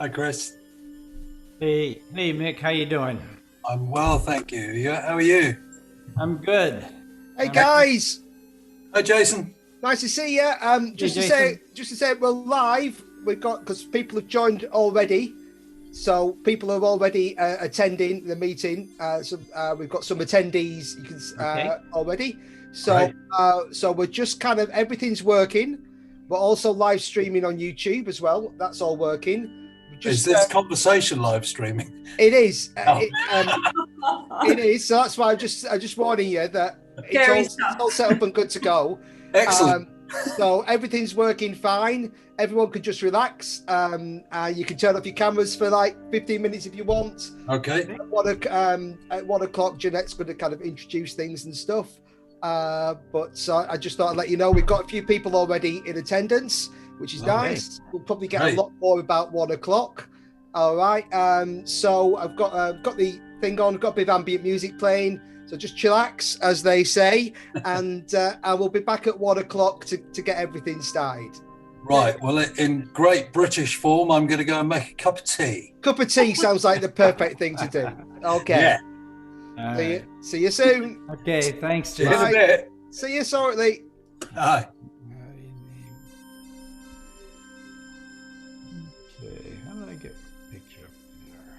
Hi, Chris. Hey, Mick, how you doing? I'm well, thank you. How are you? I'm good. Hey Um, guys, Hi, Jason. nice to see you. hey, Just to say, we're live. We've got because people have joined already, so people are already attending the meeting. We've got some attendees you can Okay. already. So Great. so we're just kind of everything's working. We're also live streaming on YouTube as well. That's all working. Is Just this conversation live streaming? it is. Oh, It is. So that's why I'm just warning you that Scary it's all stuff. set up and good to go. excellent. So everything's working fine. Everyone can just relax. You can turn off your cameras for like 15 minutes if you want. Okay. At 1 o'clock, Jeanette's going to kind of introduce things and stuff. But I just thought I'd let you know we've got a few people already in attendance, which is nice. We'll probably get Great. a lot more about 1 o'clock. All right. So I've got the thing on. I've got a bit of ambient music playing. So just chillax, as they say, and I will be back at 1 o'clock to get everything started. Right. Well, in great British form, I'm going to go and make a cup of tea. Cup of tea sounds like the perfect thing to do. Okay. Yeah. All See right. you, see you soon. Okay, thanks, See you in a Jason. bit. See you shortly. Hi. Okay, how do I get a picture up there?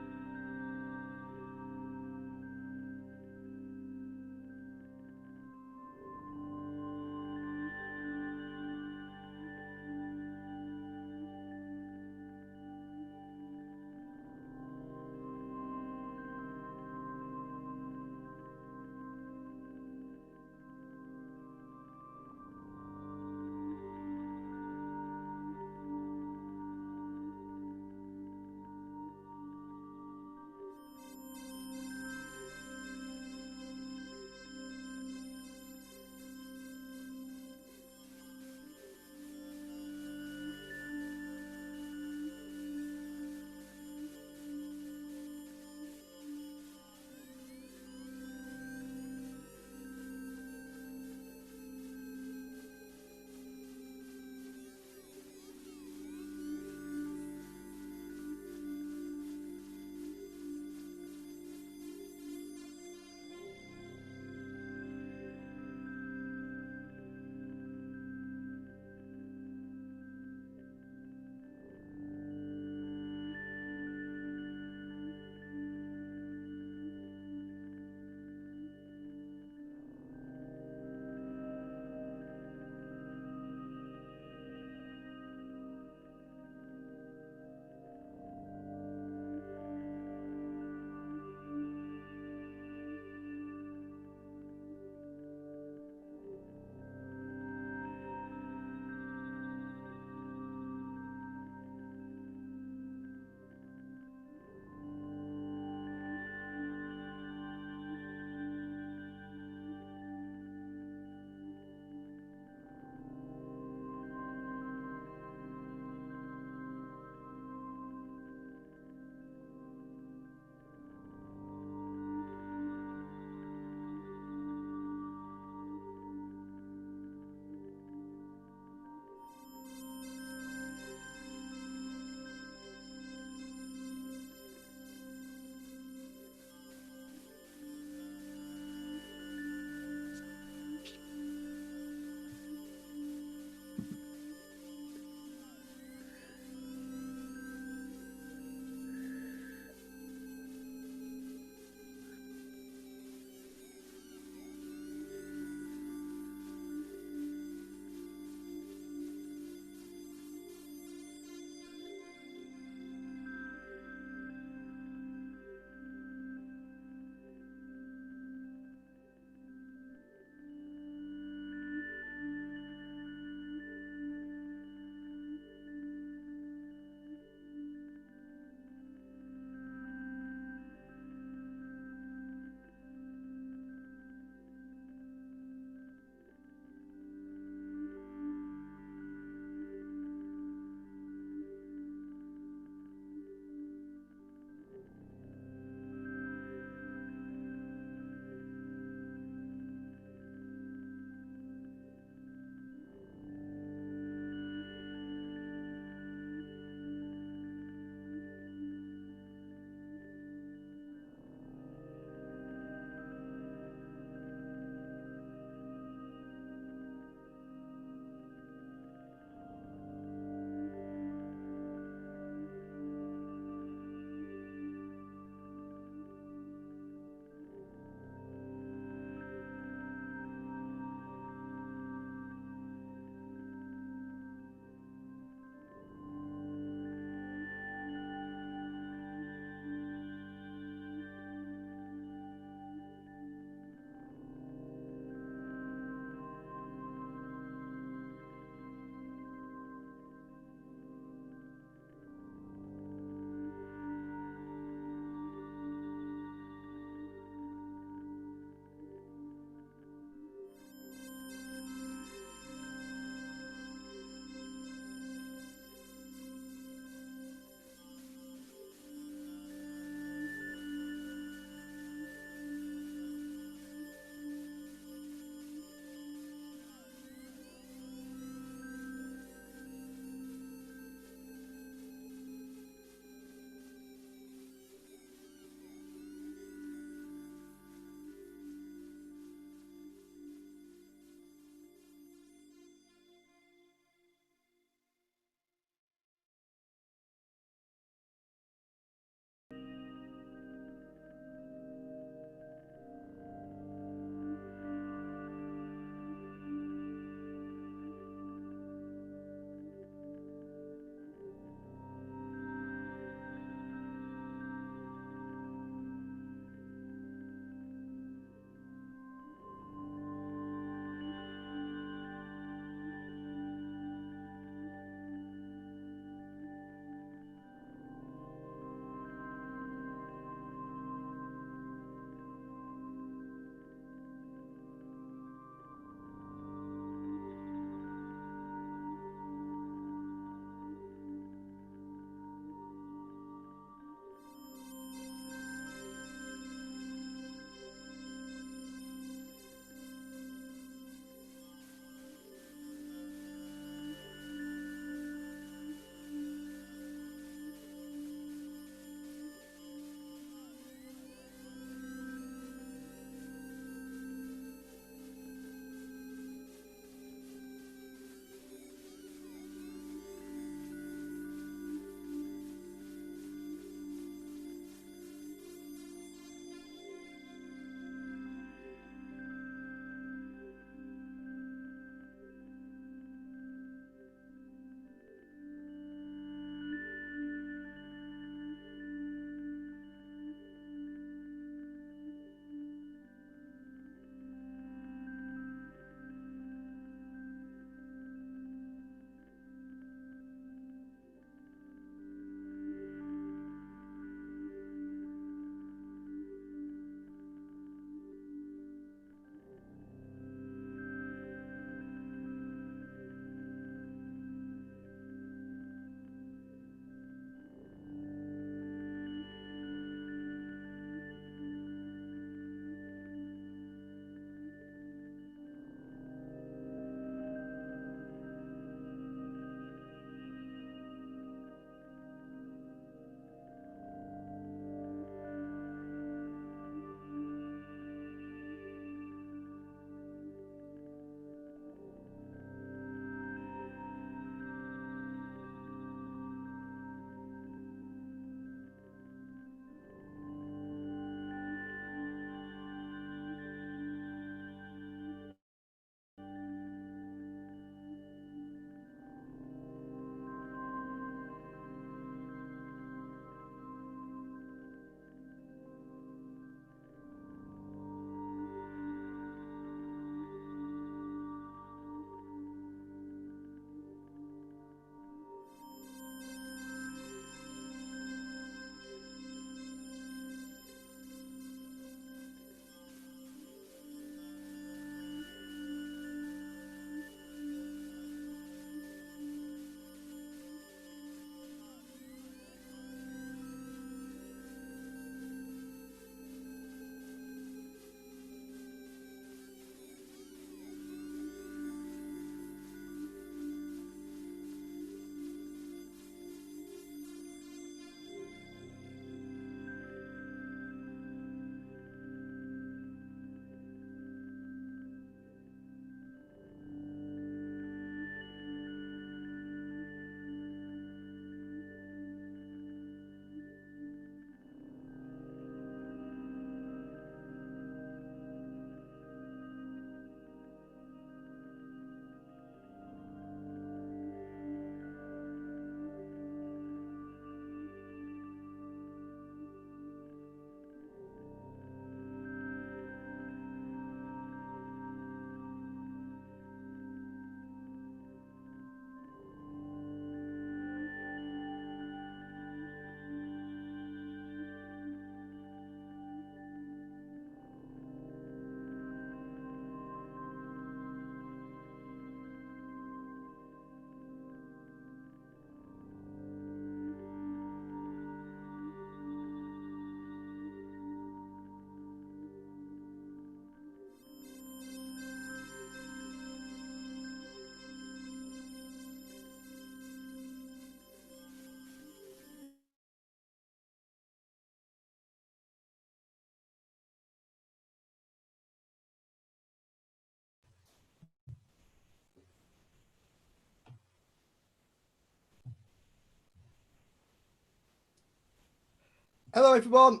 Hello, everyone.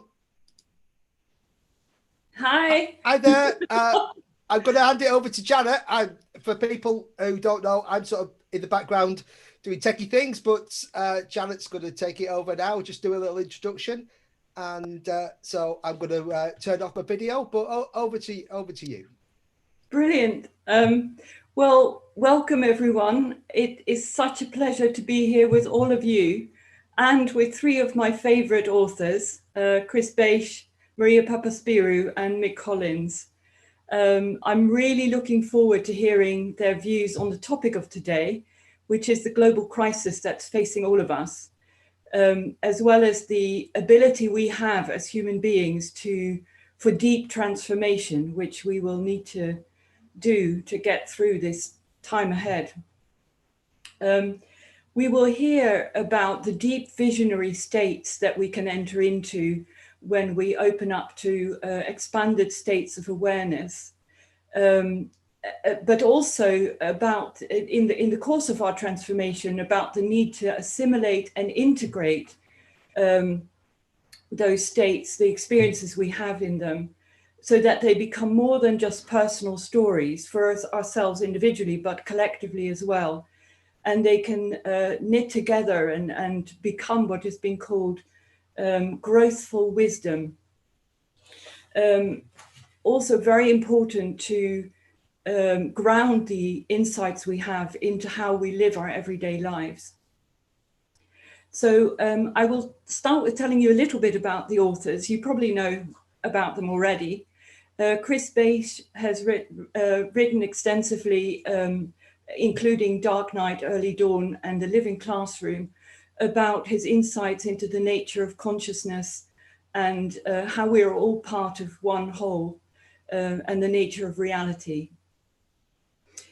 Hi. Hi there. I'm going to hand it over to Janet. For people who don't know, I'm sort of in the background doing techie things, but Janet's going to take it over now, just do a little introduction. And so I'm going to turn off my video, but over to you. Brilliant. Well, welcome everyone. It is such a pleasure to be here with all of you and with three of my favorite authors, Chris Bache, Maria Papaspyrou and Mick Collins. I'm really looking forward to hearing their views on the topic of today, which is the global crisis that's facing all of us, as well as the ability we have as human beings for deep transformation, which we will need to do to get through this time ahead. We will hear about the deep visionary states that we can enter into when we open up to expanded states of awareness, but also about, in the course of our transformation, about the need to assimilate and integrate those states, the experiences we have in them, so that they become more than just personal stories for ourselves individually, but collectively as well. And they can knit together and become what has been called growthful wisdom. Also very important to ground the insights we have into how we live our everyday lives. So I will start with telling you a little bit about the authors. You probably know about them already. Chris Bache has written extensively, including Dark Night, Early Dawn, and The Living Classroom, about his insights into the nature of consciousness and how we are all part of one whole, and the nature of reality.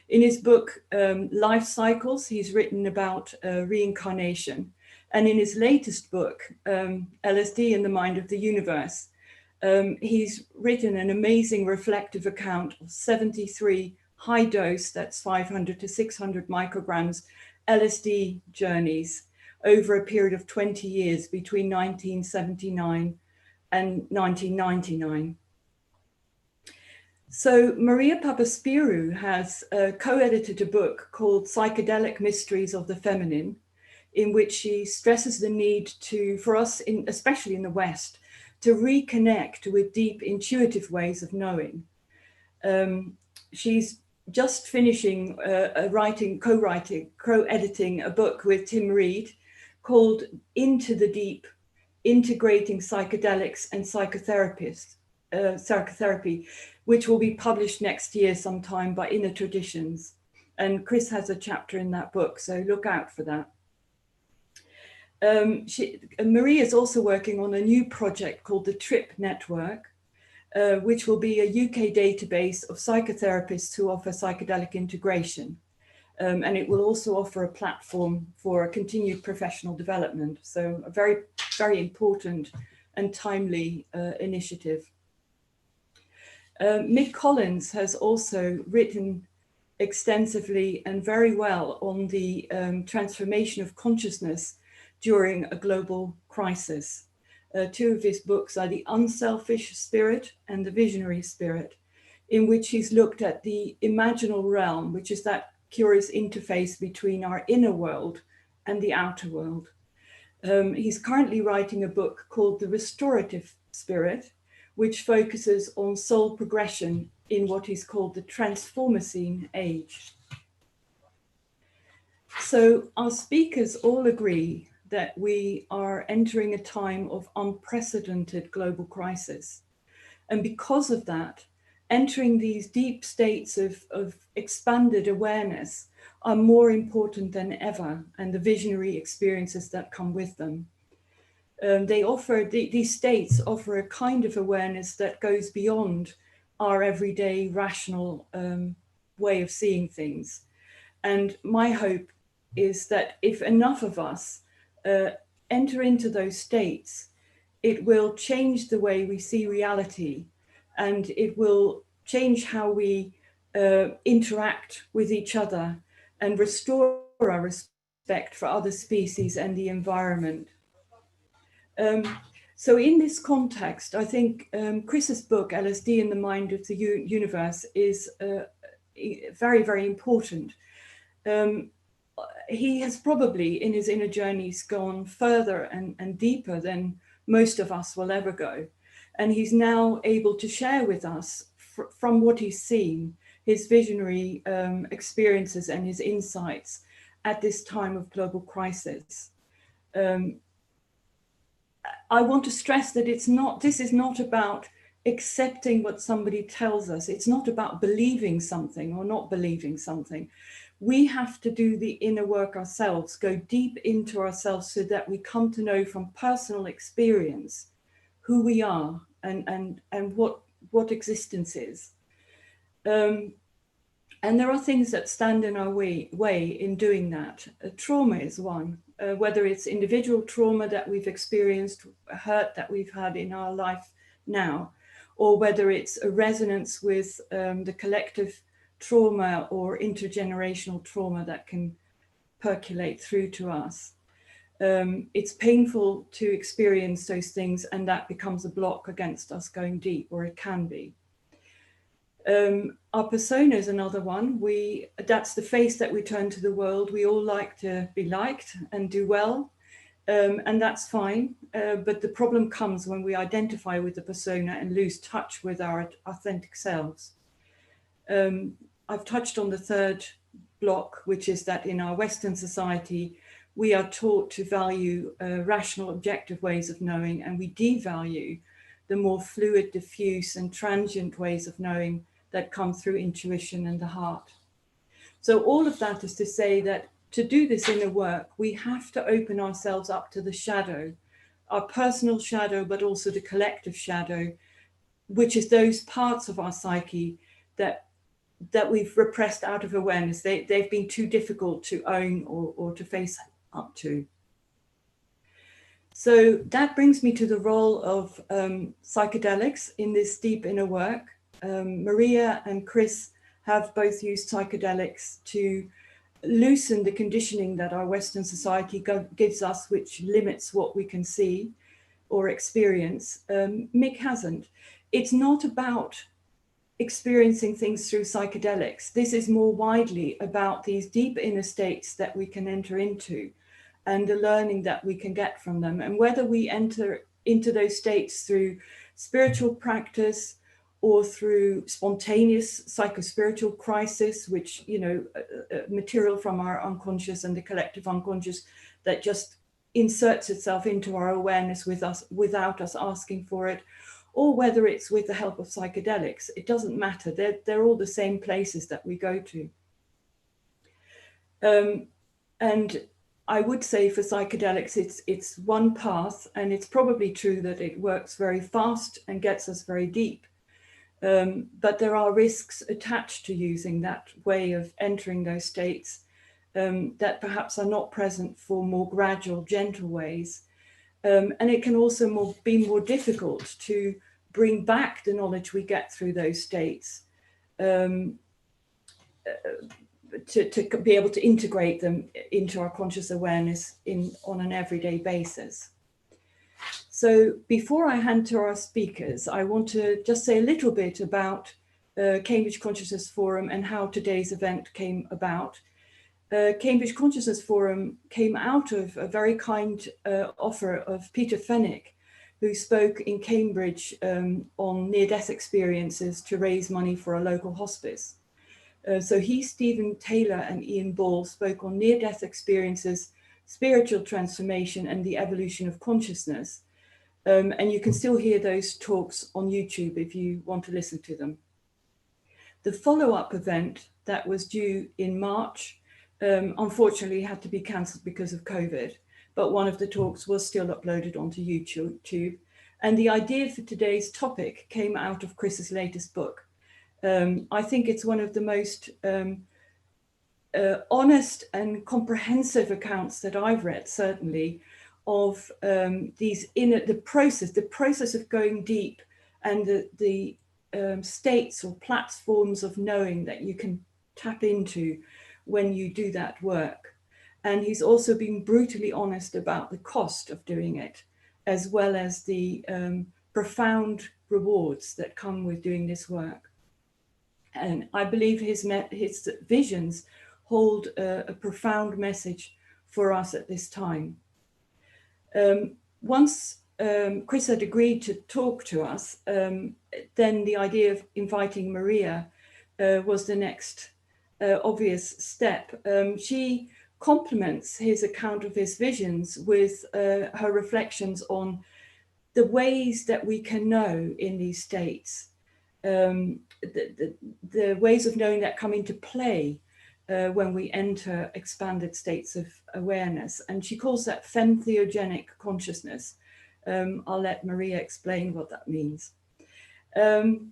In his book, Life Cycles, he's written about reincarnation. And in his latest book, LSD and the Mind of the Universe, he's written an amazing reflective account of 73 high dose, that's 500 to 600 micrograms, LSD journeys over a period of 20 years between 1979 and 1999. So Maria Papaspyrou has co-edited a book called Psychedelic Mysteries of the Feminine, in which she stresses the need for us, especially in the West, to reconnect with deep intuitive ways of knowing. She's just finishing co-editing a book with Tim Reed called Into the Deep, Integrating Psychedelics and Psychotherapy, which will be published next year sometime by Inner Traditions. And Chris has a chapter in that book, so look out for that. Marie is also working on a new project called the TRIP Network, which will be a UK database of psychotherapists who offer psychedelic integration. And it will also offer a platform for a continued professional development. So a very, very important and timely initiative. Mick Collins has also written extensively and very well on the transformation of consciousness during a global crisis. Two of his books are The Unselfish Spirit and The Visionary Spirit, in which he's looked at the imaginal realm, which is that curious interface between our inner world and the outer world. He's currently writing a book called The Restorative Spirit, which focuses on soul progression in what is called the Transformacene age. So our speakers all agree that we are entering a time of unprecedented global crisis. And because of that, entering these deep states of expanded awareness are more important than ever, and the visionary experiences that come with them. These states offer a kind of awareness that goes beyond our everyday rational way of seeing things. And my hope is that if enough of us enter into those states, it will change the way we see reality, and it will change how we interact with each other and restore our respect for other species and the environment. So in this context, I think Chris's book, LSD in the Mind of the Universe, is very, very important. He has probably, in his inner journeys, gone further and deeper than most of us will ever go. And he's now able to share with us, from what he's seen, his visionary experiences and his insights at this time of global crisis. I want to stress that this is not about accepting what somebody tells us. It's not about believing something or not believing something. We have to do the inner work ourselves, go deep into ourselves so that we come to know from personal experience who we are and what existence is. And there are things that stand in our way in doing that. Trauma is one. Whether it's individual trauma that we've experienced, hurt that we've had in our life now, or whether it's a resonance with the collective trauma or intergenerational trauma that can percolate through to us. It's painful to experience those things, and that becomes a block against us going deep, or it can be. Our persona is another one. That's the face that we turn to the world. We all like to be liked and do well, and that's fine. But the problem comes when we identify with the persona and lose touch with our authentic selves. I've touched on the third block, which is that in our Western society, we are taught to value rational, objective ways of knowing, and we devalue the more fluid, diffuse, and transient ways of knowing that come through intuition and the heart. So all of that is to say that to do this inner work, we have to open ourselves up to the shadow, our personal shadow, but also the collective shadow, which is those parts of our psyche that we've repressed out of awareness. They've been too difficult to own or to face up to. So that brings me to the role of psychedelics in this deep inner work. Maria and Chris have both used psychedelics to loosen the conditioning that our Western society gives us, which limits what we can see or experience. Mick hasn't. It's not about experiencing things through psychedelics. This is more widely about these deep inner states that we can enter into and the learning that we can get from them. And whether we enter into those states through spiritual practice or through spontaneous psychospiritual crisis, which, material from our unconscious and the collective unconscious that just inserts itself into our awareness without us asking for it, or whether it's with the help of psychedelics, it doesn't matter. They're all the same places that we go to. And I would say for psychedelics, it's one path, and it's probably true that it works very fast and gets us very deep. But there are risks attached to using that way of entering those states that perhaps are not present for more gradual, gentle ways. And it can also be more difficult to bring back the knowledge we get through those states, to be able to integrate them into our conscious awareness on an everyday basis. So before I hand to our speakers, I want to just say a little bit about Cambridge Consciousness Forum and how today's event came about. Cambridge Consciousness Forum came out of a very kind offer of Peter Fenwick, who spoke in Cambridge on near-death experiences to raise money for a local hospice. So he, Stephen Taylor and Ian Ball spoke on near-death experiences, spiritual transformation and the evolution of consciousness. And you can still hear those talks on YouTube if you want to listen to them. The follow-up event that was due in March, unfortunately had to be cancelled because of COVID, but one of the talks was still uploaded onto YouTube. And the idea for today's topic came out of Chris's latest book. I think it's one of the most honest and comprehensive accounts that I've read, certainly, of the process of going deep and the states or platforms of knowing that you can tap into when you do that work. And he's also been brutally honest about the cost of doing it as well as the profound rewards that come with doing this work. And I believe his visions hold a profound message for us at this time. Once Chris had agreed to talk to us, then the idea of inviting Maria was the next obvious step. She complements his account of his visions with her reflections on the ways that we can know in these states, the ways of knowing that come into play when we enter expanded states of awareness. And she calls that femtheogenic consciousness. I'll let Maria explain what that means. And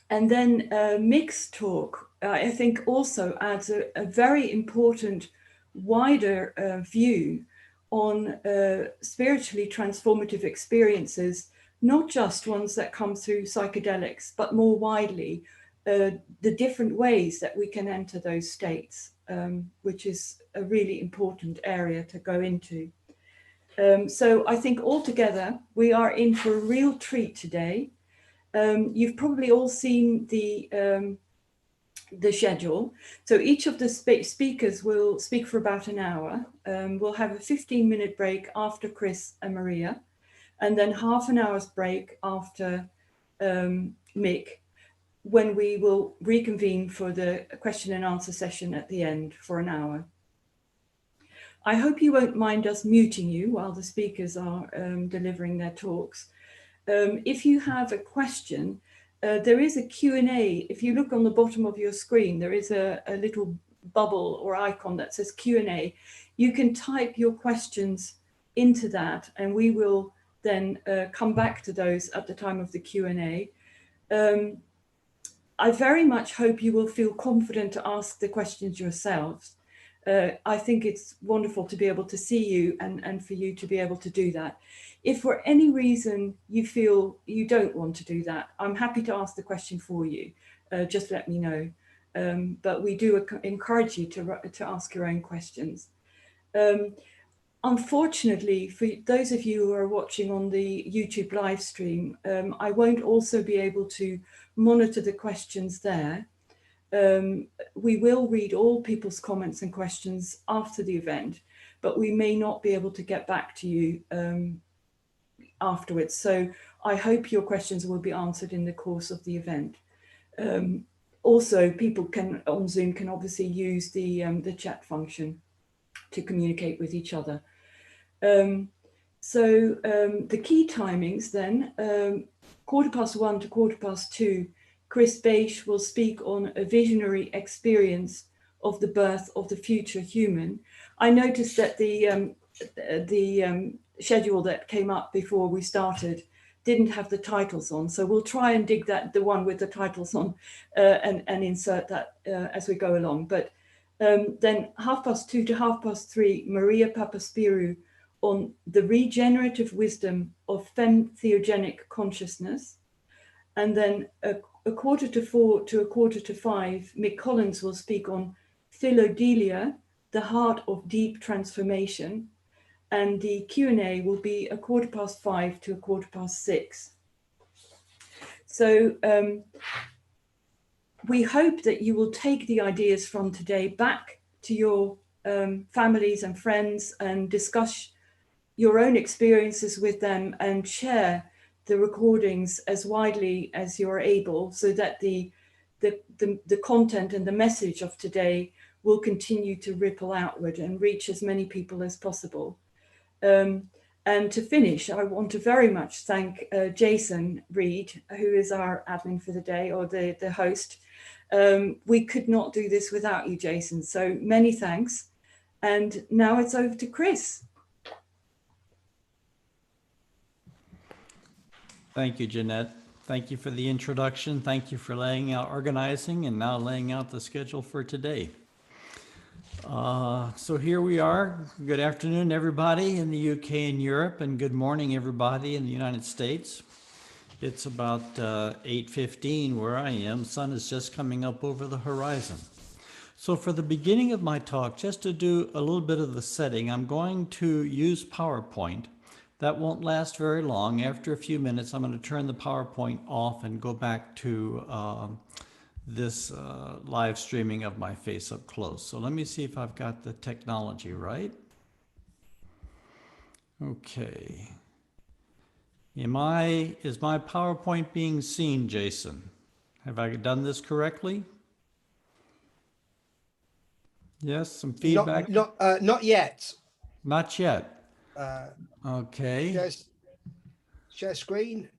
then Mick's talk, I think, also adds a very important wider view on spiritually transformative experiences, not just ones that come through psychedelics, but more widely, the different ways that we can enter those states, which is a really important area to go into. So I think altogether, we are in for a real treat today. You've probably all seen the schedule. So each of the speakers will speak for about an hour. We'll have a 15-minute break after Chris and Maria, and then half an hour's break after Mick, when we will reconvene for the question and answer session at the end for an hour. I hope you won't mind us muting you while the speakers are delivering their talks. If you have a question, there is a Q&A. If you look on the bottom of your screen, there is a little bubble or icon that says Q&A. You can type your questions into that, and we will then come back to those at the time of the Q&A. I very much hope you will feel confident to ask the questions yourselves. I think it's wonderful to be able to see you and for you to be able to do that. If for any reason you feel you don't want to do that, I'm happy to ask the question for you. Just let me know. But we do encourage you to ask your own questions. Unfortunately, for those of you who are watching on the YouTube live stream, I won't also be able to monitor the questions there. We will read all people's comments and questions after the event, but we may not be able to get back to you afterwards. So I hope your questions will be answered in the course of the event. Also, people on Zoom can obviously use the chat function to communicate with each other. The key timings then, 1:15 to 2:15, Chris Bache will speak on a visionary experience of the birth of the future human. I noticed that the schedule that came up before we started didn't have the titles on, so we'll try and dig the one with the titles on and insert that as we go along. But then 2:30 to 3:30, Maria Papaspyrou on the regenerative wisdom of femtheogenic consciousness. And then 4:15 to 5:15, Mick Collins will speak on Philodelia, the heart of deep transformation. And the Q&A will be 5:15 to 6:15. So we hope that you will take the ideas from today back to your families and friends and discuss your own experiences with them and share the recordings as widely as you're able, so that the content and the message of today will continue to ripple outward and reach as many people as possible. And to finish, I want to very much thank Jason Reed, who is our admin for the day, or the host. We could not do this without you, Jason, so many thanks. And now it's over to Chris. Thank you, Jeanette. Thank you for the introduction. Thank you for organizing and now laying out the schedule for today. So here we are. Good afternoon, everybody in the UK and Europe, and good morning, everybody in the United States. It's about 8:15 where I am. Sun is just coming up over the horizon. So for the beginning of my talk, just to do a little bit of the setting, I'm going to use PowerPoint That won't last very long. After a few minutes, I'm going to turn the PowerPoint off and go back to this live streaming of my face up close. So let me see if I've got the technology right. Okay. Is my PowerPoint being seen, Jason? Have I done this correctly? Yes, some feedback? Not yet. Not yet. Okay. Share screen.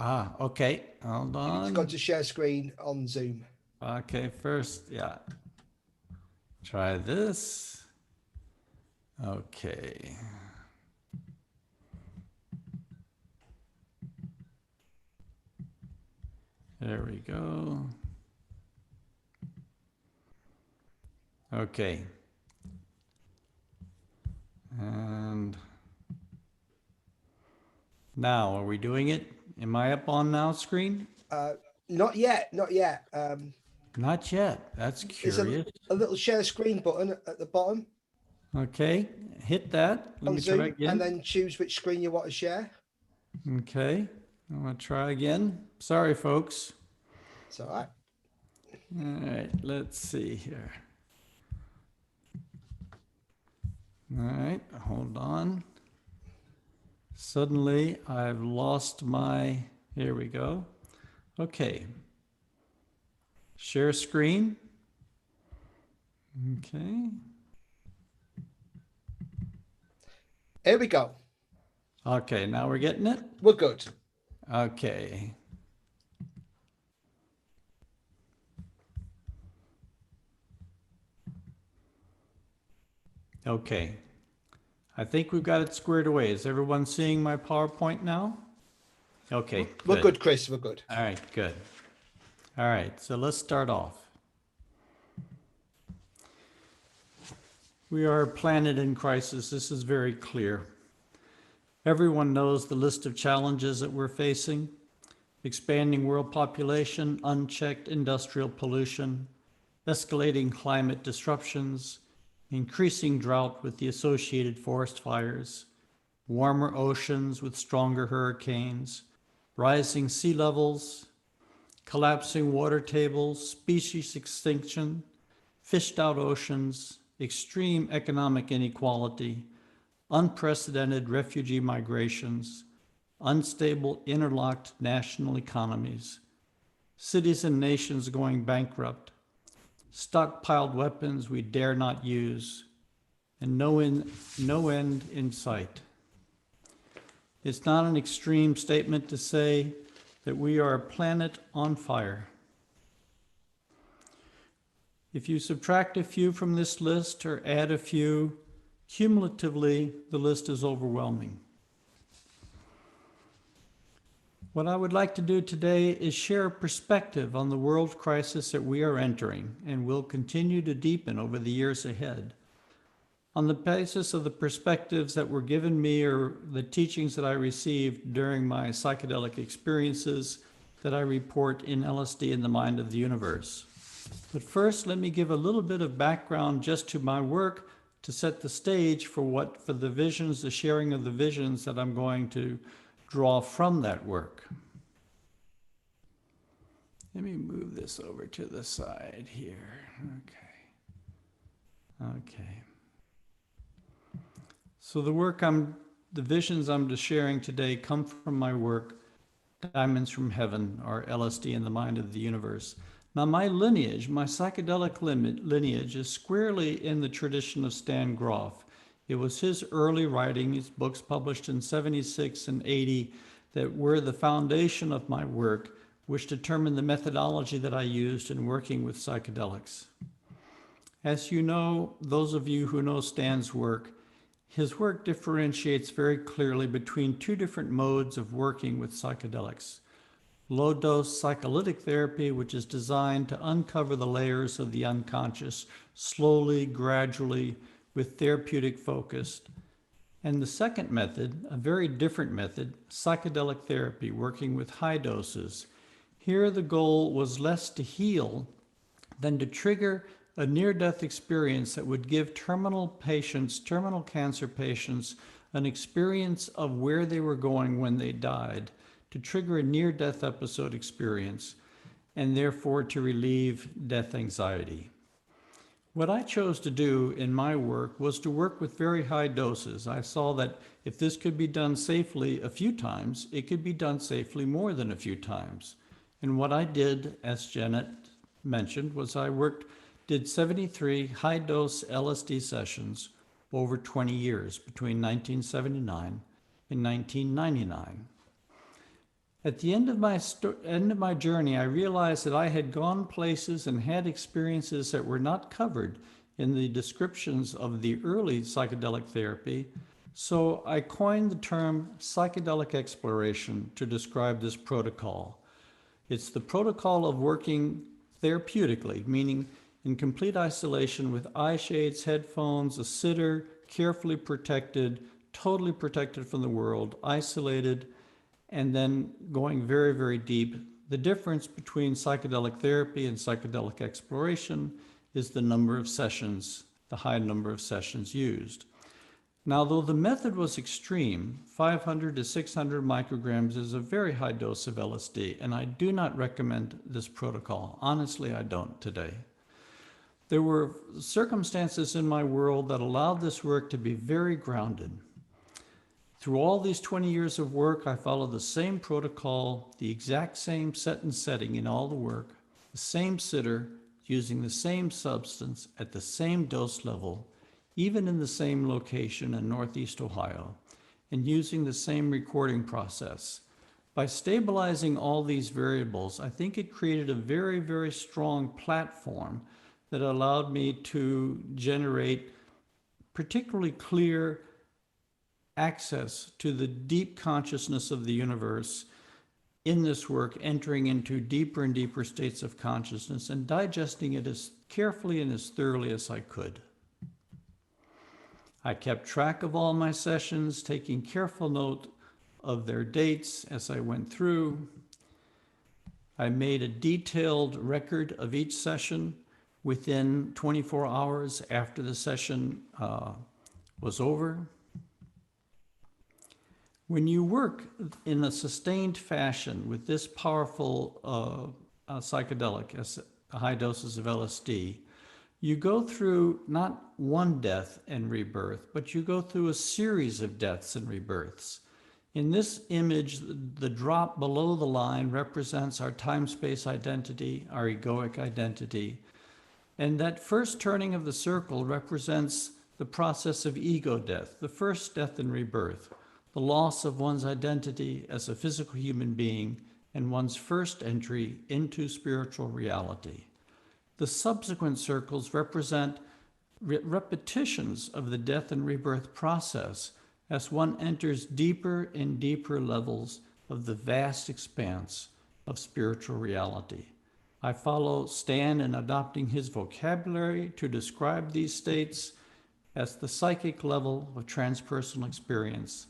Okay. Hold on. It's got to share screen on Zoom. Okay, first, yeah. Try this. Okay. There we go. Okay. And now, are we doing it? Am I up on now screen? Not yet. Not yet. Not yet. That's curious. There's a little share screen button at the bottom. Okay, hit that. Let me Zoom, try again. and then choose which screen you want to share. Okay, I'm going to try again. Sorry, folks. It's all right. All right, let's see here. All right, hold on. Suddenly, I've lost my, here we go. Okay. Share screen. Okay. Here we go. Okay, now we're getting it? We're good. Okay. Okay. I think we've got it squared away. Is everyone seeing my PowerPoint now? Okay. We're good, Chris. We're good. All right, good. All right, so let's start off. We are a planet in crisis. This is very clear. Everyone knows the list of challenges that we're facing: expanding world population, unchecked industrial pollution, escalating climate disruptions, increasing drought with the associated forest fires, warmer oceans with stronger hurricanes, rising sea levels, collapsing water tables, species extinction, fished out oceans, extreme economic inequality, unprecedented refugee migrations, unstable interlocked national economies, cities and nations going bankrupt, stockpiled weapons we dare not use, and no end in sight. It's not an extreme statement to say that we are a planet on fire. If you subtract a few from this list or add a few, cumulatively, the list is overwhelming. What I would like to do today is share a perspective on the world crisis that we are entering and will continue to deepen over the years ahead. On the basis of the perspectives that were given me or the teachings that I received during my psychedelic experiences that I report in LSD in the Mind of the Universe. But first, let me give a little bit of background just to my work to set the stage for the visions, the sharing of the visions that I'm going to draw from that work. Let me move this over to the side here. Okay. So the visions I'm just sharing today come from my work, Diamonds from Heaven, or LSD in the Mind of the Universe. Now my lineage, my psychedelic lineage is squarely in the tradition of Stan Grof. It was his early writing, his books published in 76 and 80, that were the foundation of my work, which determined the methodology that I used in working with psychedelics. As you know, those of you who know Stan's work, his work differentiates very clearly between two different modes of working with psychedelics. Low-dose psycholytic therapy, which is designed to uncover the layers of the unconscious slowly, gradually, with therapeutic focus. And the second method, a very different method, psychedelic therapy, working with high doses. Here the goal was less to heal than to trigger a near-death experience that would give terminal cancer patients, an experience of where they were going when they died to trigger a near-death episode experience and therefore to relieve death anxiety. What I chose to do in my work was to work with very high doses. I saw that if this could be done safely a few times, it could be done safely more than a few times. And what I did, as Janet mentioned, was I did 73 high-dose LSD sessions over 20 years, between 1979 and 1999. At the end of my journey, I realized that I had gone places and had experiences that were not covered in the descriptions of the early psychedelic therapy, so I coined the term psychedelic exploration to describe this protocol. It's the protocol of working therapeutically, meaning in complete isolation with eye shades, headphones, a sitter, carefully protected, totally protected from the world, isolated, and then going very, very deep. The difference between psychedelic therapy and psychedelic exploration is the number of sessions, the high number of sessions used. Now, though the method was extreme, 500 to 600 micrograms is a very high dose of LSD, and I do not recommend this protocol. Honestly, I don't today. There were circumstances in my world that allowed this work to be very grounded. Through all these 20 years of work, I followed the same protocol, the exact same set and setting in all the work, the same sitter, using the same substance at the same dose level, even in the same location in Northeast Ohio, and using the same recording process. By stabilizing all these variables, I think it created a very, very strong platform that allowed me to generate particularly clear access to the deep consciousness of the universe in this work, entering into deeper and deeper states of consciousness and digesting it as carefully and as thoroughly as I could. I kept track of all my sessions, taking careful note of their dates as I went through. I made a detailed record of each session within 24 hours after the session was over. When you work in a sustained fashion with this powerful psychedelic, as high doses of LSD, you go through not one death and rebirth, but you go through a series of deaths and rebirths. In this image, the drop below the line represents our time-space identity, our egoic identity. And that first turning of the circle represents the process of ego death, the first death and rebirth, the loss of one's identity as a physical human being and one's first entry into spiritual reality. The subsequent circles represent repetitions of the death and rebirth process as one enters deeper and deeper levels of the vast expanse of spiritual reality. I follow Stan in adopting his vocabulary to describe these states as the psychic level of transpersonal experience,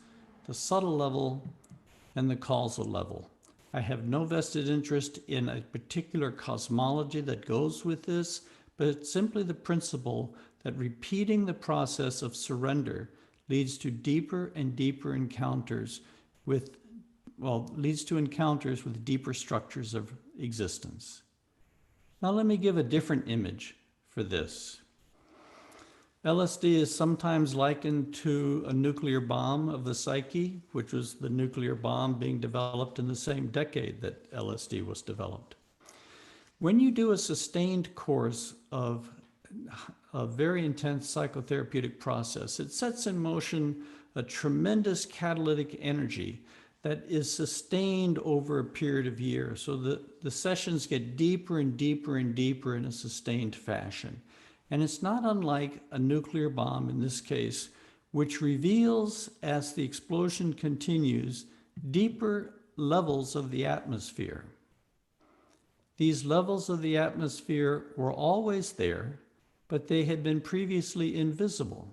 the subtle level, and the causal level. I have no vested interest in a particular cosmology that goes with this, but it's simply the principle that repeating the process of surrender leads to deeper and deeper encounters with, leads to encounters with deeper structures of existence. Now let me give a different image for this. LSD is sometimes likened to a nuclear bomb of the psyche, which was the nuclear bomb being developed in the same decade that LSD was developed. When you do a sustained course of a very intense psychotherapeutic process, it sets in motion a tremendous catalytic energy that is sustained over a period of years. So the sessions get deeper and deeper and deeper in a sustained fashion. And it's not unlike a nuclear bomb in this case, which reveals as the explosion continues, deeper levels of the atmosphere. These levels of the atmosphere were always there, but they had been previously invisible.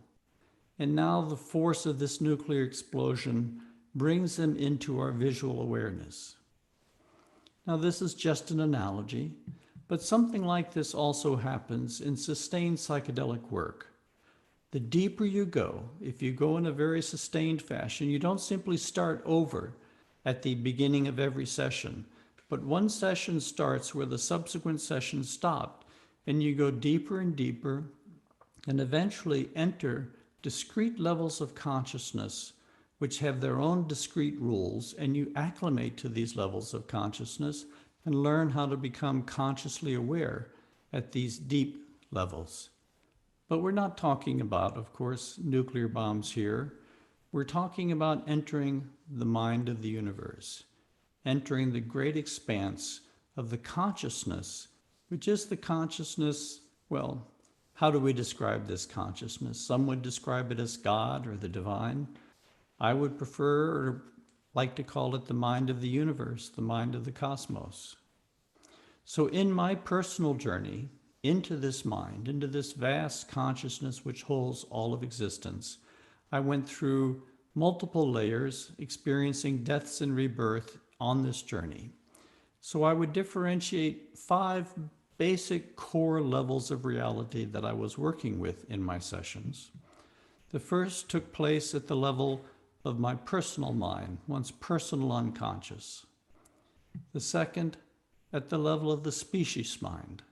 And now the force of this nuclear explosion brings them into our visual awareness. Now this is just an analogy, but something like this also happens in sustained psychedelic work. The deeper you go, if you go in a very sustained fashion, you don't simply start over at the beginning of every session, but one session starts where the subsequent session stopped, and you go deeper and deeper, and eventually enter discrete levels of consciousness which have their own discrete rules, and you acclimate to these levels of consciousness and learn how to become consciously aware at these deep levels. But we're not talking about, of course, nuclear bombs here. We're talking about entering the mind of the universe, entering the great expanse of the consciousness, which is the consciousness, well, how do we describe this consciousness? Some would describe it as God or the divine. I would prefer or like to call it the mind of the universe, the mind of the cosmos. So in my personal journey into this mind, into this vast consciousness which holds all of existence, I went through multiple layers, experiencing deaths and rebirth on this journey. So I would differentiate 5 basic core levels of reality that I was working with in my sessions. The first took place at the level of my personal mind, one's personal unconscious. The second, at the level of the species mind.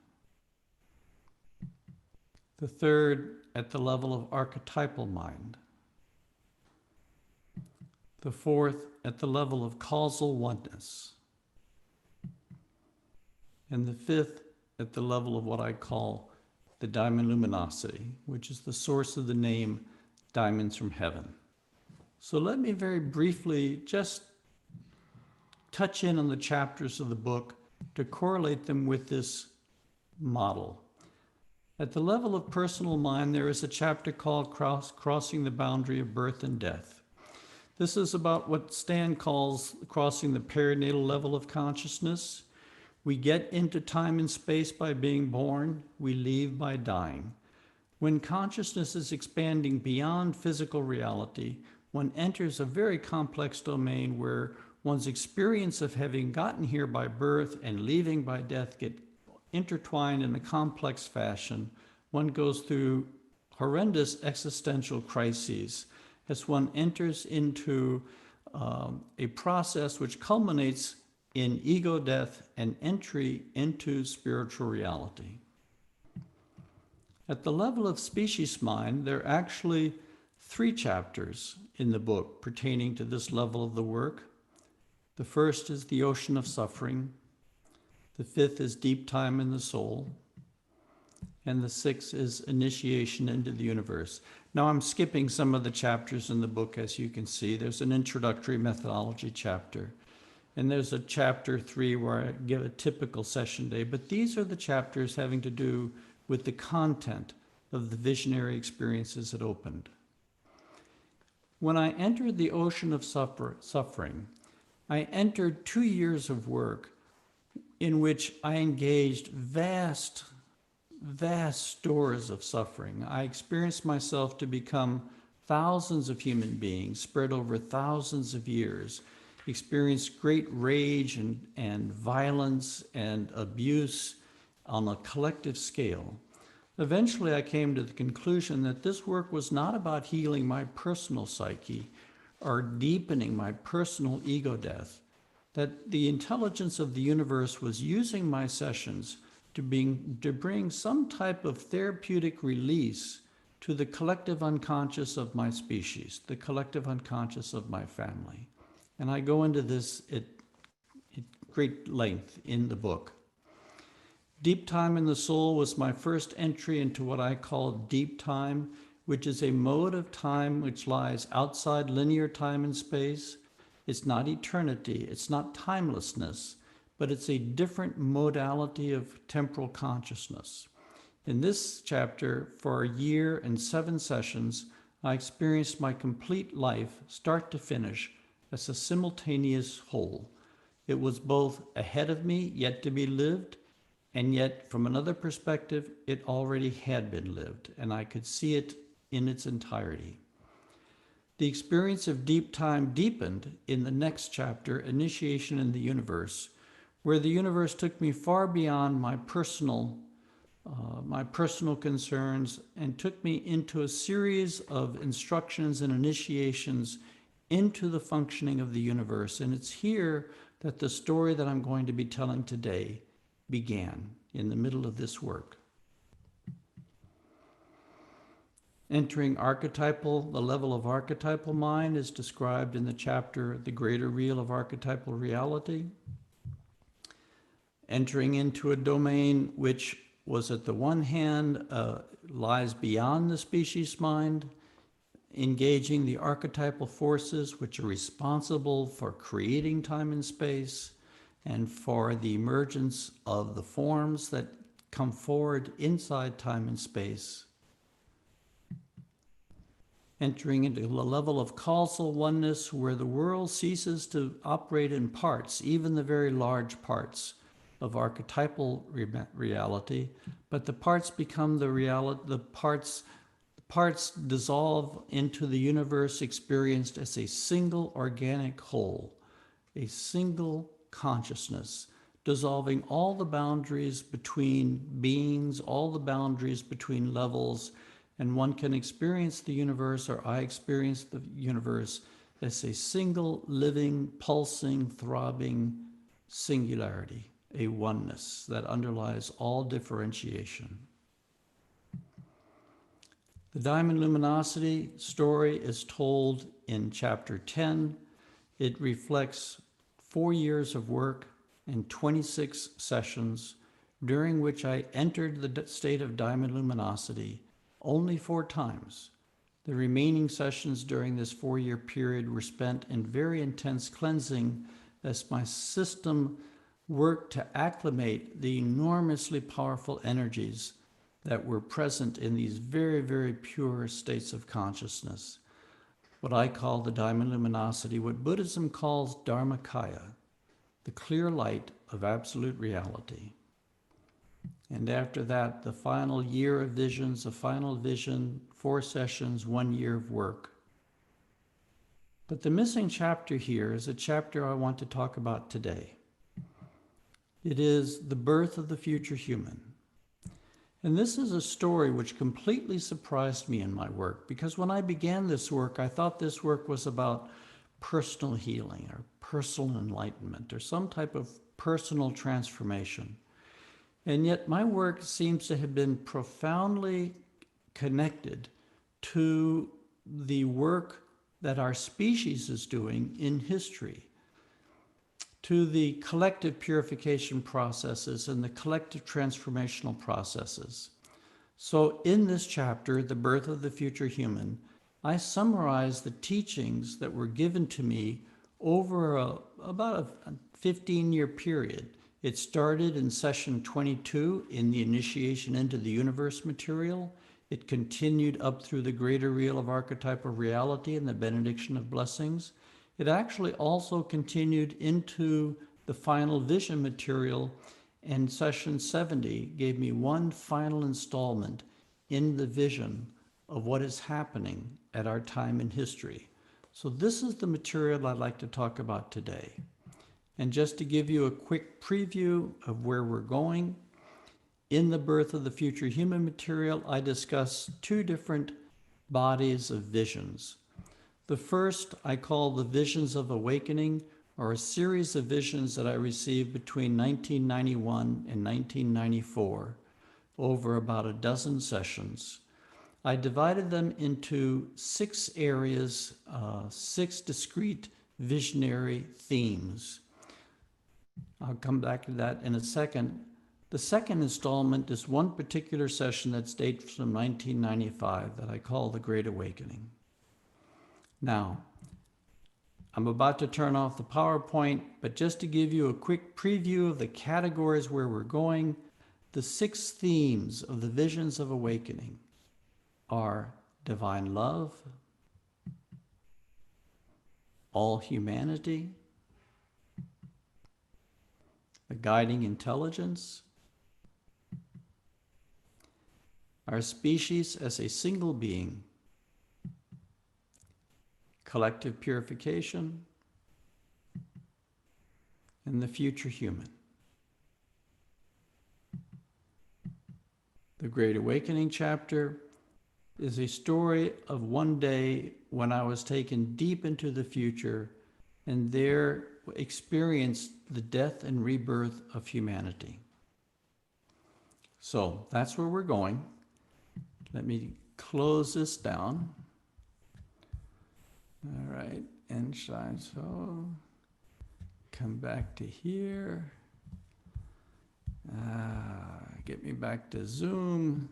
The third, at the level of archetypal mind. The fourth, at the level of causal oneness. And the fifth, at the level of what I call the diamond luminosity, which is the source of the name Diamonds from Heaven. So let me very briefly just touch in on the chapters of the book to correlate them with this model. At the level of personal mind, there is a chapter called Crossing the Boundary of Birth and Death. This is about what Stan calls crossing the perinatal level of consciousness. We get into time and space by being born, we leave by dying. When consciousness is expanding beyond physical reality, one enters a very complex domain where one's experience of having gotten here by birth and leaving by death get intertwined in a complex fashion. One goes through horrendous existential crises as one enters into a process which culminates in ego death and entry into spiritual reality. At the level of species mind, there are actually 3 chapters in the book pertaining to this level of the work. The first is the ocean of suffering. The 5th is deep time in the soul. And the 6th is initiation into the universe. Now I'm skipping some of the chapters in the book, as you can see. There's an introductory methodology chapter. And there's a chapter 3 where I give a typical session day. But these are the chapters having to do with the content of the visionary experiences it opened. When I entered the ocean of suffering, I entered 2 years of work in which I engaged vast stores of suffering. I experienced myself to become thousands of human beings spread over thousands of years, experienced great rage and violence and abuse on a collective scale. Eventually, I came to the conclusion that this work was not about healing my personal psyche or deepening my personal ego death, that the intelligence of the universe was using my sessions to bring some type of therapeutic release to the collective unconscious of my species, the collective unconscious of my family. And I go into this at great length in the book. Deep time in the soul was my first entry into what I call deep time, which is a mode of time which lies outside linear time and space. It's not eternity, it's not timelessness, but it's a different modality of temporal consciousness. In this chapter, for a year and 7 sessions, I experienced my complete life, start to finish, as a simultaneous whole. It was both ahead of me, yet to be lived, and yet, from another perspective, it already had been lived, and I could see it in its entirety. The experience of deep time deepened in the next chapter, Initiation in the Universe, where the universe took me far beyond my personal my personal concerns, and took me into a series of instructions and initiations into the functioning of the universe. And it's here that the story that I'm going to be telling today began, in the middle of this work. Entering the level of archetypal mind is described in the chapter, The Greater Real of Archetypal Reality. Entering into a domain which was, at the one hand, lies beyond the species mind, engaging the archetypal forces which are responsible for creating time and space and for the emergence of the forms that come forward inside time and space. Entering into the level of causal oneness where the world ceases to operate in parts, even the very large parts of archetypal reality, but the parts become the reality, the parts dissolve into the universe experienced as a single organic whole, a single consciousness, dissolving all the boundaries between beings, all the boundaries between levels, and one can experience the universe, or I experience the universe, as a single living, pulsing, throbbing singularity, a oneness that underlies all differentiation. The diamond luminosity story is told in chapter 10. It reflects 4 years of work and 26 sessions, during which I entered the state of diamond luminosity only 4 times. The remaining sessions during this 4-year period were spent in very intense cleansing as my system worked to acclimate the enormously powerful energies that were present in these very, very pure states of consciousness. What I call the diamond luminosity, what Buddhism calls Dharmakaya, the clear light of absolute reality. And after that, the final year of visions, a final vision, 4 sessions, 1 year of work. But the missing chapter here is a chapter I want to talk about today. It is the birth of the future human. And this is a story which completely surprised me in my work, because when I began this work, I thought this work was about personal healing or personal enlightenment or some type of personal transformation. And yet my work seems to have been profoundly connected to the work that our species is doing in history, to the collective purification processes and the collective transformational processes. So in this chapter, The Birth of the Future Human, I summarize the teachings that were given to me over about a 15-year period. It started in session 22 in the initiation into the universe material. It continued up through the greater real of archetypal reality and the benediction of blessings. It actually also continued into the final vision material, and session 70 gave me one final installment in the vision of what is happening at our time in history. So this is the material I'd like to talk about today. And just to give you a quick preview of where we're going, in the Birth of the Future Human material, I discuss 2 different bodies of visions. The first I call the Visions of Awakening, or a series of visions that I received between 1991 and 1994 over about a dozen sessions. I divided them into 6 areas, 6 discrete visionary themes. I'll come back to that in a second. The second installment is one particular session that dates from 1995 that I call The Great Awakening. Now, I'm about to turn off the PowerPoint, but just to give you a quick preview of the categories where we're going, the 6 themes of the Visions of Awakening are divine love, all humanity, the guiding intelligence, our species as a single being, collective purification, and the future human. Great Awakening chapter is a story of one day when I was taken deep into the future and there experienced the death and rebirth of humanity. So that's where we're going. Let me close this down. All right, inside, so come back to here. Get me back to Zoom.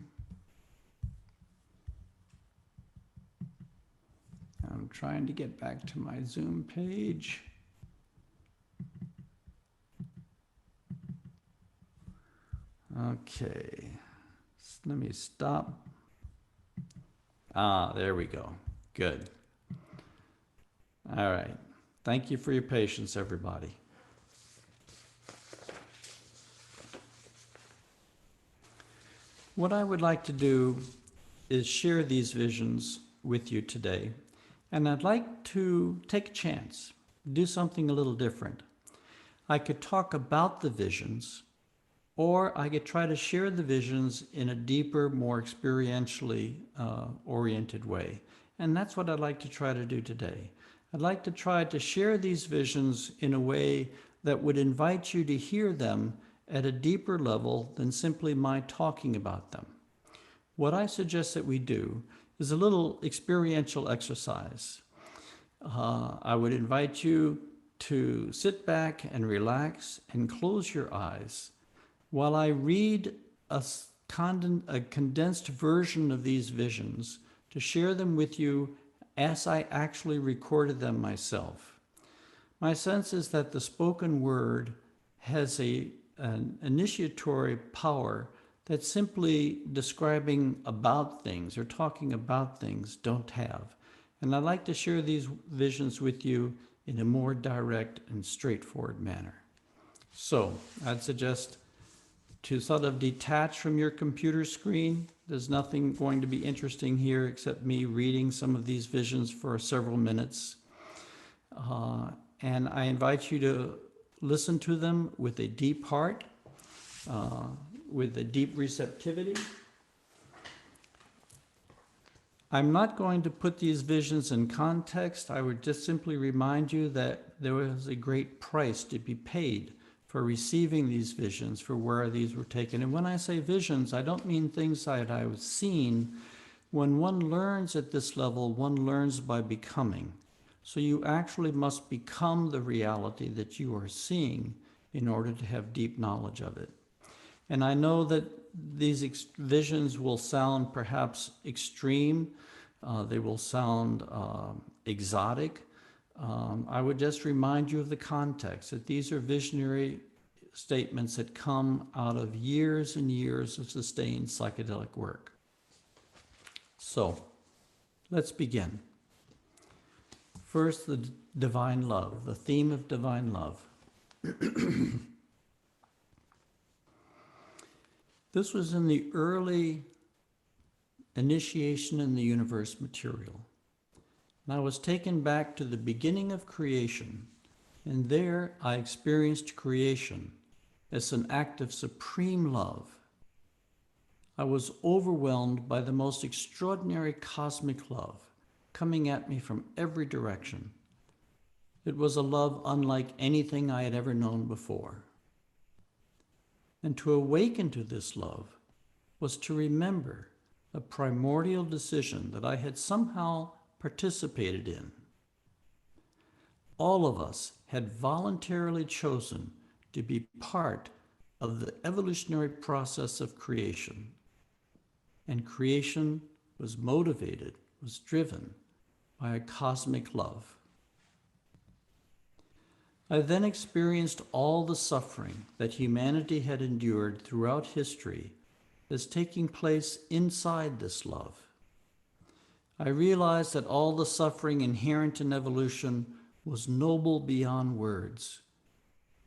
I'm trying to get back to my Zoom page. Okay, let me stop. There we go. Good. All right. Thank you for your patience, everybody. What I would like to do is share these visions with you today, and I'd like to take a chance, do something a little different. I could talk about the visions, or I could try to share the visions in a deeper, more experientially oriented way. And that's what I'd like to try to do today. I'd like to try to share these visions in a way that would invite you to hear them at a deeper level than simply my talking about them. What I suggest that we do is a little experiential exercise. I would invite you to sit back and relax and close your eyes while I read a condensed version of these visions to share them with you as I actually recorded them myself. My sense is that the spoken word has an initiatory power that simply describing about things or talking about things don't have. And I'd like to share these visions with you in a more direct and straightforward manner. So I'd suggest to sort of detach from your computer screen. There's nothing going to be interesting here except me reading some of these visions for several minutes. And I invite you to listen to them with a deep heart, with a deep receptivity. I'm not going to put these visions in context. I would just simply remind you that there was a great price to be paid for receiving these visions, for where these were taken. And when I say visions, I don't mean things that I was seen. When one learns at this level, one learns by becoming. So you actually must become the reality that you are seeing in order to have deep knowledge of it. And I know that these visions will sound perhaps extreme. They will sound exotic. I would just remind you of the context, that these are visionary statements that come out of years and years of sustained psychedelic work. So, let's begin. First, the divine love, the theme of divine love. This was in the early initiation in the universe material. And I was taken back to the beginning of creation, and there I experienced creation as an act of supreme love. I was overwhelmed by the most extraordinary cosmic love coming at me from every direction. It was a love unlike anything I had ever known before. And to awaken to this love was to remember a primordial decision that I had somehow participated in. All of us had voluntarily chosen to be part of the evolutionary process of creation. And creation was motivated, was driven by a cosmic love. I then experienced all the suffering that humanity had endured throughout history as taking place inside this love. I realized that all the suffering inherent in evolution was noble beyond words.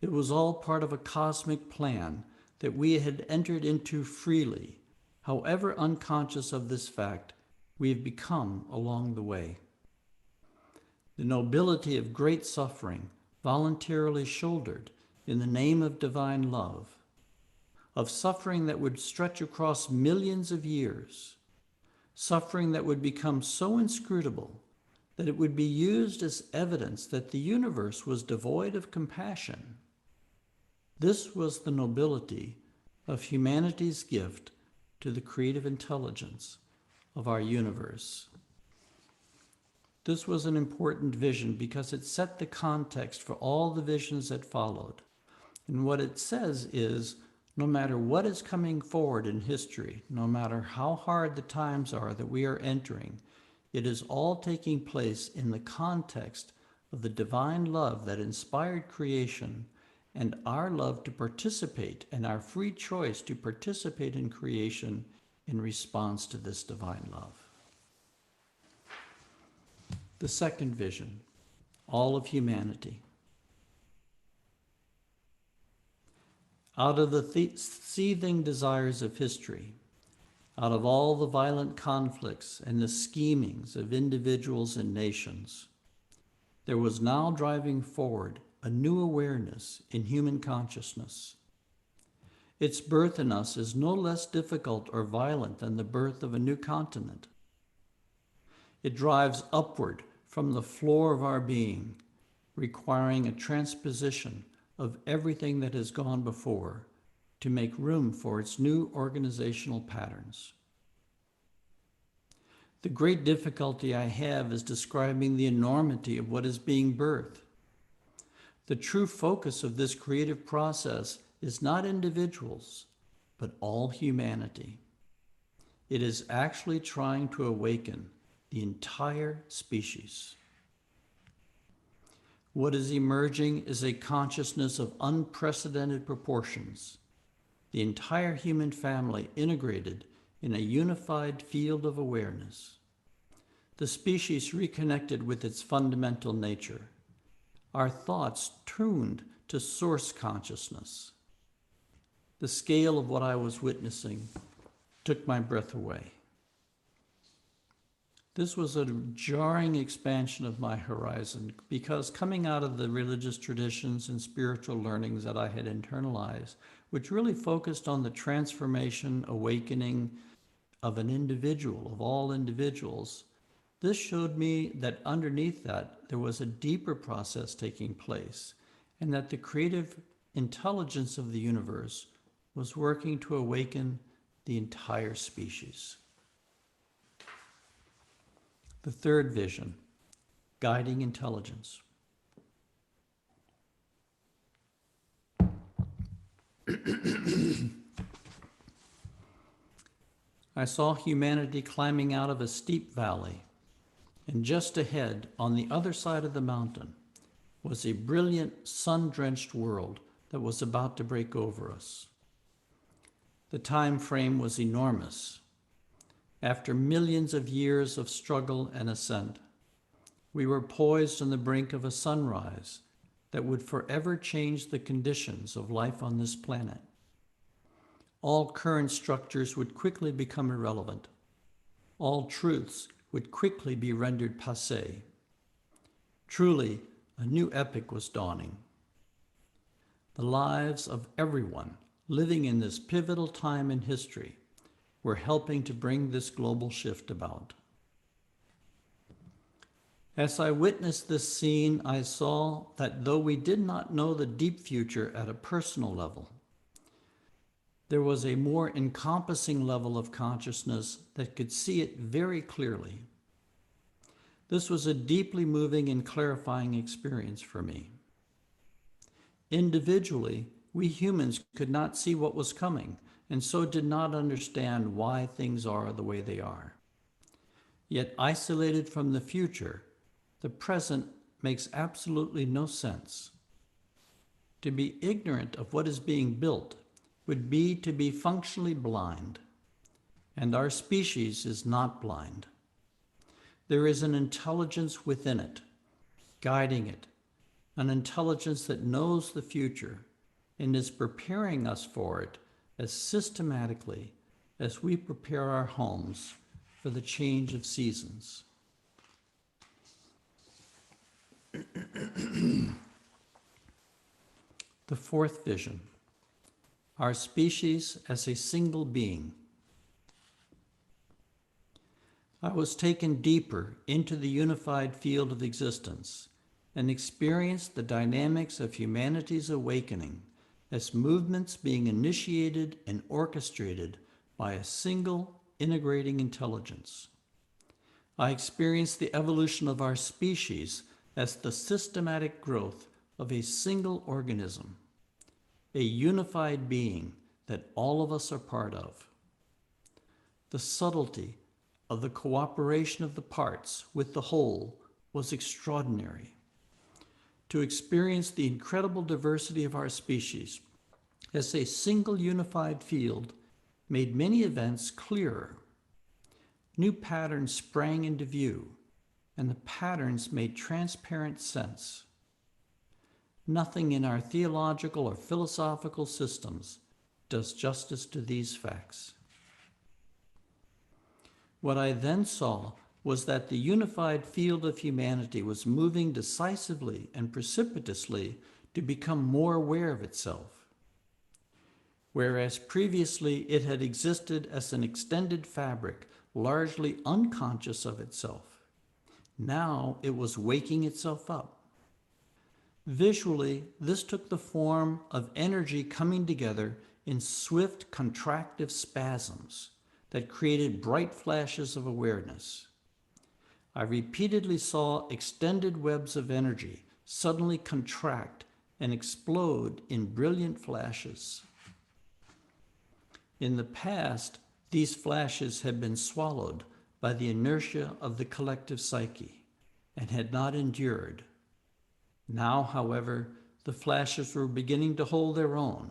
It was all part of a cosmic plan that we had entered into freely, however unconscious of this fact we have become along the way. The nobility of great suffering voluntarily shouldered in the name of divine love, of suffering that would stretch across millions of years, suffering that would become so inscrutable that it would be used as evidence that the universe was devoid of compassion. This was the nobility of humanity's gift to the creative intelligence of our universe. This was an important vision because it set the context for all the visions that followed. And what it says is, no matter what is coming forward in history, no matter how hard the times are that we are entering, it is all taking place in the context of the divine love that inspired creation and our love to participate and our free choice to participate in creation in response to this divine love. The second vision, all of humanity. Out of the seething desires of history, out of all the violent conflicts and the schemings of individuals and nations, there was now driving forward a new awareness in human consciousness. Its birth in us is no less difficult or violent than the birth of a new continent. It drives upward from the floor of our being, requiring a transposition of everything that has gone before to make room for its new organizational patterns. The great difficulty I have is describing the enormity of what is being birthed. The true focus of this creative process is not individuals, but all humanity. It is actually trying to awaken the entire species. What is emerging is a consciousness of unprecedented proportions, the entire human family integrated in a unified field of awareness. The species reconnected with its fundamental nature, our thoughts tuned to source consciousness. The scale of what I was witnessing took my breath away. This was a jarring expansion of my horizon because coming out of the religious traditions and spiritual learnings that I had internalized, which really focused on the transformation, awakening of an individual, of all individuals, this showed me that underneath that there was a deeper process taking place and that the creative intelligence of the universe was working to awaken the entire species. The third vision, guiding intelligence. I saw humanity climbing out of a steep valley, and just ahead, on the other side of the mountain, was a brilliant, sun-drenched world that was about to break over us. The time frame was enormous. After millions of years of struggle and ascent, we were poised on the brink of a sunrise that would forever change the conditions of life on this planet. All current structures would quickly become irrelevant. All truths would quickly be rendered passé. Truly, a new epoch was dawning. The lives of everyone living in this pivotal time in history were helping to bring this global shift about. As I witnessed this scene, I saw that though we did not know the deep future at a personal level, there was a more encompassing level of consciousness that could see it very clearly. This was a deeply moving and clarifying experience for me. Individually, we humans could not see what was coming, and so did not understand why things are the way they are. Yet isolated from the future, the present makes absolutely no sense. To be ignorant of what is being built would be to be functionally blind, and our species is not blind. There is an intelligence within it, guiding it, an intelligence that knows the future and is preparing us for it as systematically as we prepare our homes for the change of seasons. The fourth vision, our species as a single being. I was taken deeper into the unified field of existence and experienced the dynamics of humanity's awakening as movements being initiated and orchestrated by a single integrating intelligence. I experienced the evolution of our species as the systematic growth of a single organism, a unified being that all of us are part of. The subtlety of the cooperation of the parts with the whole was extraordinary. To experience the incredible diversity of our species as a single unified field made many events clearer. New patterns sprang into view, and the patterns made transparent sense. Nothing in our theological or philosophical systems does justice to these facts. What I then saw was that the unified field of humanity was moving decisively and precipitously to become more aware of itself. Whereas previously it had existed as an extended fabric, largely unconscious of itself, now it was waking itself up. Visually, this took the form of energy coming together in swift contractive spasms that created bright flashes of awareness. I repeatedly saw extended webs of energy suddenly contract and explode in brilliant flashes. In the past, these flashes had been swallowed by the inertia of the collective psyche and had not endured. Now, however, the flashes were beginning to hold their own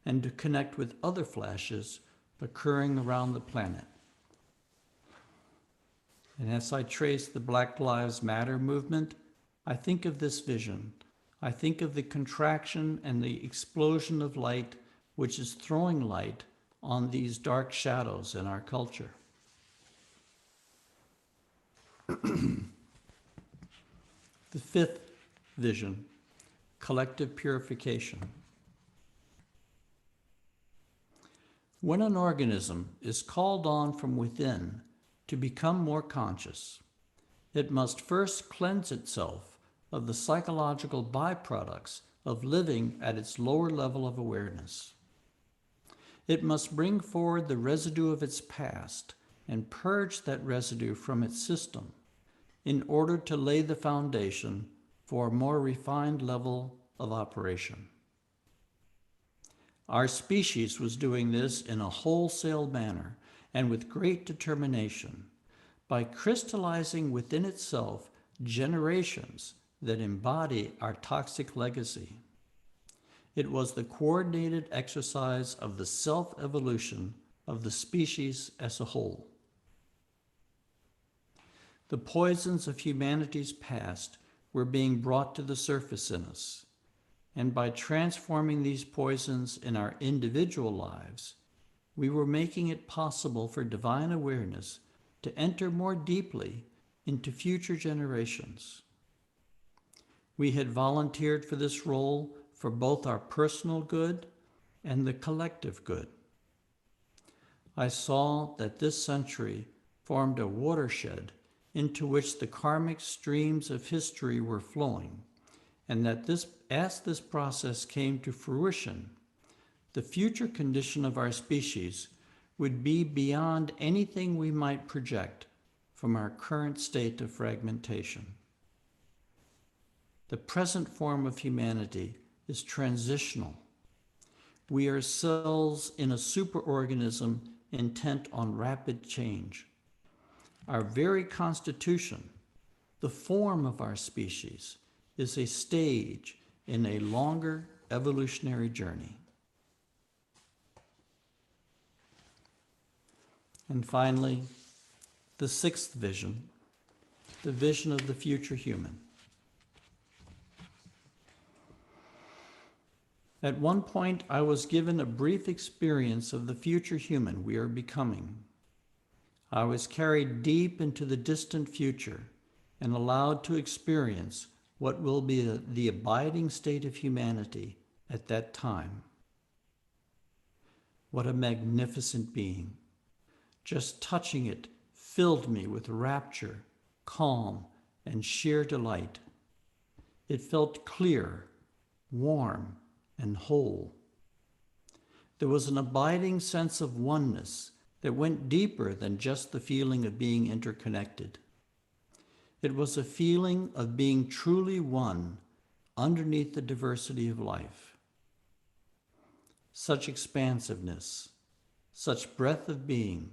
and to connect with other flashes occurring around the planet. And as I trace the Black Lives Matter movement, I think of this vision. I think of the contraction and the explosion of light, which is throwing light on these dark shadows in our culture. The fifth vision, collective purification. When an organism is called on from within to become more conscious, it must first cleanse itself of the psychological byproducts of living at its lower level of awareness. It must bring forward the residue of its past and purge that residue from its system in order to lay the foundation for a more refined level of operation. Our species was doing this in a wholesale manner and with great determination by crystallizing within itself generations that embody our toxic legacy. It was the coordinated exercise of the self-evolution of the species as a whole. The poisons of humanity's past were being brought to the surface in us, and by transforming these poisons in our individual lives, we were making it possible for divine awareness to enter more deeply into future generations. We had volunteered for this role for both our personal good and the collective good. I saw that this century formed a watershed into which the karmic streams of history were flowing, and that as this process came to fruition, the future condition of our species would be beyond anything we might project from our current state of fragmentation. The present form of humanity is transitional. We are cells in a superorganism intent on rapid change. Our very constitution, the form of our species, is a stage in a longer evolutionary journey. And finally, the sixth vision, the vision of the future human. At one point, I was given a brief experience of the future human we are becoming. I was carried deep into the distant future and allowed to experience what will be the abiding state of humanity at that time. What a magnificent being. Just touching it filled me with rapture, calm, and sheer delight. It felt clear, warm, and whole. There was an abiding sense of oneness that went deeper than just the feeling of being interconnected. It was a feeling of being truly one underneath the diversity of life. Such expansiveness, such breadth of being.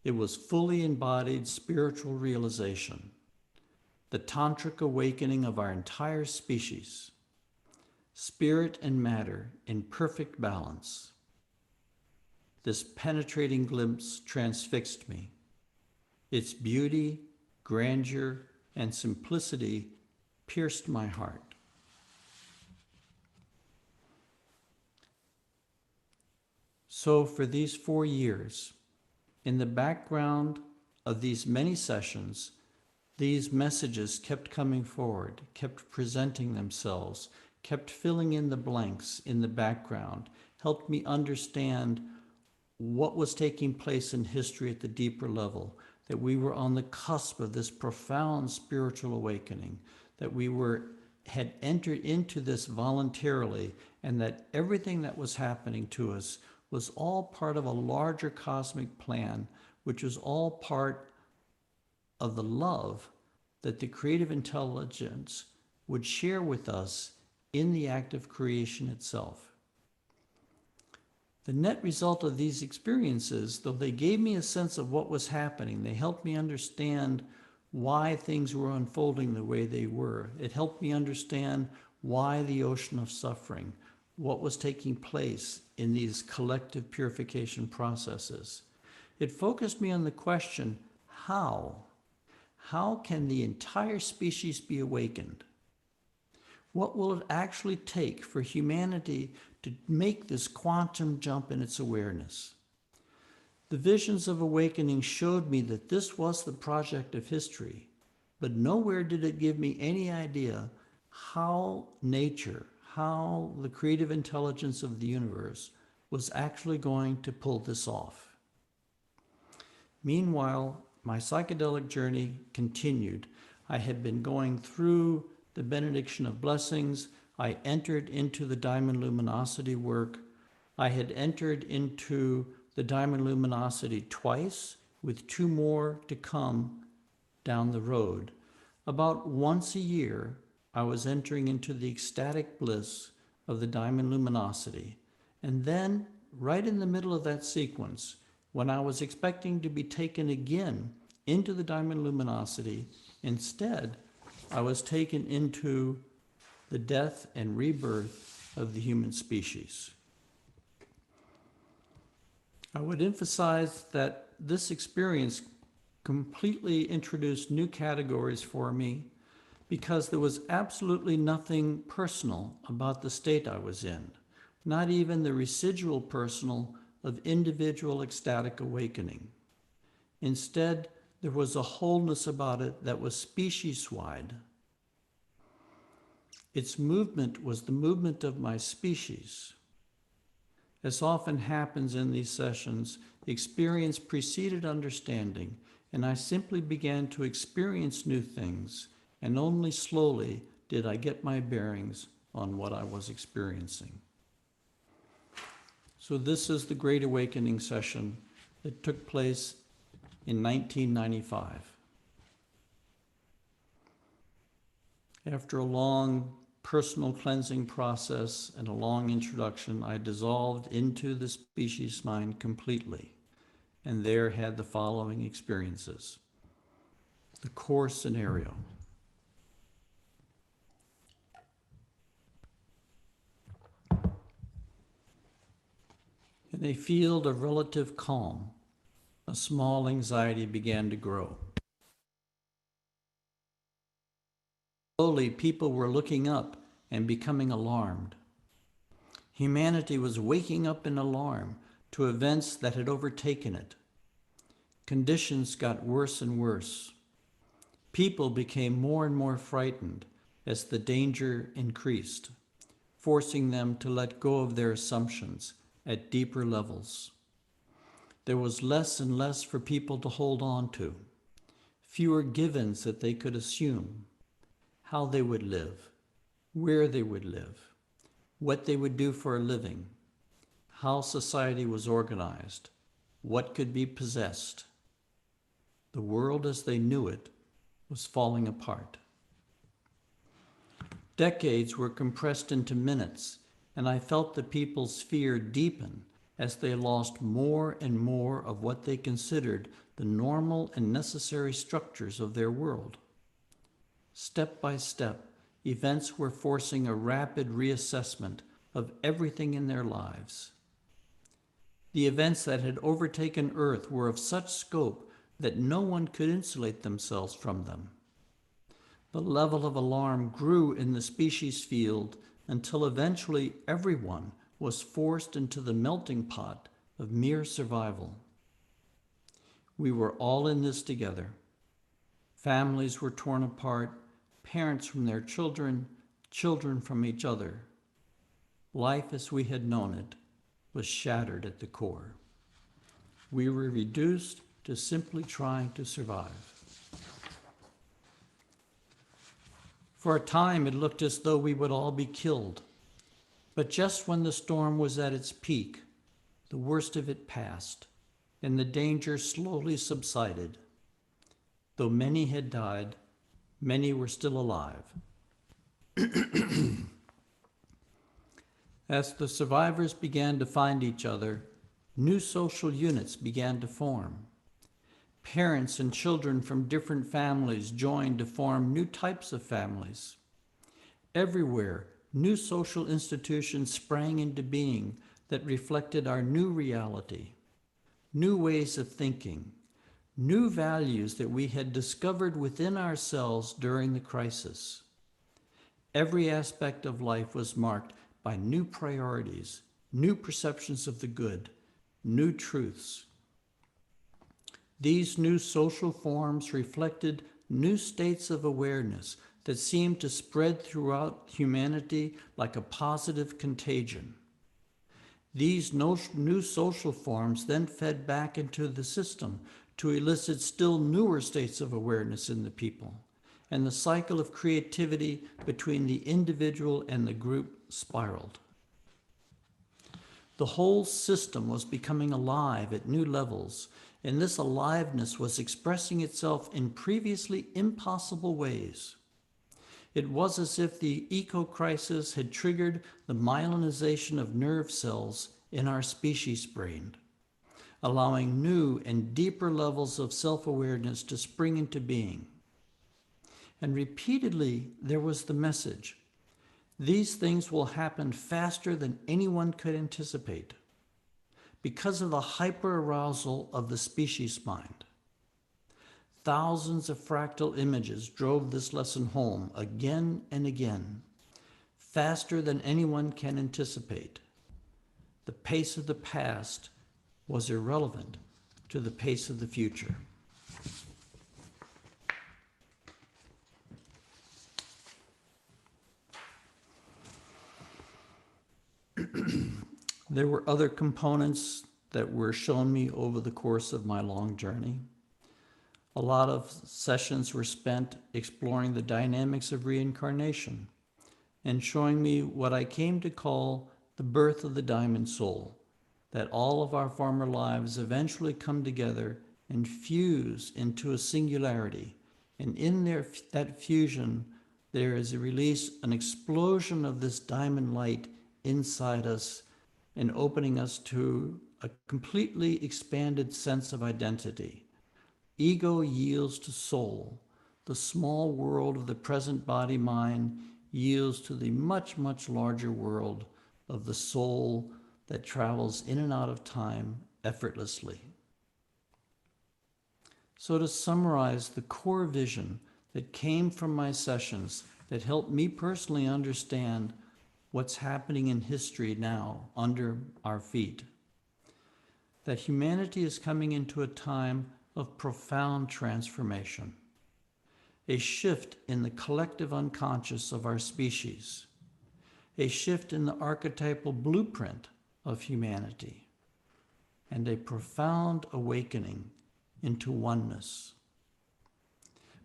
It was fully embodied spiritual realization, the tantric awakening of our entire species, spirit and matter in perfect balance. This penetrating glimpse transfixed me. Its beauty, grandeur, and simplicity pierced my heart. So for these 4 years, in the background of these many sessions, these messages kept coming forward, kept presenting themselves, kept filling in the blanks in the background, helped me understand what was taking place in history at the deeper level, that we were on the cusp of this profound spiritual awakening, that we had entered into this voluntarily, and that everything that was happening to us was all part of a larger cosmic plan, which was all part of the love that the creative intelligence would share with us in the act of creation itself. The net result of these experiences, though they gave me a sense of what was happening, they helped me understand why things were unfolding the way they were. It helped me understand why the ocean of suffering, what was taking place in these collective purification processes. It focused me on the question, how? How can the entire species be awakened? What will it actually take for humanity to make this quantum jump in its awareness? The visions of awakening showed me that this was the project of history, but nowhere did it give me any idea how nature, how the creative intelligence of the universe was actually going to pull this off. Meanwhile, my psychedelic journey continued. I had been going through the benediction of blessings. I entered into the diamond luminosity work. I had entered into the diamond luminosity twice, with 2 more to come down the road. About once a year, I was entering into the ecstatic bliss of the diamond luminosity. And then, right in the middle of that sequence, when I was expecting to be taken again into the diamond luminosity, instead, I was taken into the death and rebirth of the human species. I would emphasize that this experience completely introduced new categories for me because there was absolutely nothing personal about the state I was in, not even the residual personal of individual ecstatic awakening. Instead, there was a wholeness about it that was species-wide. Its movement was the movement of my species. As often happens in these sessions, experience preceded understanding, and I simply began to experience new things, and only slowly did I get my bearings on what I was experiencing. So this is the Great Awakening session that took place in 1995. After a long personal cleansing process and a long introduction, I dissolved into the species mind completely, and there had the following experiences. The core scenario. In a field of relative calm, a small anxiety began to grow. Slowly, people were looking up and becoming alarmed. Humanity was waking up in alarm to events that had overtaken it. Conditions got worse and worse. People became more and more frightened as the danger increased, forcing them to let go of their assumptions at deeper levels. There was less and less for people to hold on to, fewer givens that they could assume, how they would live, where they would live, what they would do for a living, how society was organized, what could be possessed. The world as they knew it was falling apart. Decades were compressed into minutes, and I felt the people's fear deepen as they lost more and more of what they considered the normal and necessary structures of their world. Step by step, events were forcing a rapid reassessment of everything in their lives. The events that had overtaken Earth were of such scope that no one could insulate themselves from them. The level of alarm grew in the species field until eventually everyone was forced into the melting pot of mere survival. We were all in this together. Families were torn apart, parents from their children, children from each other. Life as we had known it was shattered at the core. We were reduced to simply trying to survive. For a time, it looked as though we would all be killed. But just when the storm was at its peak, the worst of it passed, and the danger slowly subsided. Though many had died, many were still alive. As the survivors began to find each other, new social units began to form. Parents and children from different families joined to form new types of families. Everywhere, new social institutions sprang into being that reflected our new reality, new ways of thinking, new values that we had discovered within ourselves during the crisis. Every aspect of life was marked by new priorities, new perceptions of the good, new truths. These new social forms reflected new states of awareness that seemed to spread throughout humanity like a positive contagion. These new social forms then fed back into the system to elicit still newer states of awareness in the people, and the cycle of creativity between the individual and the group spiraled. The whole system was becoming alive at new levels, and this aliveness was expressing itself in previously impossible ways. It was as if the eco-crisis had triggered the myelinization of nerve cells in our species brain, allowing new and deeper levels of self-awareness to spring into being. And repeatedly, there was the message: these things will happen faster than anyone could anticipate because of the hyperarousal of the species mind. Thousands of fractal images drove this lesson home again and again, faster than anyone can anticipate. The pace of the past was irrelevant to the pace of the future. There were other components that were shown me over the course of my long journey. A lot of sessions were spent exploring the dynamics of reincarnation and showing me what I came to call the birth of the diamond soul, that all of our former lives eventually come together and fuse into a singularity. And in that fusion, there is a release, an explosion of this diamond light inside us and opening us to a completely expanded sense of identity. Ego yields to soul. The small world of the present body-mind yields to the much, much larger world of the soul that travels in and out of time effortlessly. So to summarize the core vision that came from my sessions that helped me personally understand what's happening in history now under our feet, that humanity is coming into a time of profound transformation, a shift in the collective unconscious of our species, a shift in the archetypal blueprint of humanity and a profound awakening into oneness.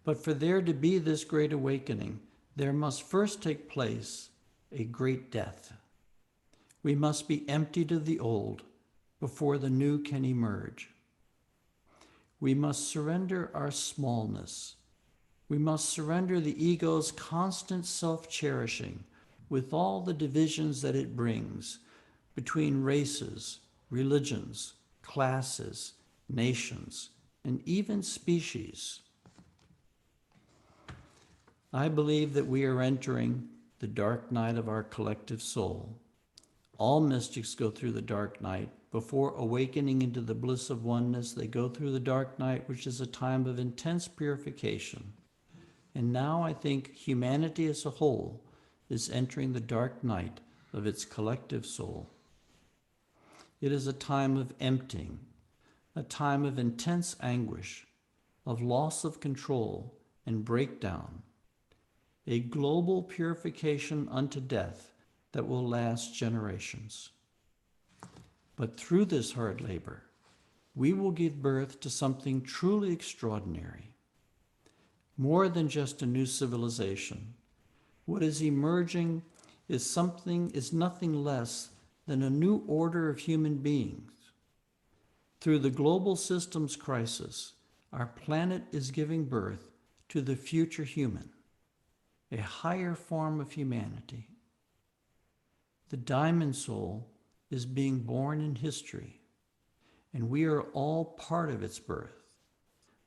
But for there to be this great awakening, there must first take place a great death. We must be emptied of the old before the new can emerge. We must surrender our smallness. We must surrender the ego's constant self-cherishing with all the divisions that it brings between races, religions, classes, nations, and even species. I believe that we are entering the dark night of our collective soul. All mystics go through the dark night. Before awakening into the bliss of oneness, they go through the dark night, which is a time of intense purification. And now I think humanity as a whole is entering the dark night of its collective soul. It is a time of emptying, a time of intense anguish, of loss of control and breakdown, a global purification unto death that will last generations. But through this hard labor, we will give birth to something truly extraordinary. More than just a new civilization, what is emerging is nothing less than a new order of human beings. Through the global systems crisis, our planet is giving birth to the future human, a higher form of humanity. The diamond soul is being born in history, and we are all part of its birth.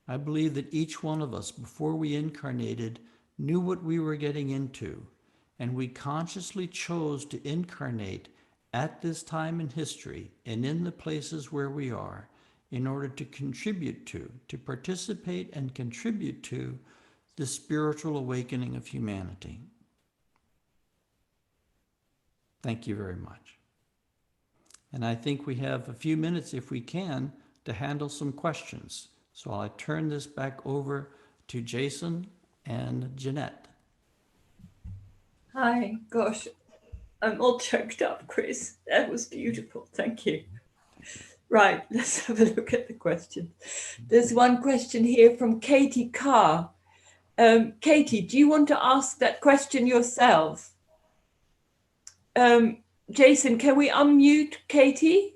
I believe that each one of us, before we incarnated, knew what we were getting into, and we consciously chose to incarnate at this time in history and in the places where we are in order to contribute to participate and contribute to the spiritual awakening of humanity. Thank you very much. And I think we have a few minutes, if we can, to handle some questions. So I'll turn this back over to Jason and Jeanette. Hi, gosh, I'm all choked up, Chris. That was beautiful. Thank you. Right, let's have a look at the questions. There's one question here from Katie Carr. Katie, do you want to ask that question yourself? Jason, can we unmute Katie?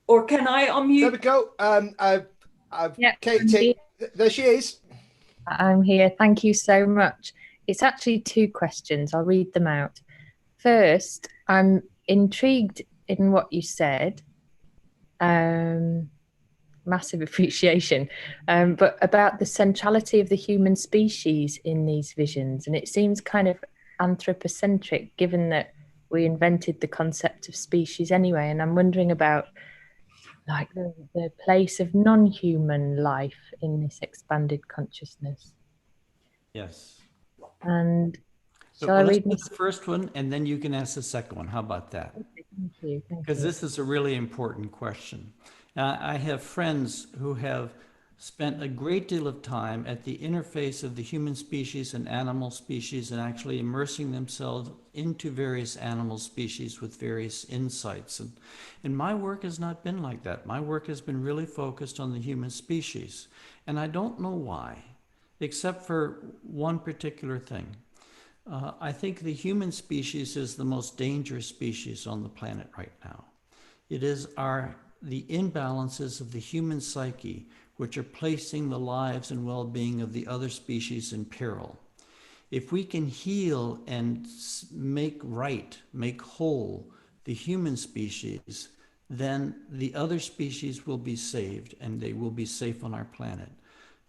Or can I unmute? There we go. Yeah, Katie, there she is. I'm here. Thank you so much. It's actually two questions. I'll read them out. First, I'm intrigued in what you said. Massive appreciation. But about the centrality of the human species in these visions. And it seems kind of anthropocentric, given that we invented the concept of species anyway. And I'm wondering about like the place of non-human life in this expanded consciousness. Yes. And So shall I let's read do the first one, and then you can ask the second one. How about that? Okay, thank you. Because this is a really important question. I have friends who have spent a great deal of time at the interface of the human species and animal species and actually immersing themselves into various animal species with various insights. And my work has not been like that. My work has been really focused on the human species. And I don't know why, except for one particular thing. I think the human species is the most dangerous species on the planet right now. It is the imbalances of the human psyche which are placing the lives and well-being of the other species in peril. If we can heal and make whole the human species, then the other species will be saved and they will be safe on our planet.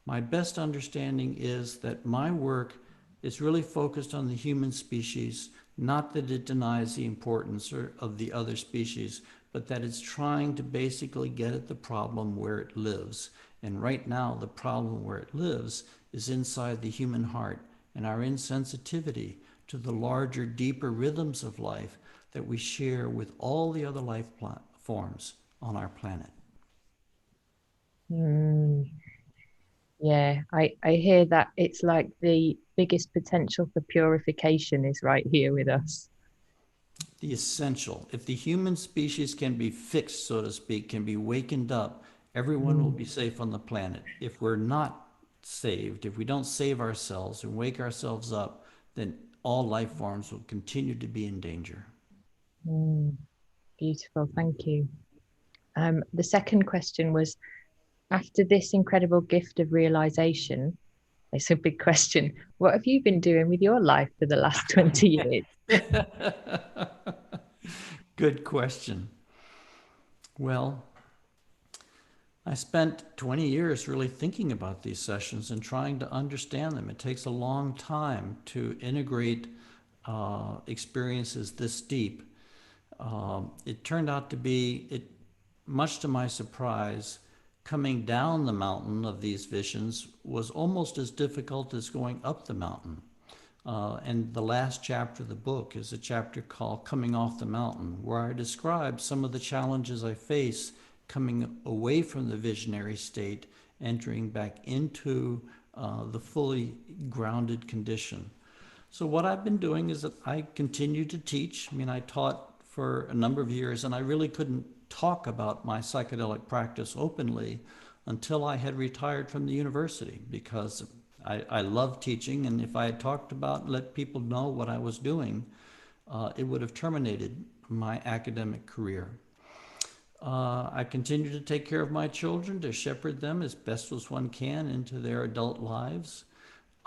My best understanding is that my work is really focused on the human species, not that it denies the importance of the other species, but that it's trying to basically get at the problem where it lives. And right now, the problem where it lives is inside the human heart and our insensitivity to the larger, deeper rhythms of life that we share with all the other life forms on our planet. Yeah, I hear that. It's like the biggest potential for purification is right here with us. the essential. If the human species can be fixed, so to speak, can be wakened up, everyone will be safe on the planet. If we're not saved, if we don't save ourselves and wake ourselves up, then all life forms will continue to be in danger. Beautiful, thank you. The second question was, after this incredible gift of realization, it's a big question, what have you been doing with your life for the last 20 years? Good question. Well, I spent 20 years really thinking about these sessions and trying to understand them. It takes a long time to integrate experiences this deep. It turned out to be, much to my surprise, coming down the mountain of these visions was almost as difficult as going up the mountain. And the last chapter of the book is a chapter called Coming Off the Mountain, where I describe some of the challenges I face coming away from the visionary state, entering back into the fully grounded condition. So what I've been doing is that I continue to teach. I mean, I taught for a number of years, and I really couldn't talk about my psychedelic practice openly until I had retired from the university, because I love teaching, and if I had talked about, let people know what I was doing, it would have terminated my academic career. I continue to take care of my children, to shepherd them as best as one can into their adult lives.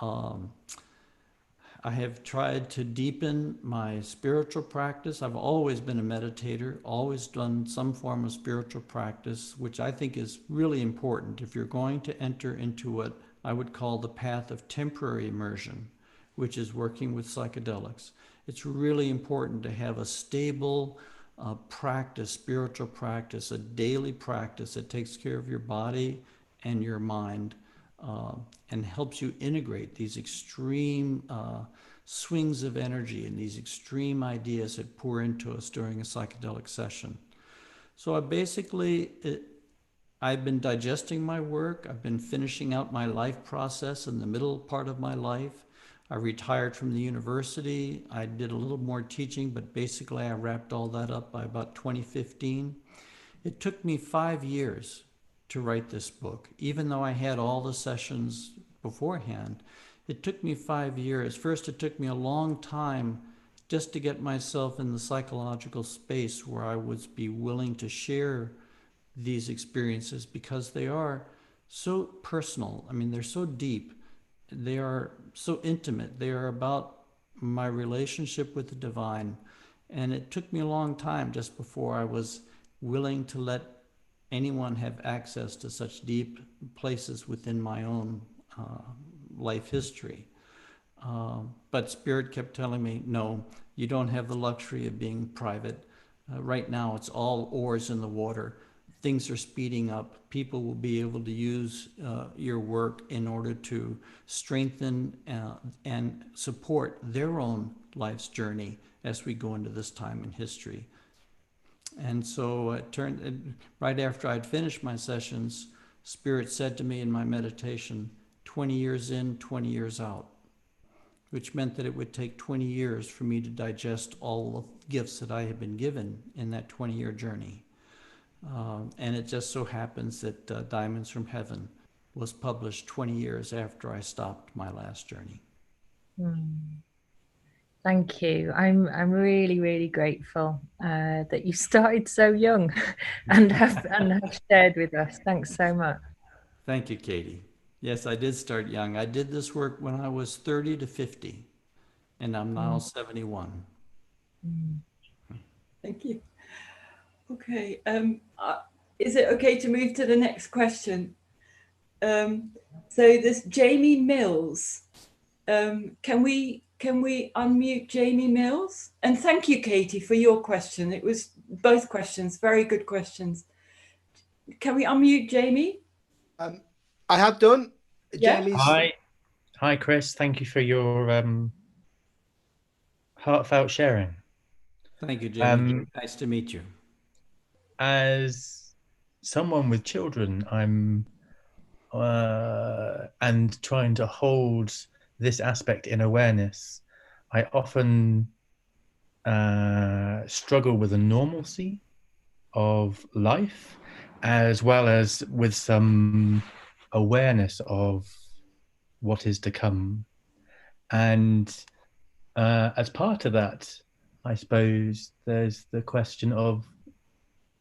I have tried to deepen my spiritual practice. I've always been a meditator, always done some form of spiritual practice, which I think is really important if you're going to enter into what I would call the path of temporary immersion, which is working with psychedelics. It's really important to have a stable practice, spiritual practice, a daily practice that takes care of your body and your mind, and helps you integrate these extreme swings of energy and these extreme ideas that pour into us during a psychedelic session. So I've been digesting my work. I've been finishing out my life process in the middle part of my life. I retired from the university. I did a little more teaching, but basically I wrapped all that up by about 2015. It took me 5 years to write this book, even though I had all the sessions beforehand. It took me 5 years. First, it took me a long time just to get myself in the psychological space where I would be willing to share these experiences, because they are so personal. I mean, they're so deep. They are so intimate. They are about my relationship with the divine. And it took me a long time just before I was willing to let anyone have access to such deep places within my own life history. But Spirit kept telling me, no, you don't have the luxury of being private. Right now, it's all oars in the water. Things are speeding up. People will be able to use your work in order to strengthen and support their own life's journey as we go into this time in history. And so it turned, right after I'd finished my sessions, Spirit said to me in my meditation, 20 years in, 20 years out, which meant that it would take 20 years for me to digest all the gifts that I had been given in that 20-year journey. And it just so happens that Diamonds from Heaven was published 20 years after I stopped my last journey. Thank you. I'm really, really grateful that you started so young and have shared with us. Thanks so much. Thank you, Katie. Yes, I did start young. I did this work when I was 30 to 50, and I'm now 71. Thank you. Okay. Is it okay to move to the next question? So this Jamie Mills. Can we unmute Jamie Mills? And thank you, Katie, for your question. It was both questions, very good questions. Can we unmute Jamie? I have done. Yeah. Jamie's... Hi, Chris. Thank you for your heartfelt sharing. Thank you, Jamie. Nice to meet you. As someone with children, I'm and trying to hold this aspect in awareness, I often struggle with the normalcy of life, as well as with some awareness of what is to come. And as part of that, I suppose there's the question of,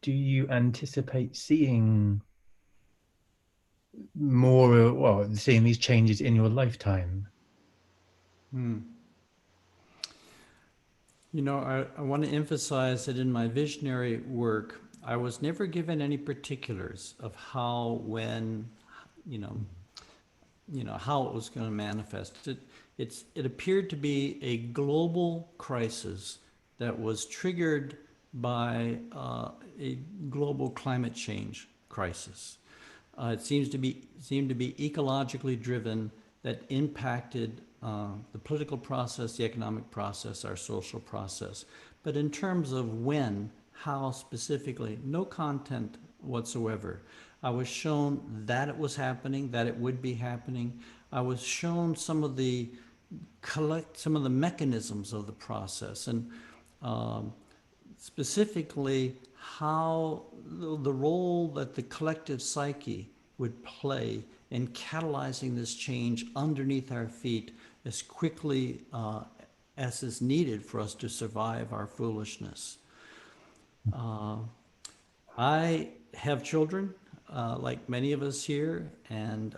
do you anticipate seeing more, well, seeing these changes in your lifetime? You know, I want to emphasize that in my visionary work, I was never given any particulars of how, when, you know, how it was going to manifest. It appeared to be a global crisis that was triggered by a global climate change crisis. It seemed to be ecologically driven, that impacted the political process, the economic process, our social process. But in terms of when, how specifically, no content whatsoever. I was shown that it was happening, that it would be happening. I was shown some of the mechanisms of the process, and specifically how the role that the collective psyche would play in catalyzing this change underneath our feet as quickly as is needed for us to survive our foolishness. I have children, like many of us here, and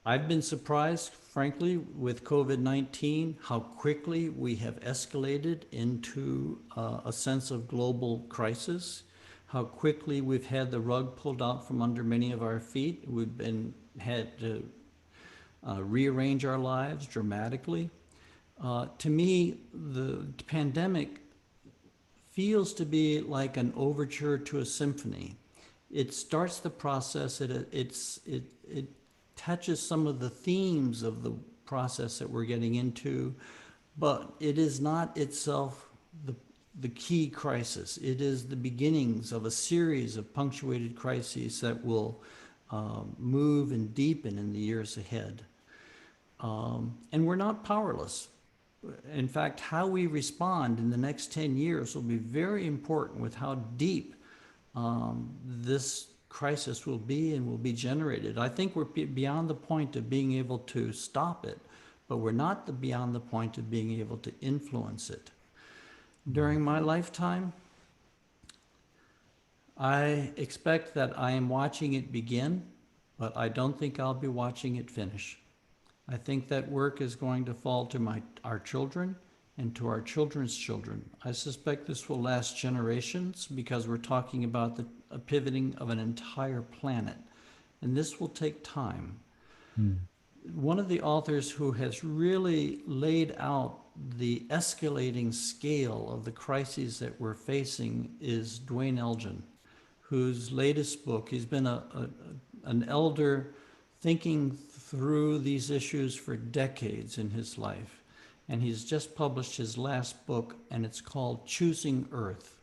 I've been surprised, frankly, with COVID-19, how quickly we have escalated into a sense of global crisis, how quickly we've had the rug pulled out from under many of our feet. We've had to rearrange our lives dramatically. To me, the pandemic feels to be like an overture to a symphony. It starts the process, it touches some of the themes of the process that we're getting into, but it is not itself the key crisis. It is the beginnings of a series of punctuated crises that will move and deepen in the years ahead. And we're not powerless. In fact, how we respond in the next 10 years will be very important with how deep this crisis will be and will be generated. I think we're beyond the point of being able to stop it, but we're not beyond the point of being able to influence it. During my lifetime, I expect that I am watching it begin, but I don't think I'll be watching it finish. I think that work is going to fall to our children and to our children's children. I suspect this will last generations because we're talking about a pivoting of an entire planet, and this will take time. One of the authors who has really laid out the escalating scale of the crises that we're facing is Dwayne Elgin, whose latest book, he's been an elder thinking through these issues for decades in his life. And he's just published his last book, and it's called Choosing Earth.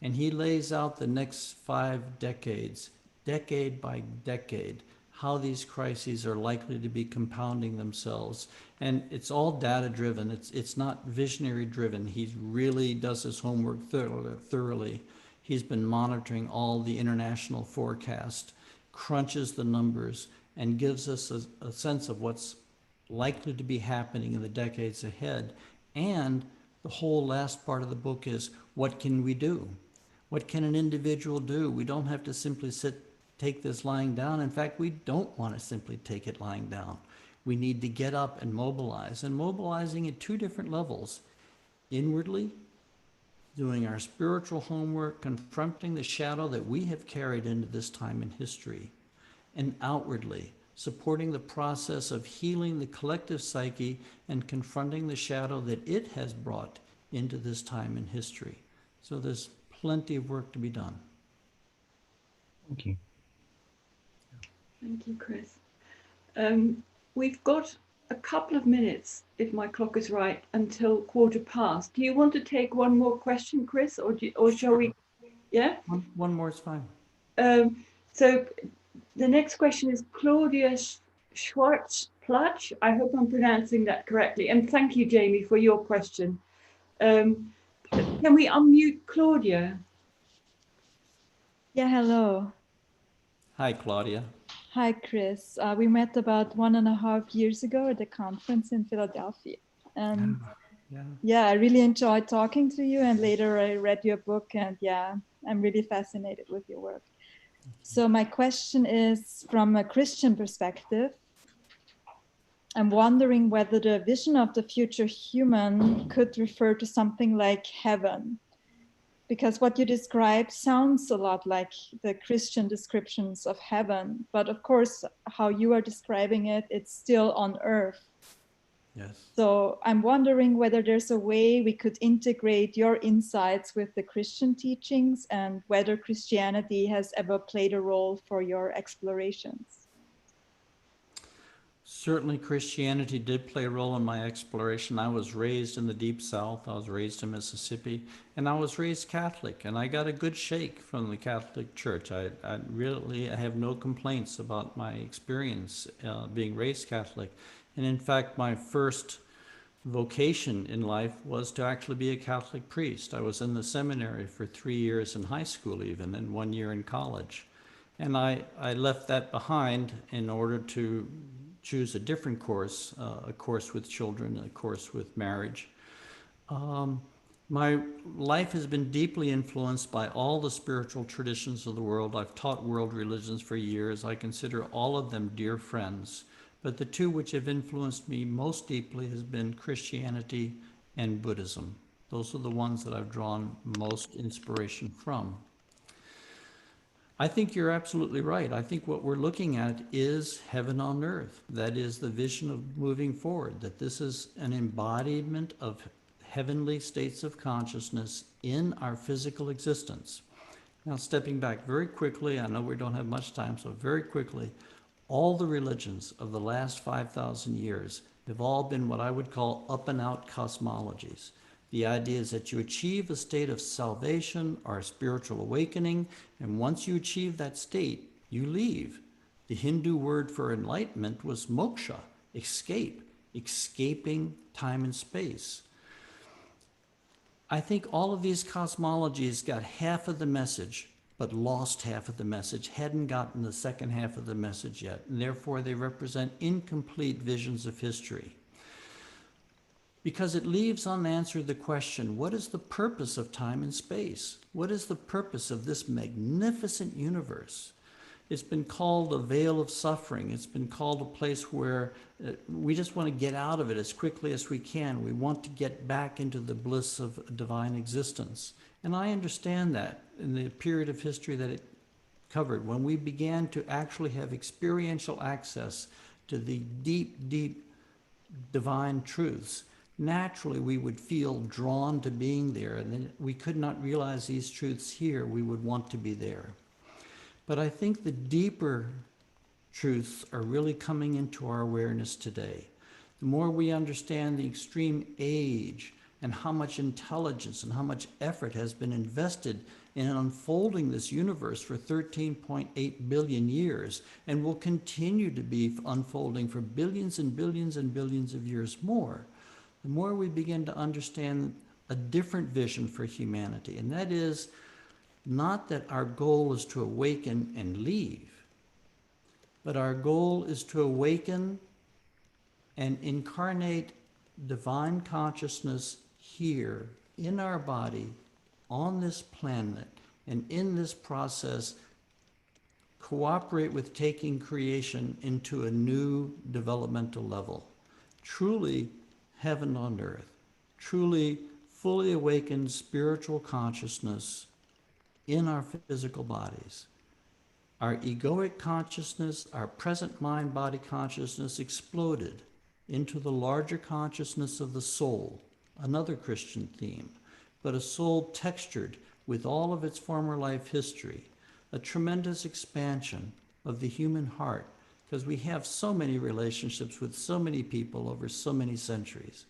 And he lays out the next 5 decades, decade by decade, how these crises are likely to be compounding themselves. And it's all data driven. It's not visionary driven. He really does his homework thoroughly. He's been monitoring all the international forecast, crunches the numbers, and gives us a sense of what's likely to be happening in the decades ahead. And the whole last part of the book is, what can we do? What can an individual do? We don't have to simply take this lying down. In fact, we don't want to simply take it lying down. We need to get up and mobilize, and mobilizing at 2 different levels. Inwardly, doing our spiritual homework, confronting the shadow that we have carried into this time in history, and outwardly, supporting the process of healing the collective psyche and confronting the shadow that it has brought into this time in history. So there's plenty of work to be done. Thank you. Thank you, Chris. We've got a couple of minutes, if my clock is right, until 1:15. Do you want to take one more question, Chris, or shall we? Yeah? One more is fine. So the next question is Claudia Schwartz-Platsch. I hope I'm pronouncing that correctly. And thank you, Jamie, for your question. Can we unmute Claudia? Yeah, hello. Hi, Claudia. Hi, Chris. We met about 1.5 years ago at a conference in Philadelphia. And yeah, I really enjoyed talking to you. And later I read your book, and yeah, I'm really fascinated with your work. So my question is, from a Christian perspective, I'm wondering whether the vision of the future human could refer to something like heaven. Because what you describe sounds a lot like the Christian descriptions of heaven, but of course, how you are describing it, it's still on earth. Yes. So I'm wondering whether there's a way we could integrate your insights with the Christian teachings, and whether Christianity has ever played a role for your explorations. Certainly Christianity did play a role in my exploration. I was raised in the Deep South. I was raised in Mississippi, and I was raised Catholic, and I got a good shake from the Catholic Church. I have no complaints about my experience being raised Catholic. And in fact, my first vocation in life was to actually be a Catholic priest. I was in the seminary for 3 years in high school even, and 1 year in college. And I left that behind in order to choose a different course, a course with children, a course with marriage. My life has been deeply influenced by all the spiritual traditions of the world. I've taught world religions for years. I consider all of them dear friends. But the two which have influenced me most deeply has been Christianity and Buddhism. Those are the ones that I've drawn most inspiration from. I think you're absolutely right. I think what we're looking at is heaven on earth. That is the vision of moving forward, that this is an embodiment of heavenly states of consciousness in our physical existence. Now, stepping back very quickly, I know we don't have much time, so very quickly, all the religions of the last 5,000 years have all been what I would call up and out cosmologies. The idea is that you achieve a state of salvation or a spiritual awakening, and once you achieve that state, you leave. The Hindu word for enlightenment was moksha, escape, escaping time and space. I think all of these cosmologies got half of the message, but lost half of the message, hadn't gotten the second half of the message yet, and therefore they represent incomplete visions of history. Because it leaves unanswered the question, what is the purpose of time and space? What is the purpose of this magnificent universe? It's been called a veil of suffering. It's been called a place where we just want to get out of it as quickly as we can. We want to get back into the bliss of divine existence. And I understand that in the period of history that it covered, when we began to actually have experiential access to the deep, deep divine truths, naturally we would feel drawn to being there, and then we could not realize these truths here, we would want to be there. But I think the deeper truths are really coming into our awareness today. The more we understand the extreme age and how much intelligence and how much effort has been invested in unfolding this universe for 13.8 billion years, and will continue to be unfolding for billions and billions and billions of years more, the more we begin to understand a different vision for humanity. And that is not that our goal is to awaken and leave, but our goal is to awaken and incarnate divine consciousness here in our body, on this planet, and in this process cooperate with taking creation into a new developmental level. Truly heaven on earth, truly fully awakened spiritual consciousness in our physical bodies. Our egoic consciousness, our present mind-body consciousness exploded into the larger consciousness of the soul, another Christian theme, but a soul textured with all of its former life history, a tremendous expansion of the human heart, because we have so many relationships with so many people over so many centuries,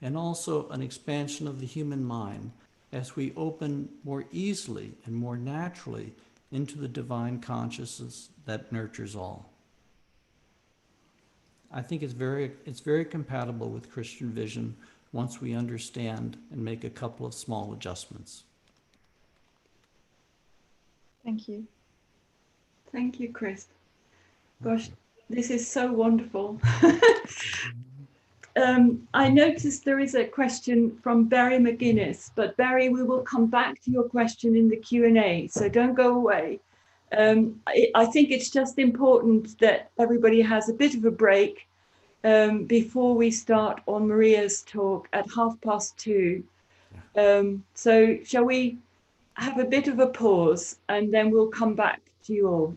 and also an expansion of the human mind as we open more easily and more naturally into the divine consciousness that nurtures all. I think it's very compatible with Christian vision once we understand and make a couple of small adjustments. Thank you. Thank you, Chris. Gosh, this is so wonderful. I noticed there is a question from Barry McGuinness, but Barry, we will come back to your question in the Q&A, so don't go away. I think it's just important that everybody has a bit of a break before we start on Maria's talk at 2:30. So shall we have a bit of a pause and then we'll come back to you all.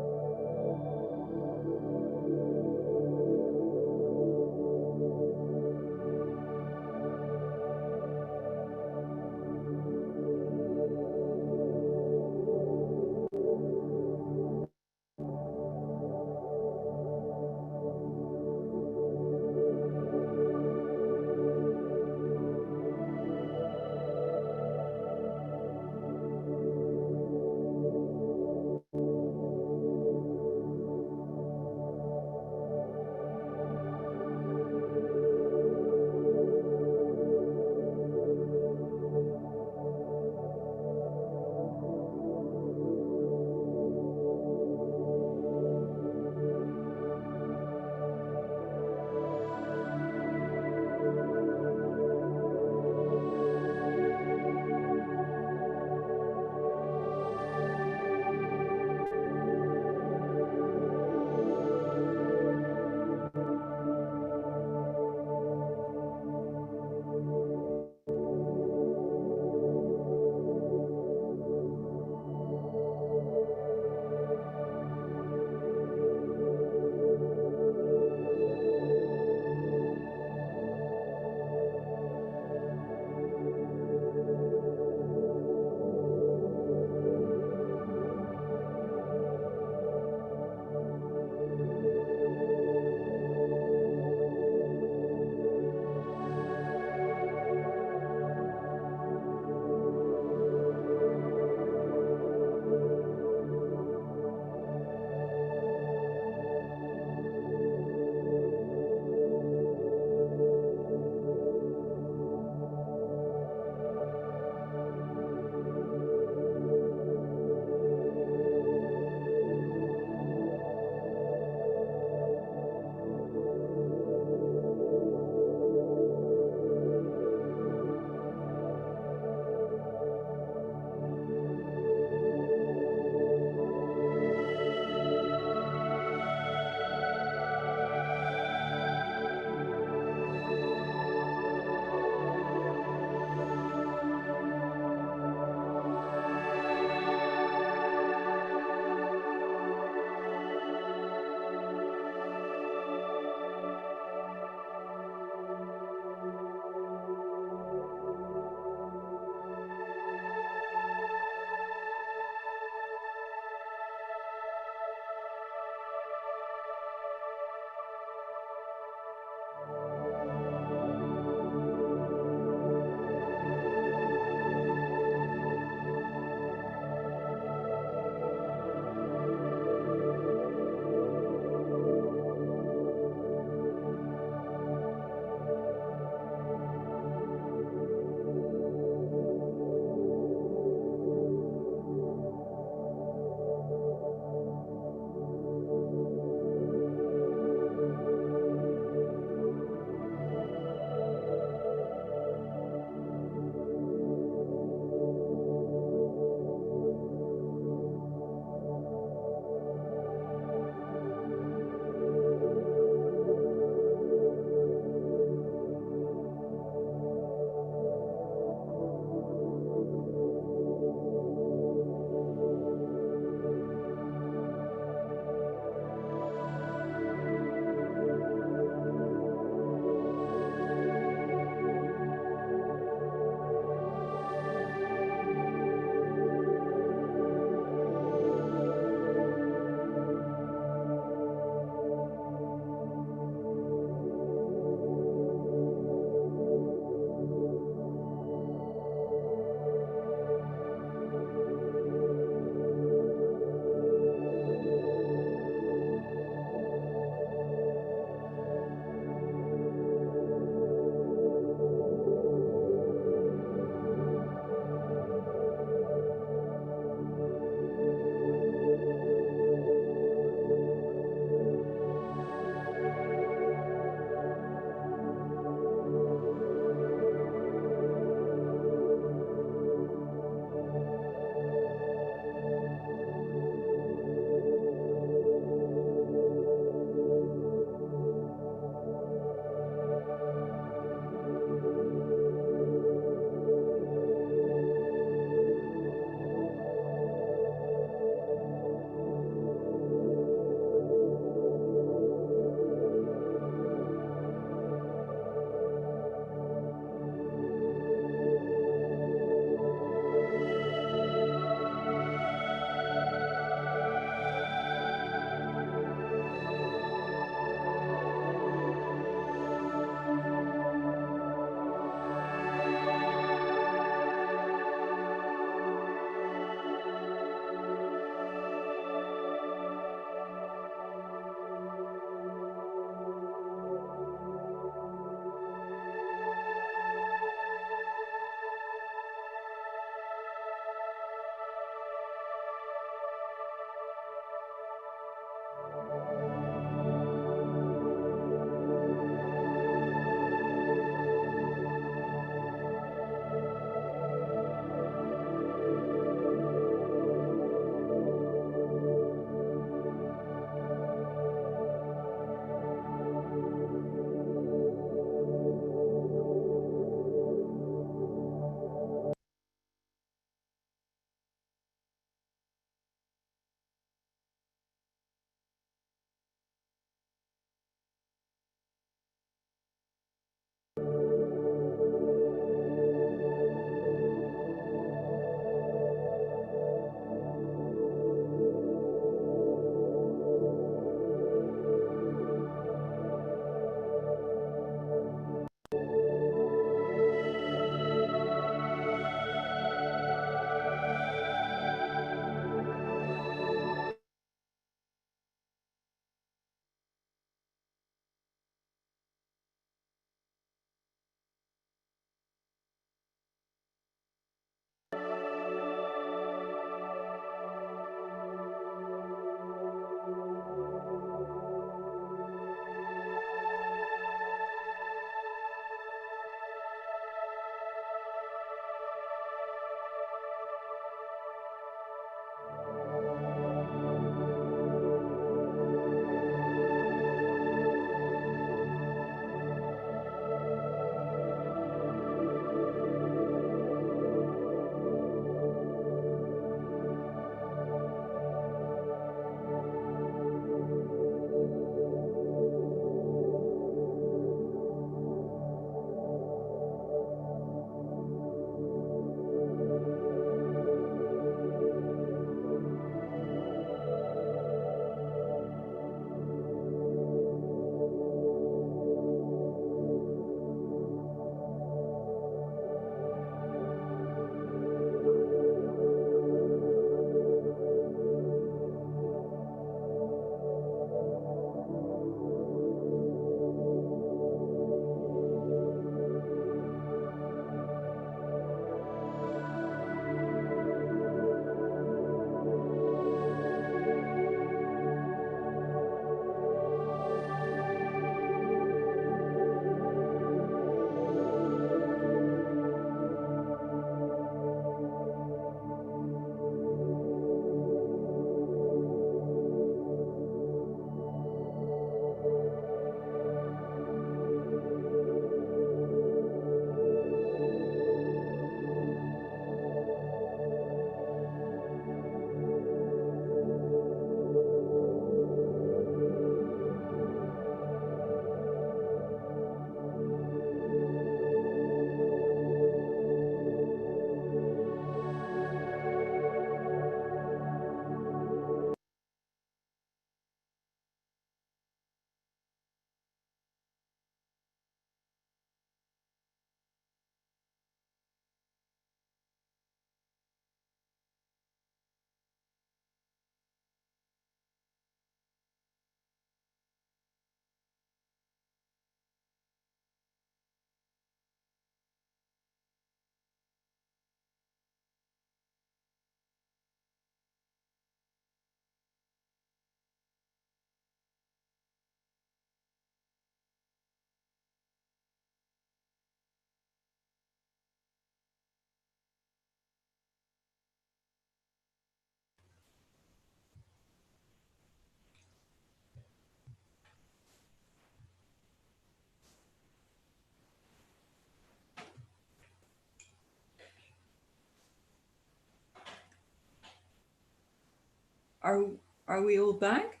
Are we all back?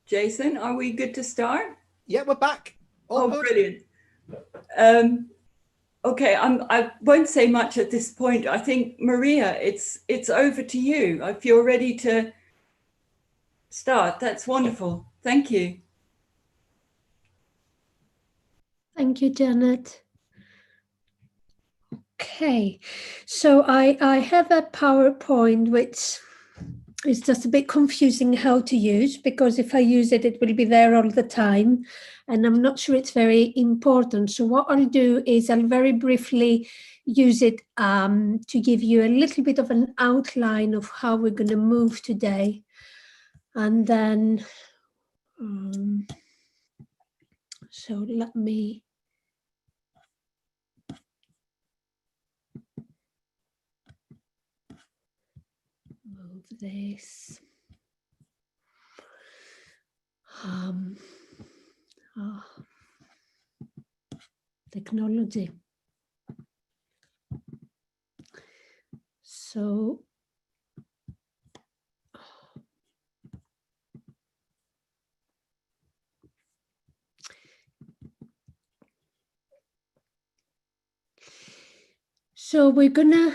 Jason, are we good to start? Yeah, we're back. All good. Brilliant. Okay, I won't say much at this point. I think, Maria, it's over to you. If you're ready to start, that's wonderful. Thank you. Thank you, Janet. Okay, so I have a PowerPoint which it's just a bit confusing how to use, because if I use it, it will be there all the time. And I'm not sure it's very important. So what I'll do is I'll very briefly use it to give you a little bit of an outline of how we're going to move today. And then, so let me move this. Technology. So we're gonna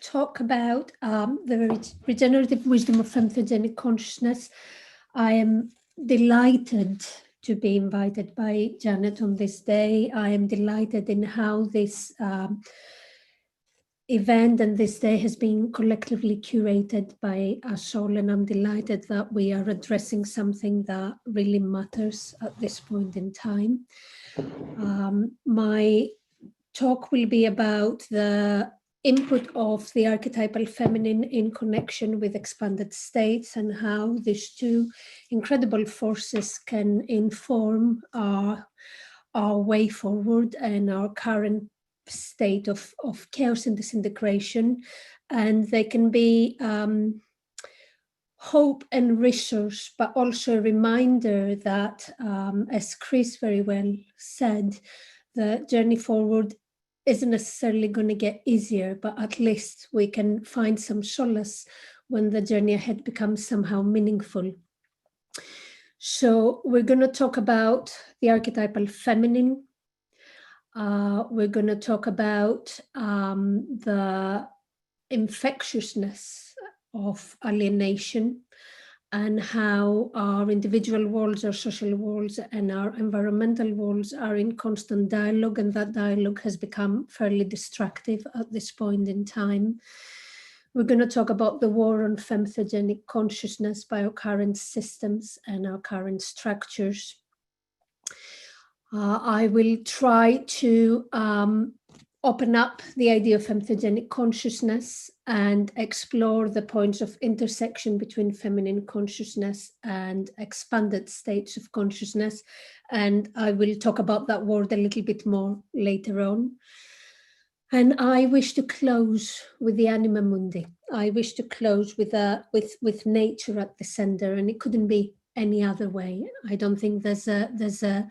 talk about the regenerative wisdom of femtheogenic consciousness. I am delighted to be invited by Janet on this day. I am delighted in how this event and this day has been collectively curated by us all, and I'm delighted that we are addressing something that really matters at this point in time. My talk will be about the input of the archetypal feminine in connection with expanded states, and how these two incredible forces can inform our way forward and our current state of chaos and disintegration. And they can be hope and resource, but also a reminder that, as Chris very well said, the journey forward isn't necessarily going to get easier, but at least we can find some solace when the journey ahead becomes somehow meaningful. So we're going to talk about the archetypal feminine. We're going to talk about the infectiousness of alienation, and how our individual worlds, our social worlds, and our environmental worlds are in constant dialogue, and that dialogue has become fairly destructive at this point in time. We're going to talk about the war on femtheogenic consciousness by our current systems and our current structures. I will try to open up the idea of femtheogenic consciousness and explore the points of intersection between feminine consciousness and expanded states of consciousness. And I will talk about that word a little bit more later on. And I wish to close with the anima mundi. I wish to close with nature at the center, and it couldn't be any other way. I don't think there's a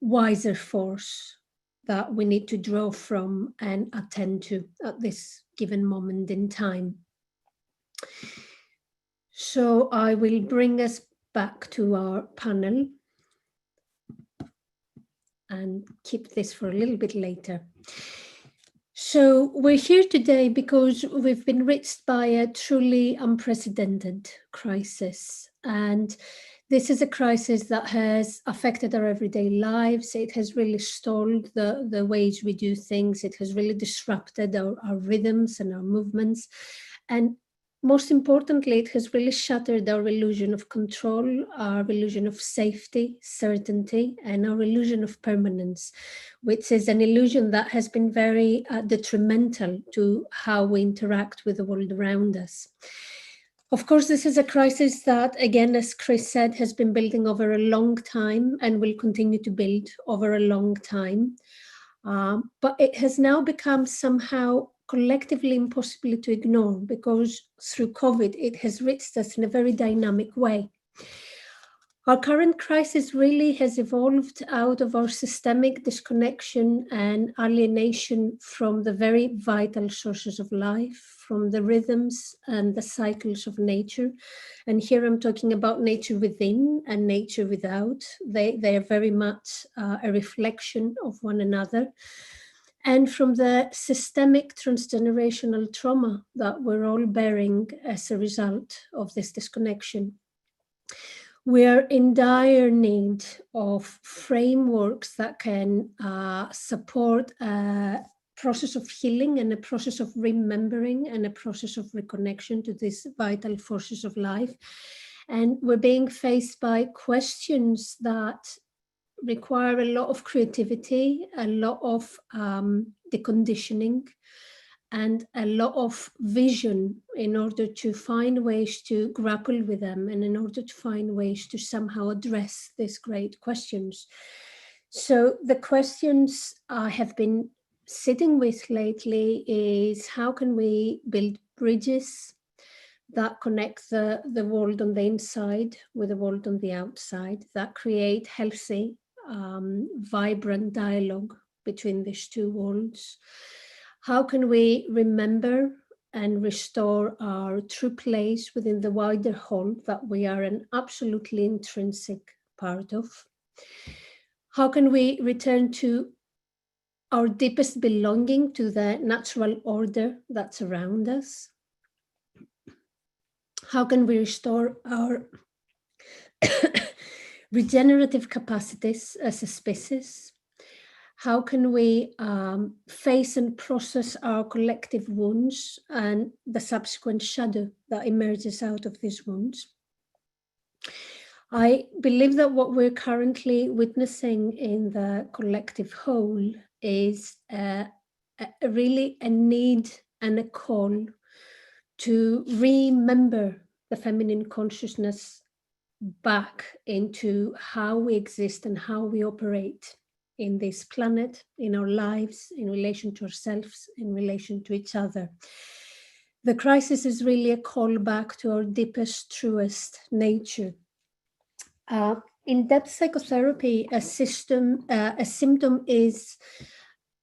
wiser force that we need to draw from and attend to at this given moment in time. So I will bring us back to our panel and keep this for a little bit later. So we're here today because we've been reached by a truly unprecedented crisis. And this is a crisis that has affected our everyday lives. It has really stalled the ways we do things. It has really disrupted our rhythms and our movements. And most importantly, it has really shattered our illusion of control, our illusion of safety, certainty, and our illusion of permanence, which is an illusion that has been very detrimental to how we interact with the world around us. Of course, this is a crisis that, again, as Chris said, has been building over a long time and will continue to build over a long time. But it has now become somehow collectively impossible to ignore, because through COVID, it has reached us in a very dynamic way. Our current crisis really has evolved out of our systemic disconnection and alienation from the very vital sources of life, from the rhythms and the cycles of nature. And here I'm talking about nature within and nature without. They are very much a reflection of one another. And from the systemic transgenerational trauma that we're all bearing as a result of this disconnection. We are in dire need of frameworks that can support a process of healing and a process of remembering and a process of reconnection to these vital forces of life. And we're being faced by questions that require a lot of creativity, a lot of deconditioning, and a lot of vision in order to find ways to grapple with them and in order to find ways to somehow address these great questions. So the questions I have been sitting with lately is, how can we build bridges that connect the world on the inside with the world on the outside, that create healthy, vibrant dialogue between these two worlds? How can we remember and restore our true place within the wider whole that we are an absolutely intrinsic part of? How can we return to our deepest belonging to the natural order that's around us? How can we restore our regenerative capacities as a species? How can we face and process our collective wounds and the subsequent shadow that emerges out of these wounds? I believe that what we're currently witnessing in the collective whole is really a need and a call to remember the feminine consciousness back into how we exist and how we operate in this planet, in our lives, in relation to ourselves, in relation to each other. The crisis is really a call back to our deepest, truest nature. In-depth psychotherapy, a symptom is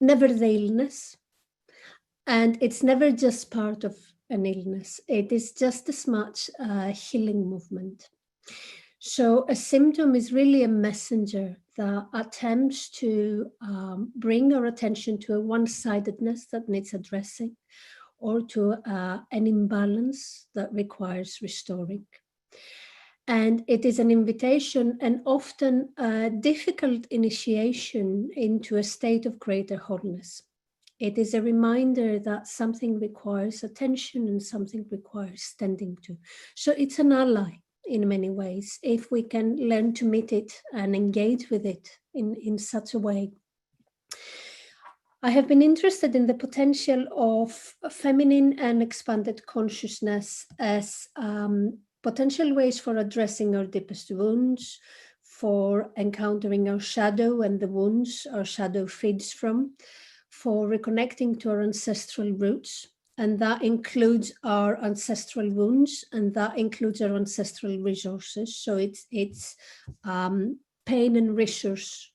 never the illness, and it's never just part of an illness. It is just as much a healing movement. So a symptom is really a messenger that attempts to bring our attention to a one-sidedness that needs addressing, or to an imbalance that requires restoring. And it is an invitation, and often a difficult initiation into a state of greater wholeness. It is a reminder that something requires attention and something requires tending to. So it's an ally in many ways, if we can learn to meet it and engage with it in such a way. I have been interested in the potential of feminine and expanded consciousness as potential ways for addressing our deepest wounds, for encountering our shadow and the wounds our shadow feeds from, for reconnecting to our ancestral roots. And that includes our ancestral wounds, and that includes our ancestral resources. So it's pain and resource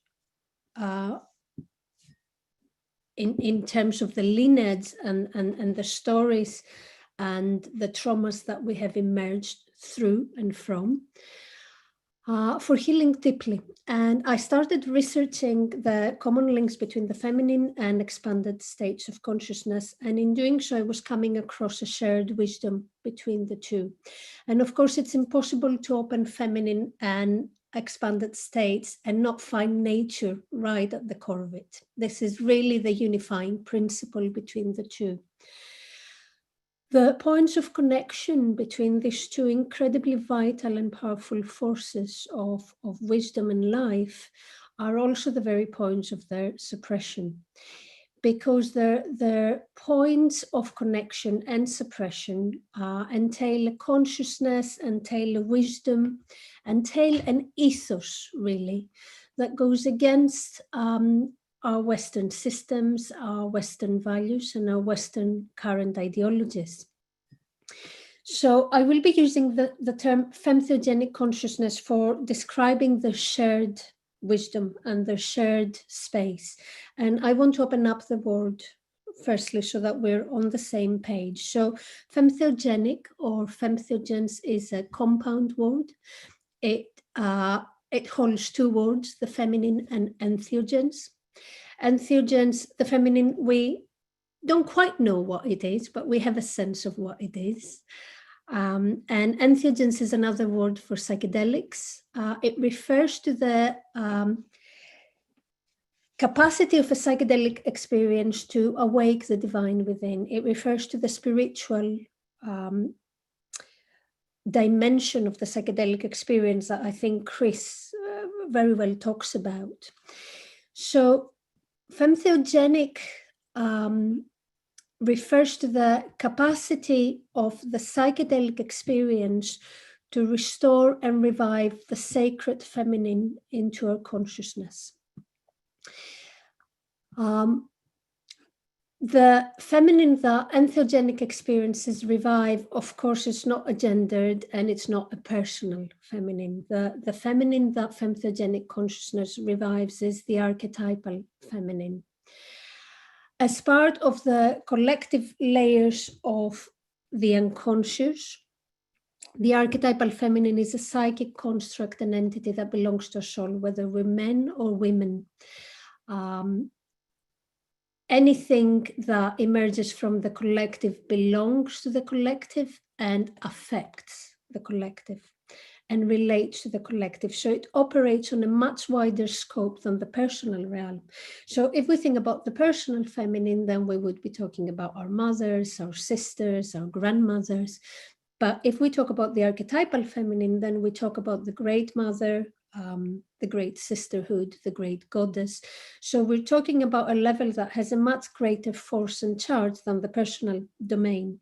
in terms of the lineage and the stories and the traumas that we have emerged through and from, for healing deeply. And I started researching the common links between the feminine and expanded states of consciousness. And in doing so, I was coming across a shared wisdom between the two. And of course, it's impossible to open feminine and expanded states and not find nature right at the core of it. This is really the unifying principle between the two. The points of connection between these two incredibly vital and powerful forces of wisdom and life are also the very points of their suppression, because their points of connection and suppression entail a consciousness, entail a wisdom, entail an ethos, really, that goes against our Western systems, our Western values, and our Western current ideologies. So I will be using the term femtheogenic consciousness for describing the shared wisdom and the shared space. And I want to open up the word firstly so that we're on the same page. So femtheogenic or femtheogens is a compound word. It holds two words, the feminine and entheogens. Entheogens, the feminine, we don't quite know what it is, but we have a sense of what it is. And entheogens is another word for psychedelics. It refers to the capacity of a psychedelic experience to awake the divine within. It refers to the spiritual dimension of the psychedelic experience that I think Chris very well talks about. So Femtheogenic refers to the capacity of the psychedelic experience to restore and revive the sacred feminine into our consciousness. The feminine that entheogenic experiences revive, of course, is not a gendered and it's not a personal feminine. The feminine that femtheogenic consciousness revives is the archetypal feminine. As part of the collective layers of the unconscious, the archetypal feminine is a psychic construct, an entity that belongs to our soul, whether we're men or women. Anything that emerges from the collective belongs to the collective and affects the collective and relates to the collective. So it operates on a much wider scope than the personal realm. So if we think about the personal feminine, then we would be talking about our mothers, our sisters, our grandmothers. But if we talk about the archetypal feminine, then we talk about the great mother, the great sisterhood, the great goddess. So we're talking about a level that has a much greater force and charge than the personal domain.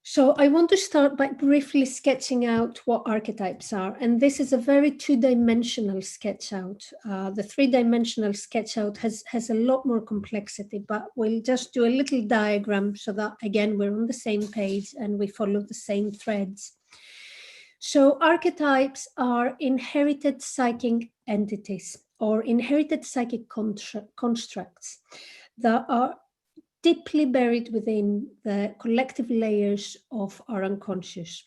So I want to start by briefly sketching out what archetypes are. And this is a very two-dimensional sketch out. The three-dimensional sketch out has a lot more complexity, but we'll just do a little diagram so that, again, we're on the same page and we follow the same threads. So archetypes are inherited psychic entities or inherited psychic constructs that are deeply buried within the collective layers of our unconscious.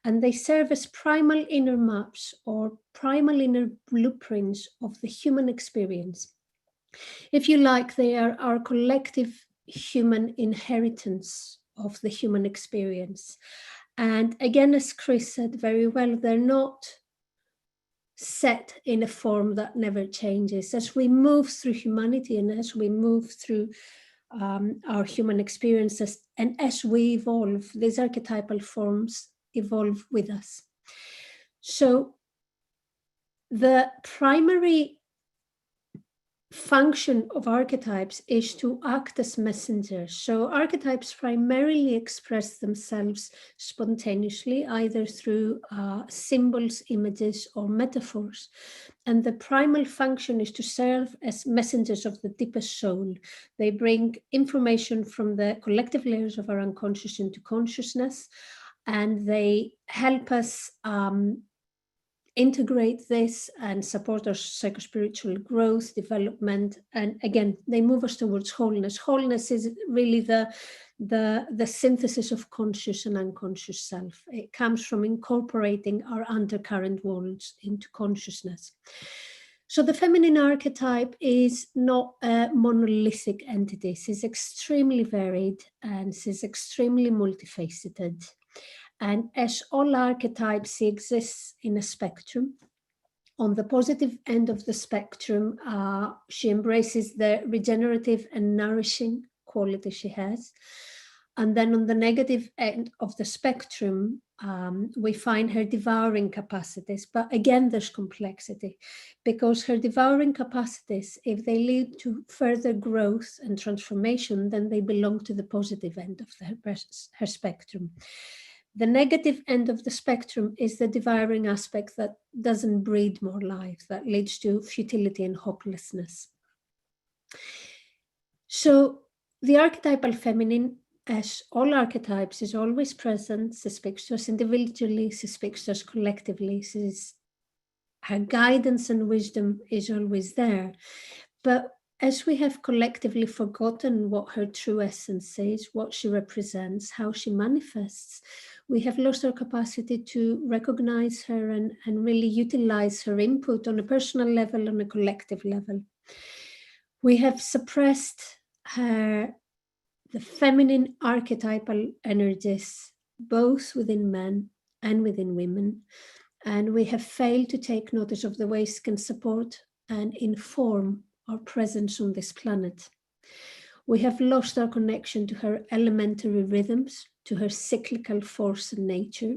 And they serve as primal inner maps or primal inner blueprints of the human experience. If you like, they are our collective human inheritance of the human experience. And again, as Chris said very well, they're not set in a form that never changes. As we move through humanity and as we move through our human experiences and as we evolve, these archetypal forms evolve with us. So the primary function of archetypes is to act as messengers. So archetypes primarily express themselves spontaneously, either through symbols, images, or metaphors. And the primal function is to serve as messengers of the deepest soul. They bring information from the collective layers of our unconscious into consciousness, and they help us integrate this and support our psychospiritual growth, development, and again, they move us towards wholeness. Wholeness is really the synthesis of conscious and unconscious self. It comes from incorporating our undercurrent worlds into consciousness. So the feminine archetype is not a monolithic entity. She's extremely varied and she's extremely multifaceted. And as all archetypes, she exists in a spectrum. On the positive end of the spectrum, she embraces the regenerative and nourishing quality she has. And then on the negative end of the spectrum, we find her devouring capacities. But again, there's complexity because her devouring capacities, if they lead to further growth and transformation, then they belong to the positive end of her spectrum. The negative end of the spectrum is the devouring aspect that doesn't breed more life, that leads to futility and hopelessness. So the archetypal feminine, as all archetypes, is always present. She speaks to us individually, she speaks to us collectively. Her guidance and wisdom is always there. But as we have collectively forgotten what her true essence is, what she represents, how she manifests, we have lost our capacity to recognize her and really utilize her input on a personal level, on a collective level. We have suppressed the feminine archetypal energies, both within men and within women, and we have failed to take notice of the ways it can support and inform our presence on this planet. We have lost our connection to her elementary rhythms, to her cyclical force and nature,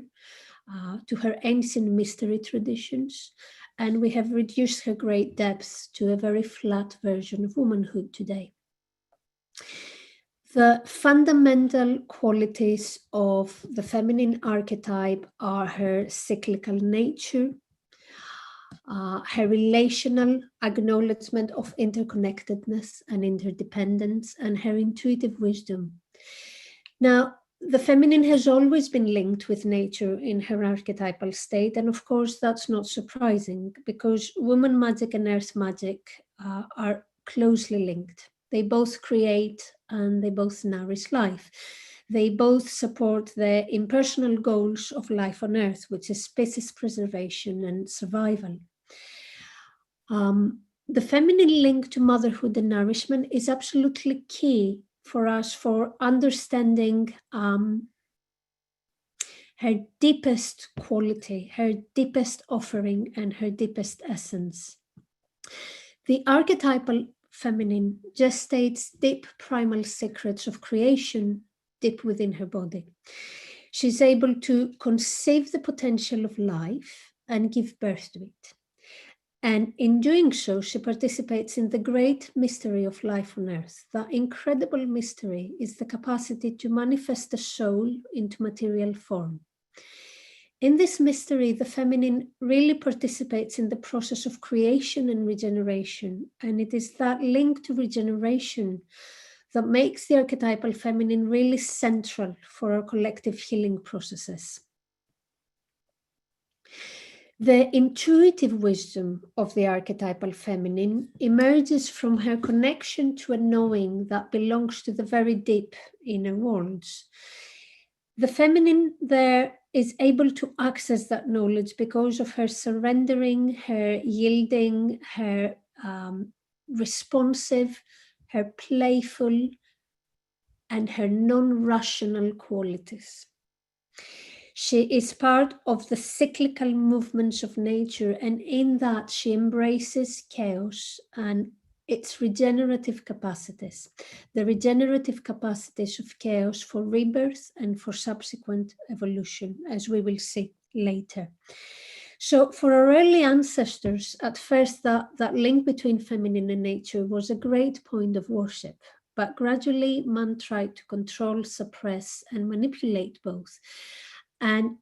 to her ancient mystery traditions, and we have reduced her great depths to a very flat version of womanhood today. The fundamental qualities of the feminine archetype are her cyclical nature, her relational acknowledgement of interconnectedness and interdependence, and her intuitive wisdom. Now, the feminine has always been linked with nature in her archetypal state, and of course that's not surprising because woman magic and earth magic are closely linked. They both create and they both nourish life. They both support the impersonal goals of life on earth, which is species preservation and survival. The feminine link to motherhood and nourishment is absolutely key for us for understanding her deepest quality, her deepest offering, and her deepest essence. The archetypal feminine gestates deep primal secrets of creation deep within her body. She's able to conceive the potential of life and give birth to it. And in doing so, she participates in the great mystery of life on earth. That incredible mystery is the capacity to manifest the soul into material form. In this mystery, the feminine really participates in the process of creation and regeneration. And it is that link to regeneration that makes the archetypal feminine really central for our collective healing processes. The intuitive wisdom of the archetypal feminine emerges from her connection to a knowing that belongs to the very deep inner worlds. The feminine there is able to access that knowledge because of her surrendering, her yielding, her responsive, her playful, and her non-rational qualities. She is part of the cyclical movements of nature, and in that she embraces chaos and its regenerative capacities, the regenerative capacities of chaos for rebirth and for subsequent evolution, as we will see later. So for our early ancestors, at first that link between feminine and nature was a great point of worship, but gradually man tried to control, suppress, and manipulate both. And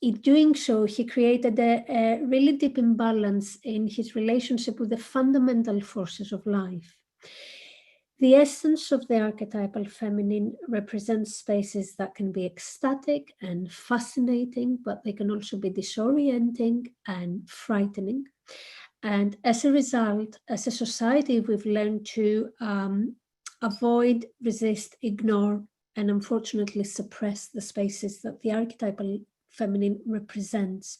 in doing so, he created a really deep imbalance in his relationship with the fundamental forces of life. The essence of the archetypal feminine represents spaces that can be ecstatic and fascinating, but they can also be disorienting and frightening. And as a result, as a society, we've learned to avoid, resist, ignore, and unfortunately suppress the spaces that the archetypal feminine represents.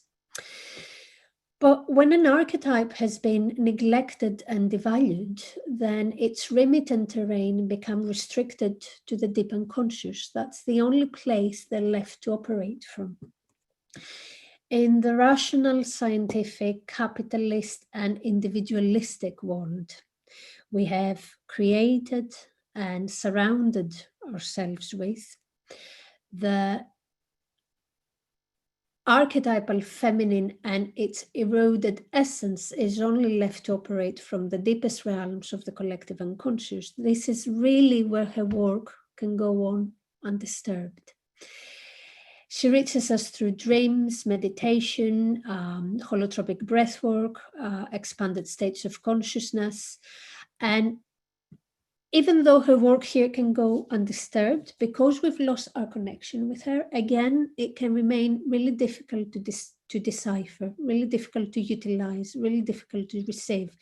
But when an archetype has been neglected and devalued, then its remit and terrain become restricted to the deep unconscious. That's the only place they're left to operate from. In the rational, scientific, capitalist, and individualistic world, we have created and surrounded ourselves with the archetypal feminine, and its eroded essence is only left to operate from the deepest realms of the collective unconscious. This is really where her work can go on undisturbed. She reaches us through dreams, meditation, holotropic breathwork, expanded states of consciousness, and even though her work here can go undisturbed, because we've lost our connection with her, again, it can remain really difficult to decipher, really difficult to utilize, really difficult to receive,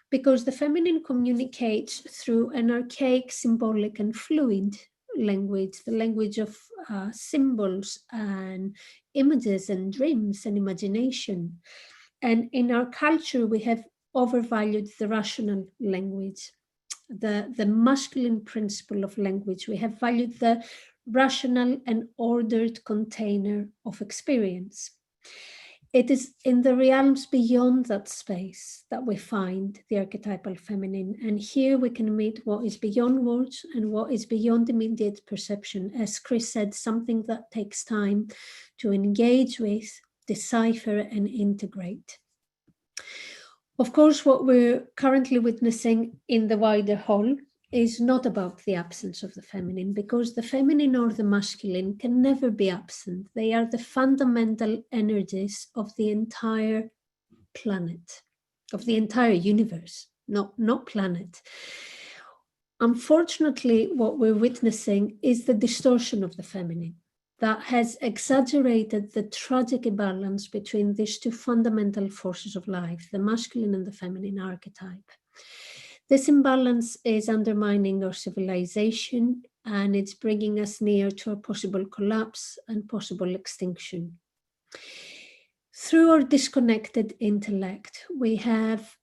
because the feminine communicates through an archaic, symbolic, and fluid language, the language of symbols and images and dreams and imagination. And in our culture, we have overvalued the rational language, the masculine principle of language. We have valued the rational and ordered container of experience. it is in the realms beyond that space that we find the archetypal feminine. And here we can meet what is beyond words and what is beyond immediate perception. As Chris said, something that takes time to engage with, decipher, and integrate. Of course, what we're currently witnessing in the wider whole is not about the absence of the feminine, because the feminine or the masculine can never be absent. They are the fundamental energies of the entire planet, of the entire universe, not planet. Unfortunately, what we're witnessing is the distortion of the feminine that has exaggerated the tragic imbalance between these two fundamental forces of life, the masculine and the feminine archetype. This imbalance is undermining our civilization, and it's bringing us near to a possible collapse and possible extinction. Through our disconnected intellect, we have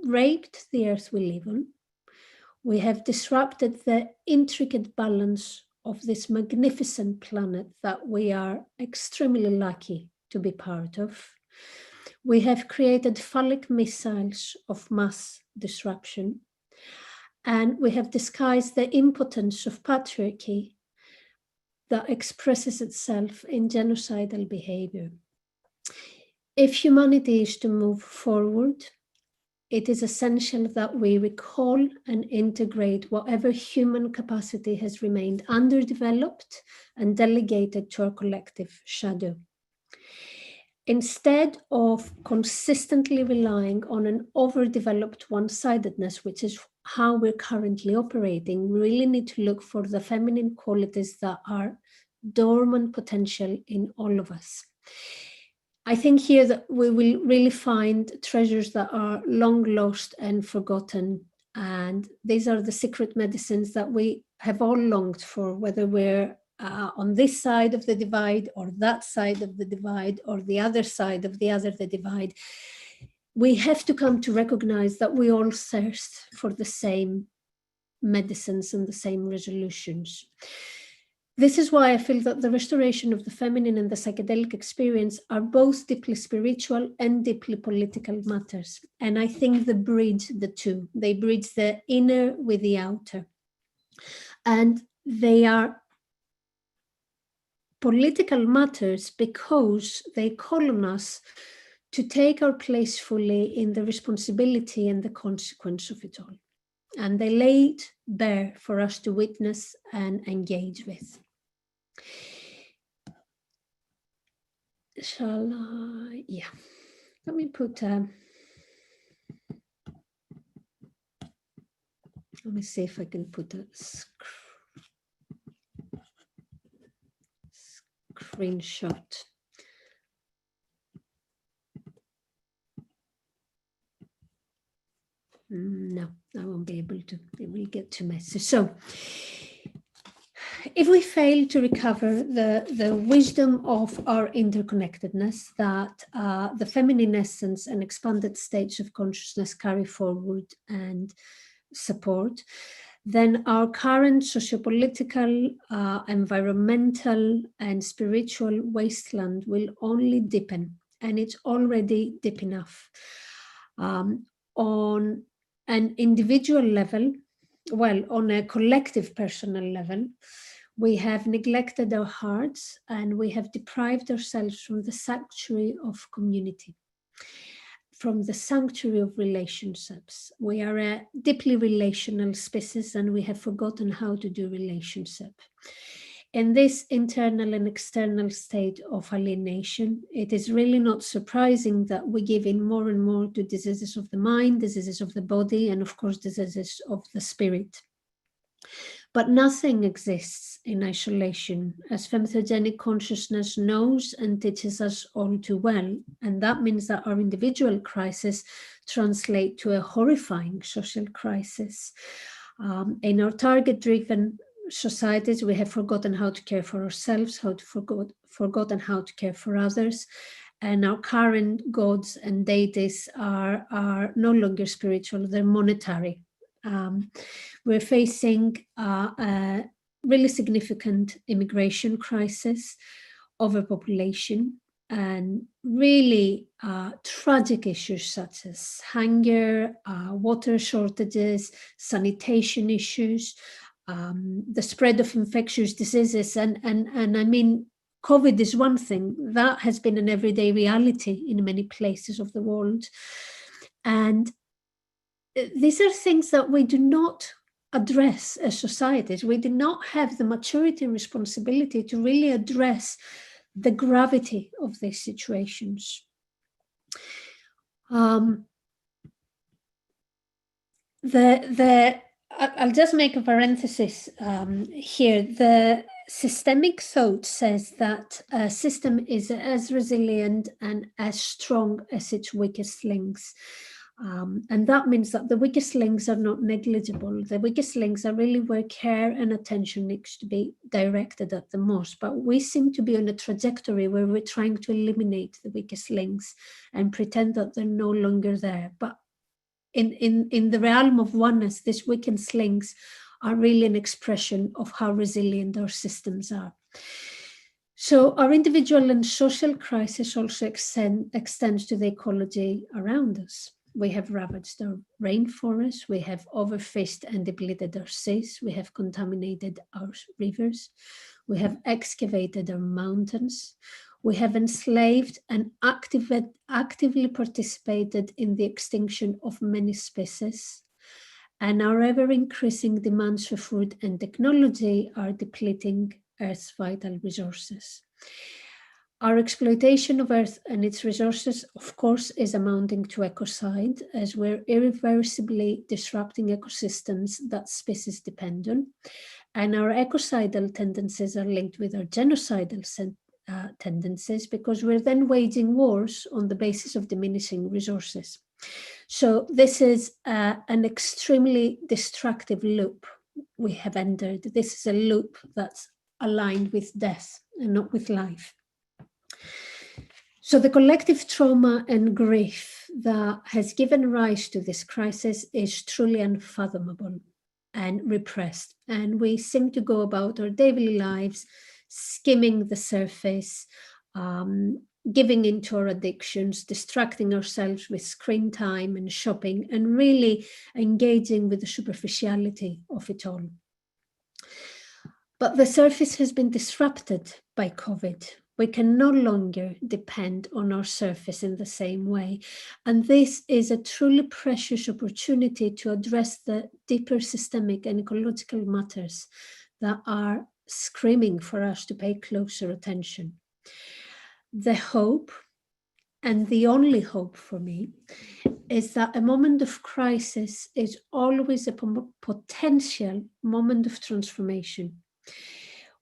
raped the earth we live on. We have disrupted the intricate balance of this magnificent planet that we are extremely lucky to be part of. We have created phallic missiles of mass disruption, and we have disguised the impotence of patriarchy that expresses itself in genocidal behavior. If humanity is to move forward, it is essential that we recall and integrate whatever human capacity has remained underdeveloped and delegated to our collective shadow. Instead of consistently relying on an overdeveloped one-sidedness, which is how we're currently operating, we really need to look for the feminine qualities that are dormant potential in all of us. I think here that we will really find treasures that are long lost and forgotten. And these are the secret medicines that we have all longed for, whether we're on this side of the divide or that side of the divide or the other side of the divide. We have to come to recognize that we all thirst for the same medicines and the same resolutions. This is why I feel that the restoration of the feminine and the psychedelic experience are both deeply spiritual and deeply political matters. And I think they bridge the two. They bridge the inner with the outer. And they are political matters because they call on us to take our place fully in the responsibility and the consequence of it all. And they lay it bare for us to witness and engage with. Shall I? Yeah. Let me put, let me see if I can put a screenshot. No, I won't be able to. It will get too messy. So, if we fail to recover the wisdom of our interconnectedness that the feminine essence and expanded states of consciousness carry forward and support, then our current sociopolitical, environmental, and spiritual wasteland will only deepen, and it's already deep enough. On an individual level, well, on a collective personal level, we have neglected our hearts and we have deprived ourselves from the sanctuary of community, from the sanctuary of relationships. We are a deeply relational species and we have forgotten how to do relationship. In this internal and external state of alienation, it is really not surprising that we give in more and more to diseases of the mind, diseases of the body, and of course, diseases of the spirit. But nothing exists in isolation, as femtheogenic consciousness knows and teaches us all too well. And that means that our individual crises translate to a horrifying social crisis. In our target-driven societies, we have forgotten how to care for ourselves, forgotten how to care for others. And our current gods and deities are no longer spiritual, they're monetary. We're facing a really significant immigration crisis, overpopulation, and really tragic issues such as hunger, water shortages, sanitation issues, the spread of infectious diseases. And I mean, COVID is one thing that has been an everyday reality in many places of the world. And these are things that we do not address as societies. We do not have the maturity and responsibility to really address the gravity of these situations. I'll just make a parenthesis here. The systemic thought says that a system is as resilient and as strong as its weakest links. And that means that the weakest links are not negligible. The weakest links are really where care and attention needs to be directed at the most. But we seem to be on a trajectory where we're trying to eliminate the weakest links and pretend that they're no longer there. But in the realm of oneness, these weakest links are really an expression of how resilient our systems are. So our individual and social crisis also extends to the ecology around us. We have ravaged our rainforests, we have overfished and depleted our seas, we have contaminated our rivers, we have excavated our mountains, we have enslaved and actively participated in the extinction of many species, and our ever-increasing demands for food and technology are depleting Earth's vital resources. Our exploitation of Earth and its resources, of course, is amounting to ecocide, as we're irreversibly disrupting ecosystems that species depend on. And our ecocidal tendencies are linked with our genocidal tendencies, because we're then waging wars on the basis of diminishing resources. So this is an extremely destructive loop we have entered. This is a loop that's aligned with death and not with life. So the collective trauma and grief that has given rise to this crisis is truly unfathomable and repressed. And we seem to go about our daily lives skimming the surface, giving into our addictions, distracting ourselves with screen time and shopping, and really engaging with the superficiality of it all. But the surface has been disrupted by COVID. We can no longer depend on our surface in the same way. And this is a truly precious opportunity to address the deeper systemic and ecological matters that are screaming for us to pay closer attention. The hope, and the only hope for me, is that a moment of crisis is always a potential moment of transformation.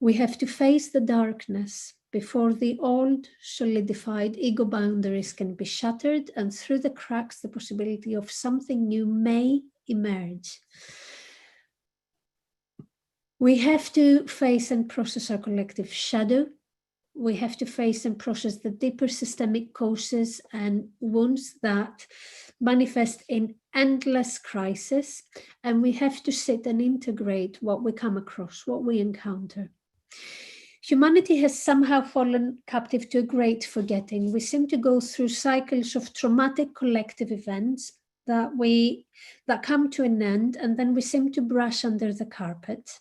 We have to face the darkness before the old solidified ego boundaries can be shattered, and through the cracks the possibility of something new may emerge. We have to face and process our collective shadow. We have to face and process the deeper systemic causes and wounds that manifest in endless crisis. And we have to sit and integrate what we come across, what we encounter. Humanity has somehow fallen captive to a great forgetting. We seem to go through cycles of traumatic collective events that come to an end, and then we seem to brush under the carpet,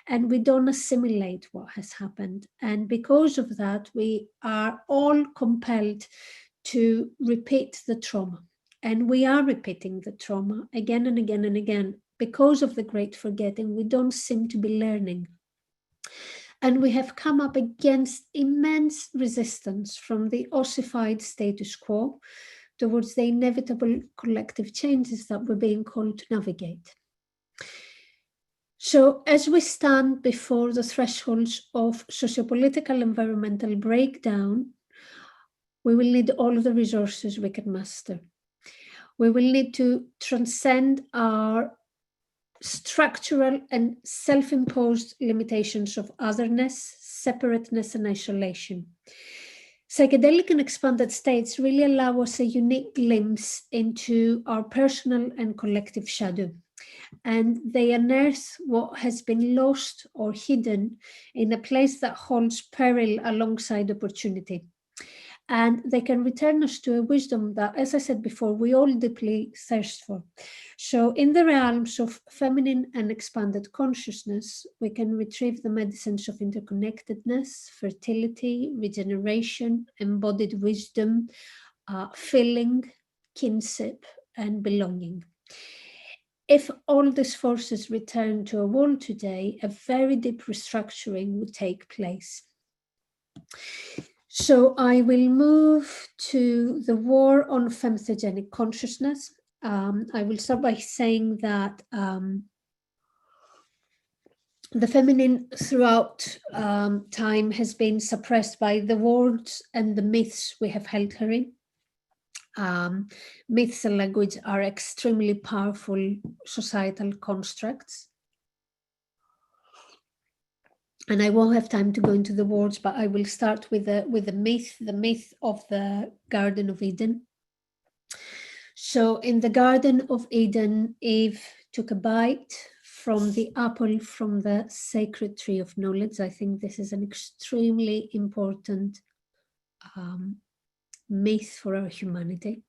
and we don't assimilate what has happened. And because of that, we are all compelled to repeat the trauma. And we are repeating the trauma again and again and again. Because of the great forgetting, we don't seem to be learning. And we have come up against immense resistance from the ossified status quo towards the inevitable collective changes that we're being called to navigate. So as we stand before the thresholds of sociopolitical environmental breakdown, we will need all of the resources we can muster. We will need to transcend our structural and self-imposed limitations of otherness, separateness, and isolation. Psychedelic and expanded states really allow us a unique glimpse into our personal and collective shadow. And they unearth what has been lost or hidden in a place that holds peril alongside opportunity. And they can return us to a wisdom that, as I said before, we all deeply thirst for. So in the realms of feminine and expanded consciousness, we can retrieve the medicines of interconnectedness, fertility, regeneration, embodied wisdom, filling, kinship, and belonging. If all these forces return to a world today, a very deep restructuring would take place. So I will move to the war on femtheogenic consciousness. I will start by saying that the feminine throughout time has been suppressed by the words and the myths we have held her in. Myths and language are extremely powerful societal constructs. And I won't have time to go into the words, but I will start with the myth of the Garden of Eden. So in the Garden of Eden, Eve took a bite from the apple from the sacred tree of knowledge. I think this is an extremely important myth for our humanity.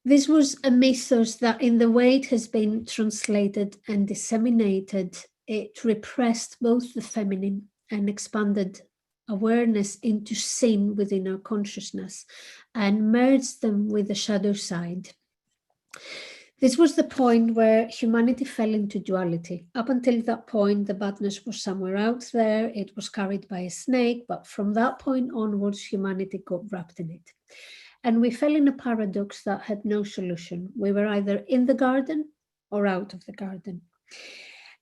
This was a mythos that, in the way it has been translated and disseminated, it repressed both the feminine and expanded awareness into sin within our consciousness and merged them with the shadow side. This was the point where humanity fell into duality. Up until that point, the badness was somewhere out there. It was carried by a snake, but from that point onwards, humanity got wrapped in it. And we fell in a paradox that had no solution. We were either in the garden or out of the garden.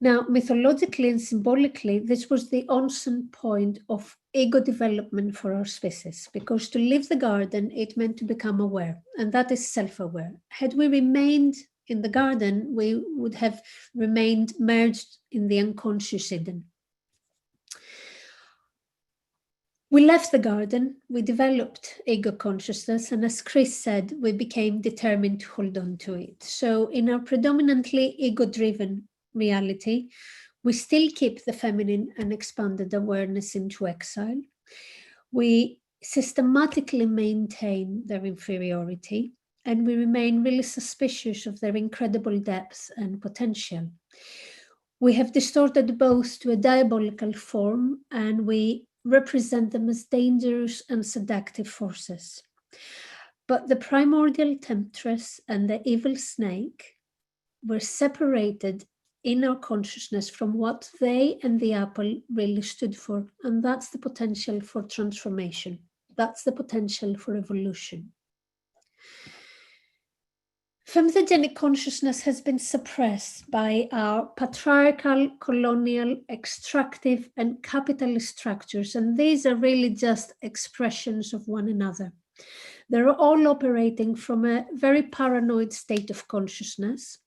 Now, mythologically and symbolically, this was the onset point of ego development for our species, because to leave the garden, it meant to become aware, and that is self-aware. Had we remained in the garden, we would have remained merged in the unconscious Eden. We left the garden, we developed ego consciousness, and as Chris said, we became determined to hold on to it. So in our predominantly ego-driven reality, we still keep the feminine and expanded awareness into exile. We systematically maintain their inferiority, and we remain really suspicious of their incredible depth and potential. We have distorted both to a diabolical form, and we represent them as dangerous and seductive forces. But the primordial temptress and the evil snake were separated in our consciousness from what they and the apple really stood for, and that's the potential for transformation. That's the potential for evolution. Femtheogenic consciousness has been suppressed by our patriarchal, colonial, extractive, and capitalist structures, and these are really just expressions of one another. They're all operating from a very paranoid state of consciousness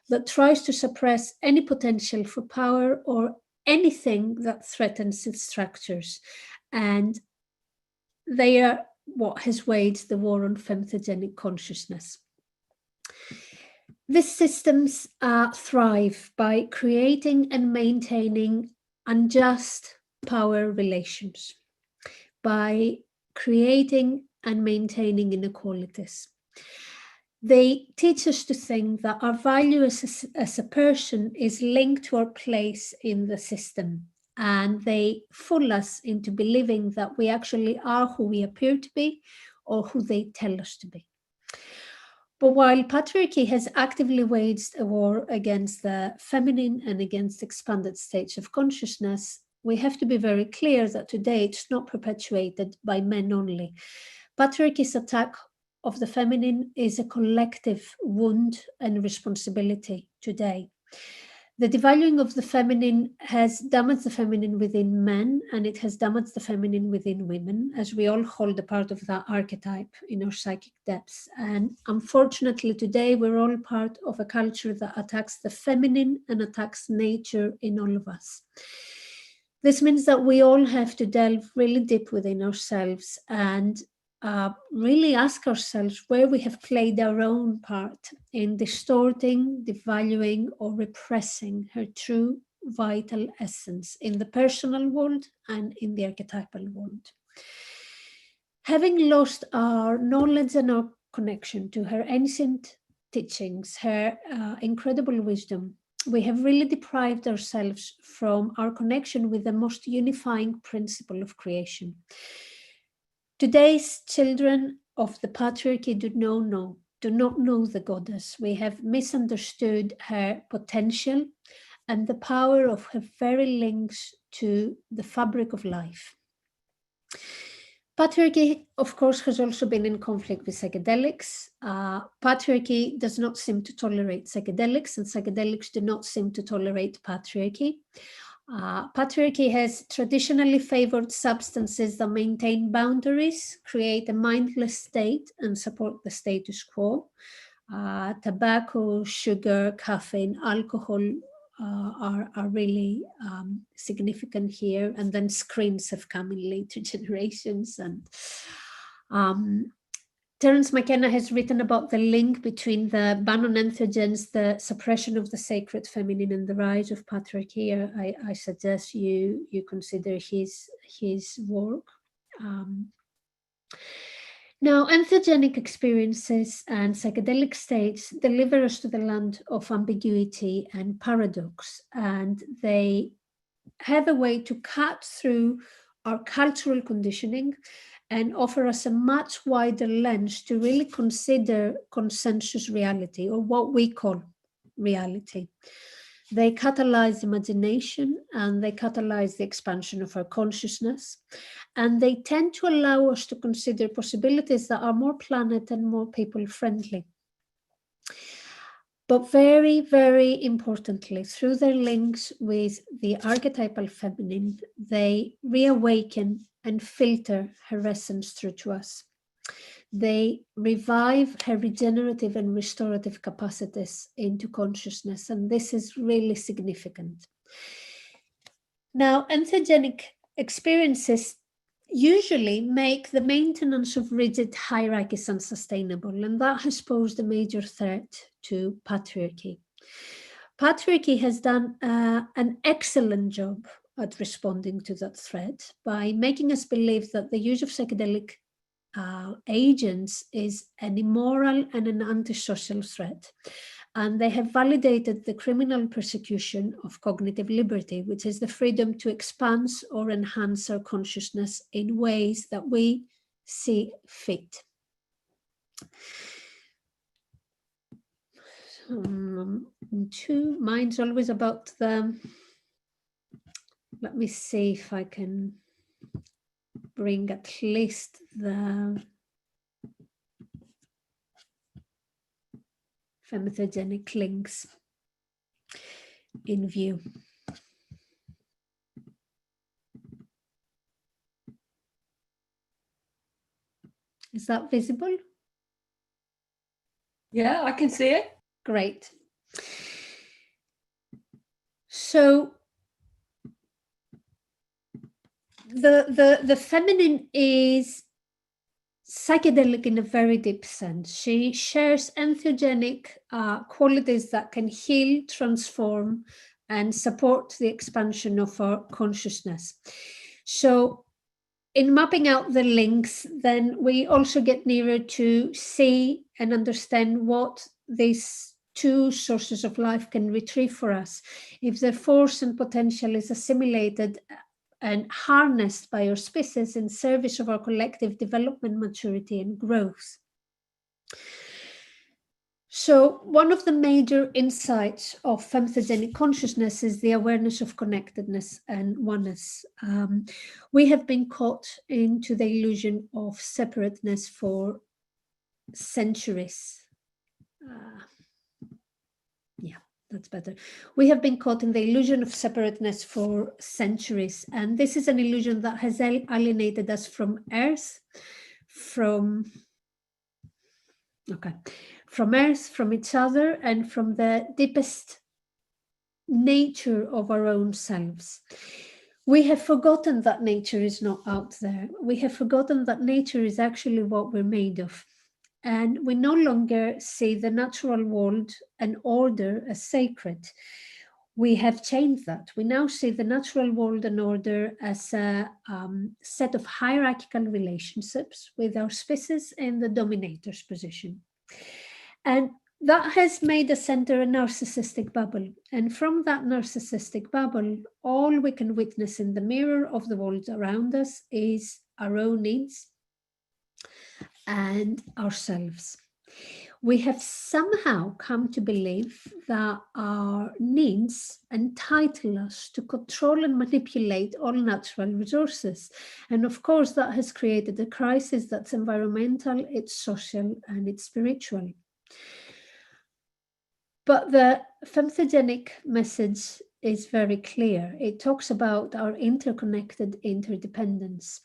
that tries to suppress any potential for power or anything that threatens its structures. And they are what has waged the war on femtheogenic consciousness. These systems thrive by creating and maintaining unjust power relations, by creating and maintaining inequalities. They teach us to think that our value as a person is linked to our place in the system, and they fool us into believing that we actually are who we appear to be or who they tell us to be. But while patriarchy has actively waged a war against the feminine and against expanded states of consciousness, we have to be very clear that today it's not perpetuated by men only. Patriarchy's attack of the feminine is a collective wound and responsibility today. The devaluing of the feminine has damaged the feminine within men, and it has damaged the feminine within women, as we all hold a part of that archetype in our psychic depths. And unfortunately, today we're all part of a culture that attacks the feminine and attacks nature in all of us. This means that we all have to delve really deep within ourselves and really ask ourselves where we have played our own part in distorting, devaluing, or repressing her true vital essence in the personal world and in the archetypal world. Having lost our knowledge and our connection to her ancient teachings, her incredible wisdom, we have really deprived ourselves from our connection with the most unifying principle of creation. Today's children of the patriarchy do not know the goddess. We have misunderstood her potential and the power of her very links to the fabric of life. Patriarchy, of course, has also been in conflict with psychedelics. Patriarchy does not seem to tolerate psychedelics, and psychedelics do not seem to tolerate patriarchy. Patriarchy has traditionally favored substances that maintain boundaries, create a mindless state, and support the status quo. Tobacco, sugar, caffeine, alcohol are really significant here, and then screens have come in later generations. And Terence McKenna has written about the link between the ban on entheogens, the suppression of the sacred feminine, and the rise of patriarchy. I suggest you consider his work. Now, entheogenic experiences and psychedelic states deliver us to the land of ambiguity and paradox, and they have a way to cut through our cultural conditioning and offer us a much wider lens to really consider consensus reality, or what we call reality. They catalyze imagination, and they catalyze the expansion of our consciousness, and they tend to allow us to consider possibilities that are more planet and more people friendly. But very, very importantly, through their links with the archetypal feminine, they reawaken and filter her essence through to us. They revive her regenerative and restorative capacities into consciousness, and this is really significant. Now, entheogenic experiences usually make the maintenance of rigid hierarchies unsustainable, and that has posed a major threat to patriarchy. Patriarchy has done an excellent job at responding to that threat by making us believe that the use of psychedelic agents is an immoral and an antisocial threat. And they have validated the criminal persecution of cognitive liberty, which is the freedom to expand or enhance our consciousness in ways that we see fit. Two minds always about the, let me see if I can bring at least the femtheogenic links in view. Is that visible? Yeah, I can see it. Great. So the feminine is psychedelic in a very deep sense. She shares entheogenic qualities that can heal, transform, and support the expansion of our consciousness. So in mapping out the links, then we also get nearer to see and understand what these two sources of life can retrieve for us if their force and potential is assimilated and harnessed by our species in service of our collective development, maturity, and growth. So one of the major insights of femtheogenic consciousness is the awareness of connectedness and oneness. We have been caught into the illusion of separateness for centuries. That's better. We have been caught in the illusion of separateness for centuries, and this is an illusion that has alienated us from Earth, from each other, and from the deepest nature of our own selves. We have forgotten that nature is not out there. We have forgotten that nature is actually what we're made of. And we no longer see the natural world and order as sacred. we have changed that. We now see the natural world and order as a set of hierarchical relationships with our species in the dominator's position. And that has made us enter a narcissistic bubble. And from that narcissistic bubble, all we can witness in the mirror of the world around us is our own needs and ourselves. We have somehow come to believe that our needs entitle us to control and manipulate all natural resources. And of course, that has created a crisis that's environmental, it's social, and it's spiritual. But the Femtheogenic message is very clear. It talks about our interconnected interdependence.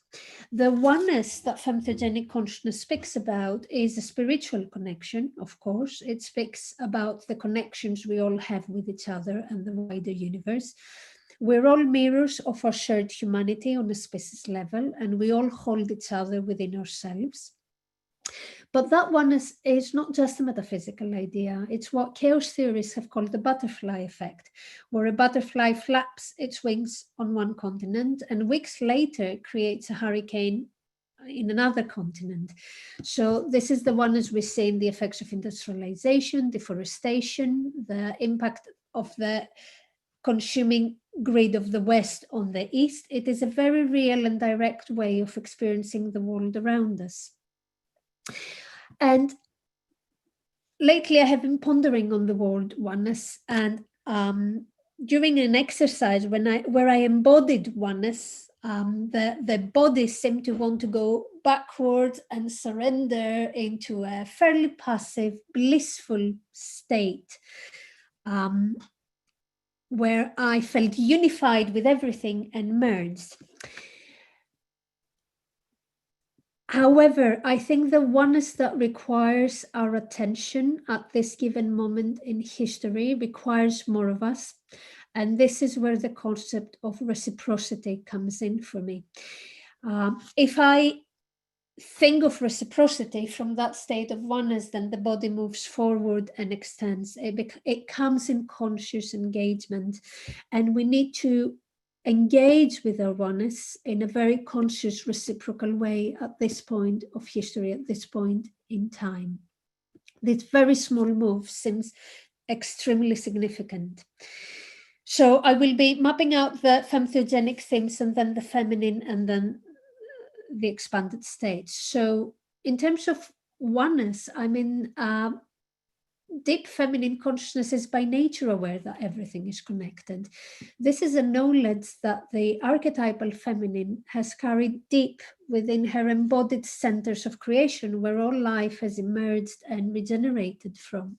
The oneness that Femtheogenic consciousness speaks about is a spiritual connection, of course. It speaks about the connections we all have with each other and the wider universe. We're all mirrors of our shared humanity on a species level, and we all hold each other within ourselves. But that oneness is not just a metaphysical idea. It's what chaos theorists have called the butterfly effect, where a butterfly flaps its wings on one continent and weeks later creates a hurricane in another continent. So this is the oneness we see in the effects of industrialization, deforestation, the impact of the consuming grid of the West on the East. It is a very real and direct way of experiencing the world around us. And lately I have been pondering on the word oneness, and during an exercise where I embodied oneness, the body seemed to want to go backwards and surrender into a fairly passive, blissful state, where I felt unified with everything and merged. However, I think the oneness that requires our attention at this given moment in history requires more of us. And this is where the concept of reciprocity comes in for me. If I think of reciprocity from that state of oneness, then the body moves forward and extends. It comes in conscious engagement, and we need to engage with our oneness in a very conscious, reciprocal way at this point of history, at this point in time. This very small move seems extremely significant. So I will be mapping out the femtheogenic themes, and then the feminine, and then the expanded stage. So in terms of oneness, I mean, deep feminine consciousness is by nature aware that everything is connected. This is a knowledge that the archetypal feminine has carried deep within her embodied centers of creation, where all life has emerged and regenerated from.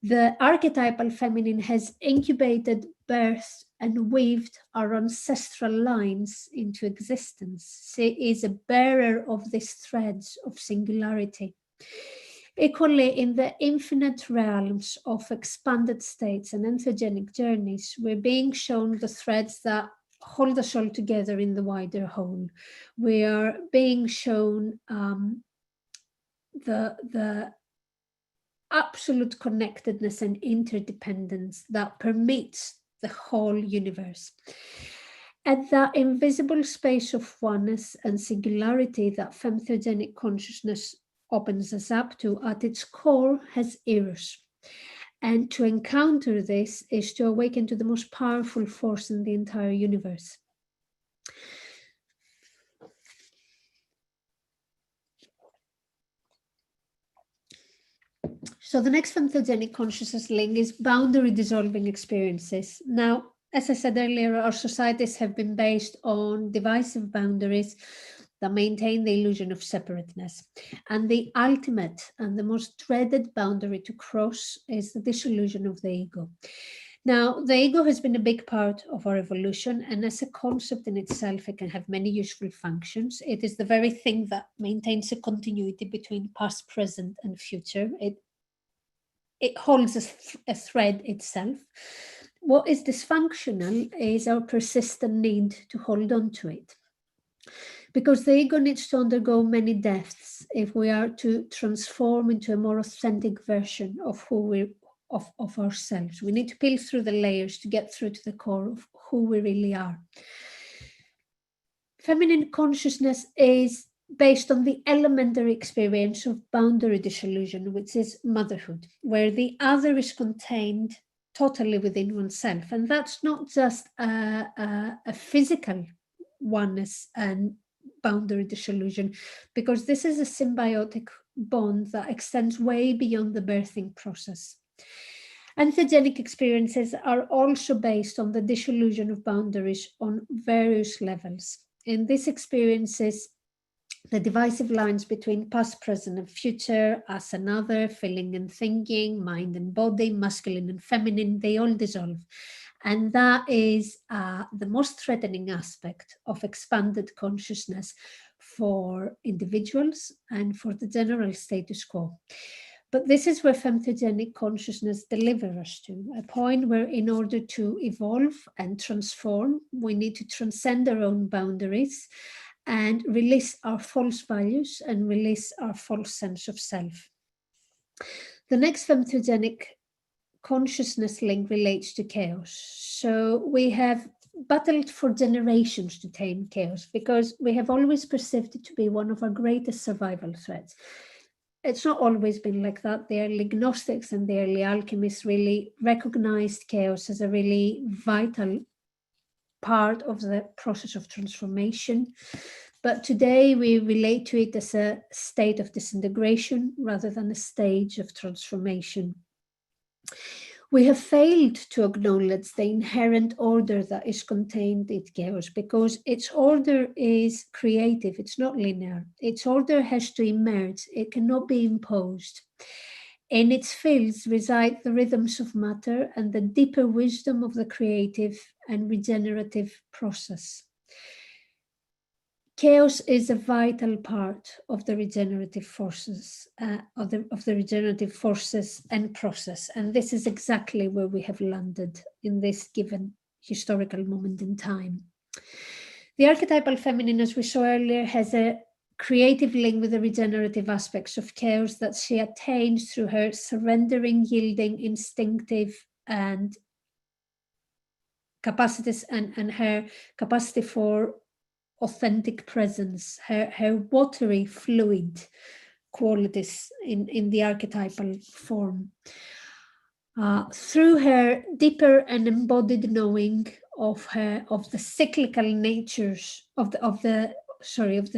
The archetypal feminine has incubated, birthed, and weaved our ancestral lines into existence. She is a bearer of these threads of singularity. Equally, in the infinite realms of expanded states and entheogenic journeys, we're being shown the threads that hold us all together in the wider whole. We are being shown the absolute connectedness and interdependence that permeates the whole universe. At that invisible space of oneness and singularity that femtheogenic consciousness opens us up to, at its core has eros. And to encounter this is to awaken to the most powerful force in the entire universe. So the next femtheogenic consciousness link is boundary dissolving experiences. Now, as I said earlier, our societies have been based on divisive boundaries that maintain the illusion of separateness. And the ultimate and the most dreaded boundary to cross is the dissolution of the ego. Now, the ego has been a big part of our evolution, and as a concept in itself, it can have many useful functions. It is the very thing that maintains a continuity between past, present, and future. It holds a thread itself. What is dysfunctional is our persistent need to hold on to it. Because the ego needs to undergo many deaths if we are to transform into a more authentic version of who of ourselves. We need to peel through the layers to get through to the core of who we really are. Feminine consciousness is based on the elementary experience of boundary dissolution, which is motherhood, where the other is contained totally within oneself. And that's not just a physical oneness and boundary dissolution, because this is a symbiotic bond that extends way beyond the birthing process. Entheogenic experiences are also based on the dissolution of boundaries on various levels. In these experiences, the divisive lines between past, present, and future, us and other, feeling and thinking, mind and body, masculine and feminine, they all dissolve. And that is the most threatening aspect of expanded consciousness for individuals and for the general status quo. But this is where femtheogenic consciousness delivers us to, a point where in order to evolve and transform, we need to transcend our own boundaries and release our false values and release our false sense of self. The next femtheogenic consciousness link relates to chaos. So we have battled for generations to tame chaos because we have always perceived it to be one of our greatest survival threats. It's not always been like that. The early Gnostics and the early alchemists really recognized chaos as a really vital part of the process of transformation. But today we relate to it as a state of disintegration rather than a stage of transformation. We have failed to acknowledge the inherent order that is contained in chaos because its order is creative, it's not linear. Its order has to emerge, it cannot be imposed. In its fields reside the rhythms of matter and the deeper wisdom of the creative and regenerative process. Chaos is a vital part of the regenerative forces, of the regenerative forces and process. And this is exactly where we have landed in this given historical moment in time. The archetypal feminine, as we saw earlier, has a creative link with the regenerative aspects of chaos that she attains through her surrendering, yielding, instinctive, and capacities and her capacity for authentic presence, her watery fluid qualities in the archetypal form. Through her deeper and embodied knowing of the cyclical natures of the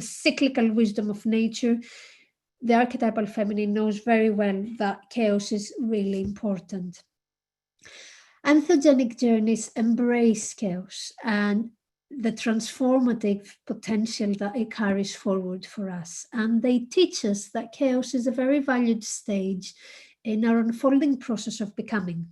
cyclical wisdom of nature, the archetypal feminine knows very well that chaos is really important. Entheogenic journeys embrace chaos and the transformative potential that it carries forward for us. And they teach us that chaos is a very valued stage in our unfolding process of becoming.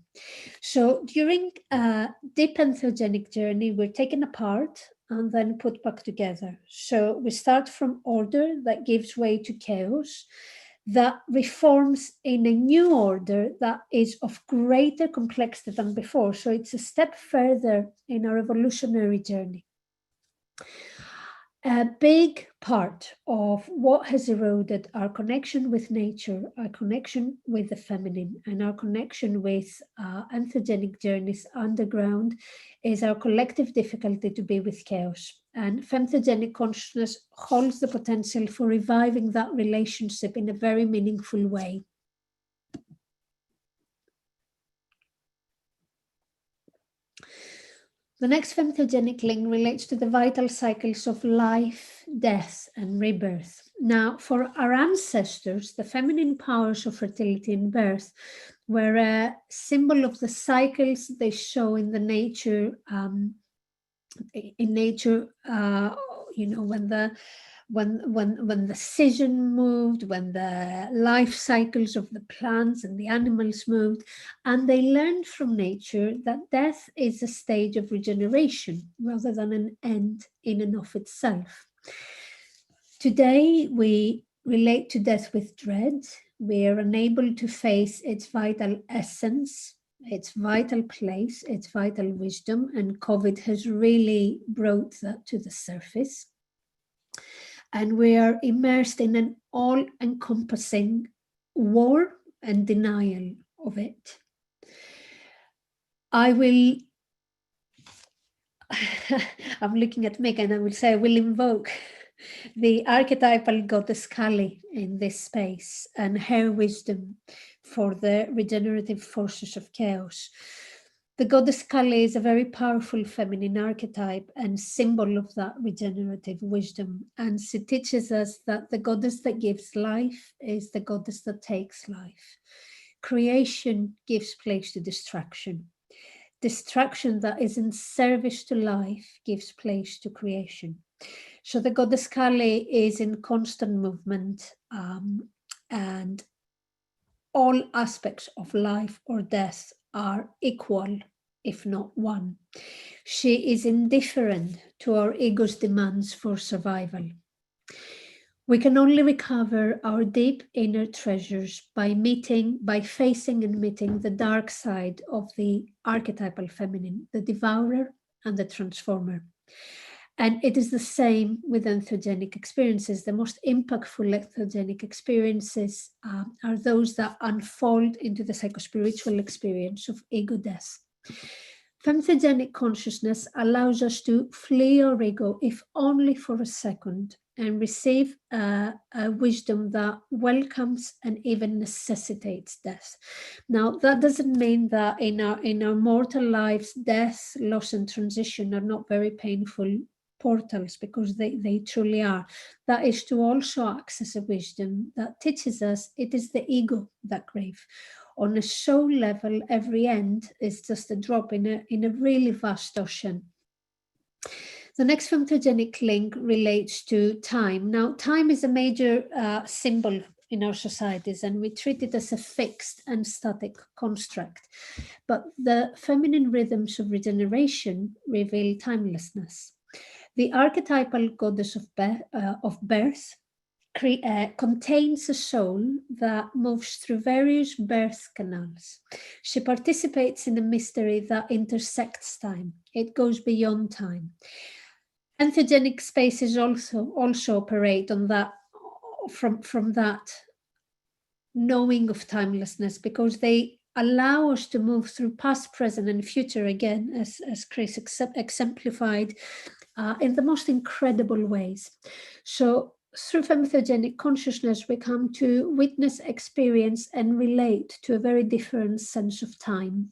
So during a deep entheogenic journey, we're taken apart and then put back together. So we start from order that gives way to chaos, that reforms in a new order that is of greater complexity than before. So it's a step further in our evolutionary journey. A big part of what has eroded our connection with nature, our connection with the feminine, and our connection with entheogenic journeys underground is our collective difficulty to be with chaos. And femtheogenic consciousness holds the potential for reviving that relationship in a very meaningful way. The next femtheogenic link relates to the vital cycles of life, death, and rebirth. Now, for our ancestors, the feminine powers of fertility and birth were a symbol of the cycles they show in the nature. When the season moved, when the life cycles of the plants and the animals moved, and they learned from nature that death is a stage of regeneration rather than an end in and of itself. Today, we relate to death with dread. We are unable to face its vital essence, its vital place, its vital wisdom, and COVID has really brought that to the surface. And we are immersed in an all-encompassing war and denial of it. I will, I'm looking at Mick, and I will say I will invoke the archetypal goddess Kali in this space and her wisdom for the regenerative forces of chaos. The goddess Kali is a very powerful feminine archetype and symbol of that regenerative wisdom. And she teaches us that the goddess that gives life is the goddess that takes life. Creation gives place to destruction. Destruction that is in service to life gives place to creation. So the goddess Kali is in constant movement, and all aspects of life or death are equal, if not one. She is indifferent to our ego's demands for survival. We can only recover our deep inner treasures by facing and meeting the dark side of the archetypal feminine, the devourer and the transformer. And it is the same with entheogenic experiences. The most impactful entheogenic experiences are those that unfold into the psychospiritual experience of ego death. Femtheogenic consciousness allows us to flee our ego, if only for a second, and receive a wisdom that welcomes and even necessitates death. Now, that doesn't mean that in our mortal lives, death, loss, and transition are not very painful portals, because they truly are. That is to also access a wisdom that teaches us it is the ego that grieves. On a soul level, every end is just a drop in a really vast ocean. The next femtheogenic link relates to time. Now, time is a major symbol in our societies, and we treat it as a fixed and static construct. But the feminine rhythms of regeneration reveal timelessness. The archetypal goddess of birth contains a soul that moves through various birth canals. She participates in a mystery that intersects time. It goes beyond time. Entheogenic spaces also operate on that, from that knowing of timelessness, because they allow us to move through past, present, and future again, as Chris exemplified in the most incredible ways. So through femtheogenic consciousness, we come to witness, experience, and relate to a very different sense of time.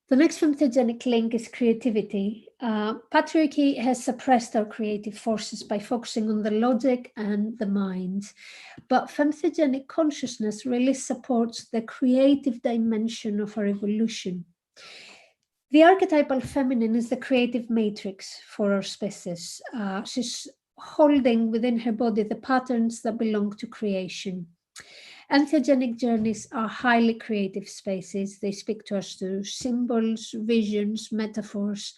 The next femtheogenic link is creativity. Patriarchy has suppressed our creative forces by focusing on the logic and the mind. But femtheogenic consciousness really supports the creative dimension of our evolution. The archetypal feminine is the creative matrix for our species. She's holding within her body the patterns that belong to creation. Entheogenic journeys are highly creative spaces. They speak to us through symbols, visions, metaphors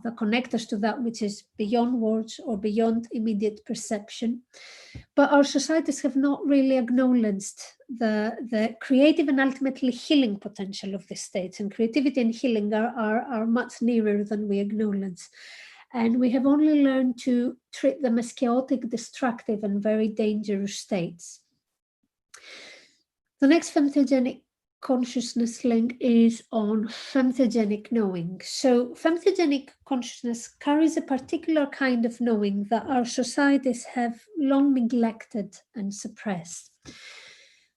that connect us to that which is beyond words or beyond immediate perception. But our societies have not really acknowledged the creative and ultimately healing potential of the states. And creativity and healing are much nearer than we acknowledge. And we have only learned to treat them as chaotic, destructive, and very dangerous states. The next femtheogenic consciousness link is on femtheogenic knowing. So femtheogenic consciousness carries a particular kind of knowing that our societies have long neglected and suppressed.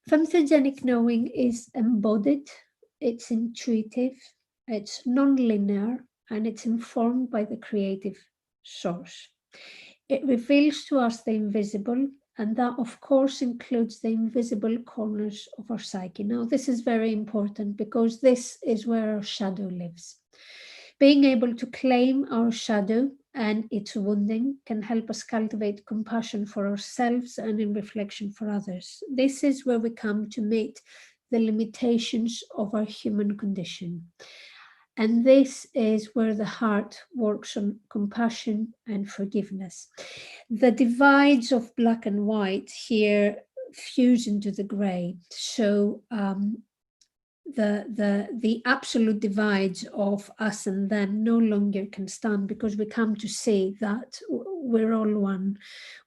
Femtheogenic knowing is embodied, it's intuitive, it's non-linear, and it's informed by the creative source. It reveals to us the invisible, and that, of course, includes the invisible corners of our psyche. Now, this is very important because this is where our shadow lives. Being able to claim our shadow and its wounding can help us cultivate compassion for ourselves and in reflection for others. This is where we come to meet the limitations of our human condition. And this is where the heart works on compassion and forgiveness. The divides of black and white here fuse into the gray. So the absolute divides of us and them no longer can stand, because we come to see that we're all one.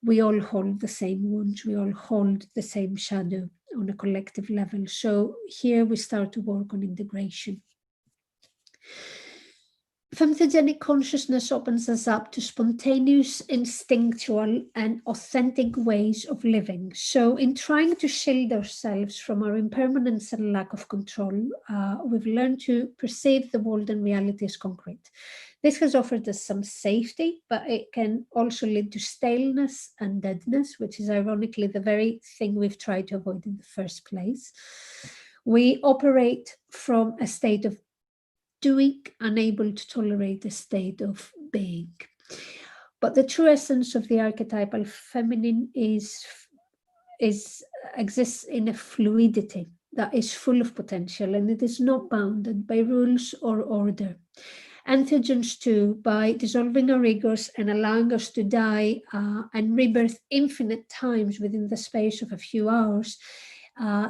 We all hold the same wounds. We all hold the same shadow. on a collective level. So here we start to work on integration. Femtheogenic consciousness opens us up to spontaneous, instinctual, and authentic ways of living. So in trying to shield ourselves from our impermanence and lack of control, we've learned to perceive the world and reality as concrete. This has offered us some safety, but it can also lead to staleness and deadness, which is ironically the very thing we've tried to avoid in the first place. We operate from a state of doing, unable to tolerate a state of being. But the true essence of the archetypal feminine exists in a fluidity that is full of potential, and it is not bounded by rules or order. Entheogens too, by dissolving our egos and allowing us to die and rebirth infinite times within the space of a few hours,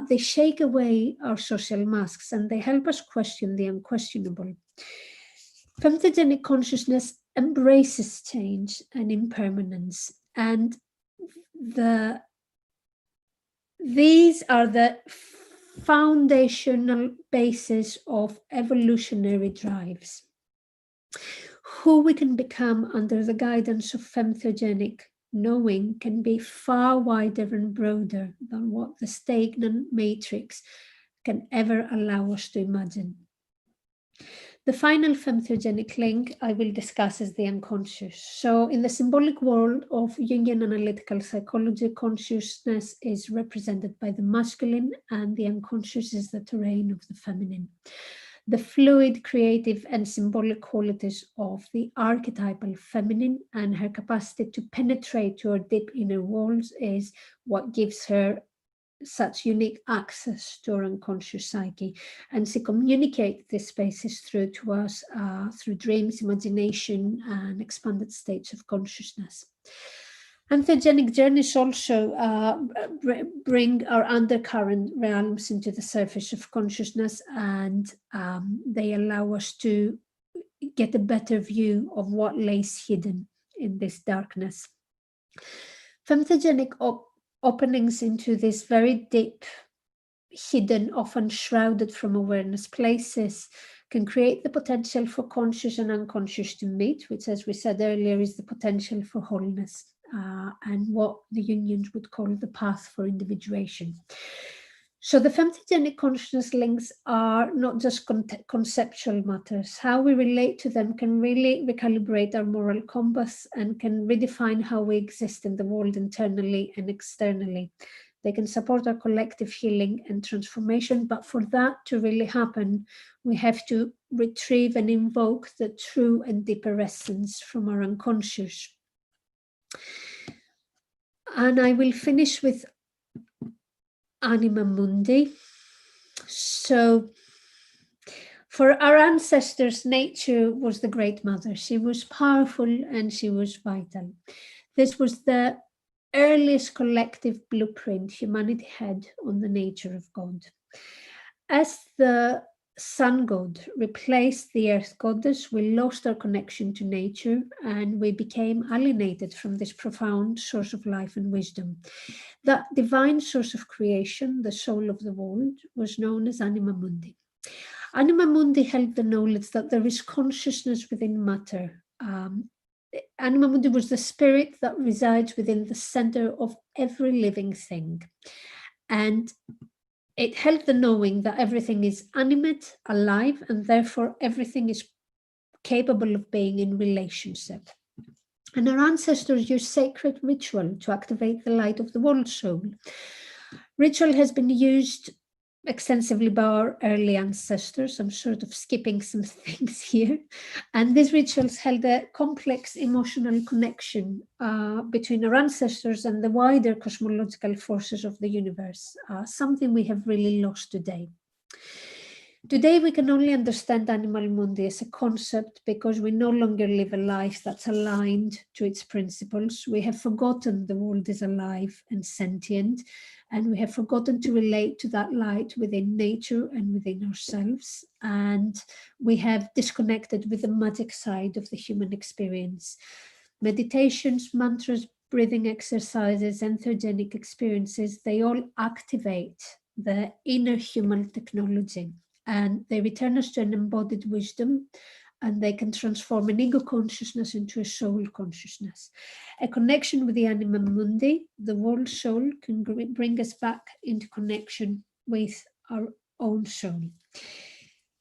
they shake away our social masks and they help us question the unquestionable. Femtheogenic consciousness embraces change and impermanence, and these are the foundational basis of evolutionary drives. Who we can become under the guidance of femtheogenic knowing can be far wider and broader than what the stagnant matrix can ever allow us to imagine. The final femtheogenic link I will discuss is the unconscious. So in the symbolic world of Jungian analytical psychology, consciousness is represented by the masculine and the unconscious is the terrain of the feminine. The fluid, creative, and symbolic qualities of the archetypal feminine and her capacity to penetrate to her deep inner worlds is what gives her such unique access to our unconscious psyche. And she communicates these spaces through to us through dreams, imagination, and expanded states of consciousness. Entheogenic journeys also bring our undercurrent realms into the surface of consciousness, and they allow us to get a better view of what lays hidden in this darkness. Femtheogenic openings into this very deep, hidden, often shrouded from awareness places can create the potential for conscious and unconscious to meet, which, as we said earlier, is the potential for wholeness. And what the Jungians would call the path for individuation. So the femtheogenic consciousness links are not just conceptual matters. How we relate to them can really recalibrate our moral compass and can redefine how we exist in the world internally and externally. They can support our collective healing and transformation, but for that to really happen, we have to retrieve and invoke the true and deeper essence from our unconscious. And I will finish with Anima Mundi. So for our ancestors, nature was the great mother. She was powerful and she was vital. This was the earliest collective blueprint humanity had on the nature of God. As the sun god replaced the earth goddess, we lost our connection to nature and we became alienated from this profound source of life and wisdom. That divine source of creation, the soul of the world, was known as Anima Mundi. Anima Mundi held the knowledge that there is consciousness within matter. Anima Mundi was the spirit that resides within the center of every living thing. And it held the knowing that everything is animate, alive, and therefore everything is capable of being in relationship. And our ancestors used sacred ritual to activate the light of the world soul. Ritual has been used extensively by our early ancestors. I'm sort of skipping some things here. And these rituals held a complex emotional connection between our ancestors and the wider cosmological forces of the universe, something we have really lost today. Today, we can only understand Animal Mundi as a concept because we no longer live a life that's aligned to its principles. We have forgotten the world is alive and sentient, and we have forgotten to relate to that light within nature and within ourselves. And we have disconnected with the magic side of the human experience. Meditations, mantras, breathing exercises, entheogenic experiences, they all activate the inner human technology, and they return us to an embodied wisdom, and they can transform an ego consciousness into a soul consciousness. A connection with the anima mundi, the world soul, can bring us back into connection with our own soul.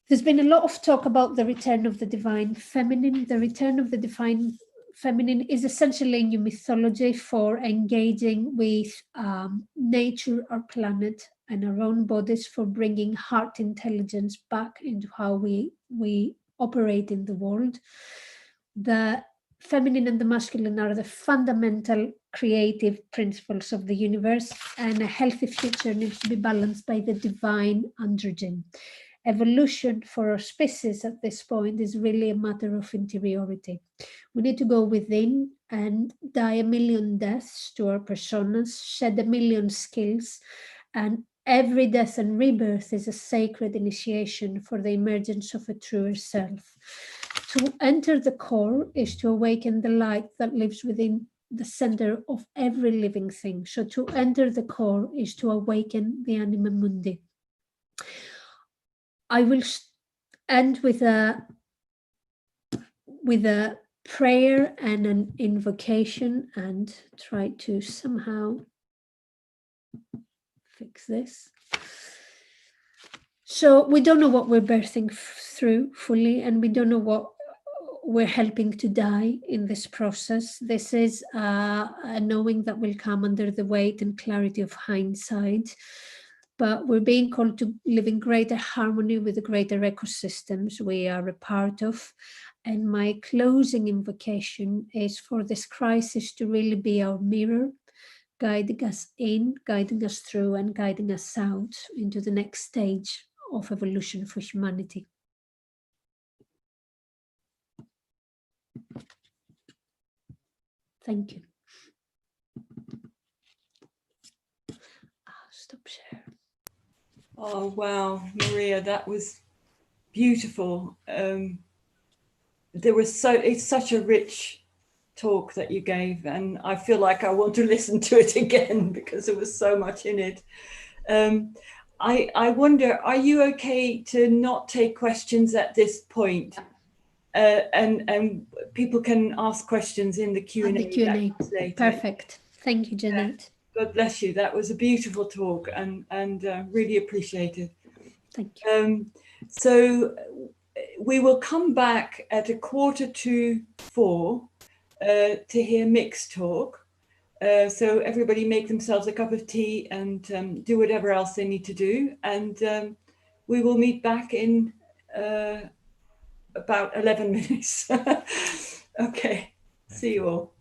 There's been a lot of talk about the return of the divine feminine. The return of the divine feminine is essentially a new mythology for engaging with nature, our planet, and our own bodies, for bringing heart intelligence back into how we operate in the world. The feminine and the masculine are the fundamental creative principles of the universe, and a healthy future needs to be balanced by the divine androgen. Evolution for our species at this point is really a matter of interiority. We need to go within and die a million deaths to our personas, shed a million skills, and every death and rebirth is a sacred initiation for the emergence of a truer self. To enter the core is to awaken the light that lives within the center of every living thing. So to enter the core is to awaken the anima mundi. I will end with a prayer and an invocation, and try to somehow fix this. So we don't know what we're birthing through fully, and we don't know what we're helping to die in this process. This is a knowing that will come under the weight and clarity of hindsight. But we're being called to live in greater harmony with the greater ecosystems we are a part of. And my closing invocation is for this crisis to really be our mirror, guiding us in, guiding us through, and guiding us out into the next stage of evolution for humanity. Thank you. Stop share. Oh, wow, Maria, that was beautiful. It's such a rich talk that you gave, and I feel like I want to listen to it again because there was so much in it. I wonder, are you okay to not take questions at this point? And people can ask questions in the Q&A. The Q&A. Perfect. Thank you, Jeanette. God bless you. That was a beautiful talk, and really appreciated. Thank you. So we will come back at 3:45 to hear Mick's talk. So everybody make themselves a cup of tea and do whatever else they need to do. And we will meet back in about 11 minutes. Okay, see you all.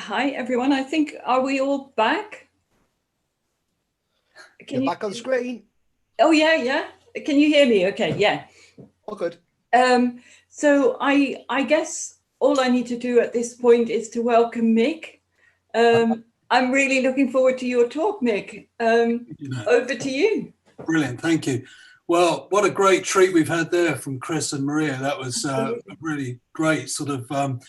Hi, everyone. I think, are we all back? You're back on screen. Oh, yeah. Can you hear me? Okay, yeah. All good. So I guess all I need to do at this point is to welcome Mick. I'm really looking forward to your talk, Mick. Over to you. Brilliant, thank you. Well, what a great treat we've had there from Chris and Maria. That was a really great sort of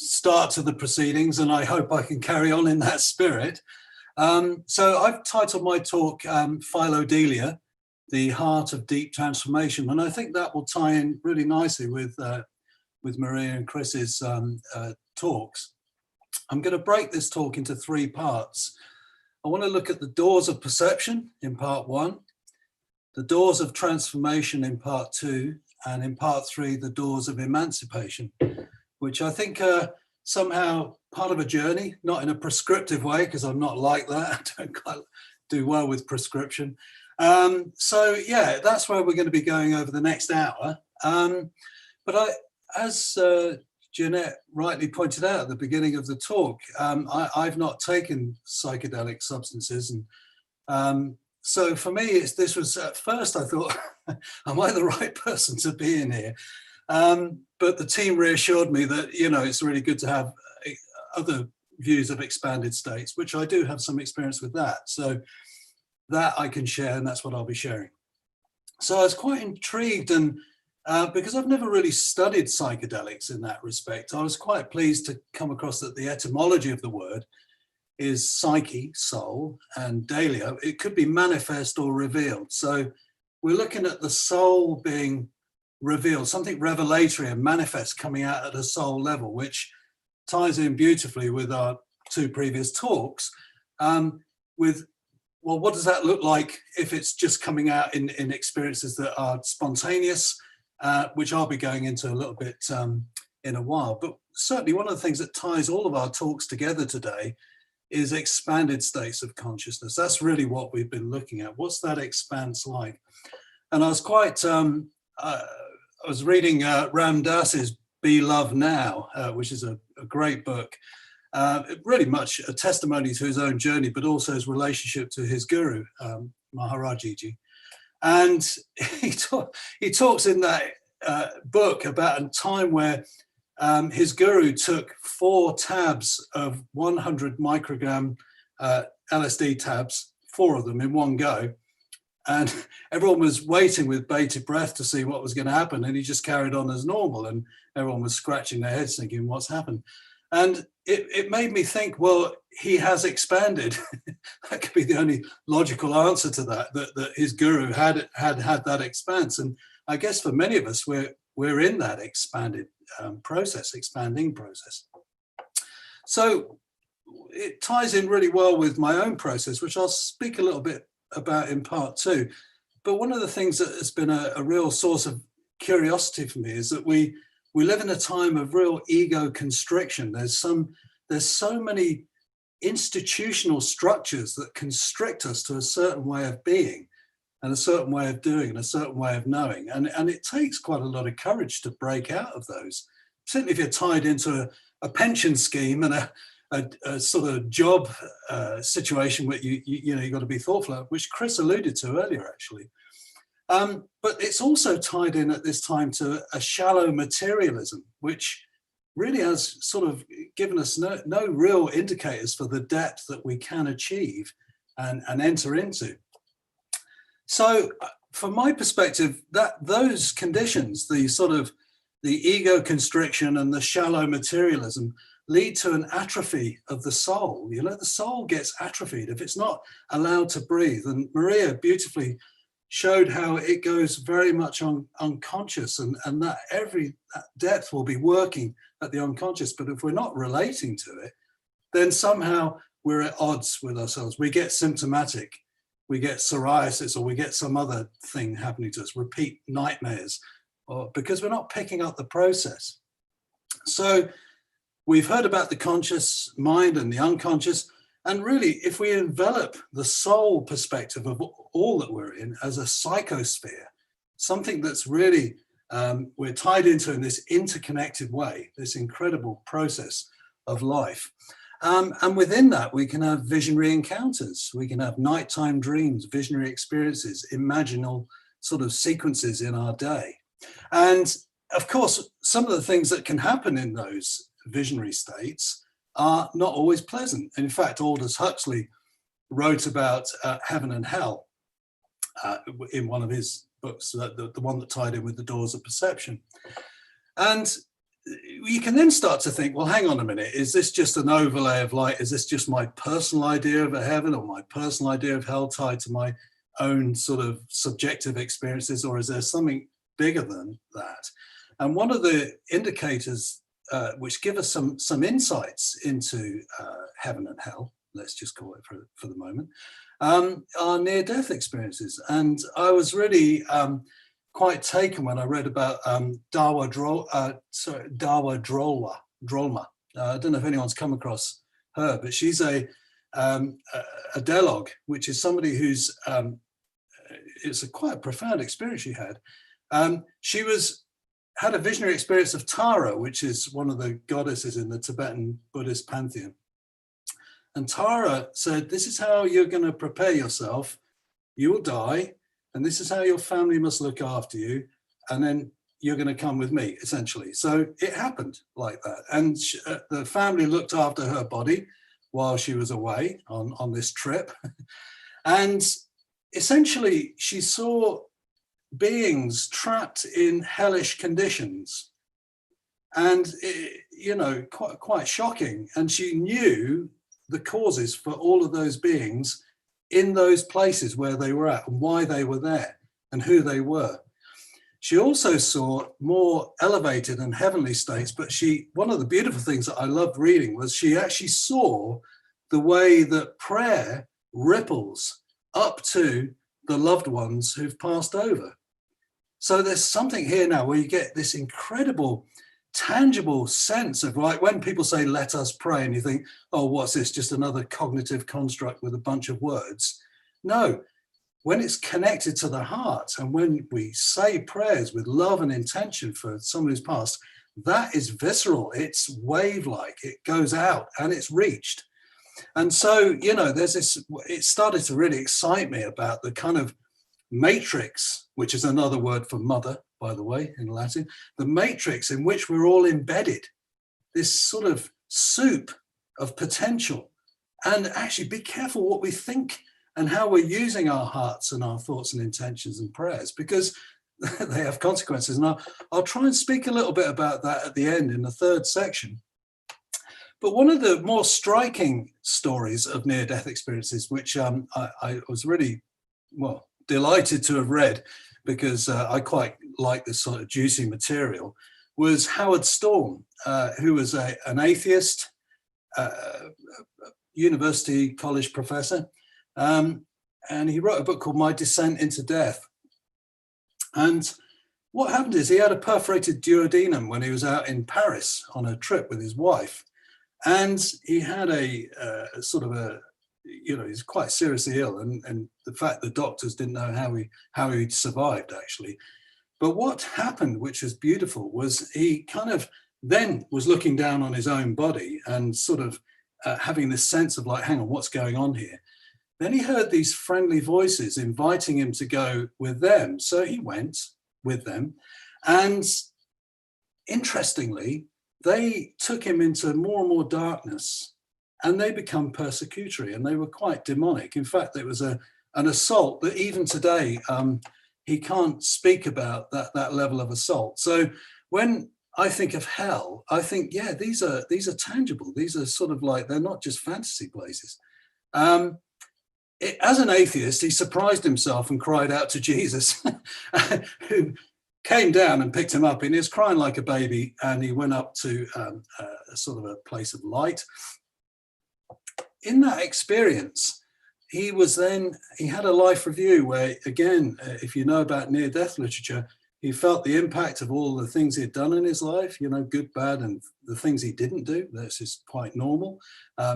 start to the proceedings, and I hope I can carry on in that spirit. So I've titled my talk Philodelia, the Heart of Deep Transformation, and I think that will tie in really nicely with Maria and Chris's talks. I'm going to break this talk into 3 parts. I want to look at the doors of perception in part 1, the doors of transformation in part 2, and in part 3, the doors of emancipation, which I think are somehow part of a journey, not in a prescriptive way, because I'm not like that. I don't quite do well with prescription. So yeah, that's where we're going to be going over the next hour. But as Jeanette rightly pointed out at the beginning of the talk, I've not taken psychedelic substances, and so for me, this was at first I thought, am I the right person to be in here? But the team reassured me that, you know, it's really good to have other views of expanded states, which I do have some experience with that. So that I can share, and that's what I'll be sharing. So I was quite intrigued, and because I've never really studied psychedelics in that respect, I was quite pleased to come across that the etymology of the word is psyche, soul, and delia. It could be manifest or revealed. So we're looking at the soul being revealed, something revelatory and manifest coming out at a soul level, which ties in beautifully with our 2 previous talks with, well, what does that look like if it's just coming out in experiences that are spontaneous, which I'll be going into a little bit in a while. But certainly one of the things that ties all of our talks together today is expanded states of consciousness. That's really what we've been looking at. What's that expanse like? And I was quite, I was reading Ram Dass's Be Love Now, which is a great book. Really much a testimony to his own journey, but also his relationship to his guru, Maharajiji. And he talks in that book about a time where his guru took 4 tabs of 100 microgram LSD tabs, 4 of them in one go. And everyone was waiting with bated breath to see what was going to happen. And he just carried on as normal. And everyone was scratching their heads thinking, what's happened? And it made me think, well, he has expanded. That could be the only logical answer to that his guru had that expanse. And I guess for many of us, we're in that expanding process. So it ties in really well with my own process, which I'll speak a little bit about in part 2. But one of the things that has been a real source of curiosity for me is that we live in a time of real ego constriction. There's so many institutional structures that constrict us to a certain way of being and a certain way of doing and a certain way of knowing. And it takes quite a lot of courage to break out of those, certainly if you're tied into a pension scheme and a sort of job situation where you've got to be thoughtful of, which Chris alluded to earlier, actually. But it's also tied in at this time to a shallow materialism, which really has sort of given us no real indicators for the depth that we can achieve and enter into. So from my perspective, those conditions, the ego constriction and the shallow materialism, lead to an atrophy of the soul. You know, the soul gets atrophied if it's not allowed to breathe. And Maria beautifully showed how it goes very much unconscious, and that depth will be working at the unconscious. But if we're not relating to it, then somehow we're at odds with ourselves. We get symptomatic, we get psoriasis, or we get some other thing happening to us, repeat nightmares, or because we're not picking up the process. So we've heard about the conscious mind and the unconscious. And really, if we envelop the soul perspective of all that we're in as a psychosphere, something that's really, we're tied into in this interconnected way, this incredible process of life. And within that, we can have visionary encounters. We can have nighttime dreams, visionary experiences, imaginal sort of sequences in our day. And of course, some of the things that can happen in those visionary states are not always pleasant. And in fact, Aldous Huxley wrote about heaven and hell in one of his books, the one that tied in with The Doors of Perception. And you can then start to think, well, hang on a minute, is this just an overlay of light? Is this just my personal idea of a heaven or my personal idea of hell tied to my own sort of subjective experiences, or is there something bigger than that? And one of the indicators which give us some insights into heaven and hell, let's just call it for the moment, are near-death experiences. And I was really quite taken when I read about Dawa Drolma. I don't know if anyone's come across her, but she's a Delog, which is somebody who's, it's quite a profound experience she had. She had a visionary experience of Tara, which is one of the goddesses in the Tibetan Buddhist pantheon. And Tara said, this is how you're going to prepare yourself. You will die, and this is how your family must look after you. And then you're going to come with me, essentially. So it happened like that. And the family looked after her body while she was away on this trip. And essentially, she saw beings trapped in hellish conditions, and quite shocking. And she knew the causes for all of those beings in those places where they were at, and why they were there, and who they were. She also saw more elevated and heavenly states, but one of the beautiful things that I loved reading was she actually saw the way that prayer ripples up to the loved ones who've passed over. So there's something here now where you get this incredible, tangible sense of, like, when people say, let us pray, and you think, oh, what's this, just another cognitive construct with a bunch of words? No, when it's connected to the heart, and when we say prayers with love and intention for someone who's passed, that is visceral, it's wave-like, it goes out and it's reached. And so, there's this, it started to really excite me about the kind of matrix, which is another word for mother, by the way, in Latin, the matrix in which we're all embedded, this sort of soup of potential. And actually be careful what we think and how we're using our hearts and our thoughts and intentions and prayers, because they have consequences. And I'll try and speak a little bit about that at the end in the third section. But one of the more striking stories of near-death experiences, which I was really, delighted to have read, because I quite like this sort of juicy material, was Howard Storm, who was an atheist, university college professor, and he wrote a book called My Descent into Death. And what happened is he had a perforated duodenum when he was out in Paris on a trip with his wife. And he had he's quite seriously ill, and the fact the doctors didn't know how he'd survived, actually. But what happened, which was beautiful, was he kind of then was looking down on his own body and sort of having this sense of, like, hang on, what's going on here? Then he heard these friendly voices inviting him to go with them. So he went with them. And interestingly, they took him into more and more darkness, and they become persecutory, and they were quite demonic. In fact, it was an assault that even today, he can't speak about that level of assault. So when I think of hell, I think, yeah, these are tangible. These are sort of like, they're not just fantasy places. As an atheist, he surprised himself and cried out to Jesus, who came down and picked him up, and he was crying like a baby, and he went up to a sort of a place of light. In that experience, he had a life review where, again, if you know about near-death literature, he felt the impact of all the things he had done in his life, good, bad, and the things he didn't do. This is quite normal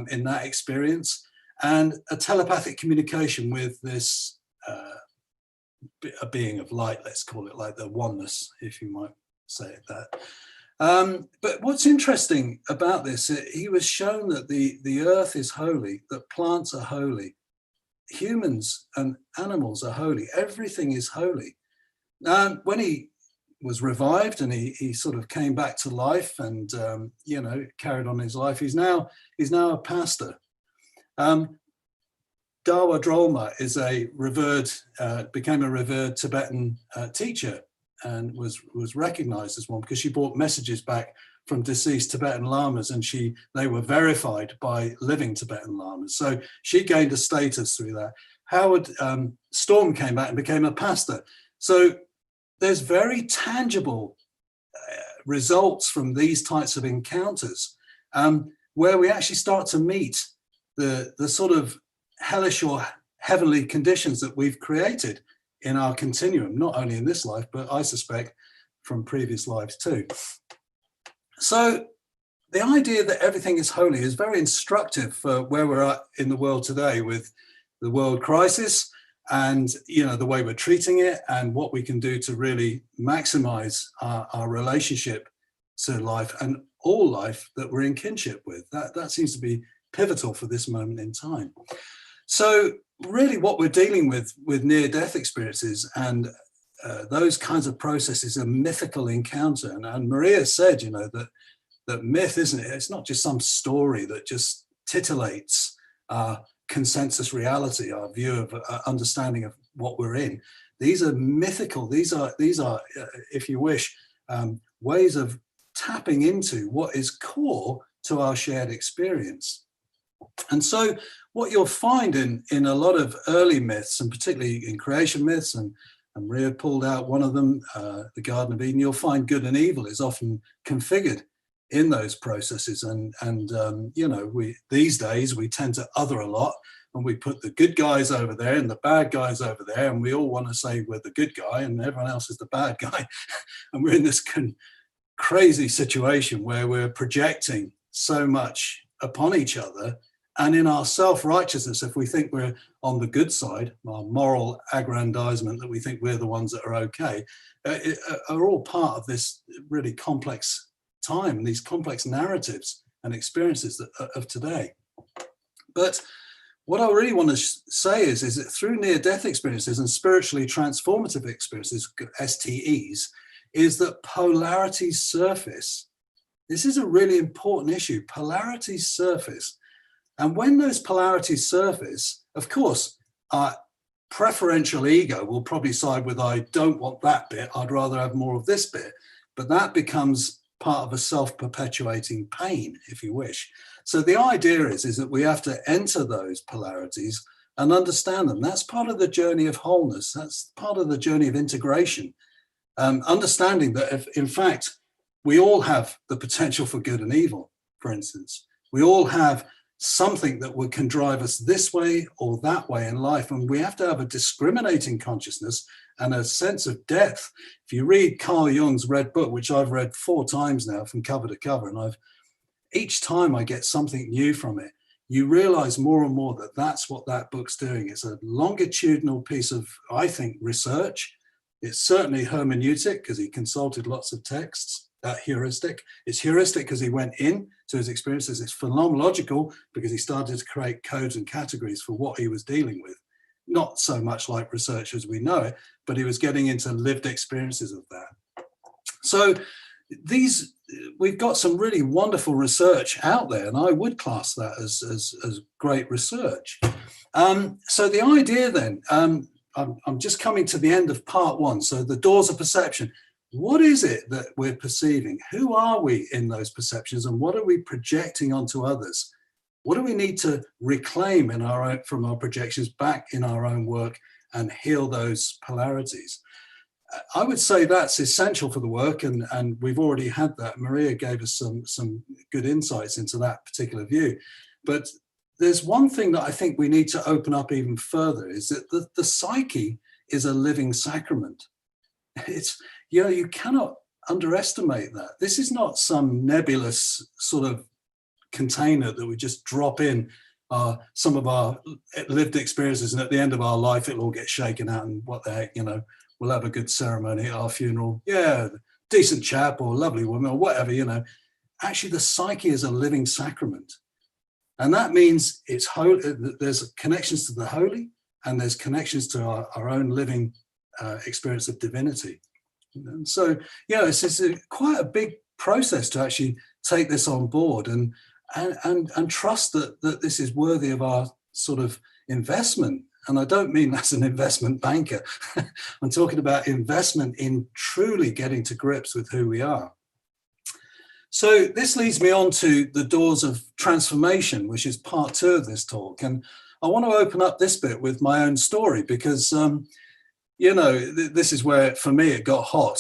in that experience. And a telepathic communication with this a being of light, let's call it, like the oneness, if you might say it that. But what's interesting about this, he was shown that the earth is holy, that plants are holy, humans and animals are holy, everything is holy. When he was revived and he sort of came back to life and you know, carried on his life, he's now a pastor. Dawa Drolma is became a revered Tibetan teacher, and was recognized as one because she brought messages back from deceased Tibetan lamas, and they were verified by living Tibetan lamas. So she gained a status through that. Howard Storm came back and became a pastor. So there's very tangible results from these types of encounters, where we actually start to meet the sort of hellish or heavenly conditions that we've created in our continuum, not only in this life, but I suspect from previous lives too. So the idea that everything is holy is very instructive for where we're at in the world today with the world crisis and, you know, the way we're treating it and what we can do to really maximize our relationship to life and all life that we're in kinship with. That seems to be pivotal for this moment in time. So really what we're dealing with near-death experiences and those kinds of processes, a mythical encounter. And Maria said, you know, that myth, isn't it? It's not just some story that just titillates our consensus reality, our view of understanding of what we're in. These are mythical. These are if you wish, ways of tapping into what is core to our shared experience. And so what you'll find in a lot of early myths, and particularly in creation myths, and Maria pulled out one of them, the Garden of Eden, you'll find good and evil is often configured in those processes. And you know, these days we tend to other a lot, and we put the good guys over there and the bad guys over there, and we all want to say we're the good guy and everyone else is the bad guy. And we're in this crazy situation where we're projecting so much upon each other. And in our self-righteousness, if we think we're on the good side, our moral aggrandizement that we think we're the ones that are okay, are all part of this really complex time, these complex narratives and experiences of today. But what I really want to say is that through near-death experiences and spiritually transformative experiences, STEs, is that polarities surface. This is a really important issue. Polarities surface. And when those polarities surface, of course, our preferential ego will probably side with, I don't want that bit, I'd rather have more of this bit. But that becomes part of a self-perpetuating pain, if you wish. So the idea is that we have to enter those polarities and understand them. That's part of the journey of wholeness. That's part of the journey of integration. Understanding that if, in fact, we all have the potential for good and evil, for instance. We all have something that can drive us this way or that way in life. And we have to have a discriminating consciousness and a sense of depth. If you read Carl Jung's Red Book, which I've read 4 times now from cover to cover, and each time I get something new from it, you realize more and more that that's what that book's doing. It's a longitudinal piece of, I think, research. It's certainly hermeneutic because he consulted lots of texts. Heuristic. It's heuristic because he went in to his experiences. It's phenomenological because he started to create codes and categories for what he was dealing with. Not so much like research as we know it, but he was getting into lived experiences of that. So we've got some really wonderful research out there, and I would class that as great research. So the idea then, I'm just coming to the end of part 1. So the doors of perception. What is it that we're perceiving? Who are we in those perceptions, and what are we projecting onto others? What do we need to reclaim from our projections back in our own work and heal those polarities? I would say that's essential for the work, and we've already had that. Maria gave us some good insights into that particular view. But there's one thing that I think we need to open up even further, is that the psyche is a living sacrament. It's, you know, you cannot underestimate that. This is not some nebulous sort of container that we just drop in some of our lived experiences, and at the end of our life, it'll all get shaken out, and what the heck, you know, we'll have a good ceremony at our funeral. Yeah, decent chap or lovely woman or whatever, you know, actually the psyche is a living sacrament. And that means it's holy. There's connections to the holy, and there's connections to our own living experience of divinity. And so, yeah, it's quite a big process to actually take this on board and trust that this is worthy of our sort of investment. And I don't mean as an investment banker. I'm talking about investment in truly getting to grips with who we are. So this leads me on to the doors of transformation, which is part 2 of this talk. And I want to open up this bit with my own story because, you know, this is where, for me, it got hot.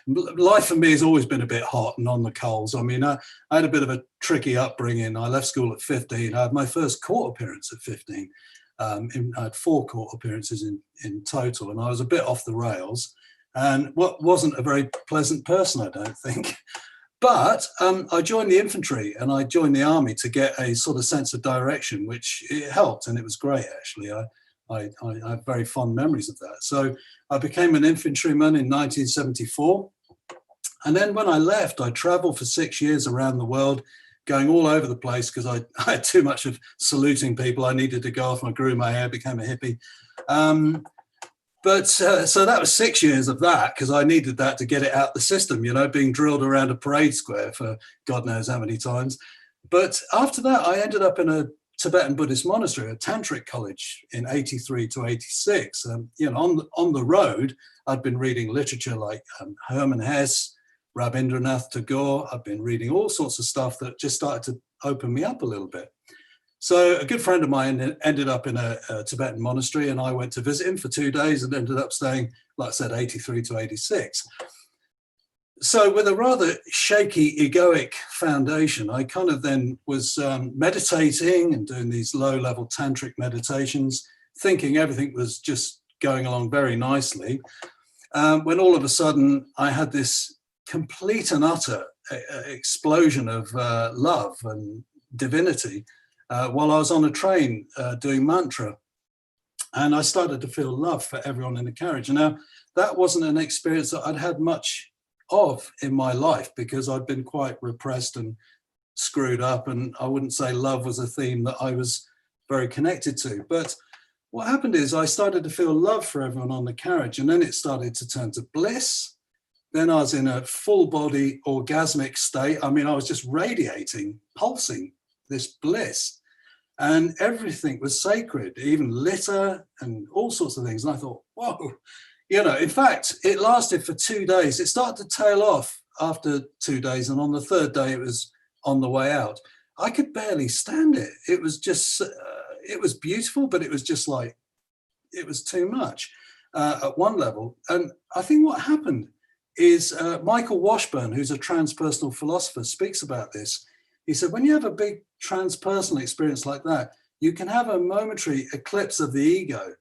Life for me has always been a bit hot and on the coals. I mean, I had a bit of a tricky upbringing. I left school at 15. I had my first court appearance at 15. I had 4 court appearances in total, and I was a bit off the rails and wasn't a very pleasant person, I don't think. But I joined the infantry and I joined the army to get a sort of sense of direction, which it helped, and it was great, actually. I have very fond memories of that. So I became an infantryman in 1974. And then when I left, I traveled for 6 years around the world, going all over the place because I had too much of saluting people. I needed to go off. I grew my hair, became a hippie. So that was 6 years of that because I needed that to get it out the system, you know, being drilled around a parade square for God knows how many times. But after that, I ended up in a Tibetan Buddhist monastery, a tantric college in 83 to 86. You know, on the road, I'd been reading literature like Hermann Hesse, Rabindranath Tagore. I've been reading all sorts of stuff that just started to open me up a little bit. So a good friend of mine ended up in a Tibetan monastery, and I went to visit him for 2 days and ended up staying, like I said, 83 to 86. So with a rather shaky egoic foundation, I kind of then was meditating and doing these low-level tantric meditations, thinking everything was just going along very nicely, when all of a sudden I had this complete and utter explosion of love and divinity while I was on a train doing mantra. And I started to feel love for everyone in the carriage. And now that wasn't an experience that I'd had much of in my life because I'd been quite repressed and screwed up. And I wouldn't say love was a theme that I was very connected to. But what happened is I started to feel love for everyone on the carriage. And then it started to turn to bliss. Then I was in a full body orgasmic state. I mean, I was just radiating, pulsing this bliss, and everything was sacred, even litter and all sorts of things. And I thought, whoa, you know, in fact, it lasted for 2 days. It started to tail off after 2 days. And on the 3rd day, it was on the way out. I could barely stand it. It was just, it was beautiful, but it was just like, it was too much at one level. And I think what happened is Michael Washburn, who's a transpersonal philosopher, speaks about this. He said, when you have a big transpersonal experience like that, you can have a momentary eclipse of the ego.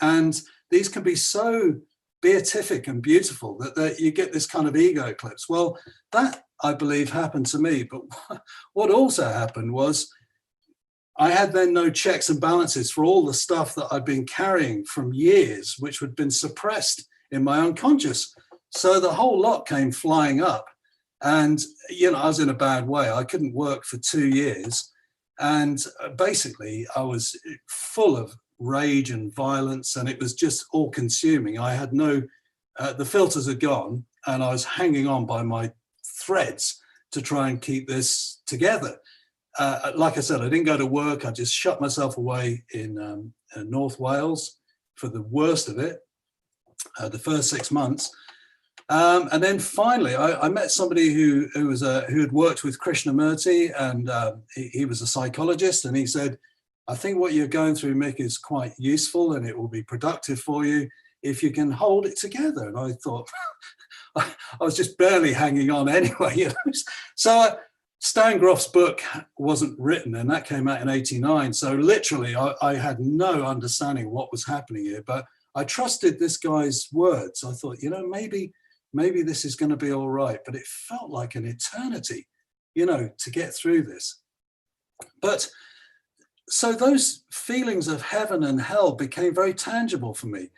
And these can be so beatific and beautiful that you get this kind of ego eclipse. Well, that, I believe, happened to me. But what also happened was I had then no checks and balances for all the stuff that I'd been carrying from years, which had been suppressed in my unconscious. So the whole lot came flying up. And, you know, I was in a bad way. I couldn't work for 2 years. And basically, I was full of rage and violence, and it was just all consuming. I had no, the filters had gone, and I was hanging on by my threads to try and keep this together. Like I said, I didn't go to work. I just shut myself away in North Wales for the worst of it, the first 6 months. And then finally, I met somebody who had worked with Krishnamurti, and he was a psychologist, and he said, I think what you're going through, Mick, is quite useful, and it will be productive for you if you can hold it together. And I thought, I was just barely hanging on anyway, you know. So Stan Groff's book wasn't written, and that came out in 89. So literally, I had no understanding of what was happening here, but I trusted this guy's words. I thought, you know, maybe this is going to be all right. But it felt like an eternity, you know, to get through this. But so those feelings of heaven and hell became very tangible for me.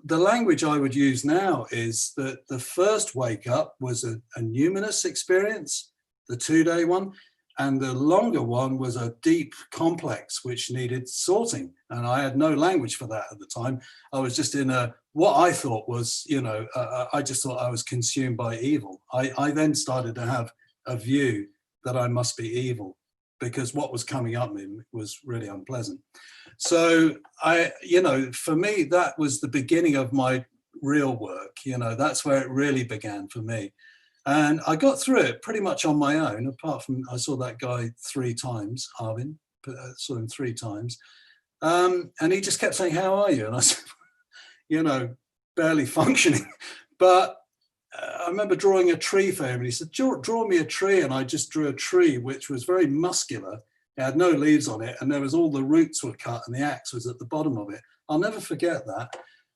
the language I would use now is that the first wake up was a numinous experience, the 2-day one, and the longer one was a deep complex which needed sorting. And I had no language for that at the time. I was just in what I thought was, I just thought I was consumed by evil. I then started to have a view that I must be evil because what was coming up me was really unpleasant. So for me, that was the beginning of my real work. That's where it really began for me. And I got through it pretty much on my own, apart from I saw that guy 3 times, Arvin, saw him 3 times. And he just kept saying, how are you? And I said, barely functioning. But I remember drawing a tree for him and he said, draw me a tree. And I just drew a tree, which was very muscular. It had no leaves on it. And there was all the roots were cut and the axe was at the bottom of it. I'll never forget that.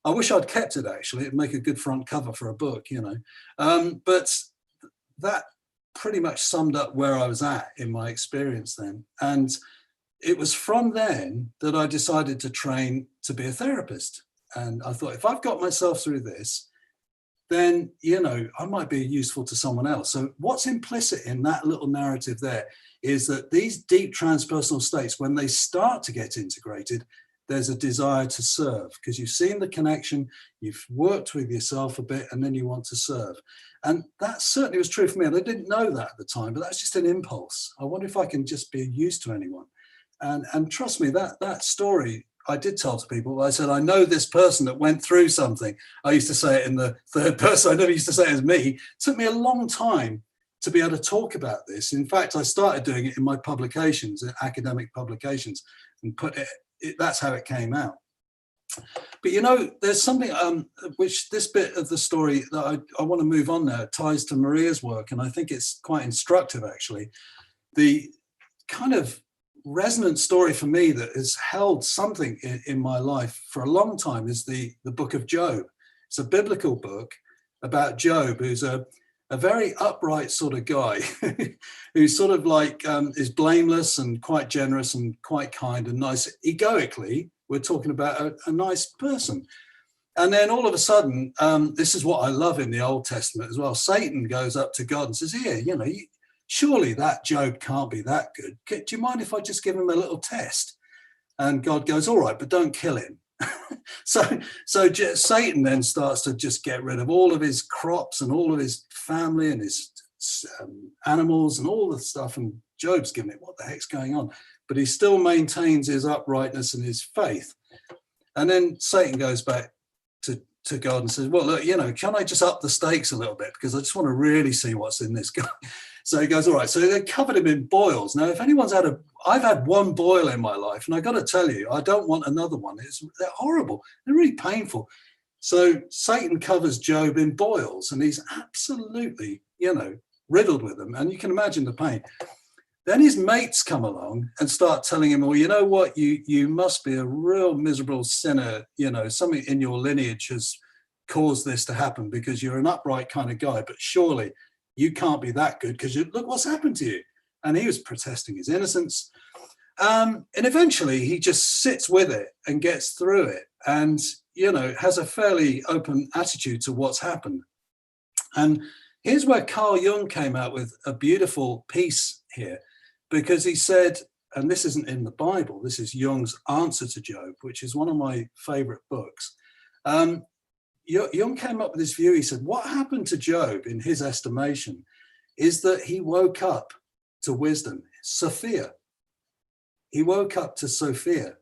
I wish I'd kept it, actually. It'd make a good front cover for a book, But that pretty much summed up where I was at in my experience then. And it was from then that I decided to train to be a therapist. And I thought, if I've got myself through this, then, I might be useful to someone else. So what's implicit in that little narrative there is that these deep transpersonal states, when they start to get integrated, there's a desire to serve because you've seen the connection, you've worked with yourself a bit, and then you want to serve. And that certainly was true for me. And I didn't know that at the time, but that's just an impulse. I wonder if I can just be of use to anyone. And trust me, that story I did tell to people. I said, I know this person that went through something. I used to say it in the third person. I never used to say it as me. It took me a long time to be able to talk about this. In fact, I started doing it in my publications, academic publications, and that's how it came out. But there's something which this bit of the story that I want to move on now ties to Maria's work, and I think it's quite instructive actually. The kind of resonant story for me that has held something in my life for a long time is the book of Job. It's a biblical book about Job, who's a very upright sort of guy who sort of like is blameless and quite generous and quite kind and nice. Egoically, we're talking about a nice person. And then all of a sudden, this is what I love in the Old Testament as well. Satan goes up to God and says, here, surely that Job can't be that good. Do you mind if I just give him a little test? And God goes, all right, but don't kill him. So Satan then starts to just get rid of all of his crops and all of his family and his animals and all the stuff. And Job's giving it, what the heck's going on? But he still maintains his uprightness and his faith. And then Satan goes back to God and says, well, look, can I just up the stakes a little bit? Because I just want to really see what's in this guy. So he goes, all right. So they covered him in boils. Now, if anyone's I've had one boil in my life, and I got to tell you, I don't want another one. They're horrible. They're really painful. So Satan covers Job in boils, and he's absolutely, riddled with them. And you can imagine the pain. Then his mates come along and start telling him, well, you know what, you must be a real miserable sinner. Something in your lineage has caused this to happen because you're an upright kind of guy, but surely you can't be that good because look what's happened to you. And he was protesting his innocence. And eventually he just sits with it and gets through it and, has a fairly open attitude to what's happened. And here's where Carl Jung came out with a beautiful piece here, because he said, and this isn't in the Bible, this is Jung's answer to Job, which is one of my favorite books. Jung came up with this view. He said, what happened to Job, in his estimation, is that he woke up to wisdom, Sophia. He woke up to Sophia.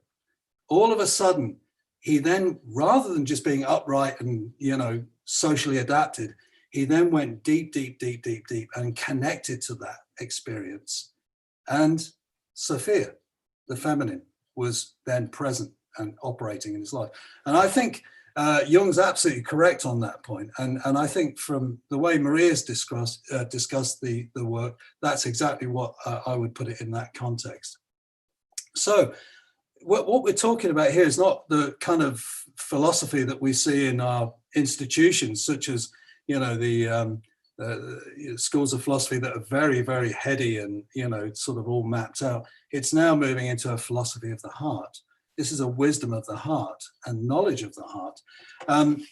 All of a sudden, he then, rather than just being upright and, socially adapted, he then went deep, deep, deep, deep, deep and connected to that experience. And Sophia, the feminine, was then present and operating in his life. And I think Jung's absolutely correct on that point. And I think from the way Maria's discussed the work, that's exactly what I would put it in that context. So what we're talking about here is not the kind of philosophy that we see in our institutions, such as, the schools of philosophy that are very, very heady and, sort of all mapped out. It's now moving into a philosophy of the heart. This is a wisdom of the heart and knowledge of the heart.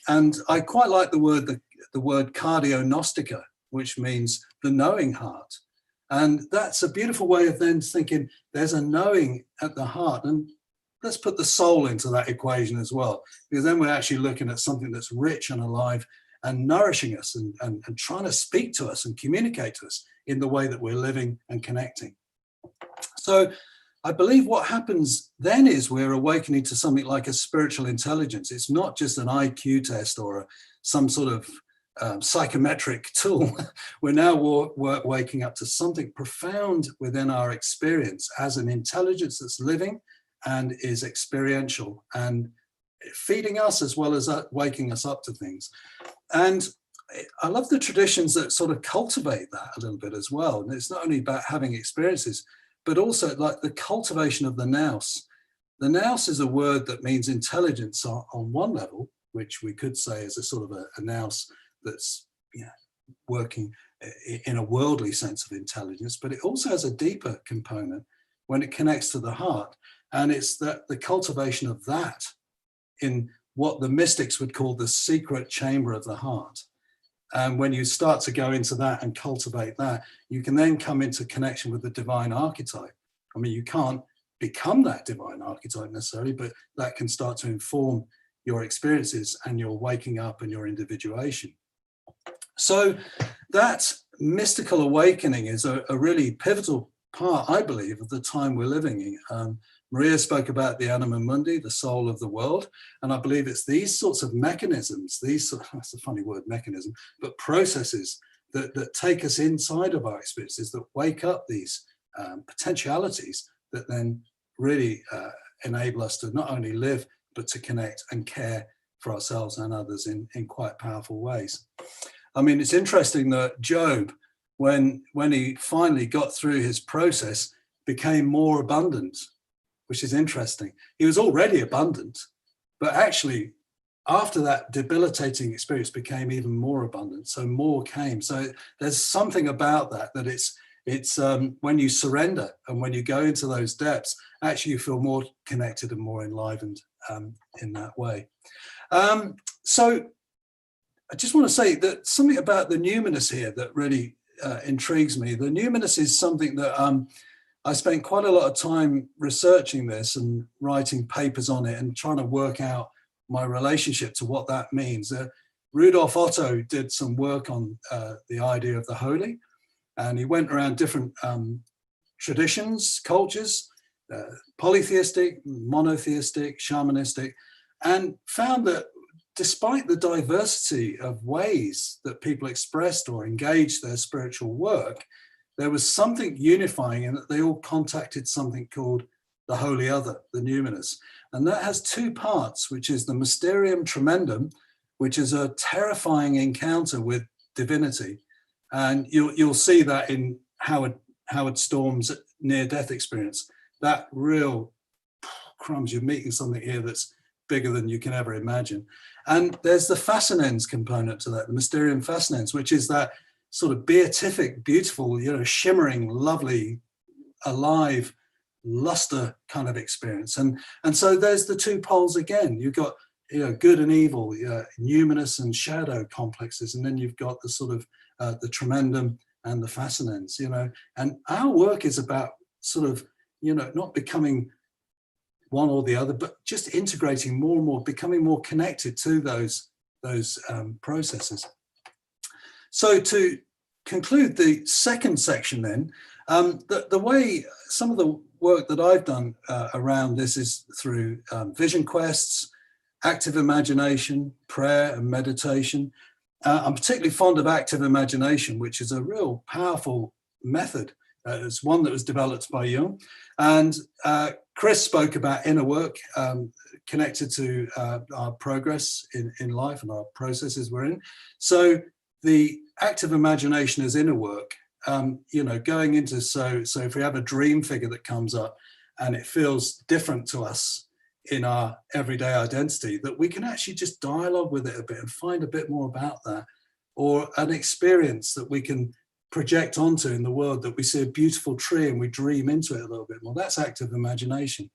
And I quite like the word cardiognostica, which means the knowing heart. And that's a beautiful way of then thinking there's a knowing at the heart. And let's put the soul into that equation as well, because then we're actually looking at something that's rich and alive and nourishing us and trying to speak to us and communicate to us in the way that we're living and connecting. So I believe what happens then is we're awakening to something like a spiritual intelligence. It's not just an IQ test or some sort of psychometric tool. We're now waking up to something profound within our experience as an intelligence that's living and is experiential and feeding us as well as waking us up to things. And I love the traditions that sort of cultivate that a little bit as well. And it's not only about having experiences, but also like the cultivation of the nous. The nous is a word that means intelligence on one level, which we could say is a sort of a nous that's, you know, working in a worldly sense of intelligence, but it also has a deeper component when it connects to the heart. And it's that the cultivation of that in what the mystics would call the secret chamber of the heart. And when you start to go into that and cultivate that, you can then come into connection with the divine archetype. I mean, you can't become that divine archetype necessarily, but that can start to inform your experiences and your waking up and your individuation. So that mystical awakening is a really pivotal part, I believe, of the time we're living in. Maria spoke about the anima mundi, the soul of the world, and I believe it's these sorts of mechanisms, that's a funny word, mechanism, but processes that take us inside of our experiences, that wake up these potentialities that then really enable us to not only live, but to connect and care for ourselves and others in quite powerful ways. I mean, it's interesting that Job, when he finally got through his process, became more abundant, which is interesting. He was already abundant, but actually after that debilitating experience became even more abundant. So more came. So there's something about that it's when you surrender and when you go into those depths, actually you feel more connected and more enlivened in that way. So I just want to say that something about the numinous here that really intrigues me. The numinous is something that I spent quite a lot of time researching this and writing papers on it and trying to work out my relationship to what that means. Rudolf Otto did some work on the idea of the holy, and he went around different traditions, cultures, polytheistic, monotheistic, shamanistic, and found that despite the diversity of ways that people expressed or engaged their spiritual work, there was something unifying in that they all contacted something called the holy other, the numinous. And that has two parts, which is the mysterium tremendum, which is a terrifying encounter with divinity. And you'll see that in Howard Storm's near-death experience. That real, crumbs, you're meeting something here that's bigger than you can ever imagine. And there's the fascinans component to that, the mysterium fascinans, which is that sort of beatific, beautiful, shimmering, lovely, alive, luster kind of experience. And so there's the two poles again. You've got good and evil, numinous and shadow complexes, and then you've got the sort of the tremendum and the fascinans, and our work is about sort of, not becoming one or the other, but just integrating more and more, becoming more connected to those processes. So to conclude the second section then, the way some of the work that I've done around this is through vision quests, active imagination, prayer and meditation. I'm particularly fond of active imagination, which is a real powerful method. It's one that was developed by Jung. And Chris spoke about inner work connected to our progress in life and our processes we're in. So the active imagination is inner work, going into, so if we have a dream figure that comes up and it feels different to us in our everyday identity, that we can actually just dialogue with it a bit and find a bit more about that, or an experience that we can project onto in the world, that we see a beautiful tree and we dream into it a little bit more. That's active imagination.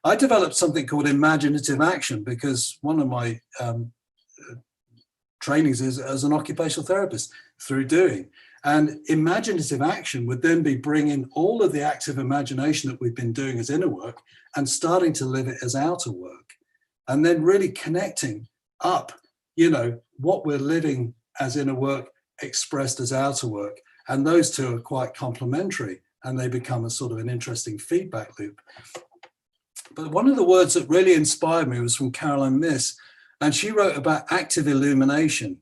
I developed something called imaginative action because one of my trainings is as an occupational therapist through doing. And imaginative action would then be bringing all of the active imagination that we've been doing as inner work and starting to live it as outer work. And then really connecting up, you know, what we're living as inner work expressed as outer work. And those two are quite complementary and they become a sort of an interesting feedback loop. But one of the words that really inspired me was from Caroline Myss, and she wrote about active illumination.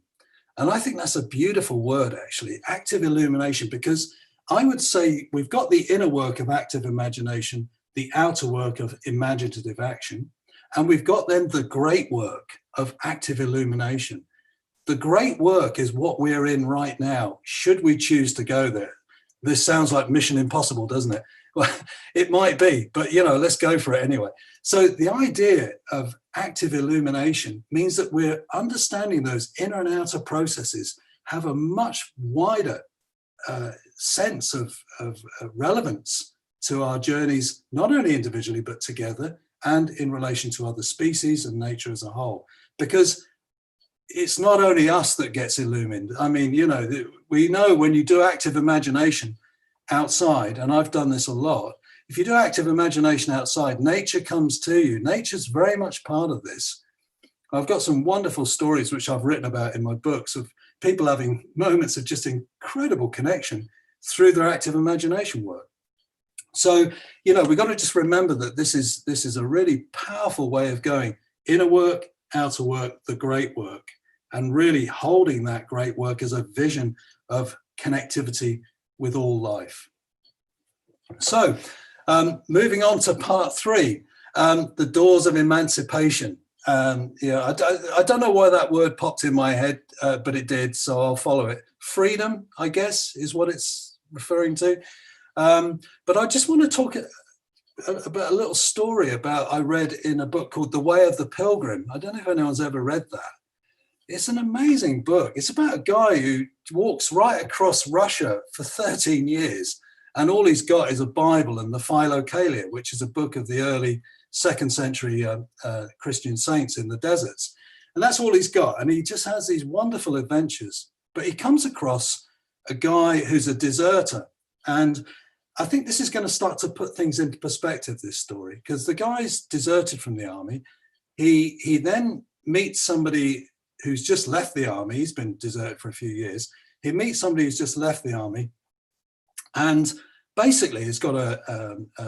And I think that's a beautiful word, actually, active illumination, because I would say we've got the inner work of active imagination, the outer work of imaginative action, and we've got then the great work of active illumination. The great work is what we're in right now, should we choose to go there. This sounds like Mission Impossible, doesn't it? Well, it might be, but, you know, let's go for it anyway. So the idea of active illumination means that we're understanding those inner and outer processes have a much wider sense of relevance to our journeys, not only individually, but together and in relation to other species and nature as a whole. Because it's not only us that gets illumined. I mean, you know, we know when you do active imagination outside, and I've done this a lot, if you do active imagination outside, nature comes to you. Nature's very much part of this. I've got some wonderful stories which I've written about in my books of people having moments of just incredible connection through their active imagination work. So, you know, we've got to just remember that this is a really powerful way of going inner work, outer work, the great work, and really holding that great work as a vision of connectivity with all life. So, moving on to part 3, the doors of emancipation. Yeah, I don't know why that word popped in my head, but it did, so I'll follow it. Freedom, I guess, is what it's referring to. But I just want to talk about a little story I read in a book called The Way of the Pilgrim. I don't know if anyone's ever read that. It's an amazing book. It's about a guy who walks right across Russia for 13 years, and all he's got is a Bible and the Philodelia, which is a book of the early 2nd century Christian saints in the deserts. And that's all he's got. And he just has these wonderful adventures. But he comes across a guy who's a deserter. And I think this is going to start to put things into perspective, this story, because the guy's deserted from the army. He then meets somebody who's just left the army. He's been deserted for a few years. He meets somebody who's just left the army and basically has got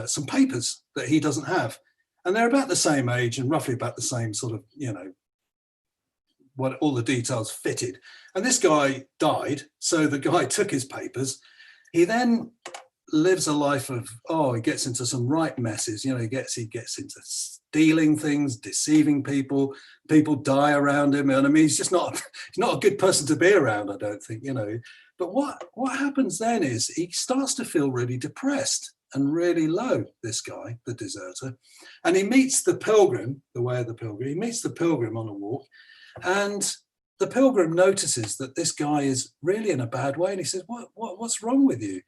some papers that he doesn't have. And they're about the same age and roughly about the same sort of, you know, what all the details fitted. And this guy died. So the guy took his papers. He then lives a life of, he gets into some right messes. You know, he gets into stealing things, deceiving people. People die around him. And I mean, he's not a good person to be around, I don't think, you know. But what happens then is he starts to feel really depressed and really low, this guy, the deserter. And he meets the pilgrim, the way of the pilgrim. He meets the pilgrim on a walk. And the pilgrim notices that this guy is really in a bad way. And he says, what's wrong with you?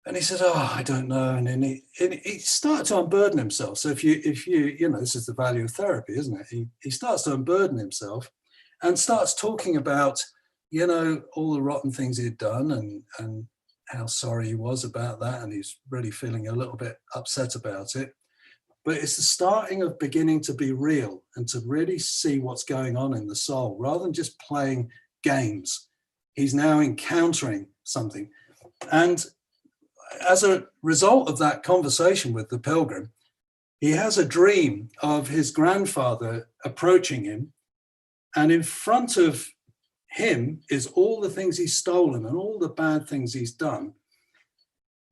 And he says, I don't know. And then he starts to unburden himself. So if you know, this is the value of therapy, isn't it? He starts to unburden himself and starts talking about, you know, all the rotten things he'd done and how sorry he was about that. And he's really feeling a little bit upset about it. But it's the starting of beginning to be real and to really see what's going on in the soul rather than just playing games. He's now encountering something. And as a result of that conversation with the pilgrim, he has a dream of his grandfather approaching him, and in front of him is all the things he's stolen and all the bad things he's done.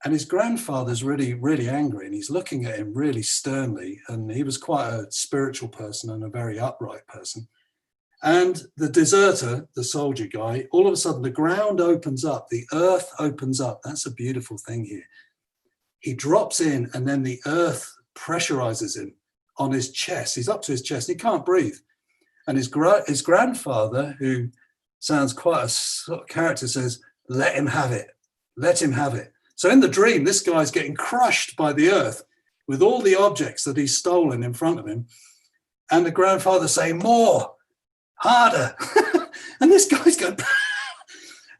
And his grandfather's really, really angry, and he's looking at him really sternly. And he was quite a spiritual person and a very upright person. And the deserter, the soldier guy, all of a sudden the ground opens up, the earth opens up. That's a beautiful thing here. He drops in, and then the earth pressurizes him on his chest. He's up to his chest. He can't breathe. And his grandfather, who sounds quite a sort of character, says, let him have it. Let him have it. So in the dream, this guy's getting crushed by the earth with all the objects that he's stolen in front of him. And the grandfather saying, more, harder. And this guy's going,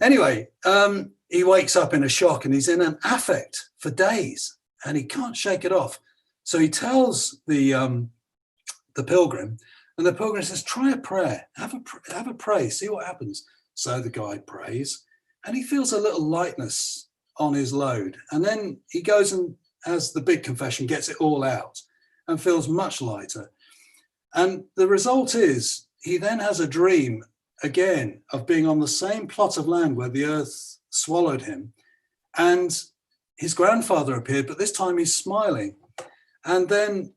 anyway, he wakes up in a shock and he's in an affect for days and he can't shake it off. So he tells the pilgrim, and the pilgrim says, try a prayer, have a pray, see what happens. So the guy prays and he feels a little lightness on his load. And then he goes and has the big confession, gets it all out and feels much lighter. And the result is he then has a dream again of being on the same plot of land where the earth swallowed him. And his grandfather appeared, but this time he's smiling. And then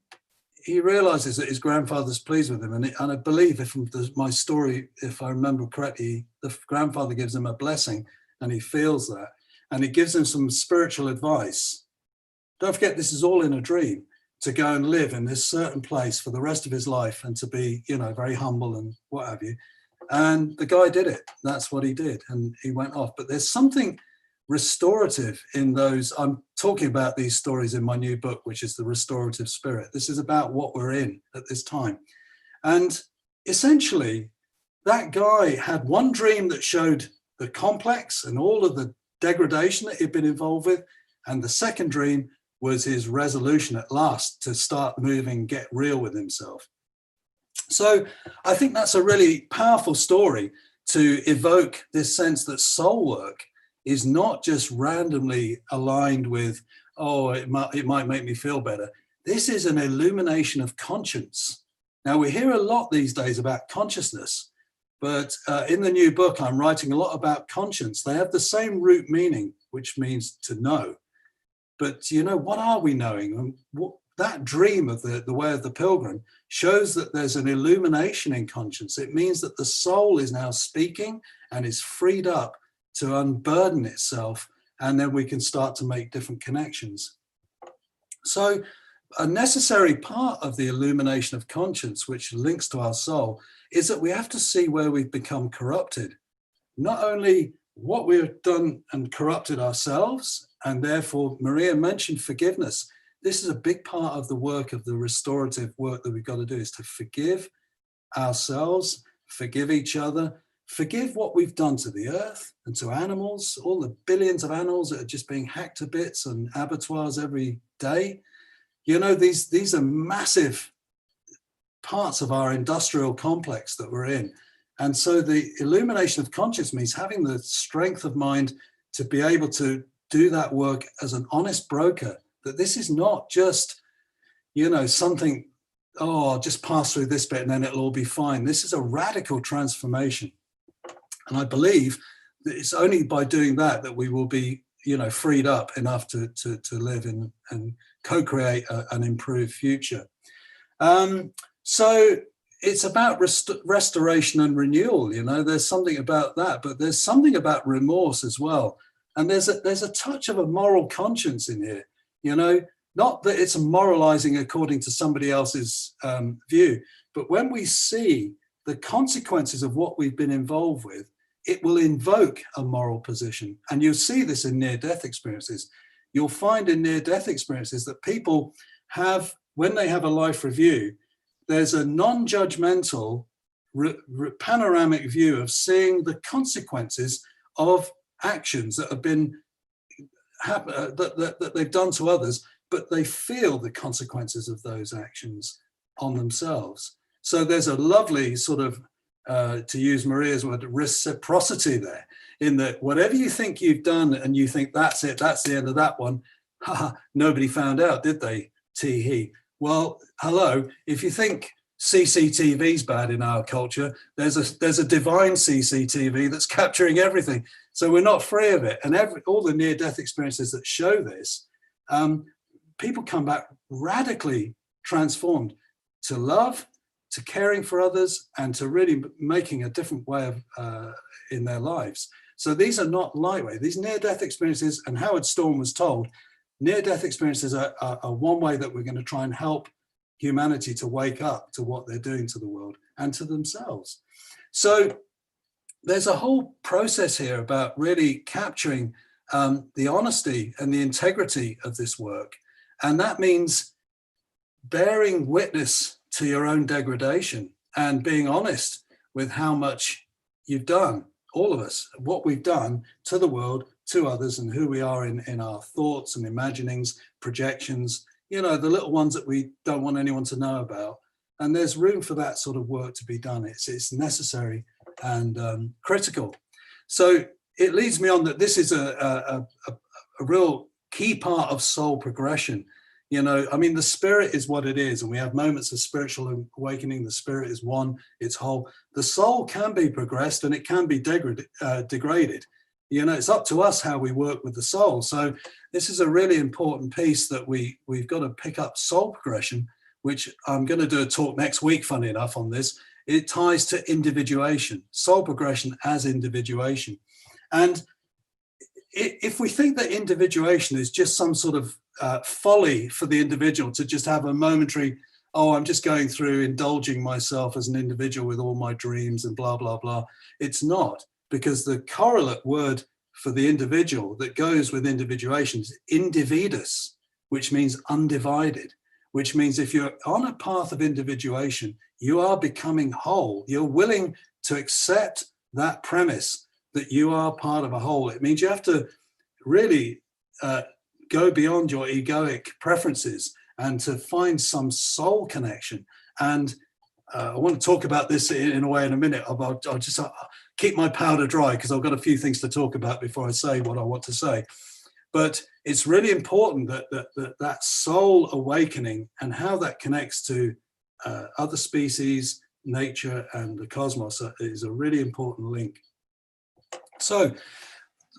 he realizes that his grandfather's pleased with him. And I believe, if my story, if I remember correctly, the grandfather gives him a blessing and he feels that. And he gives him some spiritual advice. Don't forget, this is all in a dream, to go and live in this certain place for the rest of his life and to be, very humble and what have you. And the guy did it. That's what he did. And he went off. But there's something restorative in those. I'm talking about these stories in my new book, which is The Restorative Spirit. This is about what we're in at this time. And essentially, that guy had one dream that showed the complex and all of the degradation that he'd been involved with. And the second dream was his resolution at last to start moving, get real with himself. So I think that's a really powerful story to evoke this sense that soul work is not just randomly aligned with, oh, it might make me feel better. This is an illumination of conscience. Now, we hear a lot these days about consciousness, but in the new book, I'm writing a lot about conscience. They have the same root meaning, which means to know. But, what are we knowing? And that dream of the way of the pilgrim shows that there's an illumination in conscience. It means that the soul is now speaking and is freed up to unburden itself, and then we can start to make different connections. So a necessary part of the illumination of conscience, which links to our soul, is that we have to see where we've become corrupted. Not only what we've done and corrupted ourselves, and therefore Maria mentioned forgiveness. This is a big part of the work, of the restorative work that we've got to do, is to forgive ourselves, forgive each other, forgive what we've done to the earth and to animals, all the billions of animals that are just being hacked to bits and abattoirs every day. These are massive parts of our industrial complex that we're in. And so the illumination of conscience means having the strength of mind to be able to do that work as an honest broker, that this is not just, something, oh, I'll just pass through this bit and then it'll all be fine. This is a radical transformation. And I believe that it's only by doing that we will be, freed up enough to live in and co-create an improved future. So it's about restoration and renewal. There's something about that, but there's something about remorse as well. And there's a touch of a moral conscience in here, not that it's moralizing according to somebody else's view, but when we see the consequences of what we've been involved with, it will invoke a moral position. And you'll see this in near-death experiences. You'll find in near-death experiences that people have, when they have a life review, there's a non-judgmental panoramic view of seeing the consequences of actions that have been that they've done to others, but they feel the consequences of those actions on themselves. So there's a lovely sort of, to use Maria's word, reciprocity there, in that whatever you think you've done and you think that's it, that's the end of that one, nobody found out, did they? Tee-hee. Well, hello, if you think CCTV's bad in our culture, there's a divine CCTV that's capturing everything. So we're not free of it. And all the near-death experiences that show this, people come back radically transformed to love, to caring for others, and to really making a different way of in their lives. So these are not lightweight. These near-death experiences, and Howard Storm was told, near-death experiences are one way that we're going to try and help humanity to wake up to what they're doing to the world and to themselves. So there's a whole process here about really capturing the honesty and the integrity of this work. And that means bearing witness to your own degradation and being honest with how much you've done, all of us, what we've done to the world, to others, and who we are in our thoughts and imaginings, projections, you know, the little ones that we don't want anyone to know about. And there's room for that sort of work to be done. It's necessary and critical. So it leads me on that this is a real key part of soul progression. You know, I mean, the spirit is what it is, and we have moments of spiritual awakening. The spirit is one, it's whole. The soul can be progressed and it can be degraded. You know, it's up to us how we work with the soul. So this is a really important piece that we've got to pick up soul progression, which I'm going to do a talk next week, funny enough, on this. It ties to individuation, soul progression as individuation. And if we think that individuation is just some sort of folly for the individual to just have a momentary, oh, I'm just going through indulging myself as an individual with all my dreams and blah, blah, blah. It's not, because the correlate word for the individual that goes with individuation is individus, which means undivided, which means if you're on a path of individuation, you are becoming whole. You're willing to accept that premise that you are part of a whole. It means you have to really go beyond your egoic preferences and to find some soul connection. And I want to talk about this in a way in a minute. I'll just keep my powder dry because I've got a few things to talk about before I say what I want to say. But it's really important that soul awakening and how that connects to other species, nature, and the cosmos is a really important link. So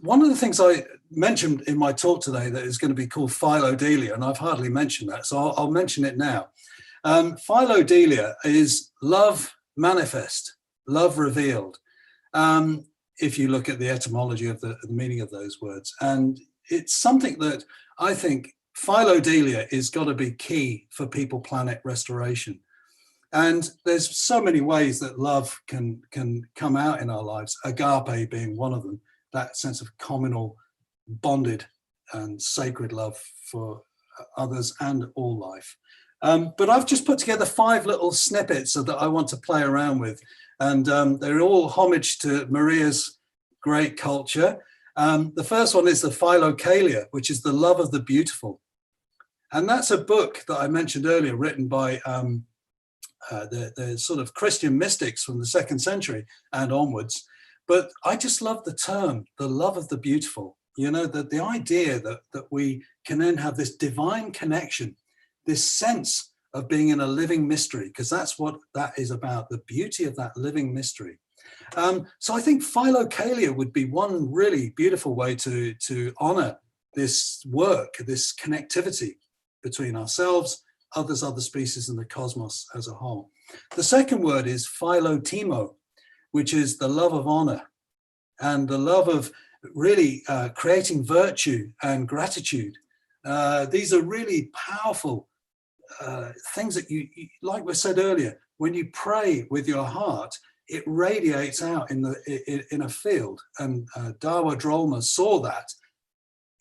one of the things I mentioned in my talk today that is going to be called Philodelia, and I've hardly mentioned that, so I'll mention it now. Philodelia is love manifest, love revealed, if you look at the etymology of the meaning of those words. And it's something that I think Philodelia is got to be key for people-planet restoration. And there's so many ways that love can come out in our lives, agape being one of them, that sense of communal, bonded and sacred love for others and all life. But I've just put together 5 little snippets that I want to play around with. And they're all homage to Maria's great culture. The first one is the Philodelia, which is the love of the beautiful. And that's a book that I mentioned earlier, written by the sort of Christian mystics from the 2nd century and onwards. But I just love the term, the love of the beautiful. You know, the idea that we can then have this divine connection, this sense of being in a living mystery, because that's what that is about, the beauty of that living mystery. So I think Philodelia would be one really beautiful way to honor this work, this connectivity between ourselves, others, other species, and the cosmos as a whole. The second word is philotimo, which is the love of honor and the love of really creating virtue and gratitude. These are really powerful things that you, like we said earlier, when you pray with your heart, it radiates out in a field. And Dawa Drolma saw that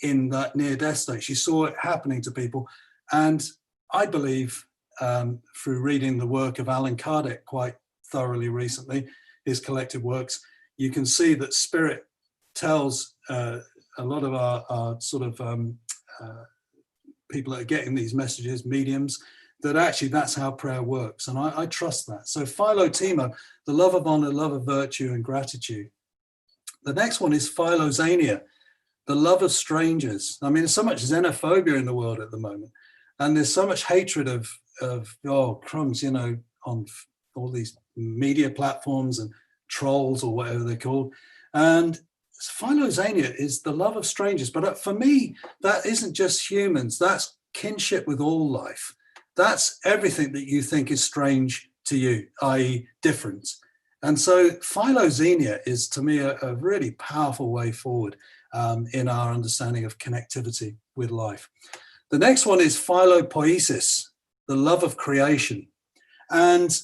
in that near-death state. She saw it happening to people. And I believe through reading the work of Alan Kardec quite thoroughly recently, his collected works, you can see that spirit tells a lot of our sort of people that are getting these messages, mediums, that actually that's how prayer works. And I trust that. So philotimo, the love of honor, love of virtue and gratitude. The next one is philoxenia, the love of strangers. I mean, there's so much xenophobia in the world at the moment. And there's so much hatred of oh, crumbs, you know, on all these media platforms and trolls or whatever they're called. And philoxenia is the love of strangers. But for me, that isn't just humans. That's kinship with all life. That's everything that you think is strange to you, i.e. different. And so philoxenia is, to me, a really powerful way forward in our understanding of connectivity with life. The next one is philopoiesis, the love of creation. And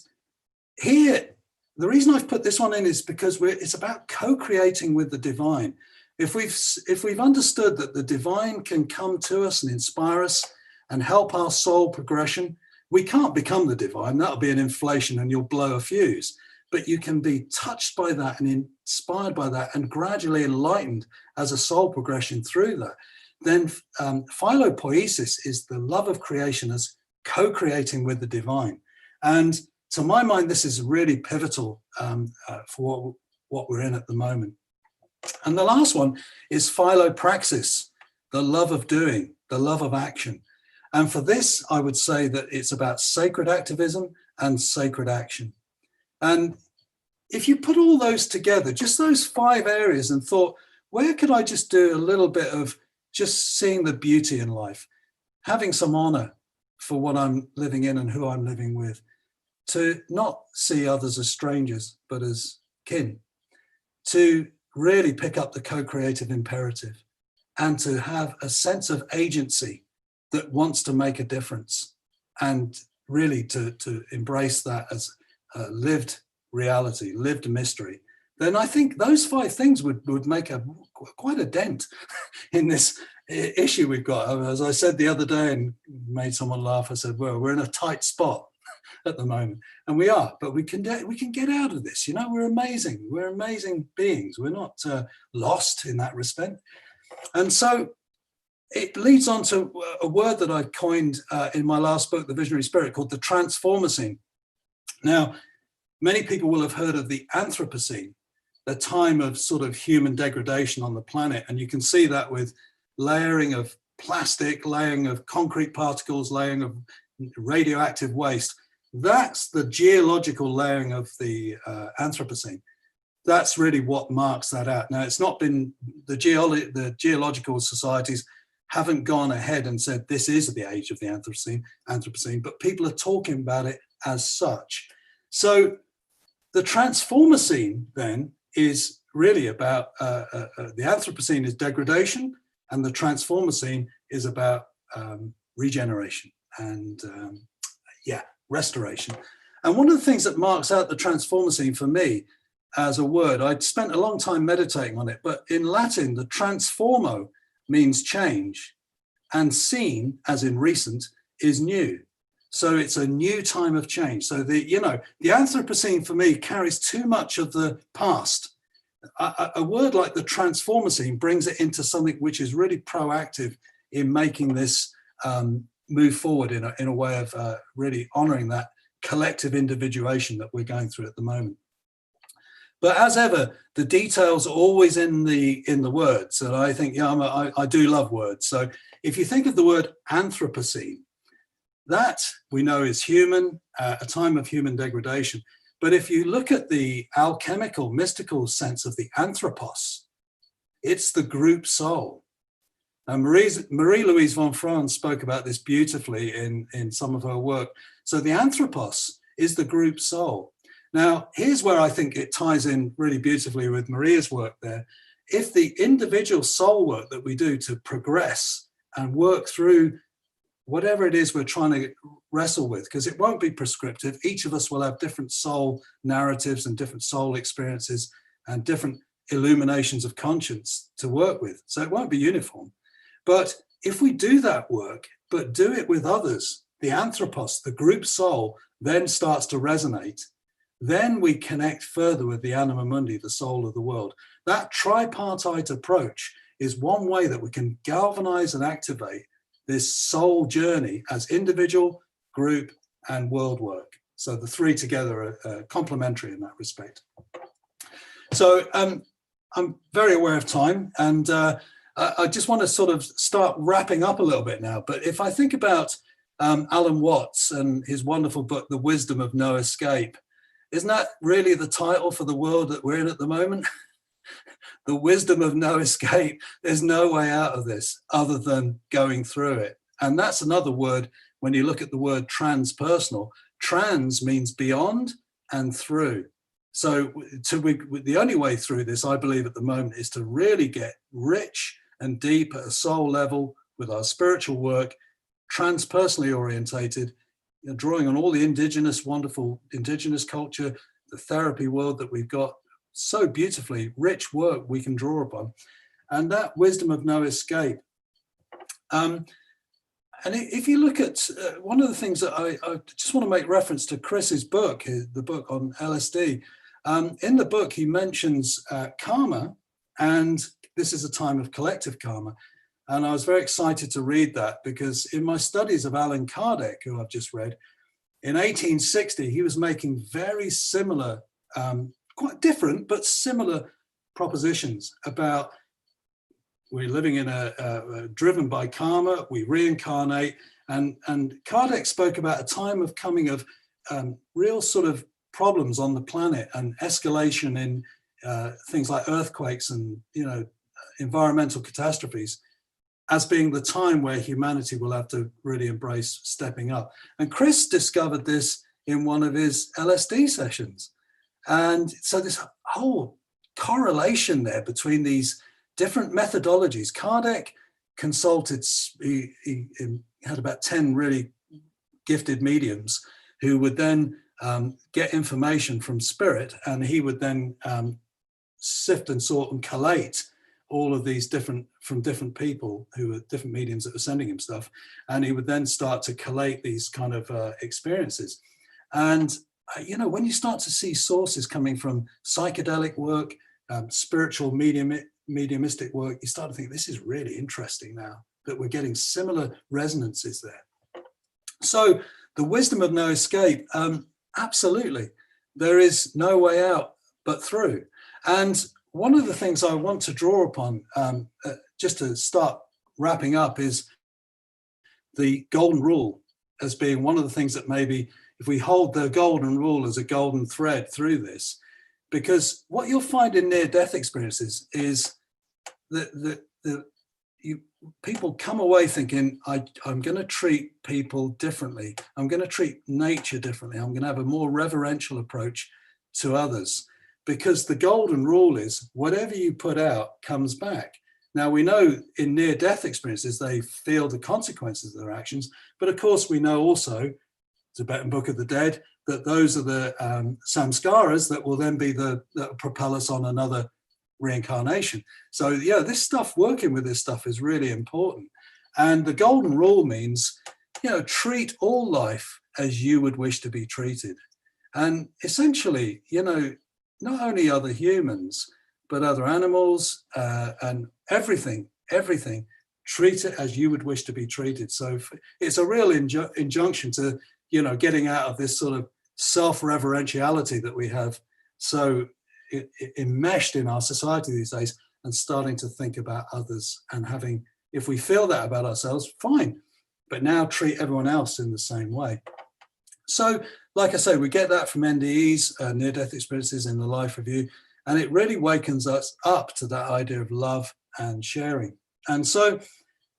here, the reason I've put this one in is because it's about co-creating with the divine. If we've understood that the divine can come to us and inspire us and help our soul progression, We can't become the divine. That'll be an inflation and you'll blow a fuse. But you can be touched by that and inspired by that and gradually enlightened as a soul progression through that. Then philopoiesis is the love of creation as co-creating with the divine. And to my mind, this is really pivotal for what we're in at the moment. And the last one is philopraxis, the love of doing, the love of action. And for this, I would say that it's about sacred activism and sacred action. And if you put all those together, just those 5 areas, and thought, where could I just do a little bit of just seeing the beauty in life, having some honor for what I'm living in and who I'm living with, to not see others as strangers, but as kin, to really pick up the co-creative imperative, and to have a sense of agency that wants to make a difference, and really to embrace that as lived reality, lived mystery, then I think those 5 things would make quite a dent in this issue we've got. As I said the other day and made someone laugh, I said, well, we're in a tight spot at the moment, and we are, but we can get out of this. You know, we're amazing beings. We're not lost in that respect. And so it leads on to a word that I coined in my last book, The Visionary Spirit, called the Transformacene. Now, many people will have heard of the Anthropocene, the time of sort of human degradation on the planet. And you can see that with layering of plastic, layering of concrete particles, layering of radioactive waste. That's the geological layering of the Anthropocene. That's really what marks that out. Now, it's not been, the geological societies haven't gone ahead and said this is the age of the Anthropocene, but people are talking about it as such. So the Transformacene then is really about, the Anthropocene is degradation, and the Transformacene is about regeneration and restoration. And one of the things that marks out the Transformacene for me as a word, I'd spent a long time meditating on it, but in Latin, the transformo means change, and scene, as in recent, is new. So it's a new time of change. So the Anthropocene for me carries too much of the past. A word like the Transformacene brings it into something which is really proactive in making this move forward in a way of really honoring that collective individuation that we're going through at the moment. But as ever, the details are always in the words, and I think I do love words. So if you think of the word Anthropocene, that we know is human, a time of human degradation. But if you look at the alchemical, mystical sense of the anthropos, it's the group soul. And Marie-Louise von Franz spoke about this beautifully in some of her work. So the anthropos is the group soul. Now, here's where I think it ties in really beautifully with Maria's work there. If the individual soul work that we do to progress and work through whatever it is we're trying to wrestle with, because it won't be prescriptive. Each of us will have different soul narratives and different soul experiences and different illuminations of conscience to work with. So it won't be uniform. But if we do that work, but do it with others, the anthropos, the group soul, then starts to resonate. Then we connect further with the anima mundi, the soul of the world. That tripartite approach is one way that we can galvanize and activate this soul journey as individual, group, and world work. So the 3 together are complementary in that respect. So I'm very aware of time, and I just want to sort of start wrapping up a little bit now. But if I think about Alan Watts and his wonderful book, The Wisdom of No Escape, isn't that really the title for the world that we're in at the moment? The wisdom of no escape. There's no way out of this other than going through it. And that's another word, when you look at the word transpersonal, trans means beyond and through. So the only way through this, I believe at the moment, is to really get rich and deep at a soul level with our spiritual work, transpersonally orientated, drawing on all the wonderful indigenous culture, the therapy world that we've got, so beautifully rich work we can draw upon, and that wisdom of no escape. And if you look at one of the things that I just want to make reference to Chris's book, the book on LSD. In the book, he mentions karma, and this is a time of collective karma. And I was very excited to read that, because in my studies of Allan Kardec, who I've just read, in 1860, he was making very similar, quite different, but similar propositions about we're living in driven by karma, we reincarnate. And Kardec spoke about a time of coming of real sort of problems on the planet and escalation in things like earthquakes and, environmental catastrophes as being the time where humanity will have to really embrace stepping up. And Chris discovered this in one of his LSD sessions. And so this whole correlation there between these different methodologies. Kardec consulted, he had about 10 really gifted mediums who would then get information from spirit, and he would then sift and sort and collate all of these from different people who were different mediums that were sending him stuff. And he would then start to collate these kind of experiences. And, when you start to see sources coming from psychedelic work, spiritual mediumistic work, you start to think this is really interesting now that we're getting similar resonances there. So the wisdom of no escape, absolutely. There is no way out but through. And one of the things I want to draw upon, just to start wrapping up, is the golden rule as being one of the things that maybe if we hold the golden rule as a golden thread through this, because what you'll find in near-death experiences is that people come away thinking, I'm going to treat people differently. I'm going to treat nature differently. I'm going to have a more reverential approach to others, because the golden rule is whatever you put out comes back. Now, we know in near-death experiences, they feel the consequences of their actions. But of course, we know also, Tibetan Book of the Dead, that those are the samskaras that will then be that propel us on another reincarnation. So yeah, this stuff, working with this stuff is really important. And the golden rule means, treat all life as you would wish to be treated. And essentially, not only other humans, but other animals and everything, treat it as you would wish to be treated. So it's a real injunction to, getting out of this sort of self-reverentiality that we have so enmeshed in our society these days, and starting to think about others and having, if we feel that about ourselves, fine, but now treat everyone else in the same way. So, like I say, we get that from NDEs, near-death experiences in the life review, and it really wakens us up to that idea of love and sharing. And so,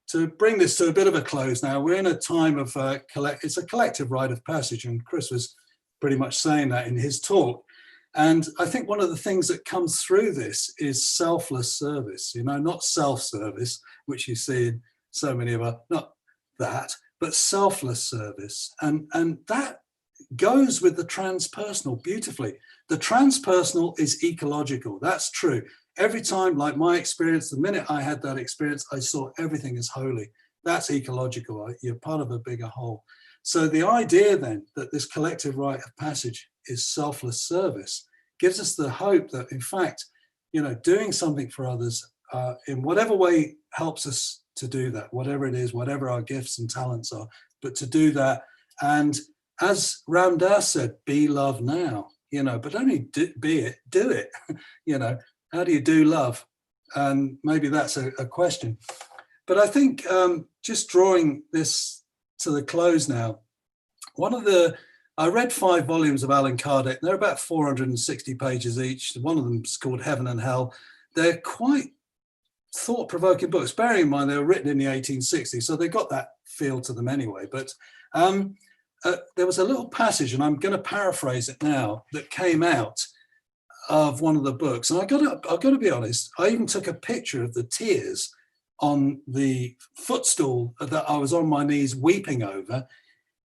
to bring this to a bit of a close now, we're in a time of it's a collective rite of passage, and Chris was pretty much saying that in his talk. And I think one of the things that comes through this is selfless service, not self-service, which you see in so many of our, not that, but selfless service. And that goes with the transpersonal beautifully. The transpersonal is ecological, that's true. Every time, like my experience, the minute I had that experience, I saw everything as holy. That's ecological, you're part of a bigger whole. So the idea then that this collective rite of passage is selfless service gives us the hope that, in fact, doing something for others in whatever way helps us to do that, whatever it is, whatever our gifts and talents are, but to do that. And as Ram Dass said, be love now, but only do it. How do you do love? And maybe that's a question. But I think just drawing this to the close now, I read 5 volumes of Allan Kardec. They're about 460 pages each. One of them is called Heaven and Hell. They're quite thought-provoking books, bearing in mind they were written in the 1860s, so they got that feel to them anyway. But there was a little passage, and I'm going to paraphrase it now, that came out of one of the books. And I've got to be honest, I even took a picture of the tears on the footstool that I was on my knees weeping over.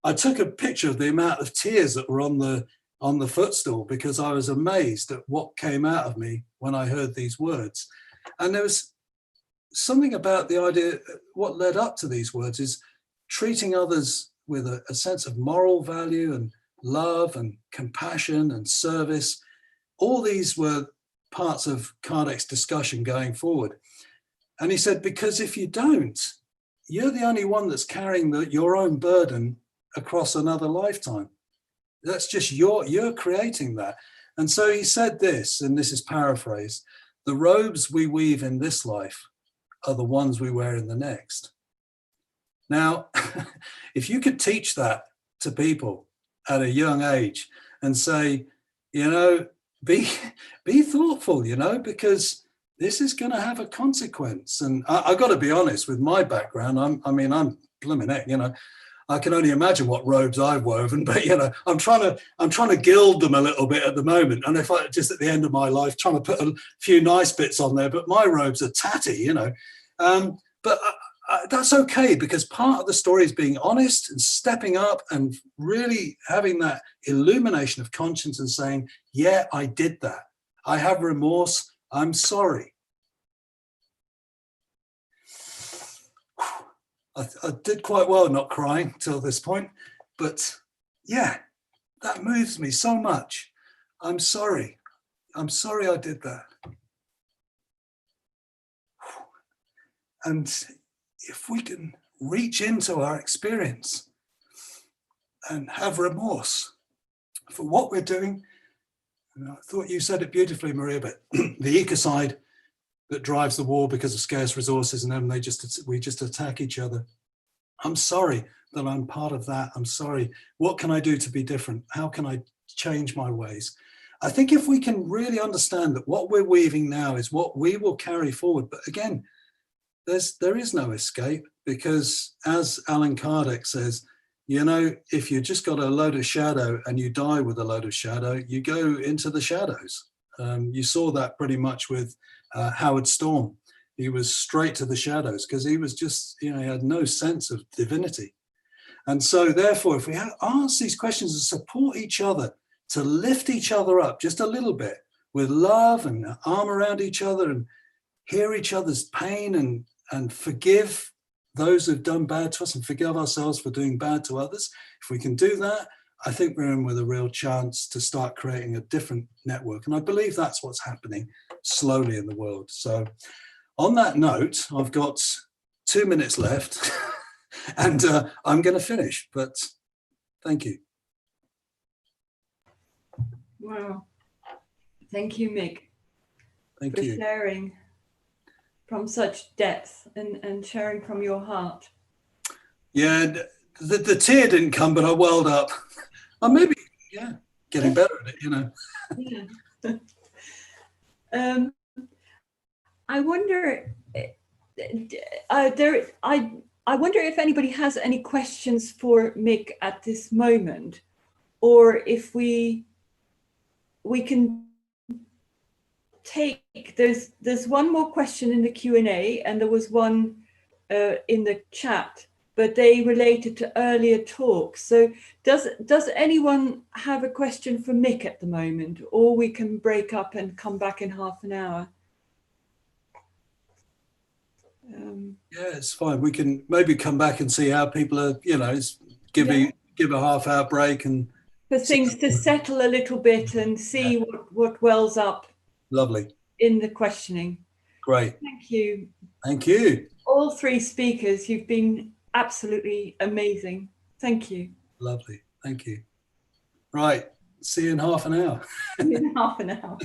I took a picture of the amount of tears that were on the footstool, because I was amazed at what came out of me when I heard these words. And there was something about the idea, what led up to these words is treating others with a sense of moral value and love and compassion and service. All these were parts of Kardec's discussion going forward. And he said, because if you don't, you're the only one that's carrying your own burden across another lifetime. That's just you're creating that. And so he said this, and this is paraphrased: the robes we weave in this life are the ones we wear in the next. Now, if you could teach that to people at a young age and say, you know, be thoughtful, you know, because this is going to have a consequence. And I got to be honest, with my background, I'm blooming heck, you know, I can only imagine what robes I've woven, but you know, I'm trying to gild them a little bit at the moment. And if I just at the end of my life trying to put a few nice bits on there, but my robes are tatty, you know. But that's okay, because part of the story is being honest and stepping up and really having that illumination of conscience and saying, yeah, I did that. I have remorse. I'm sorry. I did quite well not crying till this point, but yeah, that moves me so much. I'm sorry. I'm sorry I did that. And if we can reach into our experience and have remorse for what we're doing, and I thought you said it beautifully, Maria, but the ecocide that drives the war because of scarce resources, and then we just attack each other. I'm sorry that I'm part of that. I'm sorry. What can I do to be different? How can I change my ways? I think if we can really understand that what we're weaving now is what we will carry forward. But again, there is no escape, because as Alan Kardec says, you know, if you just got a load of shadow and you die with a load of shadow, you go into the shadows. You saw that pretty much with Howard Storm. He was straight to the shadows because he was just, you know, he had no sense of divinity. And so therefore, if we ask these questions and support each other to lift each other up just a little bit with love and arm around each other and hear each other's pain and forgive those who've done bad to us and forgive ourselves for doing bad to others, if we can do that, I think we're in with a real chance to start creating a different network. And I believe that's what's happening slowly in the world. So on that note, I've got 2 minutes left and I'm going to finish, but thank you. Wow. Thank you, Mick, Thank for you. sharing from such depth and sharing from your heart. Yeah, the tear didn't come, but I welled up. Or maybe, yeah, getting better at it, you know. Yeah. I wonder, I wonder if anybody has any questions for Mick at this moment, or if we can take, there's one more question in the Q&A, and there was one in the chat, but they related to earlier talks. So does anyone have a question for Mick at the moment, or we can break up and come back in half an hour? Yeah, it's fine. We can maybe come back and see how people are, you know, give a half-hour break and for things to settle a little bit and see what wells up. Lovely. In the questioning. Great. Thank you. Thank you. All three speakers, you've been absolutely amazing. Thank you. Lovely. Thank you. Right. See you in half an hour. In half an hour.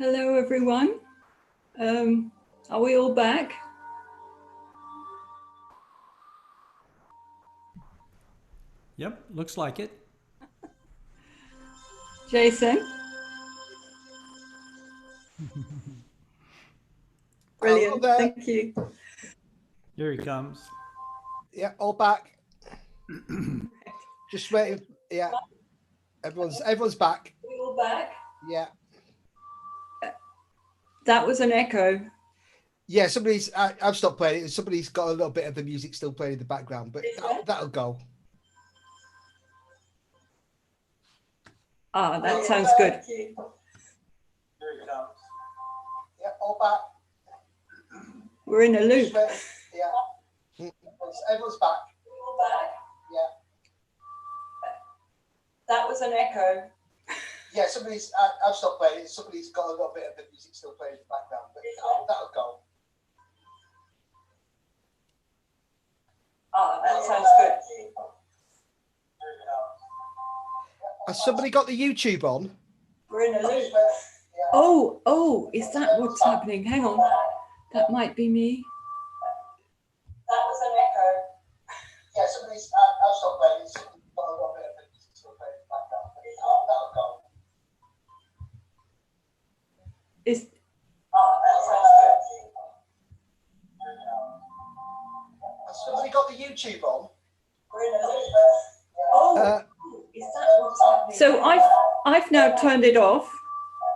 Hello, everyone. Are we all back? Yep, looks like it. Jason? Brilliant, there. thank you. Here he comes. Yeah, all back. Just waiting. Yeah, everyone's back. We all back? Yeah. That was an echo. Yeah, I've stopped playing it. Somebody's got a little bit of the music still playing in the background, but that'll go. Ah, that sounds good. Here it comes. Yeah, all back. We're in a loop. Yeah. Everyone's back. All back? Yeah. That was an echo. Yeah, I've stopped playing it. Somebody's got a little bit of the music still playing in the background, but that'll go. Ah, that sounds good. Has somebody got the YouTube on? We're in a loop. Oh, is that what's happening? Hang on. That might be me. That was an echo. Yeah, I've stopped playing it. Somebody's got a little bit of the music still playing in the background, but that'll go. That sounds good. Has somebody got the YouTube on? We're in a loop. Is that what's happening? So I've now turned it off.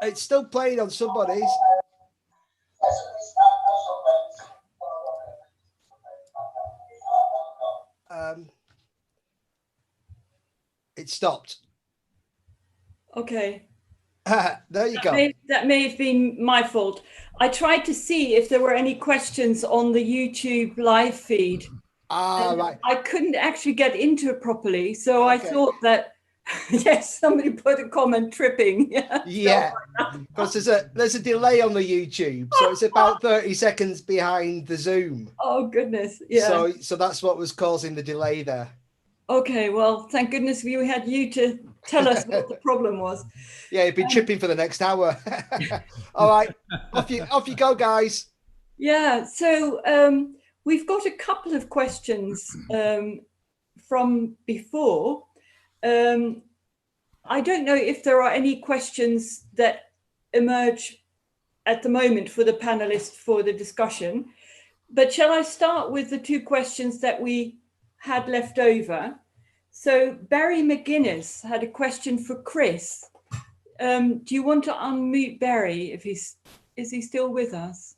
It's still playing on somebody's. It stopped. Okay. There you go. That may have been my fault. I tried to see if there were any questions on the YouTube live feed. Right. I couldn't actually get into it properly, so I thought that yes, somebody put a comment tripping. Yeah, because there's a delay on the YouTube, so it's about 30 seconds behind the Zoom. Oh goodness, yeah. So that's what was causing the delay there. Okay, well, thank goodness we had you to tell us what the problem was. Yeah, you've been tripping for the next hour. All right, off you go, guys. Yeah, so we've got a couple of questions from before. I don't know if there are any questions that emerge at the moment for the panelists for the discussion, but shall I start with the two questions that we had left over? So Barry McGuinness had a question for Chris. Do you want to unmute Barry if is he still with us?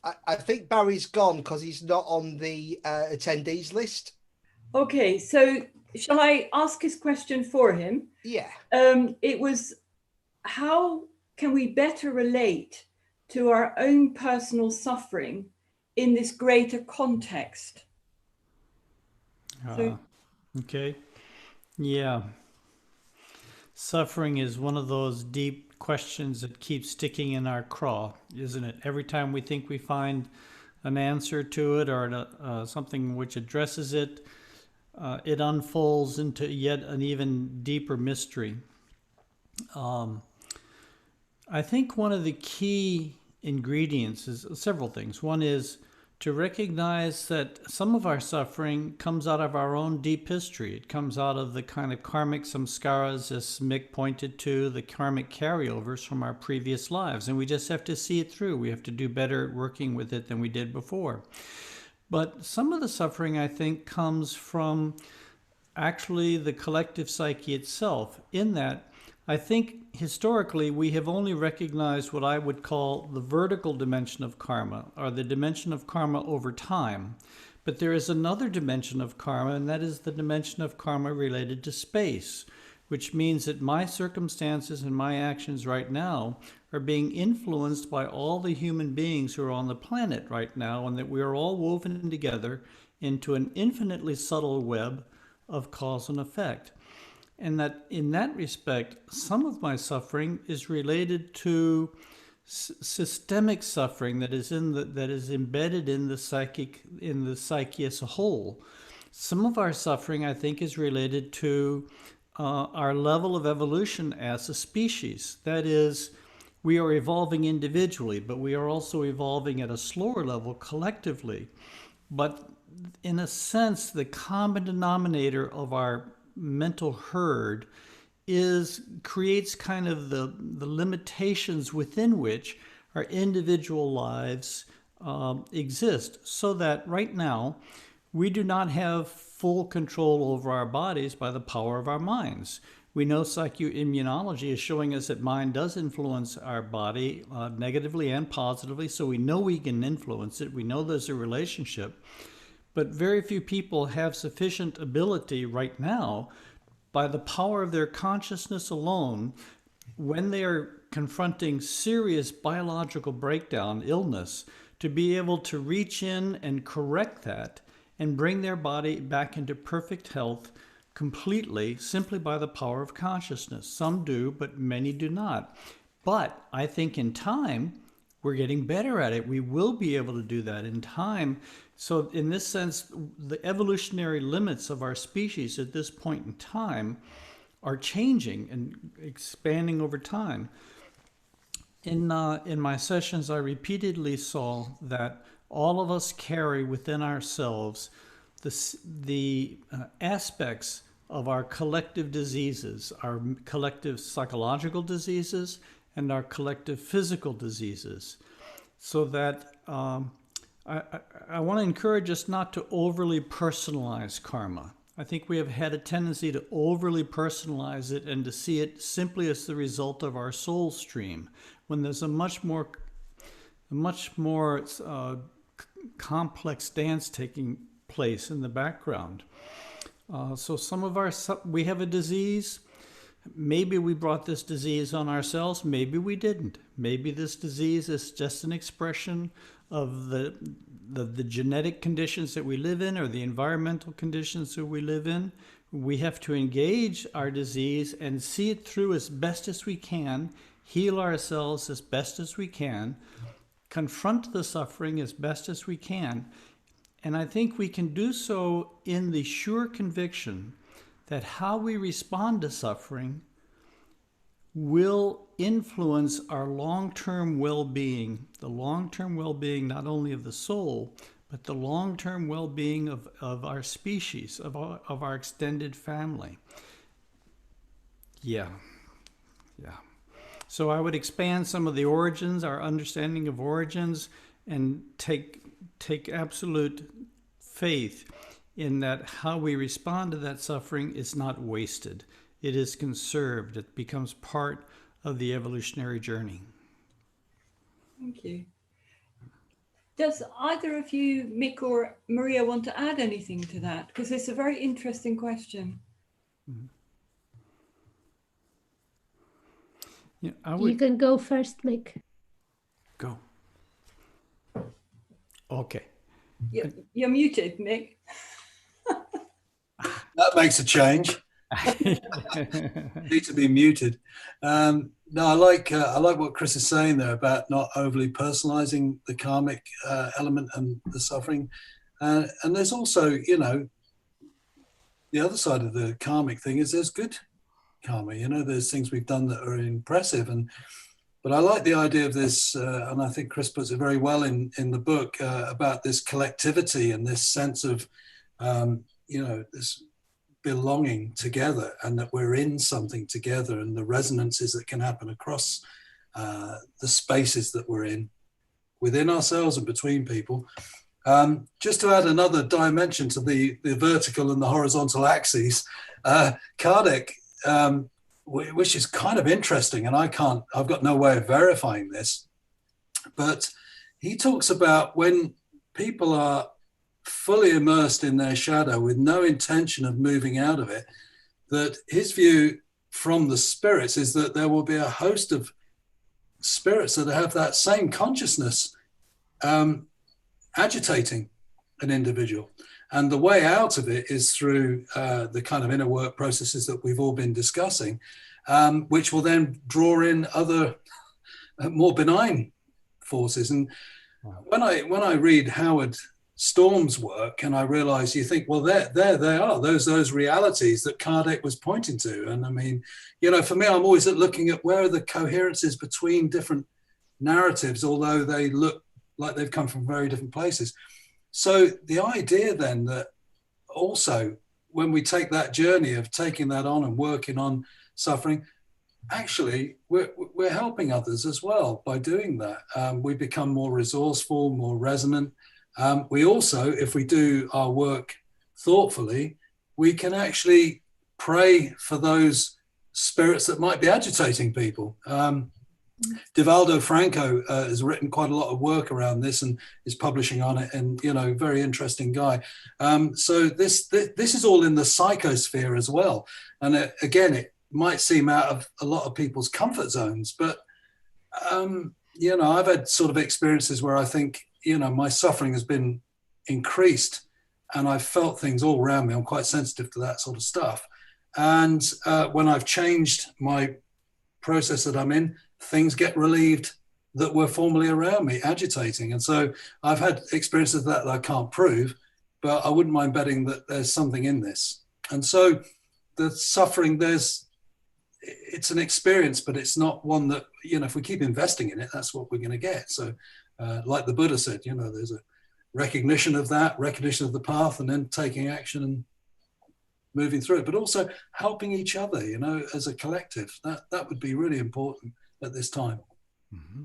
I think Barry's gone because he's not on the attendees list. Okay, so shall I ask his question for him? Yeah. It was, how can we better relate to our own personal suffering in this greater context? Okay. Yeah. Suffering is one of those deep questions that keeps sticking in our craw, isn't it? Every time we think we find an answer to it or something which addresses it, it unfolds into yet an even deeper mystery. I think one of the key ingredients is several things. One is to recognize that some of our suffering comes out of our own deep history. It comes out of the kind of karmic samskaras, as Mick pointed to, the karmic carryovers from our previous lives. And we just have to see it through. We have to do better at working with it than we did before. But some of the suffering, I think, comes from actually the collective psyche itself, in that I think historically we have only recognized what I would call the vertical dimension of karma, or the dimension of karma over time. But there is another dimension of karma, and that is the dimension of karma related to space, which means that my circumstances and my actions right now are being influenced by all the human beings who are on the planet right now, and that we are all woven together into an infinitely subtle web of cause and effect. And that in that respect, some of my suffering is related to systemic suffering that is embedded in the psyche as a whole. Some of our suffering, I think, is related to our level of evolution as a species. That is, we are evolving individually, but we are also evolving at a slower level collectively. But in a sense, the common denominator of our mental herd creates kind of the limitations within which our individual lives exist. So that right now, we do not have full control over our bodies by the power of our minds. We know psychoimmunology is showing us that mind does influence our body negatively and positively, so we know we can influence it. We know there's a relationship, but very few people have sufficient ability right now, by the power of their consciousness alone, when they are confronting serious biological breakdown, illness, to be able to reach in and correct that and bring their body back into perfect health completely, simply by the power of consciousness. Some do, but many do not. But I think in time, we're getting better at it. We will be able to do that in time. So in this sense, the evolutionary limits of our species at this point in time are changing and expanding over time. In my sessions, I repeatedly saw that all of us carry within ourselves the aspects of our collective diseases, our collective psychological diseases and our collective physical diseases. So that I want to encourage us not to overly personalize karma. I think we have had a tendency to overly personalize it and to see it simply as the result of our soul stream, when there's a much more complex dance taking place in the background. So we have a disease. Maybe we brought this disease on ourselves. Maybe we didn't. Maybe this disease is just an expression of the genetic conditions that we live in, or the environmental conditions that we live in. We have to engage our disease and see it through as best as we can, heal ourselves as best as we can, confront the suffering as best as we can. And I think we can do so in the sure conviction that how we respond to suffering will influence our long-term well-being, the long-term well-being not only of the soul, but the long-term well-being of our species, of our extended family. Yeah. So I would expand some of the origins, our understanding of origins, and take absolute faith in that how we respond to that suffering is not wasted. It is conserved. It becomes part of the evolutionary journey. Thank you. Does either of you, Mick or Maria, want to add anything to that? Because it's a very interesting question. Yeah, you can go first, Mick. Go. Okay. You're muted, Mick. That makes a change. Need to be muted. No, I like what Chris is saying there about not overly personalizing the karmic element and the suffering. And there's also, the other side of the karmic thing is there's good karma. There's things we've done that are impressive. But I like the idea of this, and I think Chris puts it very well in the book, about this collectivity and this sense of, this belonging together, and that we're in something together, and the resonances that can happen across the spaces that we're in, within ourselves and between people. Just to add another dimension to the vertical and the horizontal axes, Kardec, which is kind of interesting, and I've got no way of verifying this, but he talks about when people are fully immersed in their shadow with no intention of moving out of it, that his view from the spirits is that there will be a host of spirits that have that same consciousness agitating an individual. And the way out of it is through the kind of inner work processes that we've all been discussing, which will then draw in other more benign forces. And when I read Howard Storm's work, and I realized, you think, well, there they are, those realities that Kardec was pointing to. And I mean, you know, for me, I'm always looking at where are the coherences between different narratives, although they look like they've come from very different places. So the idea then that also when we take that journey of taking that on and working on suffering, actually we're helping others as well by doing that. We become more resourceful, more resonant. We also, if we do our work thoughtfully, we can actually pray for those spirits that might be agitating people. Divaldo Franco has written quite a lot of work around this and is publishing on it, and, you know, very interesting guy. So this is all in the psychosphere as well. And again, it might seem out of a lot of people's comfort zones, but, you know, I've had sort of experiences where I think, you know, my suffering has been increased and I've felt things all around me. I'm quite sensitive to that sort of stuff. And when I've changed my process that I'm in, things get relieved that were formerly around me, agitating. And so I've had experiences that I can't prove, but I wouldn't mind betting that there's something in this. And so the suffering, it's an experience, but it's not one that, you know, if we keep investing in it, that's what we're going to get. So like the Buddha said, you know, there's a recognition of that, recognition of the path, and then taking action and moving through it, but also helping each other, you know, as a collective. That would be really important at this time. Mm-hmm.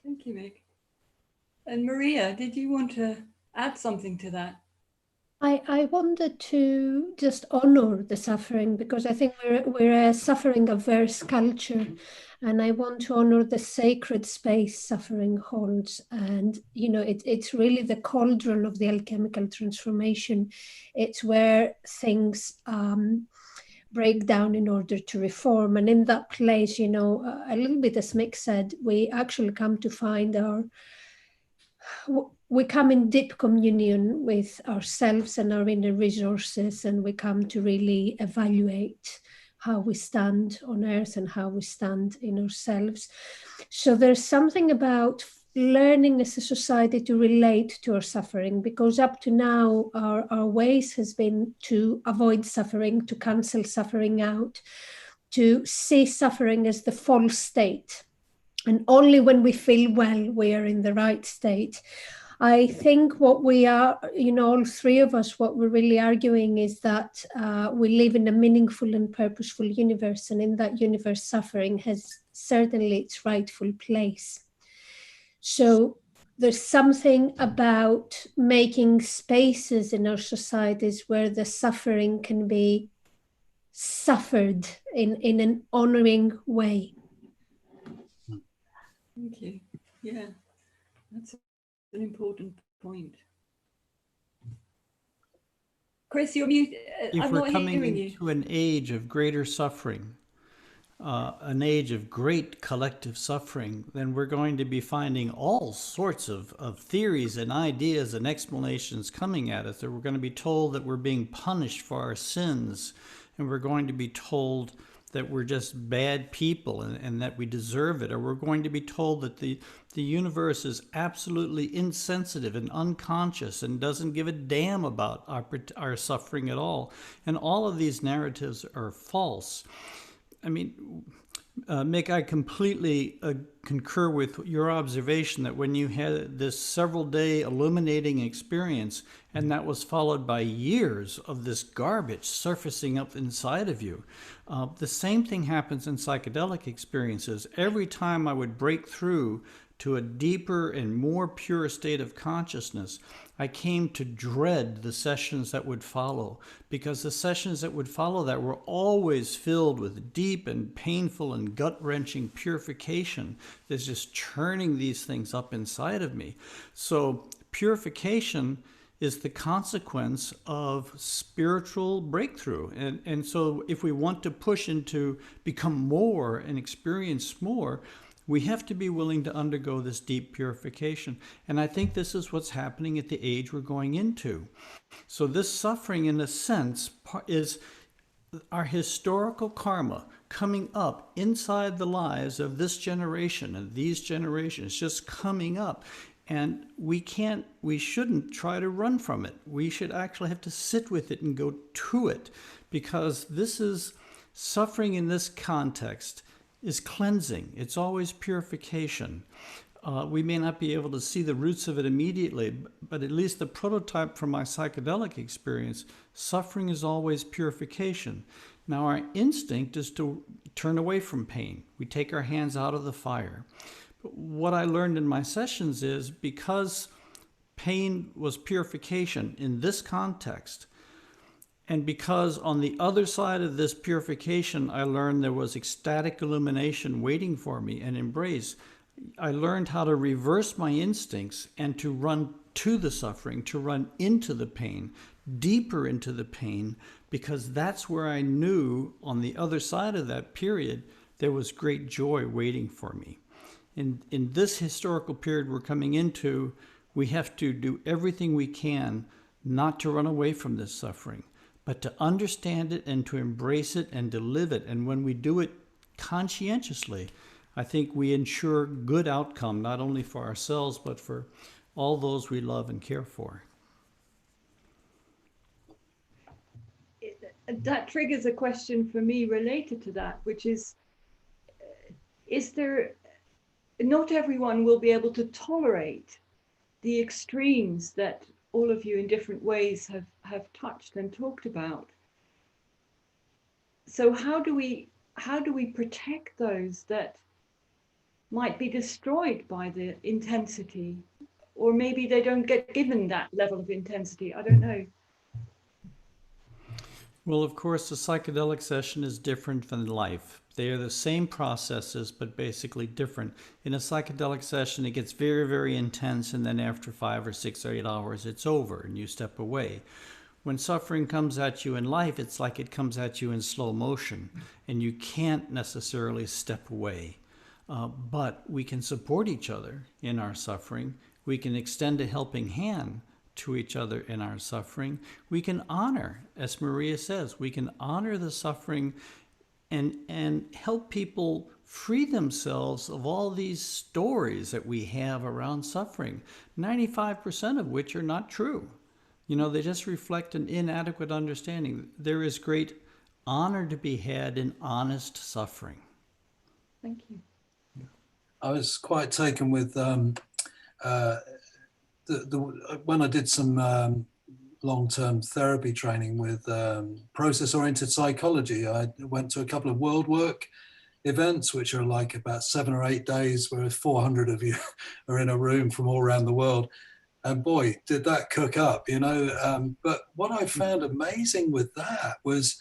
Thank you, Mick. And Maria, did you want to add something to that? I wanted to just honor the suffering, because I think we're a suffering averse culture, and I want to honor the sacred space suffering holds. And, you know, it's really the cauldron of the alchemical transformation. It's where things break down in order to reform. And in that place, you know, a little bit as Mick said, we actually come to find we come in deep communion with ourselves and our inner resources, and we come to really evaluate how we stand on earth and how we stand in ourselves. So there's something about learning as a society to relate to our suffering, because up to now our ways has been to avoid suffering, to cancel suffering out, to see suffering as the false state. And only when we feel well, we are in the right state. I think what we are, you know, all three of us, what we're really arguing is that we live in a meaningful and purposeful universe. And in that universe, suffering has certainly its rightful place. So there's something about making spaces in our societies where the suffering can be suffered in an honoring way. Thank you. Yeah, that's an important point. Chris, you're mute. If I'm we're not coming hearing you. into an age of greater suffering, an age of great collective suffering, then we're going to be finding all sorts of theories and ideas and explanations coming at us. That we're going to be told that we're being punished for our sins, and we're going to be told that we're just bad people and that we deserve it, or we're going to be told that the universe is absolutely insensitive and unconscious and doesn't give a damn about our suffering at all. And all of these narratives are false. I mean, Mick, I completely concur with your observation that when you had this several-day illuminating experience, and that was followed by years of this garbage surfacing up inside of you, the same thing happens in psychedelic experiences. Every time I would break through to a deeper and more pure state of consciousness, I came to dread the sessions that would follow, because the sessions that would follow that were always filled with deep and painful and gut-wrenching purification that's just churning these things up inside of me. So purification is the consequence of spiritual breakthrough. And so if we want to push into become more and experience more, we have to be willing to undergo this deep purification. And I think this is what's happening at the age we're going into. So this suffering, in a sense, is our historical karma coming up inside the lives of this generation and these generations, just coming up. And we shouldn't try to run from it. We should actually have to sit with it and go to it, because suffering in this context is cleansing. It's always purification. We may not be able to see the roots of it immediately, but at least the prototype from my psychedelic experience, suffering is always purification. Now, our instinct is to turn away from pain. We take our hands out of the fire. But what I learned in my sessions is, because pain was purification in this context, and because on the other side of this purification, I learned there was ecstatic illumination waiting for me and embrace, I learned how to reverse my instincts and to run to the suffering, to run into the pain, deeper into the pain, because that's where I knew on the other side of that period, there was great joy waiting for me. In this historical period we're coming into, we have to do everything we can not to run away from this suffering, but to understand it and to embrace it and to live it. And when we do it conscientiously, I think we ensure good outcome, not only for ourselves, but for all those we love and care for. That triggers a question for me related to that, which is there, not everyone will be able to tolerate the extremes that all of you in different ways have touched and talked about. So how do we protect those that might be destroyed by the intensity, or maybe they don't get given that level of intensity? I don't know. Well, of course, the psychedelic session is different than life. They are the same processes, but basically different. In a psychedelic session, it gets very, very intense, and then after 5 or 6 or 8 hours, it's over and you step away. When suffering comes at you in life, it's like it comes at you in slow motion, and you can't necessarily step away. But we can support each other in our suffering. We can extend a helping hand to each other in our suffering. We can honor, as Maria says, we can honor the suffering and help people free themselves of all these stories that we have around suffering, 95% of which are not true. You know, they just reflect an inadequate understanding. There is great honor to be had in honest suffering. Thank you. I was quite taken with when I did some long-term therapy training with process-oriented psychology. I went to a couple of world work events, which are like about 7 or 8 days, where 400 of you are in a room from all around the world. And boy, did that cook up, you know. But what I found amazing with that was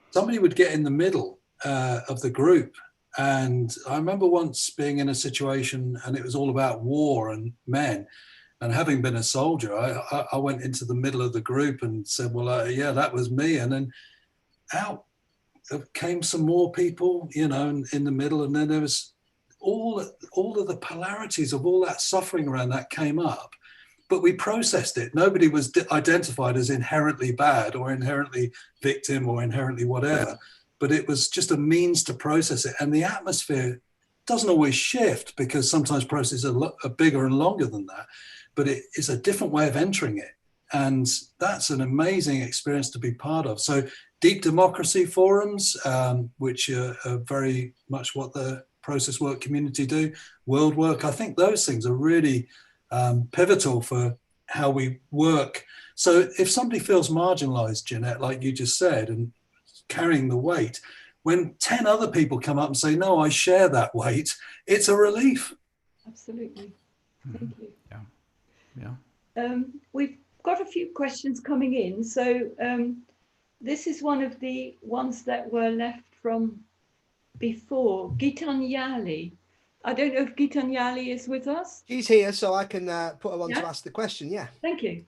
somebody would get in the middle of the group. And I remember once being in a situation and it was all about war and men. And having been a soldier, I went into the middle of the group and said, well, yeah, that was me. And then out came some more people, you know, in the middle. And then there was all of the polarities of all that suffering around that came up. But we processed it. Nobody was identified as inherently bad or inherently victim or inherently whatever. But it was just a means to process it. And the atmosphere doesn't always shift, because sometimes processes are bigger and longer than that. But it is a different way of entering it. And that's an amazing experience to be part of. So deep democracy forums, which are very much what the process work community do, world work, I think those things are really pivotal for how we work. So if somebody feels marginalized, Jeanette, like you just said, and carrying the weight, when 10 other people come up and say, no, I share that weight, it's a relief. Absolutely. Thank you. Yeah. We've got a few questions coming in. So this is one of the ones that were left from before. Gitanyali. I don't know if Gitanyali is with us. She's here, so I can put her on to ask the question. Yeah. Thank you.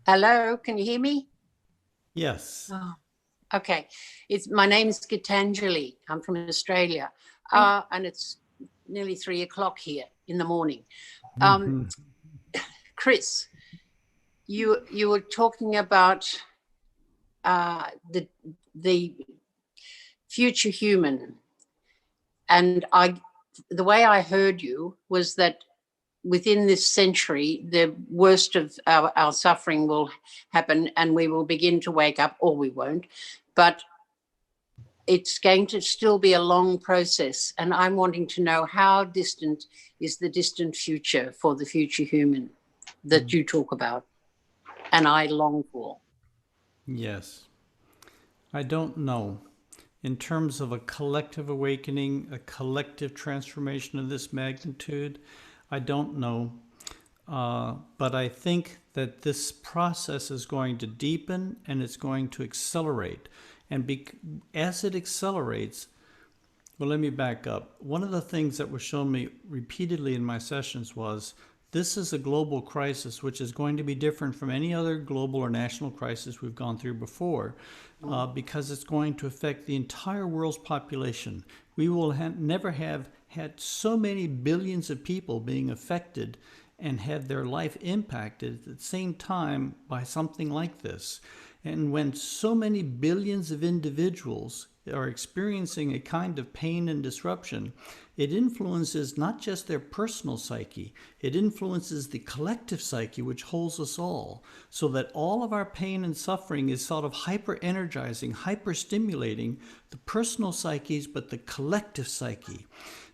Hello, can you hear me? Yes. Oh, okay. My name is Gitanjali. I'm from Australia, and it's nearly 3 o'clock here in the morning. Chris, you were talking about the future human And the way I heard you was that within this century, the worst of our suffering will happen and we will begin to wake up, or we won't. But it's going to still be a long process. And I'm wanting to know, how distant is the distant future for the future human that you talk about and I long for? Yes. I don't know. In terms of a collective awakening, a collective transformation of this magnitude, I don't know. But I think that this process is going to deepen and it's going to accelerate. And as it accelerates, well, let me back up. One of the things that was shown me repeatedly in my sessions was this is a global crisis, which is going to be different from any other global or national crisis we've gone through before, because it's going to affect the entire world's population. We will never have had so many billions of people being affected and had their life impacted at the same time by something like this. And when so many billions of individuals are experiencing a kind of pain and disruption, it influences not just their personal psyche, it influences the collective psyche, which holds us all, so that all of our pain and suffering is sort of hyper-energizing, hyper-stimulating the personal psyches, but the collective psyche.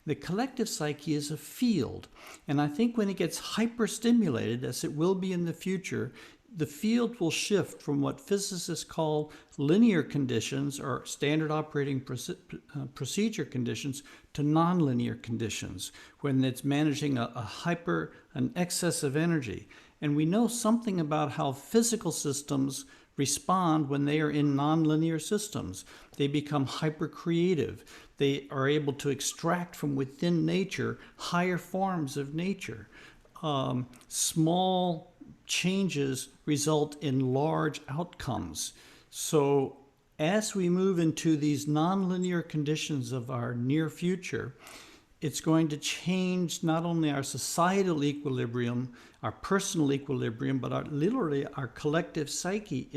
The collective psyche is a field, and I think when it gets hyper-stimulated, as it will be in the future, the field will shift from what physicists call linear conditions or standard operating procedure conditions to nonlinear conditions, when it's managing an excess of energy. And we know something about how physical systems respond when they are in nonlinear systems. They become hyper-creative. They are able to extract from within nature higher forms of nature. Small changes result in large outcomes. So as we move into these nonlinear conditions of our near future, it's going to change not only our societal equilibrium, our personal equilibrium, but literally our collective psyche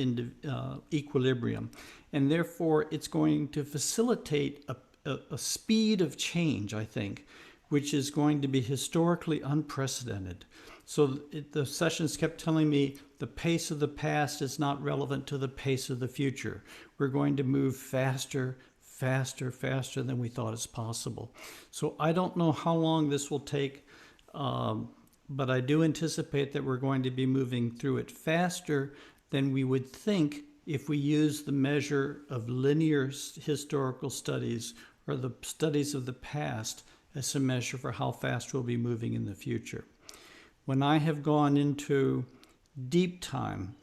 equilibrium. And therefore, it's going to facilitate a speed of change, I think, which is going to be historically unprecedented. So the sessions kept telling me the pace of the past is not relevant to the pace of the future. We're going to move faster, faster, faster than we thought is possible. So I don't know how long this will take, but I do anticipate that we're going to be moving through it faster than we would think if we use the measure of linear historical studies or the studies of the past as a measure for how fast we'll be moving in the future. When I have gone into deep time,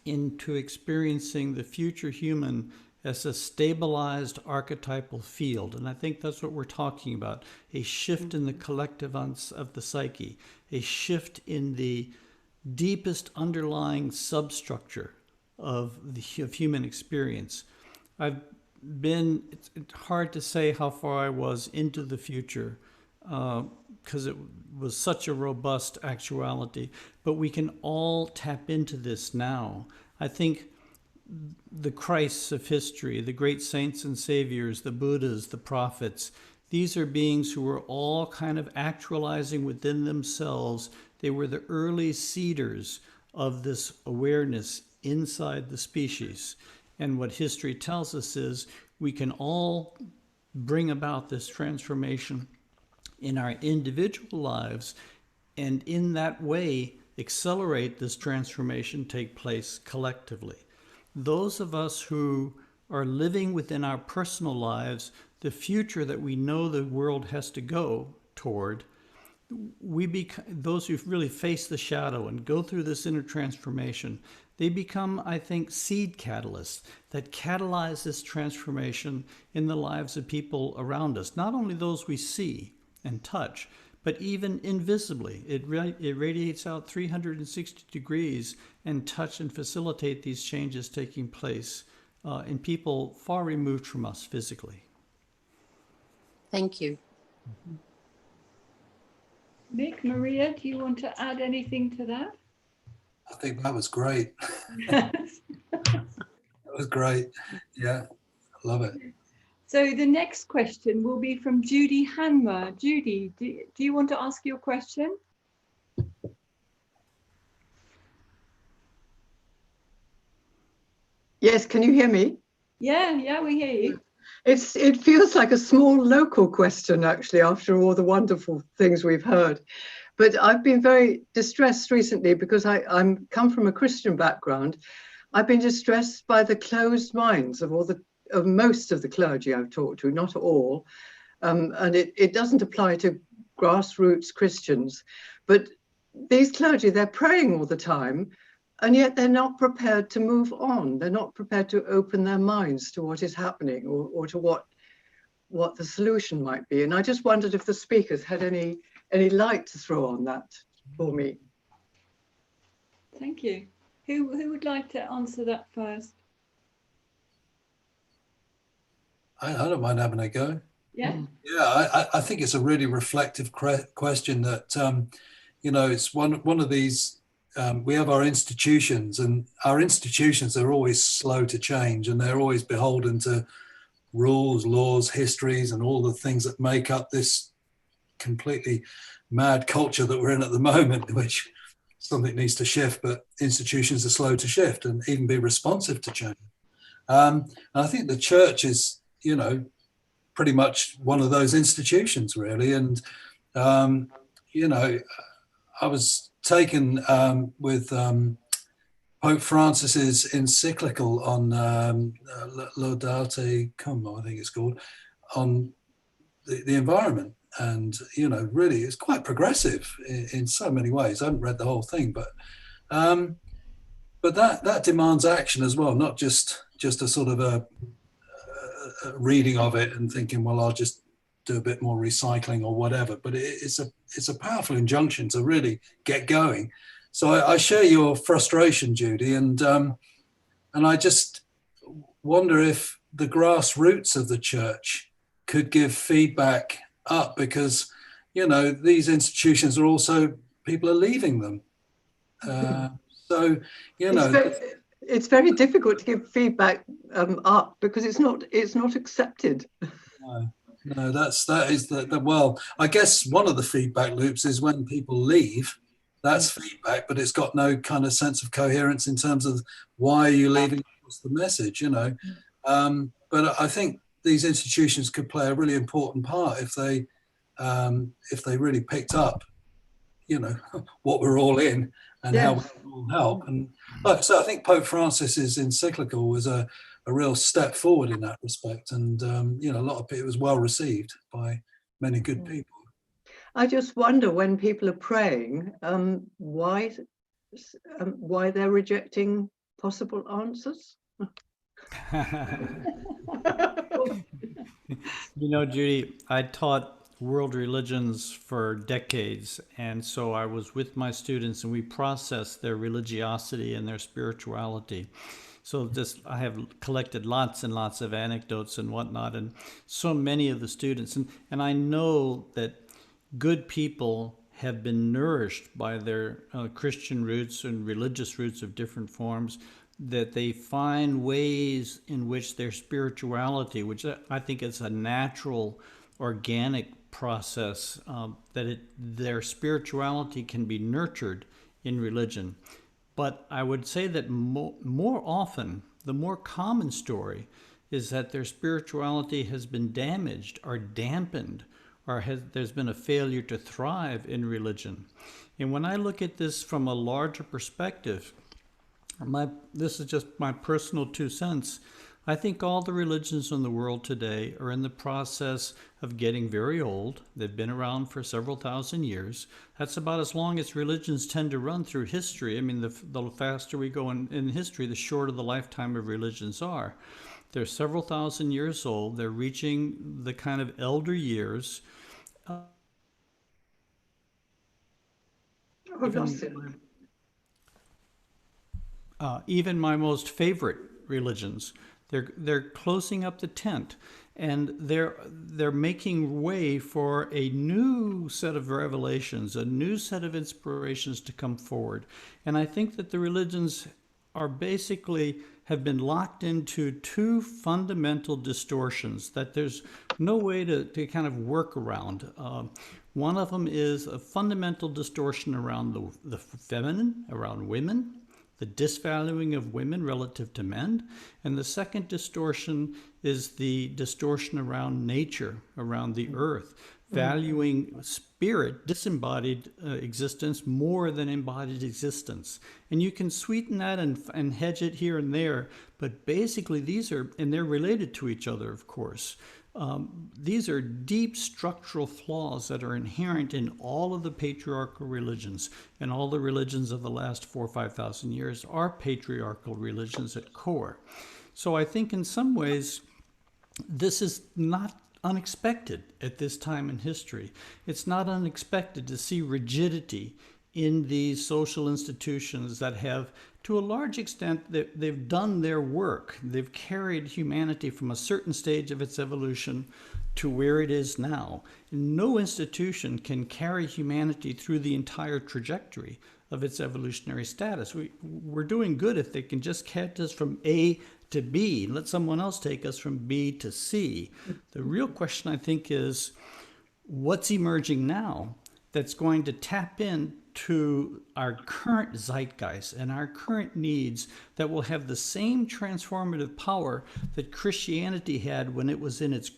into experiencing the future human as a stabilized archetypal field, and I think that's what we're talking about, a shift in the collective of the psyche, a shift in the deepest underlying substructure of human experience. It's hard to say how far I was into the future, because it was such a robust actuality, but we can all tap into this now. I think the Christs of history, the great saints and saviors, the Buddhas, the prophets, these are beings who were all kind of actualizing within themselves. They were the early seeders of this awareness inside the species. And what history tells us is we can all bring about this transformation in our individual lives, and in that way accelerate this transformation take place collectively. Those of us who are living within our personal lives, the future that we know the world has to go toward, those who really face the shadow and go through this inner transformation, they become, I think, seed catalysts that catalyze this transformation in the lives of people around us, not only those we see and touch, but even invisibly. It radiates out 360 degrees and touch and facilitate these changes taking place in people far removed from us physically. Thank you. Mick, Maria, do you want to add anything to that? I think that was great. That was great. Yeah, I love it. So the next question will be from Judy Hanmer. Judy, do you want to ask your question? Yes, can you hear me? Yeah, we hear you. It feels like a small local question, actually, after all the wonderful things we've heard. But I've been very distressed recently because I'm come from a Christian background. I've been distressed by the closed minds of most of the clergy I've talked to, not all. And it doesn't apply to grassroots Christians, but these clergy, they're praying all the time, and yet they're not prepared to move on. They're not prepared to open their minds to what is happening or to what the solution might be. And I just wondered if the speakers had any light to throw on that for me. Thank you. Who would like to answer that first? I don't mind having a go. Yeah. Yeah, I think it's a really reflective question that, you know, it's one of these, we have our institutions, and our institutions are always slow to change, and they're always beholden to rules, laws, histories, and all the things that make up this completely mad culture that we're in at the moment, which something needs to shift, but institutions are slow to shift and even be responsive to change. And I think the church is, you know, pretty much one of those institutions, really. And, you know, I was taken with Pope Francis's encyclical on Laudate Cum, I think it's called, on the environment. And, you know, really, it's quite progressive in so many ways. I haven't read the whole thing, but that demands action as well, not just a sort of a reading of it and thinking, well, I'll just do a bit more recycling or whatever. But it's a powerful injunction to really get going. So I share your frustration, Judy, and I just wonder if the grassroots of the church could give feedback up, because, you know, these institutions are also, people are leaving them. So, you know, it's very difficult to give feedback up because it's not accepted. No, that is the well, I guess one of the feedback loops is when people leave. That's feedback, but it's got no kind of sense of coherence in terms of why are you leaving, what's the message, you know. But I think these institutions could play a really important part if they really picked up, you know, what we're all in and how we can all help. And like I said, I think Pope Francis's encyclical was a real step forward in that respect. And, you know, a lot of it was well received by many good people. I just wonder, when people are praying, why they're rejecting possible answers. You know, Judy, I taught world religions for decades, and so I was with my students and we processed their religiosity and their spirituality. So I have collected lots and lots of anecdotes and whatnot, and so many of the students, and I know that good people have been nourished by their Christian roots and religious roots of different forms, that they find ways in which their spirituality, which I think is a natural, organic process, their spirituality can be nurtured in religion. But I would say that more often, the more common story is that their spirituality has been damaged or dampened, or there's been a failure to thrive in religion. And when I look at this from a larger perspective, this is just my personal 2 cents, I think all the religions in the world today are in the process of getting very old. They've been around for several thousand years. That's about as long as religions tend to run through history. I mean, the faster we go in history, the shorter the lifetime of religions are. They're several thousand years old. They're reaching the kind of elder years. Even my most favorite religions, they're closing up the tent, and they're making way for a new set of revelations, a new set of inspirations to come forward. And I think that the religions are basically have been locked into two fundamental distortions that there's no way to kind of work around. One of them is a fundamental distortion around the feminine, around women, the disvaluing of women relative to men. And the second distortion is the distortion around nature, around the earth, valuing spirit, disembodied existence more than embodied existence. And you can sweeten that and hedge it here and there, but basically these are, and they're related to each other, of course. These are deep structural flaws that are inherent in all of the patriarchal religions, and all the religions of the last 4,000 or 5,000 years are patriarchal religions at core. So I think in some ways, this is not unexpected at this time in history. It's not unexpected to see rigidity in these social institutions that have, to a large extent, they've done their work. They've carried humanity from a certain stage of its evolution to where it is now. No institution can carry humanity through the entire trajectory of its evolutionary status. We're doing good if they can just catch us from A to B, and let someone else take us from B to C. The real question, I think, is what's emerging now that's going to tap into our current zeitgeist and our current needs that will have the same transformative power that Christianity had when it was in its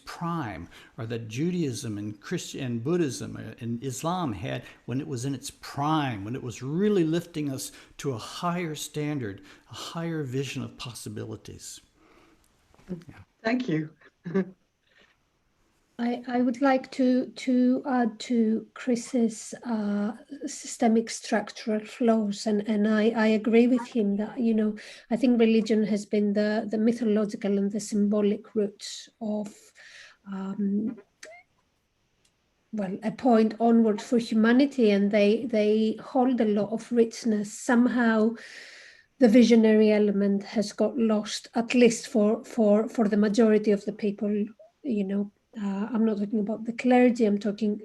prime, or that Judaism and Buddhism and Islam had when it was in its prime, when it was really lifting us to a higher standard, a higher vision of possibilities. Yeah. Thank you. I would like to add to Chris's systemic structural flaws, and I agree with him that, you know, I think religion has been the mythological and the symbolic roots of well, a point onward for humanity, and they hold a lot of richness. Somehow the visionary element has got lost, at least for the majority of the people, you know. I'm not talking about the clergy, I'm talking,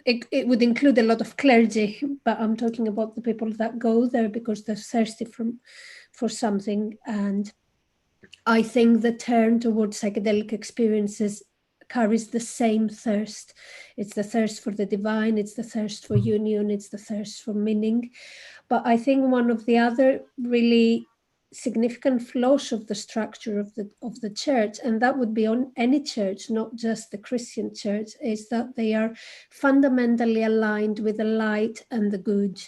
it would include a lot of clergy, but I'm talking about the people that go there because they're thirsty for something. And I think the turn towards psychedelic experiences carries the same thirst. It's the thirst for the divine, it's the thirst for union, it's the thirst for meaning. But I think one of the other really significant flaws of the structure of the church, and that would be on any church, not just the Christian church, is that they are fundamentally aligned with the light and the good,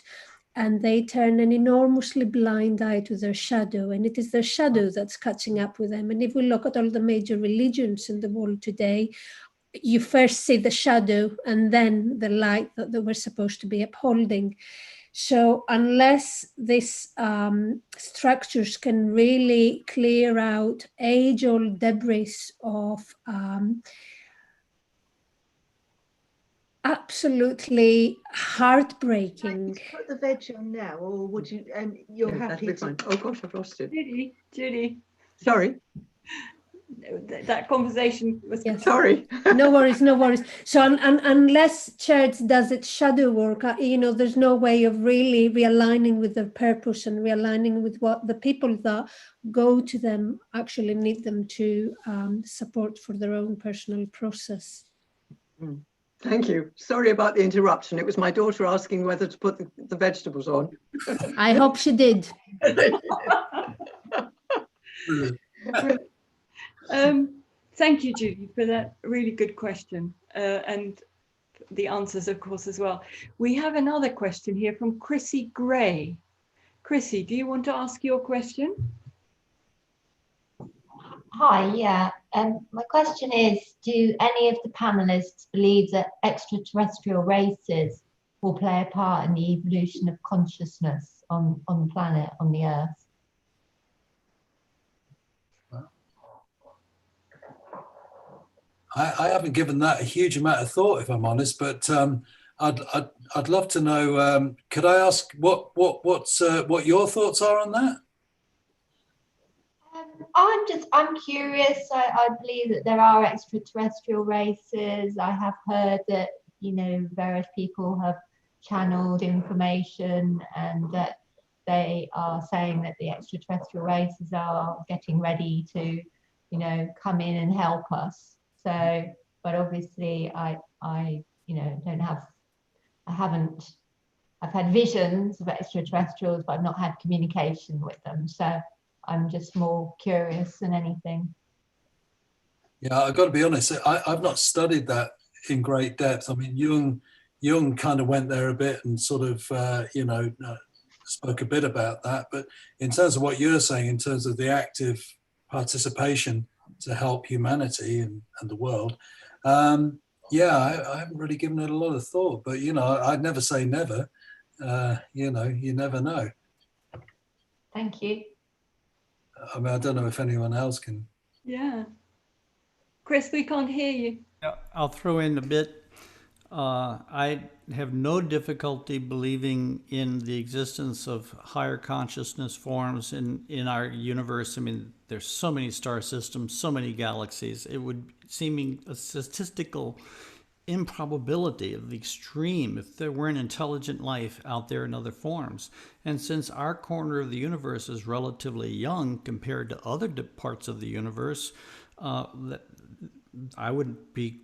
and they turn an enormously blind eye to their shadow, and it is their shadow that's catching up with them. And if we look at all the major religions in the world today, you first see the shadow and then the light that they were supposed to be upholding. So unless these structures can really clear out age-old debris of absolutely heartbreaking. Put the veg on now, or would you? You're happy to. Fine. Oh gosh, I've lost it. Judy. Sorry. That conversation was. Yes. Sorry. No worries, no worries. So unless church does its shadow work, you know, there's no way of really realigning with their purpose and realigning with what the people that go to them actually need them to support for their own personal process. Thank you. Sorry about the interruption. It was my daughter asking whether to put the vegetables on. I hope she did. Thank you, Judy, for that really good question, and the answers, of course, as well. We have another question here from Chrissy Gray. Chrissy, do you want to ask your question? Hi, yeah. My question is, do any of the panelists believe that extraterrestrial races will play a part in the evolution of consciousness on the planet, on the Earth? I haven't given that a huge amount of thought, if I'm honest, but I'd love to know. Could I ask what your thoughts are on that? I'm curious. I believe that there are extraterrestrial races. I have heard that, you know, various people have channeled information, and that they are saying that the extraterrestrial races are getting ready to, you know, come in and help us. So, but obviously I you know, I've had visions of extraterrestrials, but I've not had communication with them. So I'm just more curious than anything. Yeah, I've got to be honest, I've not studied that in great depth. I mean, Jung kind of went there a bit and sort of, you know, spoke a bit about that. But in terms of what you're saying, in terms of the active participation to help humanity and the world, yeah, I haven't really given it a lot of thought. But, you know, I'd never say never. You know, you never know. Thank you. I mean, I don't know if anyone else can. Yeah. Chris, we can't hear you. I'll throw in a bit. I have no difficulty believing in the existence of higher consciousness forms in our universe. I mean, there's so many star systems, so many galaxies. It would seem a statistical improbability of the extreme if there weren't intelligent life out there in other forms. And since our corner of the universe is relatively young compared to other parts of the universe, I wouldn't be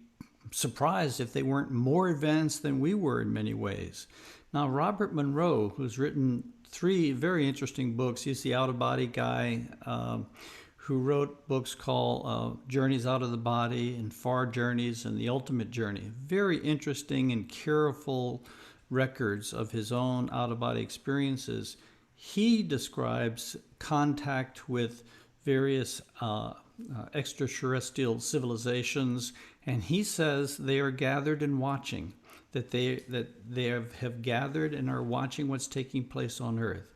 surprised if they weren't more advanced than we were in many ways. Now, Robert Monroe, who's written 3 very interesting books, he's the out-of-body guy who wrote books called Journeys Out of the Body and Far Journeys and The Ultimate Journey. Very interesting and careful records of his own out-of-body experiences. He describes contact with various extraterrestrial civilizations, and he says they are gathered and watching, that they have gathered and are watching what's taking place on Earth.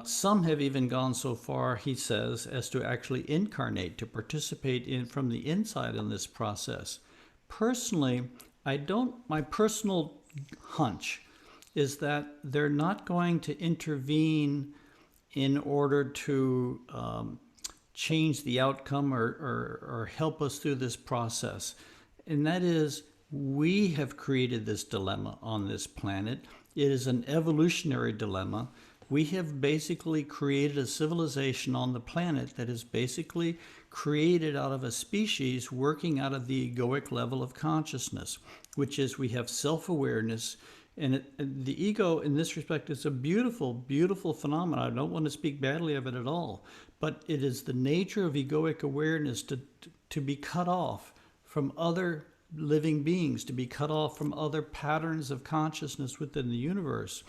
Some have even gone so far, he says, as to actually incarnate, to participate in from the inside in this process. Personally, my personal hunch is that they're not going to intervene in order to change the outcome or help us through this process. And that is, we have created this dilemma on this planet. It is an evolutionary dilemma. We have basically created a civilization on the planet that is basically created out of a species working out of the egoic level of consciousness, which is we have self-awareness. And the ego, in this respect, is a beautiful, beautiful phenomenon. I don't want to speak badly of it at all, but it is the nature of egoic awareness to be cut off from other living beings, to be cut off from other patterns of consciousness within the universe.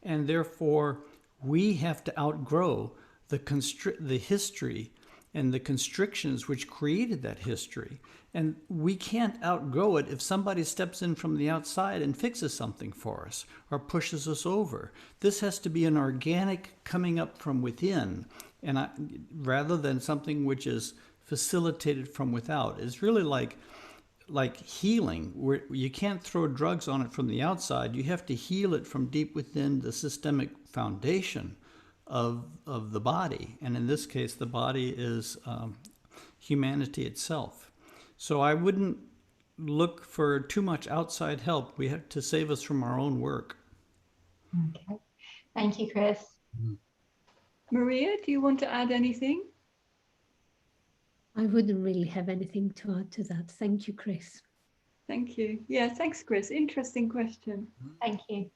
And therefore, we have to outgrow the history and the constrictions which created that history. And we can't outgrow it if somebody steps in from the outside and fixes something for us or pushes us over. This has to be an organic coming up from within, and rather than something which is facilitated from without. It's really like healing, where you can't throw drugs on it from the outside. You have to heal it from deep within the systemic foundation of the body. And in this case, the body is humanity itself. So I wouldn't look for too much outside help. We have to save us from our own work. Okay. Thank you, Chris. Maria, do you want to add anything? I wouldn't really have anything to add to that. Thank you, Chris. Thank you. Yeah, thanks, Chris. Interesting question. Thank you.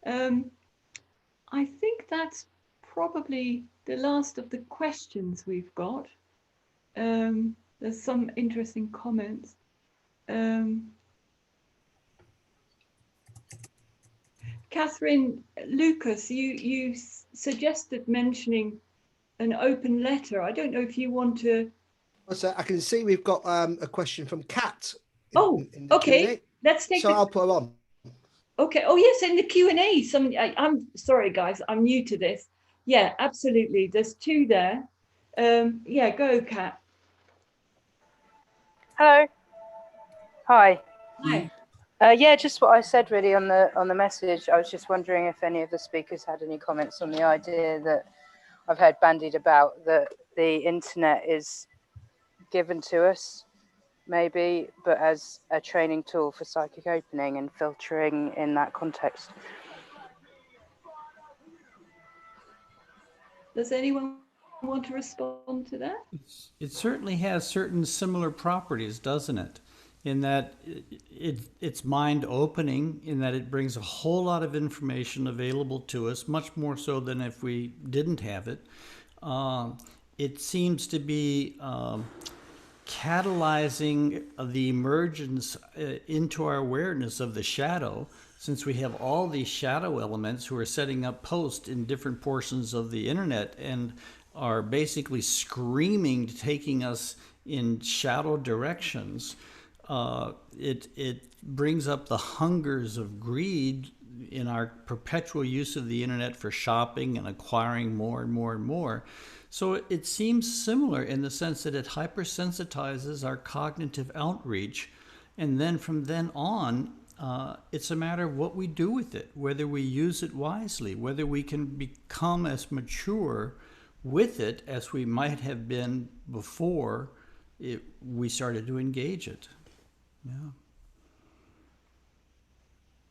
I think that's probably the last of the questions we've got. There's some interesting comments. Catherine Lucas, you suggested mentioning an open letter. I don't know if you want to. So I can see we've got a question from Kat. Okay. Q&A. Let's take. So I'll put her on. Okay. Oh yes, in the Q&A. I'm sorry, guys. I'm new to this. Yeah, absolutely. There's 2 there. Yeah, go, Kat. Hello. Hi. Hi. Yeah, just what I said really on the message. I was just wondering if any of the speakers had any comments on the idea that I've heard bandied about, that the internet is given to us, maybe, but as a training tool for psychic opening and filtering in that context. Does anyone want to respond to that? It certainly has certain similar properties, doesn't it? In that it's mind opening, in that it brings a whole lot of information available to us, much more so than if we didn't have it. It seems to be catalyzing the emergence into our awareness of the shadow, since we have all these shadow elements who are setting up posts in different portions of the internet and are basically screaming, taking us in shadow directions. It brings up the hungers of greed in our perpetual use of the internet for shopping and acquiring more and more and more. So it seems similar in the sense that it hypersensitizes our cognitive outreach, and then from then on, it's a matter of what we do with it, whether we use it wisely, whether we can become as mature with it as we might have been before we started to engage it. Yeah.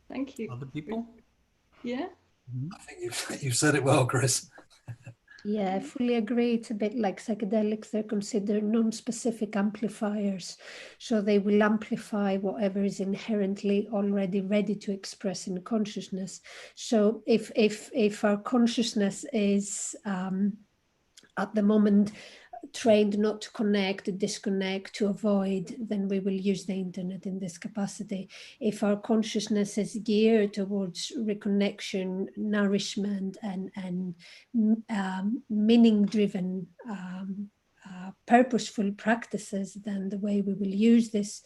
Thank you. Other people? Yeah. I think you've said it well, Chris. Yeah, I fully agree. It's a bit like psychedelics. They're considered non-specific amplifiers. So they will amplify whatever is inherently already ready to express in consciousness. So if our consciousness is at the moment trained not to connect, to disconnect, to avoid, then we will use the internet in this capacity. If our consciousness is geared towards reconnection, nourishment, and meaning-driven, purposeful practices, then the way we will use this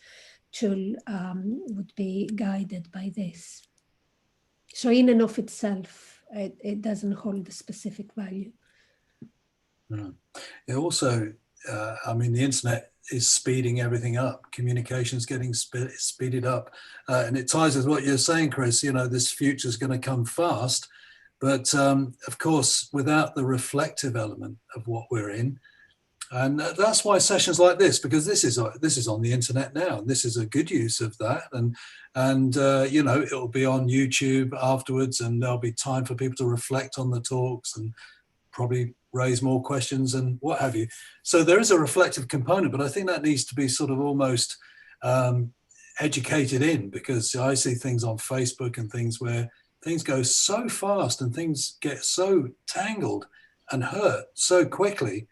tool would be guided by this. So in and of itself, it doesn't hold a specific value. It also, I mean, the internet is speeding everything up. Communication's getting speeded up. And it ties with what you're saying, Chris, you know, this future is going to come fast. But of course, without the reflective element of what we're in. And that's why sessions like this, because this is on the internet now, and this is a good use of that. And you know, it'll be on YouTube afterwards, and there'll be time for people to reflect on the talks and probably raise more questions and what have you. So there is a reflective component, but I think that needs to be sort of almost educated in, because I see things on Facebook and things where things go so fast and things get so tangled and hurt so quickly.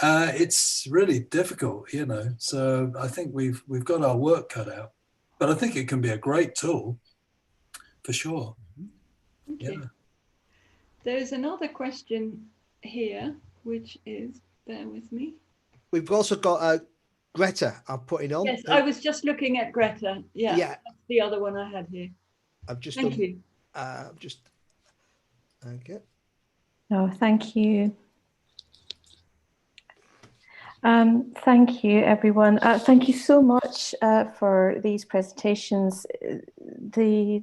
It's really difficult, you know. So I think we've got our work cut out, but I think it can be a great tool for sure. Okay. Yeah. There's another question here, which is, bear with me. We've also got Greta. I'm putting on. Yes, I was just looking at Greta. Yeah, yeah. That's the other one I had here. I've just Thank done, you. Just okay. No, thank you. Thank you, everyone. Thank you so much for these presentations. The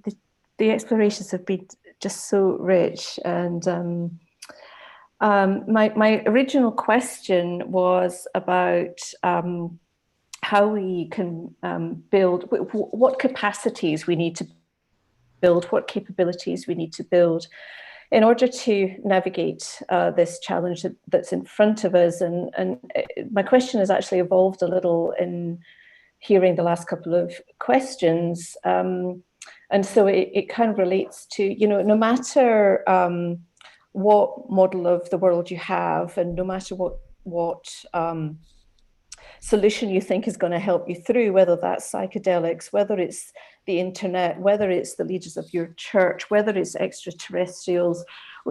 explorations have been just so rich, and my original question was about how we can build, what capacities we need to build, what capabilities we need to build in order to navigate this challenge that's in front of us. And my question has actually evolved a little in hearing the last couple of questions. And so it kind of relates to, you know, no matter what model of the world you have, and no matter what solution you think is going to help you through, whether that's psychedelics, whether it's the internet, whether it's the leaders of your church, whether it's extraterrestrials,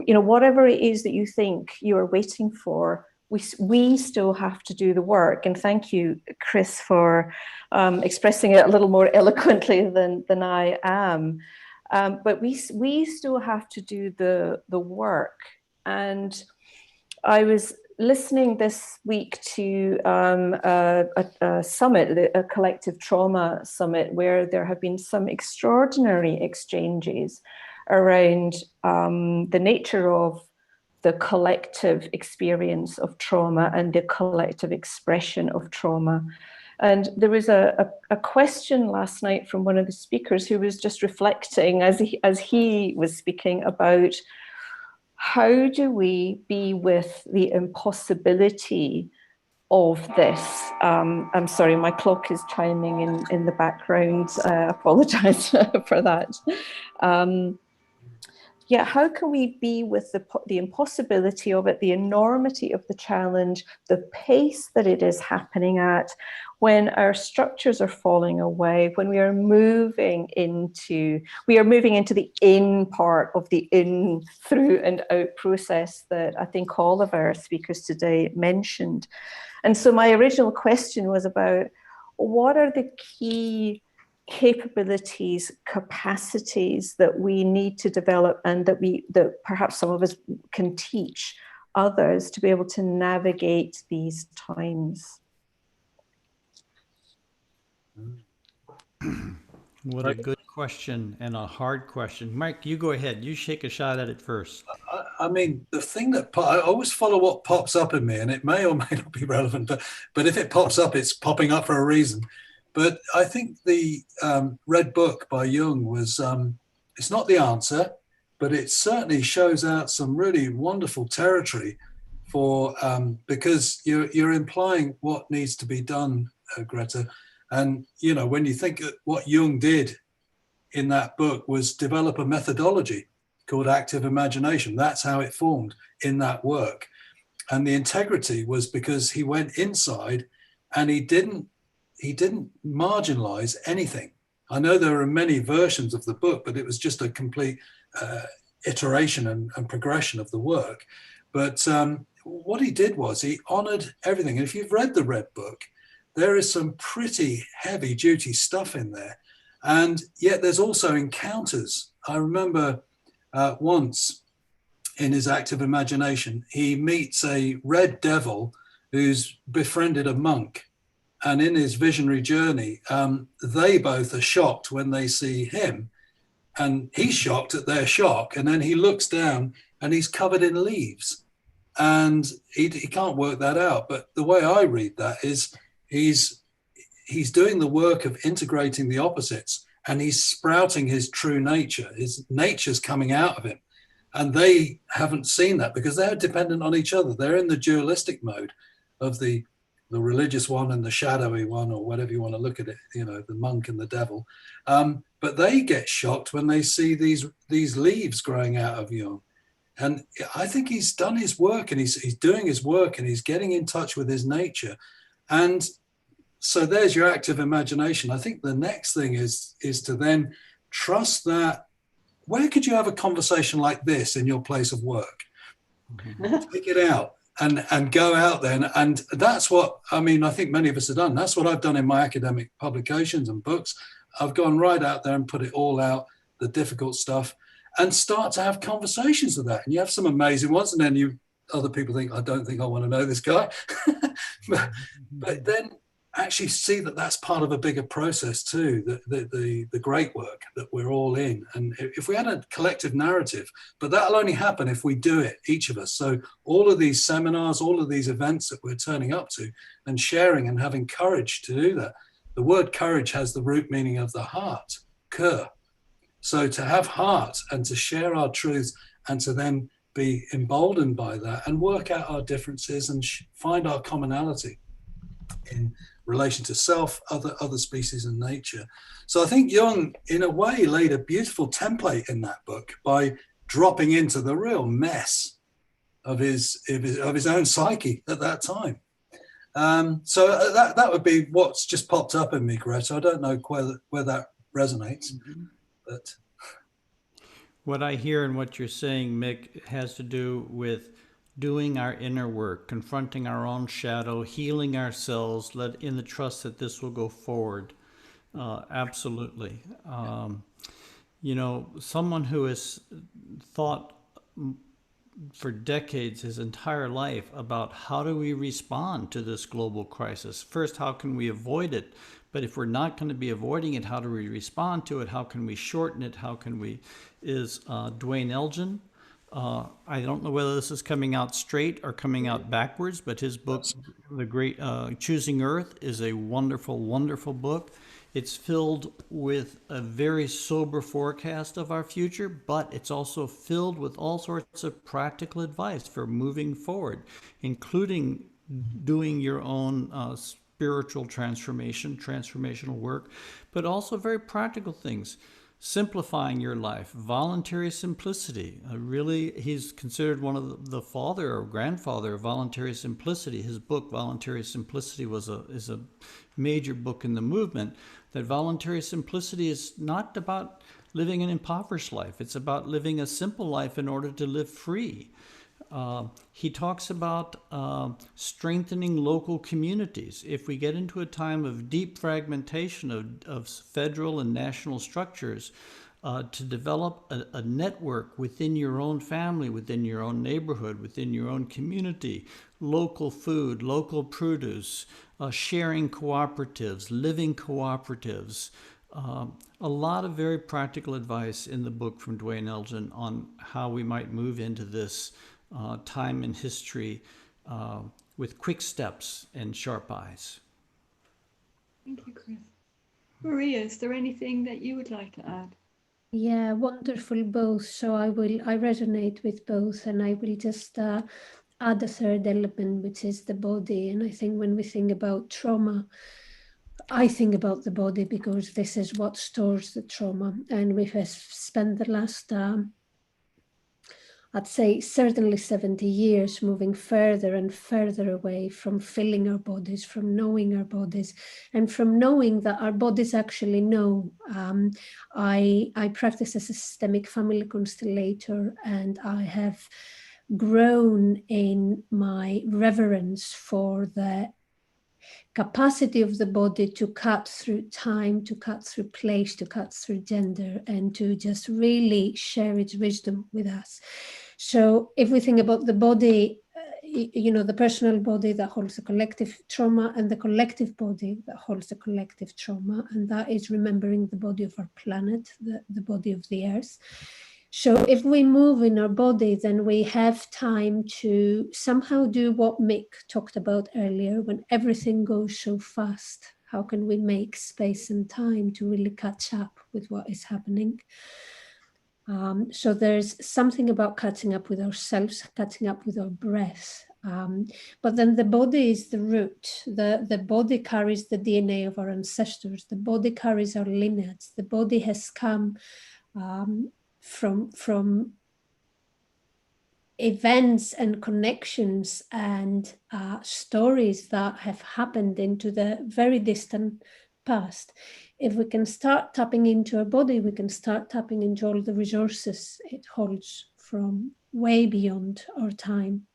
you know, whatever it is that you think you are waiting for, we still have to do the work. And thank you, Chris, for expressing it a little more eloquently than I am. But we still have to do the work. And I was listening this week to a summit, a collective trauma summit, where there have been some extraordinary exchanges around the nature of the collective experience of trauma and the collective expression of trauma. And there was a question last night from one of the speakers who was just reflecting as he was speaking about how do we be with the impossibility of this? I'm sorry, my clock is chiming in the background. I apologize for that. Yeah, how can we be with the impossibility of it, the enormity of the challenge, the pace that it is happening at, when our structures are falling away, when we are moving into the in part of the in, through and out process that I think all of our speakers today mentioned. And so my original question was about what are the key capabilities, capacities that we need to develop, and that perhaps some of us can teach others to be able to navigate these times. What a good question, and a hard question. Mike, you go ahead. You shake a shot at it first. I mean, the thing that I always follow what pops up in me, and it may or may not be relevant, but if it pops up, it's popping up for a reason. But I think the Red Book by Jung was, it's not the answer, but it certainly shows out some really wonderful territory for, because you're implying what needs to be done, Greta. And, you know, when you think that what Jung did in that book was develop a methodology called active imagination. That's how it formed in that work. And the integrity was because he went inside and he didn't marginalize anything. I know there are many versions of the book, but it was just a complete iteration and progression of the work. But what he did was he honored everything. And if you've read the Red Book, there is some pretty heavy duty stuff in there. And yet there's also encounters. I remember once in his active imagination, he meets a red devil who's befriended a monk. And in his visionary journey, they both are shocked when they see him. And he's shocked at their shock. And then he looks down and he's covered in leaves. And he can't work that out. But the way I read that is he's doing the work of integrating the opposites, and he's sprouting his true nature. His nature's coming out of him. And they haven't seen that because they're dependent on each other. They're in the dualistic mode of the religious one and the shadowy one, or whatever you want to look at it, you know, the monk and the devil. But they get shocked when they see these leaves growing out of Jung. And I think he's done his work, and he's doing his work, and he's getting in touch with his nature. And so there's your active imagination. I think the next thing is to then trust that. Where could you have a conversation like this in your place of work? Take it out and go out there. And that's what, I mean, I think many of us have done. That's what I've done in my academic publications and books. I've gone right out there and put it all out, the difficult stuff, and start to have conversations with that. And you have some amazing ones, and then other people think, I don't think I want to know this guy. but then actually see that that's part of a bigger process too, the great work that we're all in. And if we had a collective narrative, but that'll only happen if we do it, each of us. So all of these seminars, all of these events that we're turning up to and sharing and having courage to do that. The word courage has the root meaning of the heart, cœur. So to have heart and to share our truths and to then be emboldened by that and work out our differences and find our commonality in relation to self, other species and nature. So I think Jung, in a way, laid a beautiful template in that book by dropping into the real mess of his own psyche at that time. So that would be what's just popped up in me, Greta. I don't know where that resonates, but what I hear and what you're saying, Mick, has to do with doing our inner work, confronting our own shadow, healing ourselves, in the trust that this will go forward. Absolutely. You know, someone who has thought for decades, his entire life, about how do we respond to this global crisis? First, how can we avoid it? But if we're not going to be avoiding it, how do we respond to it? How can we shorten it? How can we, is Dwayne Elgin. I don't know whether this is coming out straight or coming out backwards, but his book, The Great Choosing Earth, is a wonderful, wonderful book. It's filled with a very sober forecast of our future, but it's also filled with all sorts of practical advice for moving forward, including doing your own spiritual transformational work, but also very practical things. Simplifying your life, voluntary simplicity. Really, he's considered one of the father or grandfather of voluntary simplicity. His book, Voluntary Simplicity, is a major book in the movement. That voluntary simplicity is not about living an impoverished life. It's about living a simple life in order to live free. He talks about strengthening local communities. If we get into a time of deep fragmentation of federal and national structures, to develop a network within your own family, within your own neighborhood, within your own community, local food, local produce, sharing cooperatives, living cooperatives. A lot of very practical advice in the book from Dwayne Elgin on how we might move into this time in history with quick steps and sharp eyes. Thank you, Chris. Maria, is there anything that you would like to add? Yeah, wonderful both. So I resonate with both, and I will just add a third element, which is the body. And I think when we think about trauma, I think about the body because this is what stores the trauma. And we have spent the last I'd say certainly 70 years moving further and further away from feeling our bodies, from knowing our bodies, and from knowing that our bodies actually know. I practice as a systemic family constellator, and I have grown in my reverence for the capacity of the body to cut through time, to cut through place, to cut through gender, and to just really share its wisdom with us. So if we think about the body, the personal body that holds the collective trauma, and the collective body that holds the collective trauma, and that is remembering the body of our planet, the body of the earth. So if we move in our body, then we have time to somehow do what Mick talked about earlier, when everything goes so fast. How can we make space and time to really catch up with what is happening? So there's something about catching up with ourselves, catching up with our breath. But then the body is the root. The body carries the DNA of our ancestors. The body carries our lineage. The body has come from events and connections and stories that have happened into the very distant past. If we can start tapping into our body, we can start tapping into all the resources it holds from way beyond our time.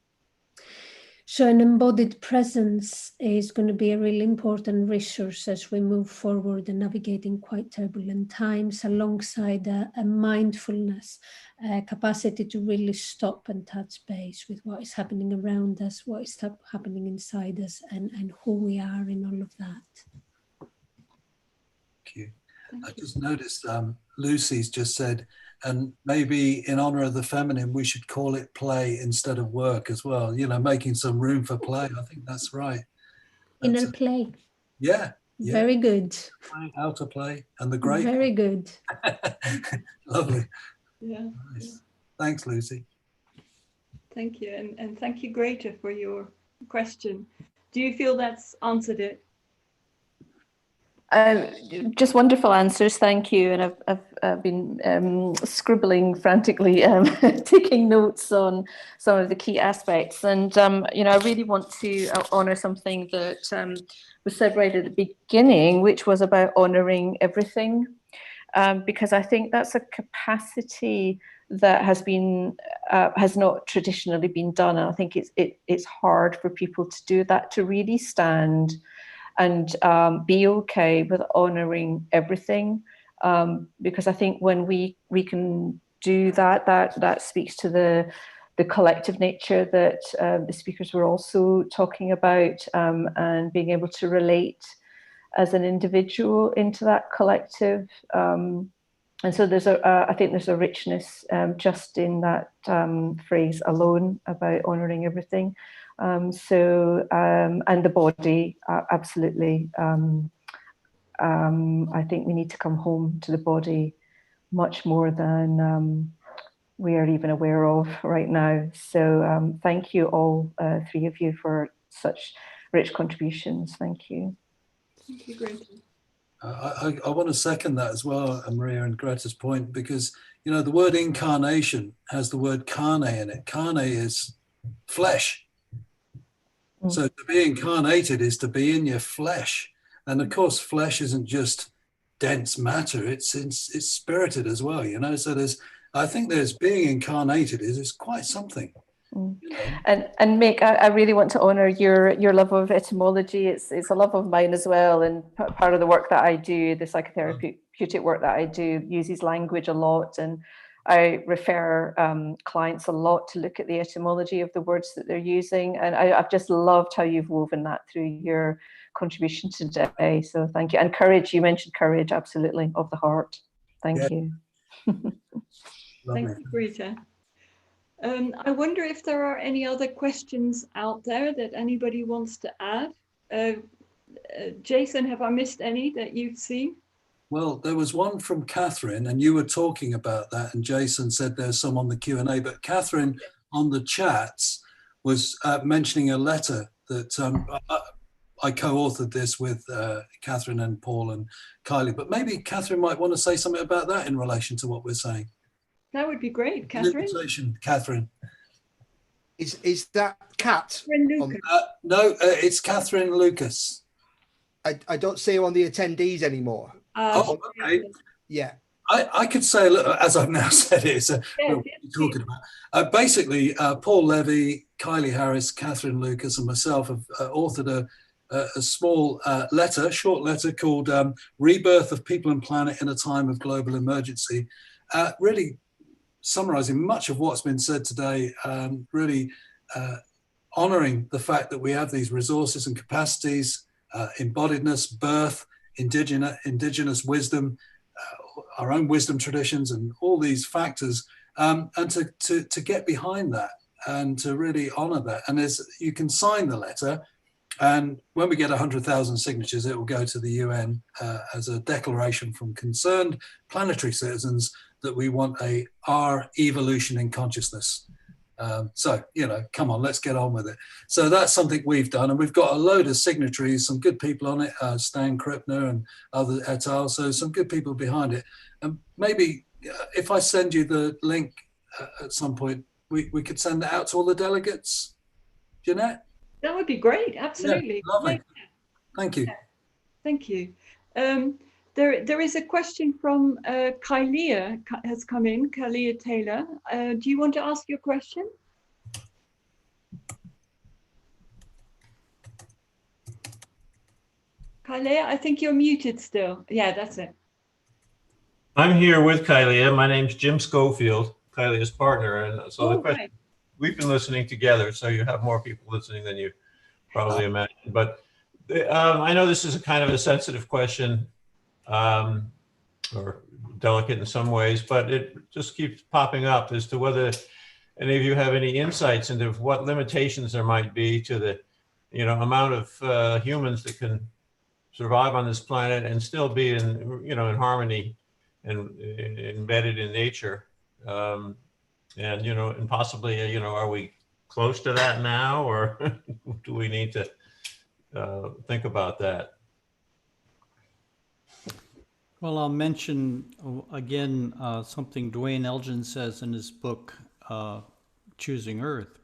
So an embodied presence is going to be a really important resource as we move forward and navigating quite turbulent times, alongside a mindfulness, a capacity to really stop and touch base with what is happening around us, what is happening inside us, and who we are in all of that. Thank you. I just noticed Lucy's just said, and maybe in honor of the feminine, we should call it play instead of work as well. Making some room for play. I think that's right. Inner play. Yeah. Very good. How to play and the great. Very good. Lovely. Yeah. Nice. Thanks, Lucy. Thank you. And thank you, Greta, for your question. Do you feel that's answered it? Just wonderful answers, thank you. And I've been scribbling frantically, taking notes on some of the key aspects. And I really want to honour something that was said right at the beginning, which was about honouring everything, because I think that's a capacity that has not traditionally been done. And I think it's hard for people to do that, to really stand and be okay with honouring everything, because I think when we can do that speaks to the collective nature that the speakers were also talking about, and being able to relate as an individual into that collective. And so I think there's a richness just in that phrase alone about honouring everything. And the body, absolutely. I think we need to come home to the body much more than we are even aware of right now. So thank you all, three of you, for such rich contributions. Thank you. Thank you, Greta. I want to second that as well, Maria and Greta's point, because, you know, the word incarnation has the word carne in it. Carne is flesh. So to be incarnated is to be in your flesh. And of course, flesh isn't just dense matter, it's spirited as well, you know. So I think there's being incarnated is quite something. You know? And Mick, I really want to honour your love of etymology. It's a love of mine as well, and part of the work that I do, the psychotherapeutic work that I do, uses language a lot, and I refer clients a lot to look at the etymology of the words that they're using, and I've just loved how you've woven that through your contribution today. So thank you. And courage, you mentioned courage, absolutely, of the heart. Thank you. Thank you, Greta. I wonder if there are any other questions out there that anybody wants to add. Jason, have I missed any that you've seen? Well, there was one from Catherine, and you were talking about that, and Jason said there's some on the Q&A, but Catherine on the chats was mentioning a letter that I co-authored this with Catherine and Paul and Kylie, but maybe Catherine might want to say something about that in relation to what we're saying. That would be great, Catherine. Catherine. Is that Kat? No, it's Catherine Lucas. I don't see her on the attendees anymore. Oh, okay. Yeah. I could say a little, as I've now said it, what we're talking about. Basically, Paul Levy, Kylie Harris, Catherine Lucas, and myself have authored a small short letter called Rebirth of People and Planet in a Time of Global Emergency, really summarizing much of what's been said today, really honoring the fact that we have these resources and capacities, embodiedness, birth, indigenous wisdom, our own wisdom traditions, and all these factors, and to get behind that and to really honor that. And you can sign the letter, and when we get 100,000 signatures, it will go to the UN as a declaration from concerned planetary citizens that we want our evolution in consciousness. So, you know, come on, let's get on with it. So that's something we've done, and we've got a load of signatories, some good people on it, Stan Krippner and other et al. So some good people behind it. And maybe if I send you the link at some point, we could send it out to all the delegates. Jeanette? That would be great, absolutely. Yeah, lovely. Thank you. Yeah. Thank you. There is a question from Kylie has come in, Kylie Taylor. Do you want to ask your question? Kylie, I think you're muted still. Yeah, that's it. I'm here with Kylie. My name's Jim Schofield, Kylie's partner. And so the question, we've been listening together, so you have more people listening than you probably imagine. But I know this is a kind of a sensitive question, or delicate in some ways, but it just keeps popping up as to whether any of you have any insights into what limitations there might be to the, amount of humans that can survive on this planet and still be in harmony and embedded in nature. And possibly, are we close to that now, or do we need to think about that? Well, I'll mention again something Dwayne Elgin says in his book, Choosing Earth.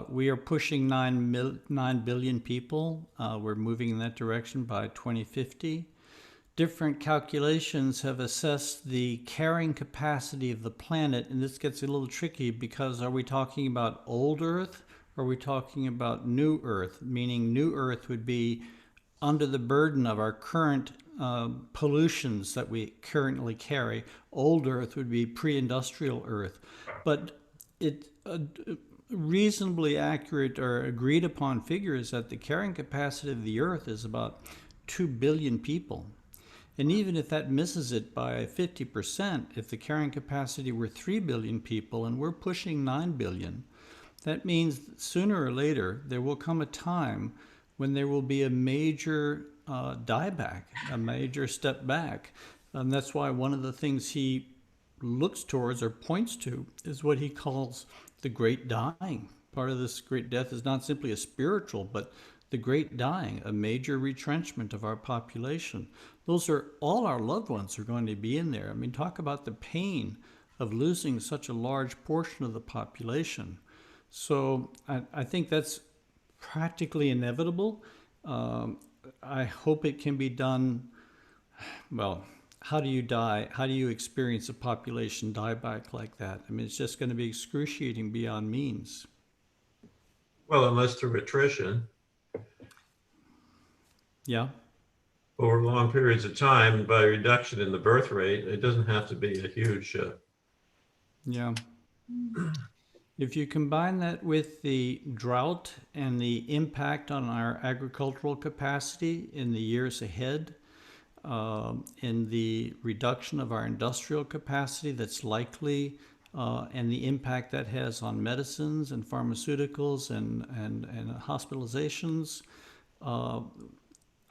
We are pushing 9 billion people. We're moving in that direction by 2050. Different calculations have assessed the carrying capacity of the planet, and this gets a little tricky because are we talking about old Earth or are we talking about new Earth? Meaning new Earth would be under the burden of our current pollutions that we currently carry. Old Earth would be pre-industrial Earth. But it reasonably accurate or agreed upon figure is that the carrying capacity of the Earth is about 2 billion people. And even if that misses it by 50%, if the carrying capacity were 3 billion people and we're pushing 9 billion, that means that sooner or later there will come a time when there will be a major dieback, a major step back. And that's why one of the things he looks towards or points to is what he calls the great dying. Part of this great death is not simply a spiritual, but the great dying, a major retrenchment of our population. Those are all our loved ones are going to be in there. I mean, talk about the pain of losing such a large portion of the population. So I think that's practically inevitable. I hope it can be done. Well, how do you die? How do you experience a population dieback like that? I mean, it's just going to be excruciating beyond means. Well, unless through attrition. Yeah. Over long periods of time, by reduction in the birth rate, it doesn't have to be a huge. Yeah. If you combine that with the drought and the impact on our agricultural capacity in the years ahead, in the reduction of our industrial capacity that's likely, and the impact that has on medicines and pharmaceuticals and hospitalizations,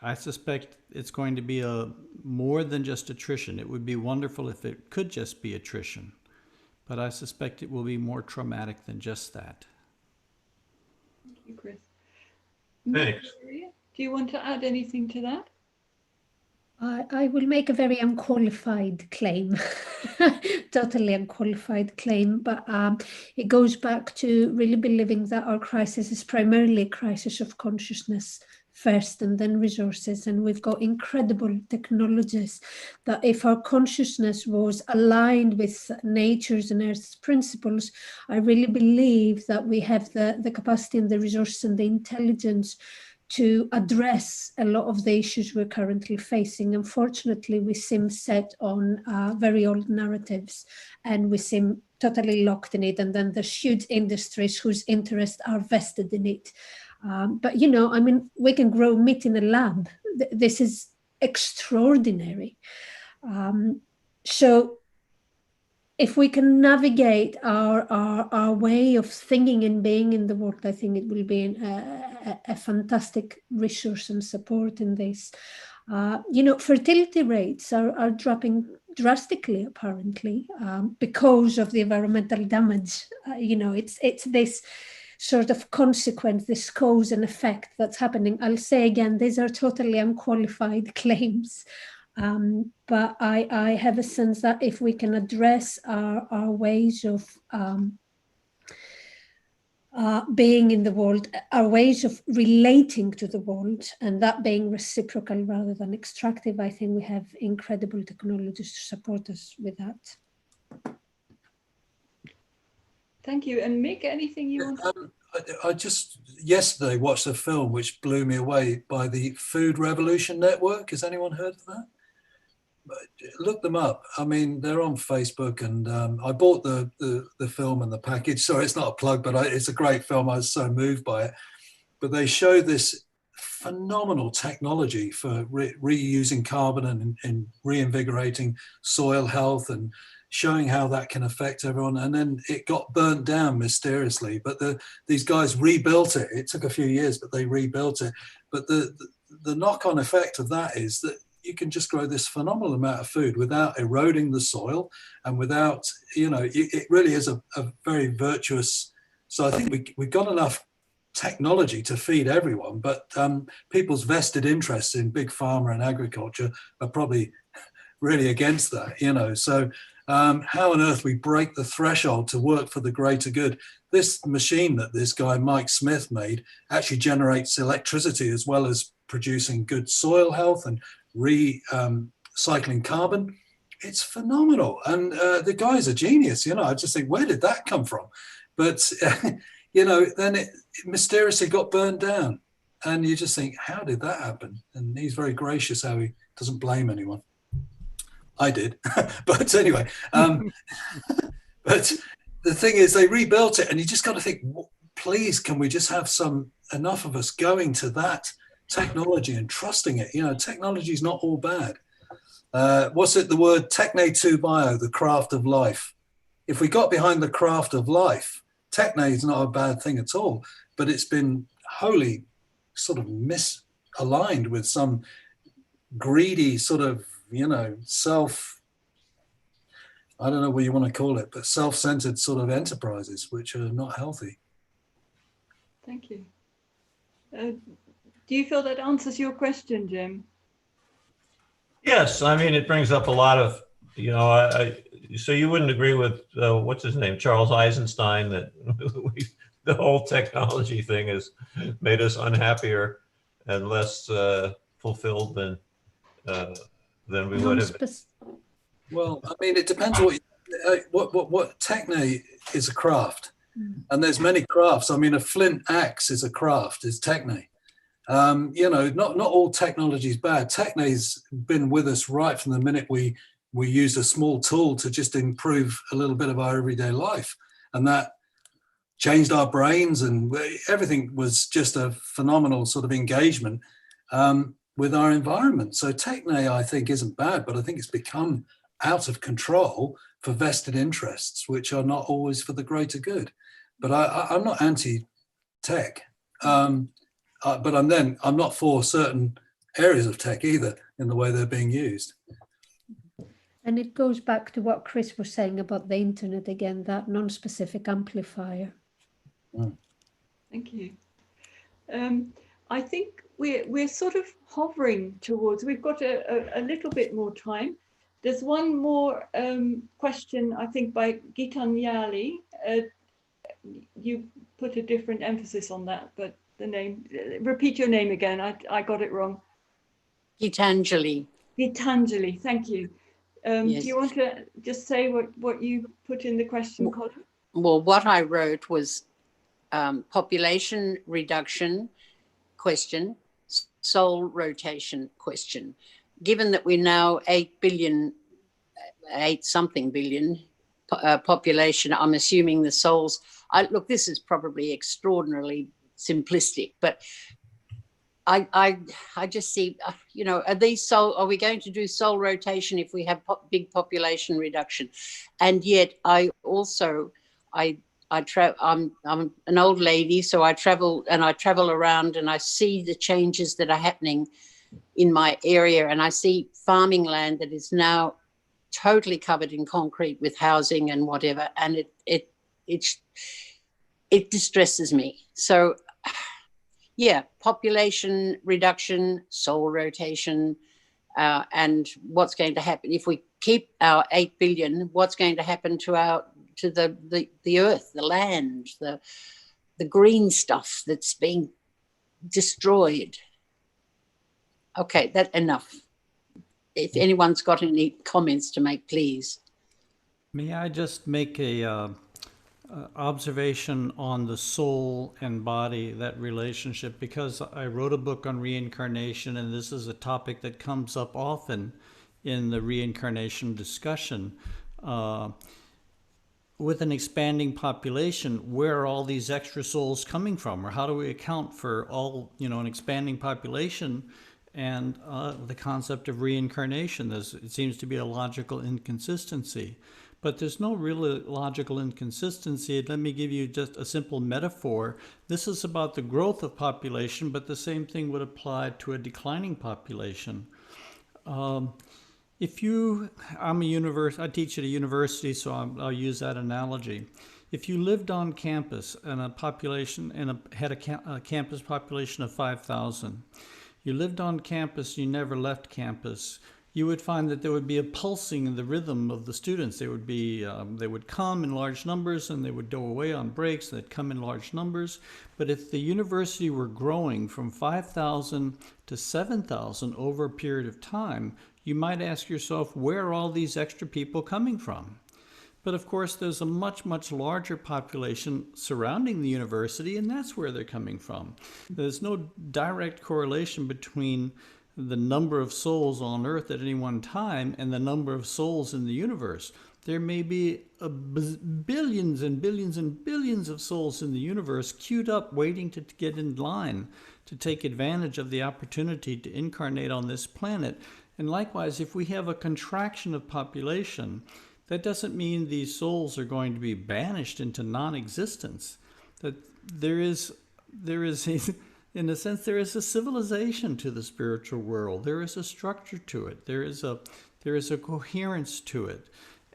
I suspect it's going to be more than just attrition. It would be wonderful if it could just be attrition, but I suspect it will be more traumatic than just that. Thank you, Chris. Thanks. Do you want to add anything to that? I will make a very unqualified claim, totally unqualified claim, but it goes back to really believing that our crisis is primarily a crisis of consciousness first and then resources. And we've got incredible technologies that if our consciousness was aligned with nature's and Earth's principles, I really believe that we have the capacity and the resources and the intelligence to address a lot of the issues we're currently facing. Unfortunately, we seem set on very old narratives and we seem totally locked in it. And then there's huge industries whose interests are vested in it. But, you know, I mean, we can grow meat in a lab. This is extraordinary. So if we can navigate our way of thinking and being in the world, I think it will be a fantastic resource and support in this. You know, fertility rates are dropping drastically, apparently, because of the environmental damage. You know, it's this sort of consequence, this cause and effect that's happening. I'll say again, these are totally unqualified claims. But I have a sense that if we can address our ways of being in the world, our ways of relating to the world, and that being reciprocal rather than extractive, I think we have incredible technologies to support us with that. Thank you. And Mick, anything you want to... I just yesterday watched a film which blew me away by the Food Revolution Network. Has anyone heard of that? Look them up. I mean, they're on Facebook, and I bought the film and the package. Sorry, it's not a plug, but it's a great film. I was so moved by it. But they show this phenomenal technology for reusing carbon and reinvigorating soil health and showing how that can affect everyone. And then it got burnt down mysteriously, but these guys rebuilt it. It took a few years, but they rebuilt it. But the knock-on effect of that is that you can just grow this phenomenal amount of food without eroding the soil and without, you know, it really is a very virtuous. So I think we've got enough technology to feed everyone, but people's vested interests in big pharma and agriculture are probably really against that, you know. So how on earth we break the threshold to work for the greater good? This machine that this guy Mike Smith made actually generates electricity as well as producing good soil health and recycling carbon. It's phenomenal, and the guy's a genius. You know, I just think, where did that come from? But you know, then it mysteriously got burned down, and you just think, how did that happen? And he's very gracious how he doesn't blame anyone. I did, but anyway. But the thing is, they rebuilt it, and you just got to think, please, can we just have enough of us going to that technology and trusting it? You know, technology is not all bad. What's it? The word techne tu bio, the craft of life. If we got behind the craft of life, techne is not a bad thing at all, but it's been wholly sort of misaligned with some greedy sort of, I don't know what you want to call it, but self-centered sort of enterprises, which are not healthy. Thank you. Do you feel that answers your question, Jim? Yes, I mean, it brings up a lot of, so you wouldn't agree with, what's his name, Charles Eisenstein, that the whole technology thing has made us unhappier and less fulfilled than we would have. Well, I mean, it depends what techne is a craft, and there's many crafts. I mean, a flint axe is a craft, is techne. Not all technology is bad. Techne's been with us right from the minute we used a small tool to just improve a little bit of our everyday life, and that changed our brains, and everything was just a phenomenal sort of engagement with our environment. So techne, I think, isn't bad, but I think it's become out of control for vested interests, which are not always for the greater good. But I'm not anti-tech, but I'm not for certain areas of tech either in the way they're being used. And it goes back to what Chris was saying about the internet again, that non-specific amplifier. Thank you. I think we're sort of hovering towards, we've got a little bit more time. There's one more question, I think, by Gitanjali. You put a different emphasis on that, but the name, repeat your name again. I got it wrong. Gitanjali. Gitanjali, thank you. Yes. Do you want to just say what you put in the question column? Well, what I wrote was population reduction question, soul rotation question. Given that we're now 8 something billion population, I'm assuming the souls, look, this is probably extraordinarily simplistic, but I just see, are we going to do soul rotation if we have big population reduction? And yet I'm an old lady, so I travel around and I see the changes that are happening in my area, and I see farming land that is now totally covered in concrete with housing and whatever, and it distresses me. So yeah, population reduction, soul rotation, and what's going to happen if we keep our 8 billion, what's going to happen to the earth, the land, the green stuff that's being destroyed. Okay, that's enough. If anyone's got any comments to make, please. May I just make a observation on the soul and body, that relationship, because I wrote a book on reincarnation, and this is a topic that comes up often in the reincarnation discussion. With an expanding population, where are all these extra souls coming from? Or how do we account for all, an expanding population and the concept of reincarnation? It seems to be a logical inconsistency. But there's no real logical inconsistency. Let me give you just a simple metaphor. This is about the growth of population, but the same thing would apply to a declining population. I teach at a university, so I'll use that analogy. If you lived on campus and had a campus population of 5,000, you lived on campus, you never left campus, you would find that there would be a pulsing in the rhythm of the students. They would come in large numbers and they would go away on breaks. They'd come in large numbers. But if the university were growing from 5,000 to 7,000 over a period of time, you might ask yourself, where are all these extra people coming from? But of course, there's a much, much larger population surrounding the university, and that's where they're coming from. There's no direct correlation between the number of souls on Earth at any one time and the number of souls in the universe. There may be billions and billions and billions of souls in the universe queued up waiting to get in line to take advantage of the opportunity to incarnate on this planet. And likewise, if we have a contraction of population, that doesn't mean these souls are going to be banished into non-existence. That there is in a sense, there is a civilization to the spiritual world. There is a structure to it. There is a coherence to it.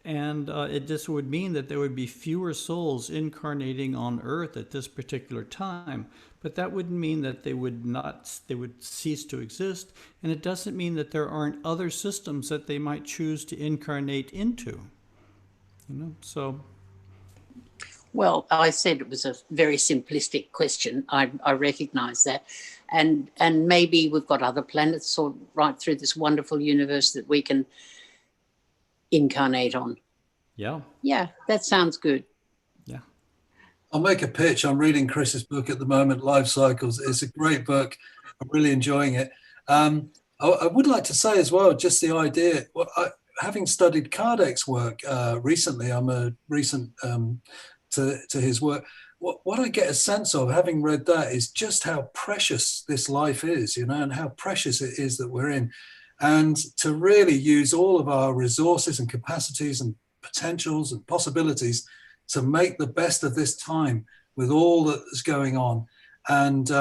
And it just would mean that there would be fewer souls incarnating on Earth at this particular time. But that wouldn't mean that they would cease to exist. And it doesn't mean that there aren't other systems that they might choose to incarnate into. So. Well, I said it was a very simplistic question. I recognise that. And maybe we've got other planets or right through this wonderful universe that we can incarnate on. Yeah. Yeah, that sounds good. Yeah. I'll make a pitch. I'm reading Chris's book at the moment, Life Cycles. It's a great book. I'm really enjoying it. I would like to say as well, just the idea, having studied Kardec's work recently, I'm a recent to his work. What I get a sense of, having read that, is just how precious this life is, and how precious it is that we're in. And to really use all of our resources and capacities and potentials and possibilities to make the best of this time with all that is going on. And,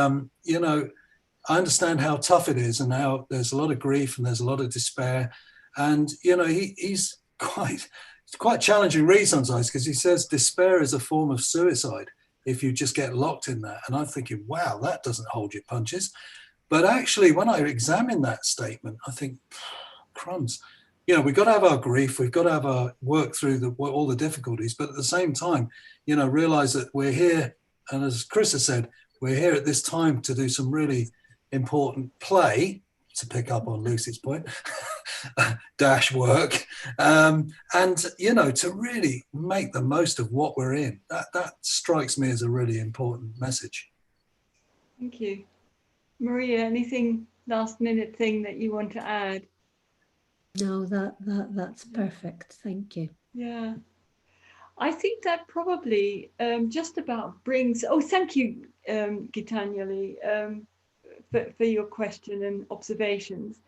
I understand how tough it is and how there's a lot of grief and there's a lot of despair. And, he's quite challenging read sometimes, because he says despair is a form of suicide if you just get locked in that. And I'm thinking, wow, that doesn't hold your punches. But actually, when I examine that statement, I think, crumbs. We've got to have our grief. We've got to have our work through all the difficulties. But at the same time, realize that we're here. And as Chris has said, we're here at this time to do some really important play, to pick up on Lucy's point, dash work. And, to really make the most of what we're in. That strikes me as a really important message. Thank you. Maria, anything last minute thing that you want to add? No, that's perfect. Thank you. Yeah, I think that probably just about brings. Oh, thank you, Gitanjali, for your question and observations.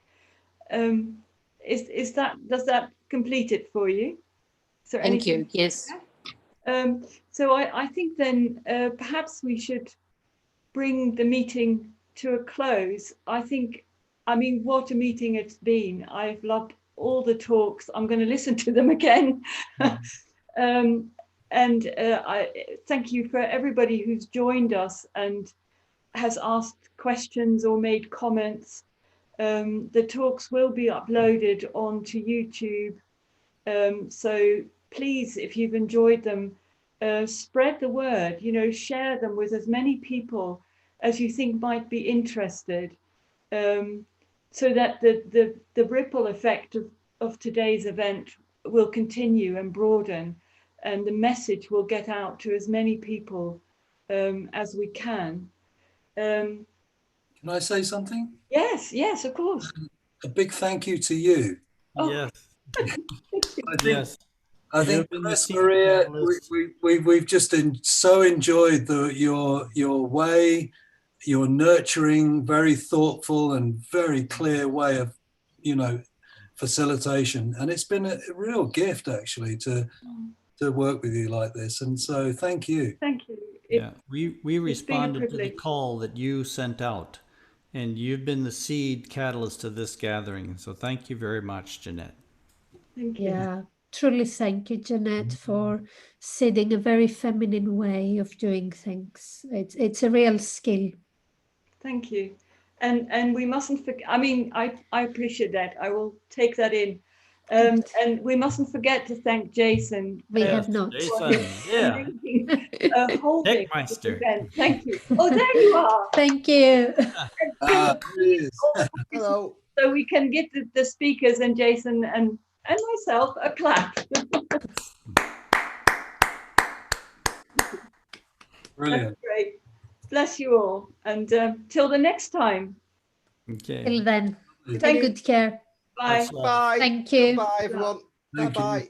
Does that complete it for you? Thank you. Yes. So I think then perhaps we should bring the meeting to a close. I mean, what a meeting it's been. I've loved all the talks. I'm going to listen to them again. I thank you for everybody who's joined us and has asked questions or made comments. The talks will be uploaded onto YouTube. So please, if you've enjoyed them, spread the word, share them with as many people as you think might be interested, so that the ripple effect of today's event will continue and broaden, and the message will get out to as many people as we can. Can I say something? Yes, of course. A big thank you to you. Oh. Yes. I think Chris, Maria, we've just so enjoyed your way, your nurturing, very thoughtful and very clear way of, facilitation. And it's been a real gift, actually, to work with you like this. And so thank you. Thank you. We responded to the call that you sent out, and you've been the seed catalyst to this gathering. So thank you very much, Jeanette. Thank you. Yeah, truly thank you, Jeanette, for seeding a very feminine way of doing things. It's a real skill. Thank you. And we mustn't forget, I appreciate that. I will take that in. And we mustn't forget to thank Jason. We have not. Jason, yeah. Holding this event. Thank you. Oh, there you are. Thank you. Hello. So we can get the speakers and Jason and myself a clap. Brilliant. That's great. Bless you all. And till the next time. Okay. Till then, take good care. Bye. Bye. Thank you. Bye, everyone. Bye-bye.